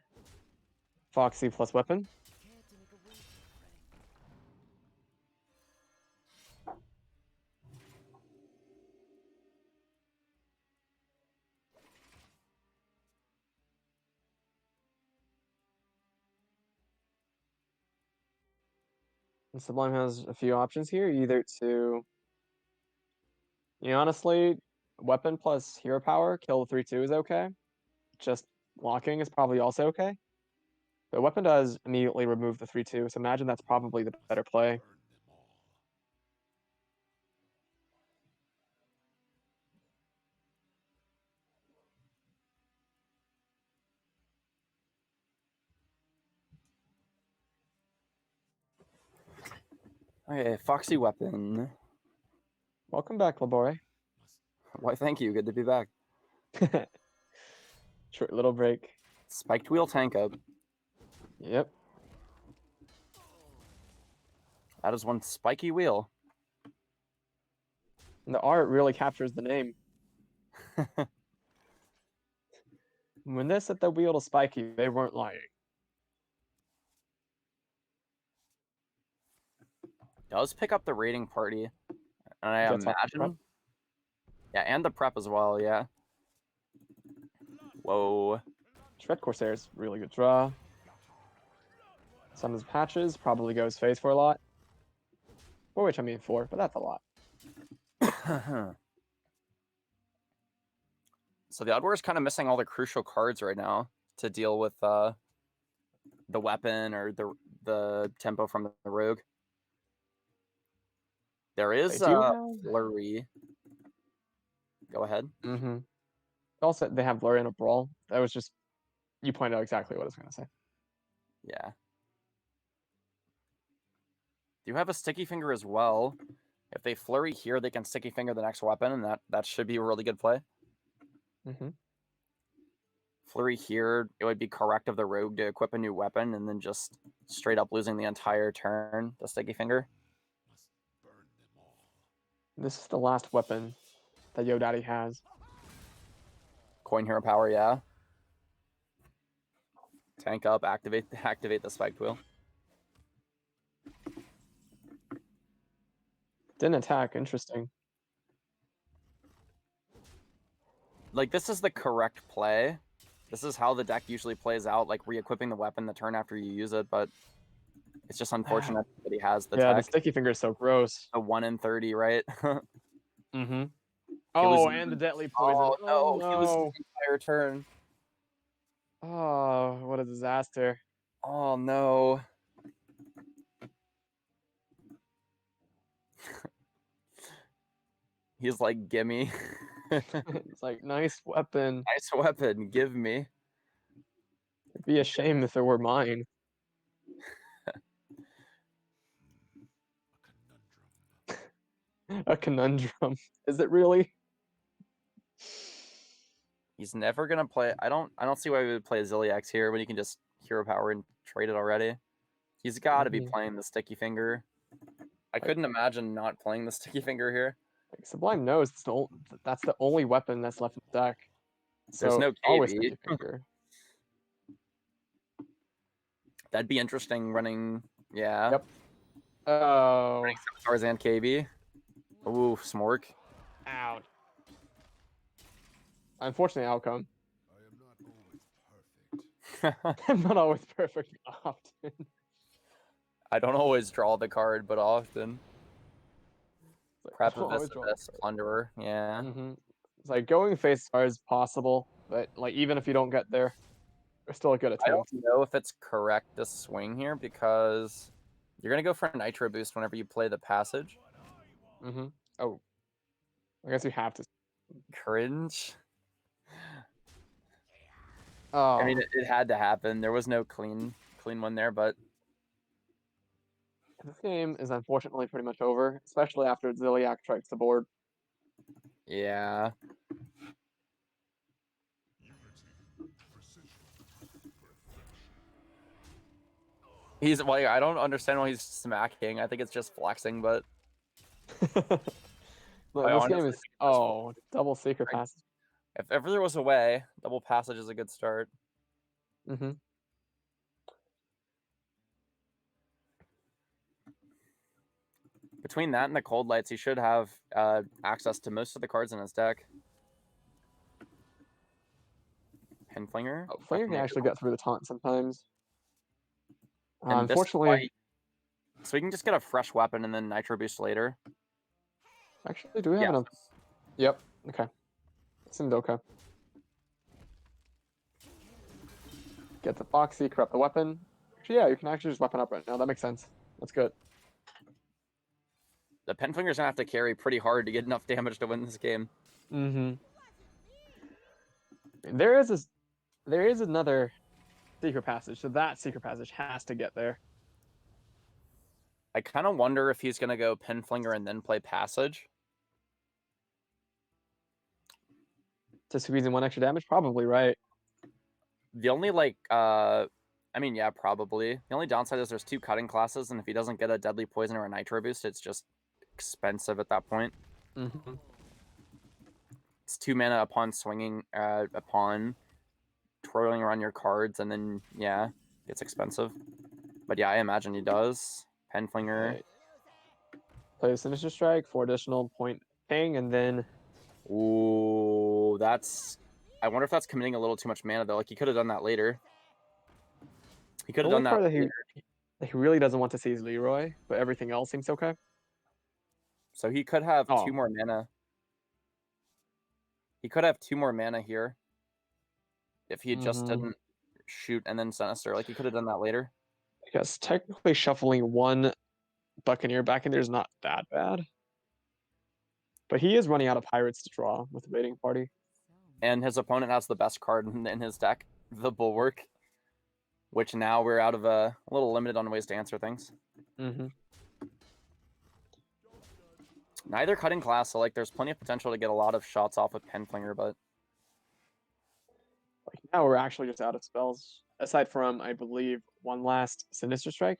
Foxy plus weapon. And Sublime has a few options here, either to, honestly, weapon plus hero power, kill the 3/2 is okay. Just blocking is probably also okay. But weapon does immediately remove the 3/2, so imagine that's probably the better play. Okay, Foxy weapon. Welcome back, Labore. Why, thank you. Good to be back. Short little break. Spiked wheel tank up. Yep. That is one spiky wheel. And the art really captures the name. When they set the wheel to spiky, they weren't lying. Does pick up the raiding party. And I Gets off the prep. imagine, yeah, and the prep as well. Yeah. Whoa. Shred Corsair is really good draw. Summons Patches, probably goes phase for a lot. For which I mean 4, but that's a lot. So the Odd Warrior is kind of missing all the crucial cards right now to deal with the weapon or the tempo from the rogue. There is They do a have- flurry. Go ahead. Mm-hmm. Also, they have Blurry and a Brawl. That was just, you pointed out exactly what I was going to say. Yeah. You have a sticky finger as well. If they flurry here, they can sticky finger the next weapon, and that should be a really good play. Mm-hmm. Flurry here, it would be correct of the rogue to equip a new weapon and then just straight up losing the entire turn, the sticky finger. This is the last weapon that Yo Daddy has. Coin hero power, yeah. Tank up, activate the spiked wheel. Didn't attack, interesting. Like, this is the correct play. This is how the deck usually plays out, like re-equipping the weapon the turn after you use it, but it's just unfortunate that he has the Yeah, the tech. sticky finger is so gross. A 1 in 30, right? Mm-hmm. was Oh, in- and the deadly poison. Oh, no, he was no. the entire turn. Oh, what a disaster. Oh, no. He's like, gimme. It's like, nice weapon. Nice weapon, give me. It'd be a shame if it were mine. A conundrum. Is it really? He's never gonna play. I don't see why we would play Ziliax here when you can just hero power and trade it already. He's got to be playing the sticky finger. I couldn't imagine not playing the sticky finger here. Like, Sublime knows that's the only weapon that's left in the deck. There's So no always KB. sticky finger. That'd be interesting running. Yeah. Yep. Oh. Running Tarzan KB. Ooh, Smork. Ouch. Unfortunate outcome. I'm not always perfect often. I don't always draw the card, but often. Prep I'll of always draw the this Plunderer. Yeah. Mm-hmm. It's like going face as far as possible, but like even if you don't get there, it's still a good I don't attempt. know if it's correct to swing here because you're gonna go for a Nitro boost whenever you play the passage. Mm-hmm. Oh, I guess you have to. Cringe. Oh, I mean, it had to happen. There was no clean one there, but this game is unfortunately pretty much over, especially after Ziliac strikes the board. yeah. He's like, I don't understand why he's smacking. I think it's just flexing, but Look, I this honestly game is double secret passes. if ever there was a way, double passage is a good start. Mm-hmm. Between that and the cold lights, he should have access to most of the cards in his deck. Pinflinger. Oh, Flinger can actually get through the taunt sometimes. And this is Unfortunately, why- so we can just get a fresh weapon and then Nitro boost later. actually, do we have Yeah. enough? Yep. Okay. Seemed okay. Get the Foxy, corrupt the weapon. Actually, yeah, you can actually just weapon up right now. That makes sense. That's good. The Pinflinger's gonna have to carry pretty hard to get enough damage to win this game. Mm-hmm. There is another secret passage, so that secret passage has to get there. I kind of wonder if he's gonna go Pinflinger and then play Passage. To squeeze in one extra damage? Probably, right. The only I mean, yeah, probably. The only downside is there's 2 cutting classes, and if he doesn't get a Deadly Poison or a Nitro boost, it's just expensive at that point. Mm-hmm. It's 2 mana upon swinging, upon twirling around your cards, and then, yeah, it's expensive. But yeah, I imagine he does. Penflinger. Right. Play a Sinister Strike for additional point ping, and then Ooh, that's. I wonder if that's committing a little too much mana though. Like he could have done that later. He could the have only done part that. that he really doesn't want to see is Leroy, but everything else seems okay. So he could have Oh. 2 more mana. He could have 2 more mana here. If he just didn't shoot and then Sinister. Like he could have done that later. Yes, technically shuffling one Buccaneer back in there is not that bad. But he is running out of pirates to draw with the Raiding Party. And his opponent has the best card in his deck, the Bulwark. Which now we're out of a little limited on ways to answer things. Neither cutting class, so like there's plenty of potential to get a lot of shots off with Penflinger, but Like now we're actually just out of spells. Aside from, I believe, one last Sinister Strike.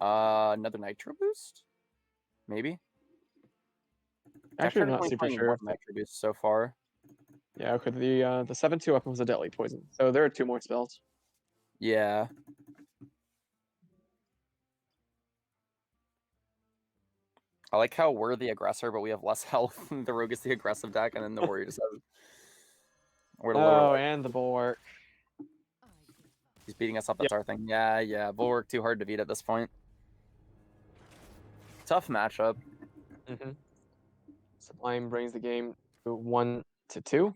another Nitro boost? Maybe? Actually, I'm Jack not tried super playing sure. one Nitro boost so far. Yeah, okay, the 7/2 weapon was a deadly poison. So there are 2 more spells. Yeah. I like how we're the aggressor, but we have less health. The Rogue is the aggressive deck, and then the Warrior just has... We're Oh, lower. and the Bulwark. He's beating us up, that's our thing. Yeah. Bulwark too hard to beat at this point. Tough matchup. Sublime brings the game to 1-2.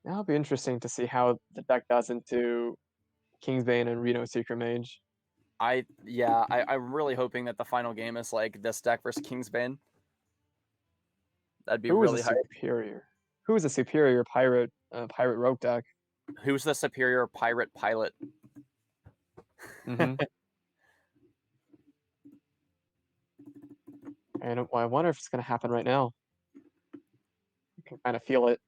Now it'll be interesting to see how the deck does into Kingsbane and Reno Secret Mage. I'm really hoping that the final game is like this deck versus Kingsbane. That'd be really high. Who is a superior pirate rogue deck? Who's the superior pirate pilot? And I wonder if it's going to happen right now. You can kind of feel it.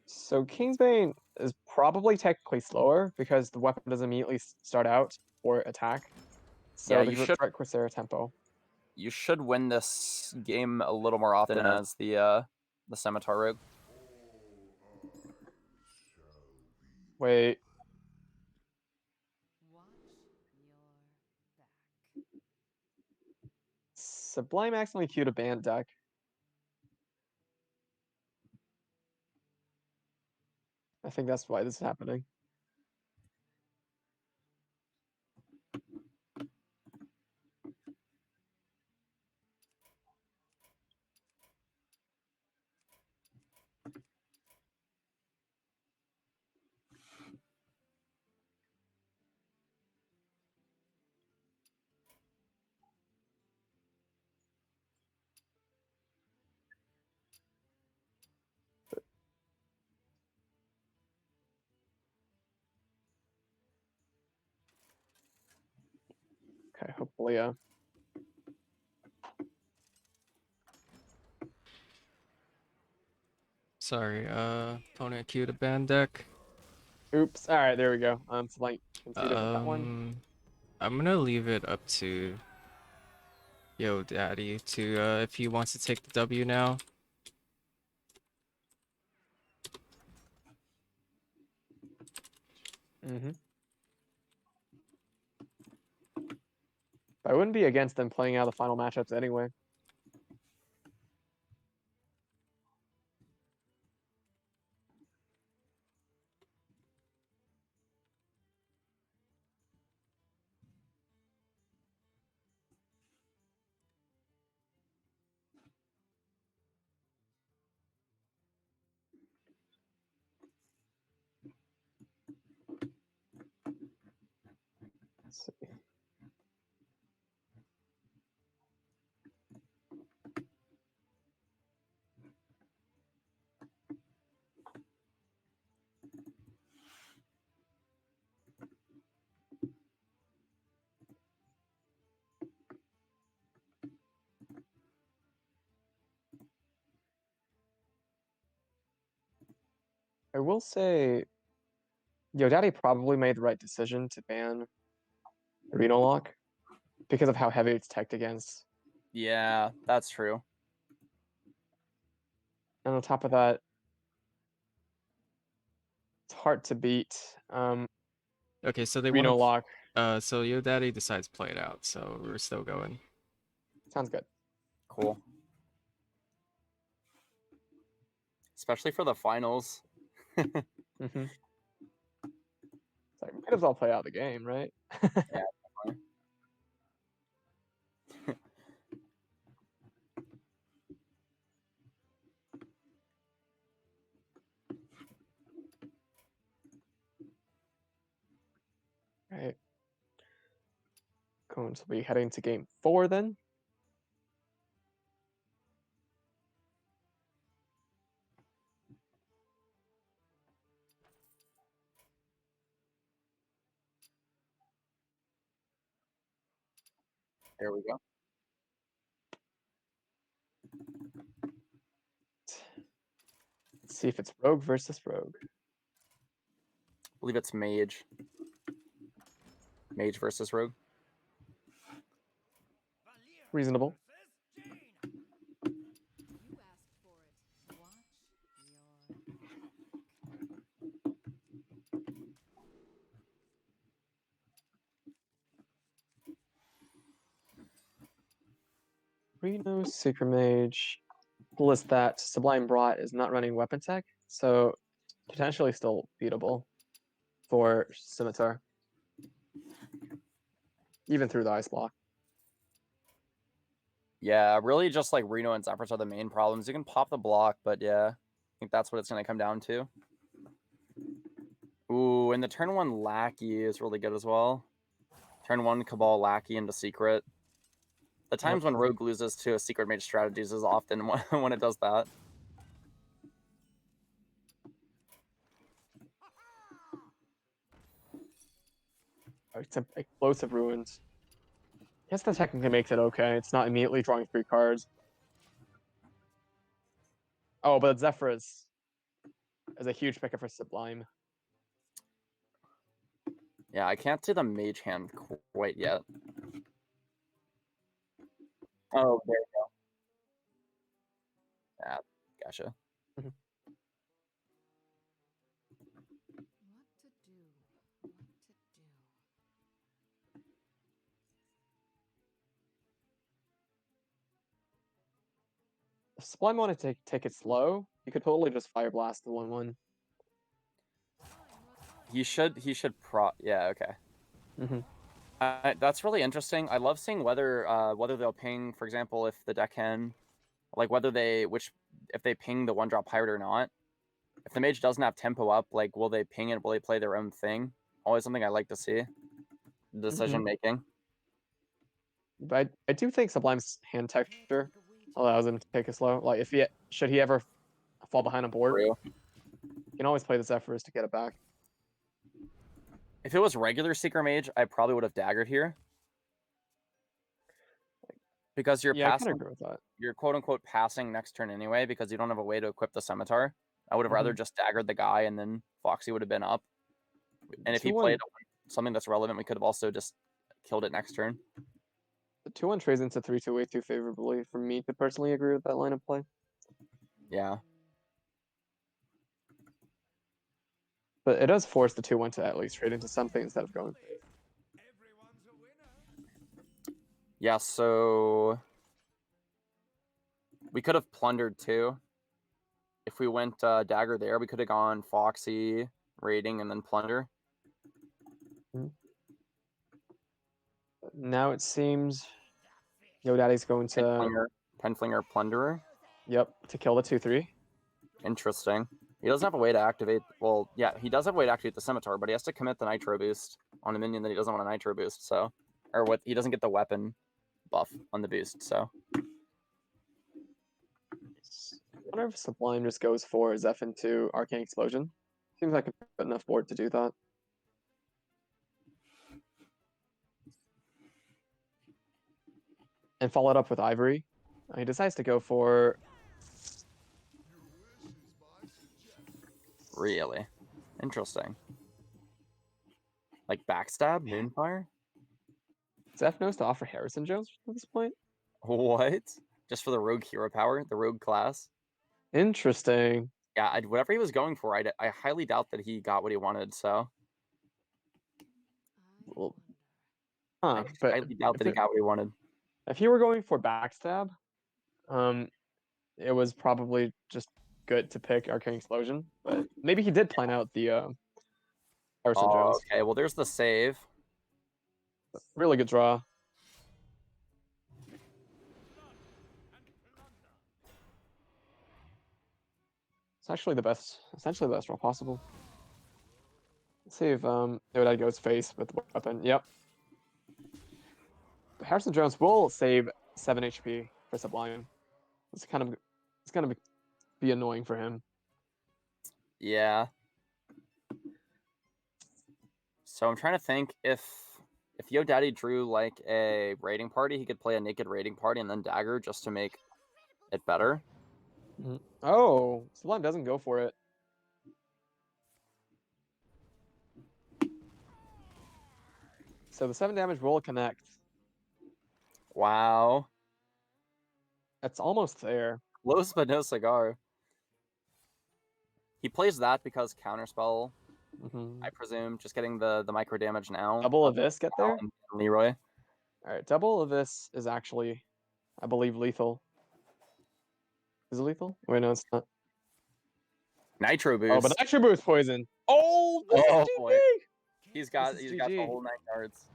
So Kingsbane is probably technically slower because the weapon doesn't immediately start out or attack. So Yeah, the you should. Corsair tempo. You should win this game a little more often as the Scimitar Rogue. Wait. Sublime accidentally queued a band deck. I think that's why this is happening. Okay, hopefully, Sorry, opponent queued a band deck. Oops. All right, there we go. Sublime conceded with that one. I'm gonna leave it up to Yo Daddy to if he wants to take the W now. I wouldn't be against them playing out the final matchups anyway. Let's see. I will say, Yo Daddy probably made the right decision to ban Reno Lock because of how heavy it's teched against. Yeah, that's true. And on top of that, it's hard to beat. Okay, so they Reno want Lock. so Yo Daddy decides to play it out, so we're still going. Sounds good. Cool. Especially for the finals. Mm-hmm. It's like, might as well play out the game, right? Yeah. Right. Going to be heading to game 4 then. There we go. Let's see if it's Rogue versus Rogue. I believe it's Mage. Mage versus Rogue. Reasonable. You asked for it. Watch your Reno, Secret Mage. List that Sublime Brought is not running weapon tech, so potentially still beatable for Scimitar. Even through the ice block. Yeah, really just like Reno and Zephyrs are the main problems. You can pop the block, but yeah, I think that's what it's going to come down to. Ooh, and the turn 1 Lackey is really good as well. Turn 1 Cabal Lackey into Secret. The times when Rogue loses to a Secret Mage strategies is often when it does that. It's explosive ruins. I guess that technically makes it okay. It's not immediately drawing 3 cards. Oh, but Zephyrs is a huge picker for Sublime. Yeah, I can't see the Mage hand quite yet. Oh, there you go. Yeah, gotcha. what to do. What to do. If Sublime wanted to take it slow, you could totally just Fire Blast the 1/1. He should yeah, okay. Mm-hmm. That's really interesting. I love seeing whether they'll ping, for example, if the deck can, like whether if they ping the 1-drop pirate or not. If the mage doesn't have tempo up, like will they ping it? Will they play their own thing? Always something I like to see. Decision making. But I do think Sublime's hand texture allows him to take it slow. Like if should he ever fall behind on board, True. you can always play the Zephyrs to get it back. If it was regular Secret Mage, I probably would have daggered here. Because you're Yeah, I passing, kind of agree with that. you're quote unquote passing next turn anyway, because you don't have a way to equip the Scimitar. I would have rather just daggered the guy and then Foxy would have been up. And if he 2/1 played something that's relevant, we could have also just killed it next turn. The 2/1 trades into 3/2 way too favorably for me to personally agree with that line of play. Yeah. But it does force the 2/1 to at least trade into something instead of going. Yeah, so we could have plundered too. If we went dagger there, we could have gone Foxy, raiding, and then plunder. Now it seems Yo Daddy's going to Penflinger Plunderer. Yep, to kill the 2/3. Interesting. He doesn't have a way to activate. Well, yeah, he does have a way to activate the Scimitar, but he has to commit the Nitro boost on a minion that he doesn't want a Nitro boost. So, or what? He doesn't get the weapon buff on the boost. So, I wonder if Sublime just goes for Zeph into Arcane Explosion. Seems like a good enough board to do that. And follow it up with Ivory. He decides to go for really interesting. Like backstab, Moonfire. Zeph knows to offer Harrison Jones at this point. What? Just for the rogue hero power, the rogue class? Interesting. Yeah, whatever he was going for, I highly doubt that he got what he wanted. So Well, I huh? But highly doubt that he got what he wanted. if you were going for backstab, it was probably just good to pick Arcane Explosion. But maybe he did plan out the Harrison Oh, Jones. okay. Well, there's the save. Really good draw. It's actually the best, essentially the best draw possible. Let's see if Odad goes face with the weapon. Yep. Harrison Jones will save 7 HP for Sublime. It's gonna be annoying for him. Yeah. So I'm trying to think if Yo Daddy drew like a raiding party, he could play a naked raiding party and then dagger just to make it better. Oh, Sublime doesn't go for it. So the 7 damage will connect. Wow. It's almost there. Close but no cigar. He plays that because counterspell, I presume, just getting the micro damage now. Double of this get there? And Leroy. Alright, double of this is actually, I believe, lethal. Is it lethal? Wait, no, it's not. Nitro boost. Oh, but Nitro Boost poison. Oh, this is boy. GG! He's got This is the GG. whole 9 yards.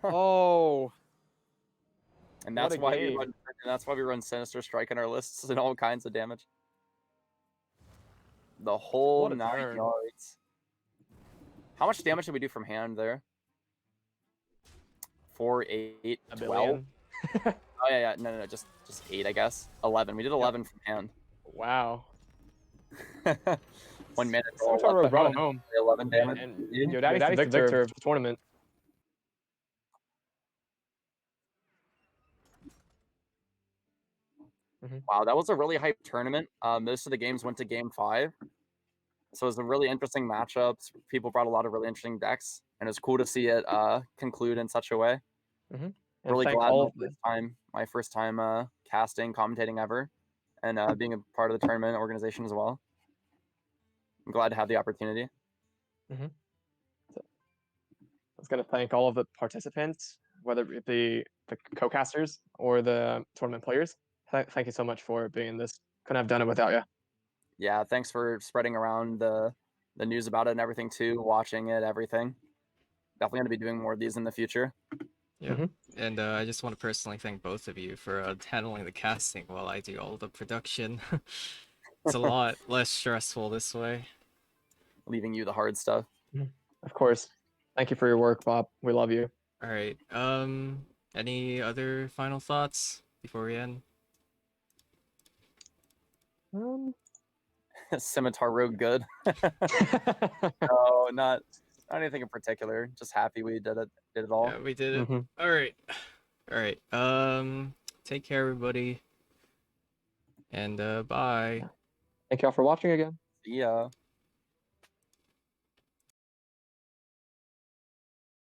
Oh, And what that's a why game. we run Sinister Strike in our lists and all kinds of damage. The whole What a 9 turn. yards. How much damage did we do from hand there? 4, 8, a 12? billion. Oh yeah, no, just 8, I guess. 11. We did 11 from hand. Wow. 1 minute. Scimitar brought it home. 11 damage. And Yo Daddy's the victor of the tournament. Wow, that was a really hype tournament. Most of the games went to game 5. So it was a really interesting matchups. People brought a lot of really interesting decks, and it was cool to see it conclude in such a way. And Really thank glad all my first time casting, commentating ever, and being a part of the tournament organization as well. I'm glad to have the opportunity. I was going to thank all of the participants, whether it be the co-casters or the tournament players. Thank you so much for being in this. Couldn't have done it without you. Yeah, thanks for spreading around the news about it and everything too, watching it, everything. Definitely going to be doing more of these in the future. Yeah, and I just want to personally thank both of you for handling the casting while I do all the production. It's a lot less stressful this way. Leaving you the hard stuff. Of course. Thank you for your work, Bob. We love you. All right. Any other final thoughts before we end? Scimitar Rogue good. No, not anything in particular. Just happy we did it all. Yeah, we did it. All right. All right. Take care, everybody. And bye. Thank y'all for watching again. See ya.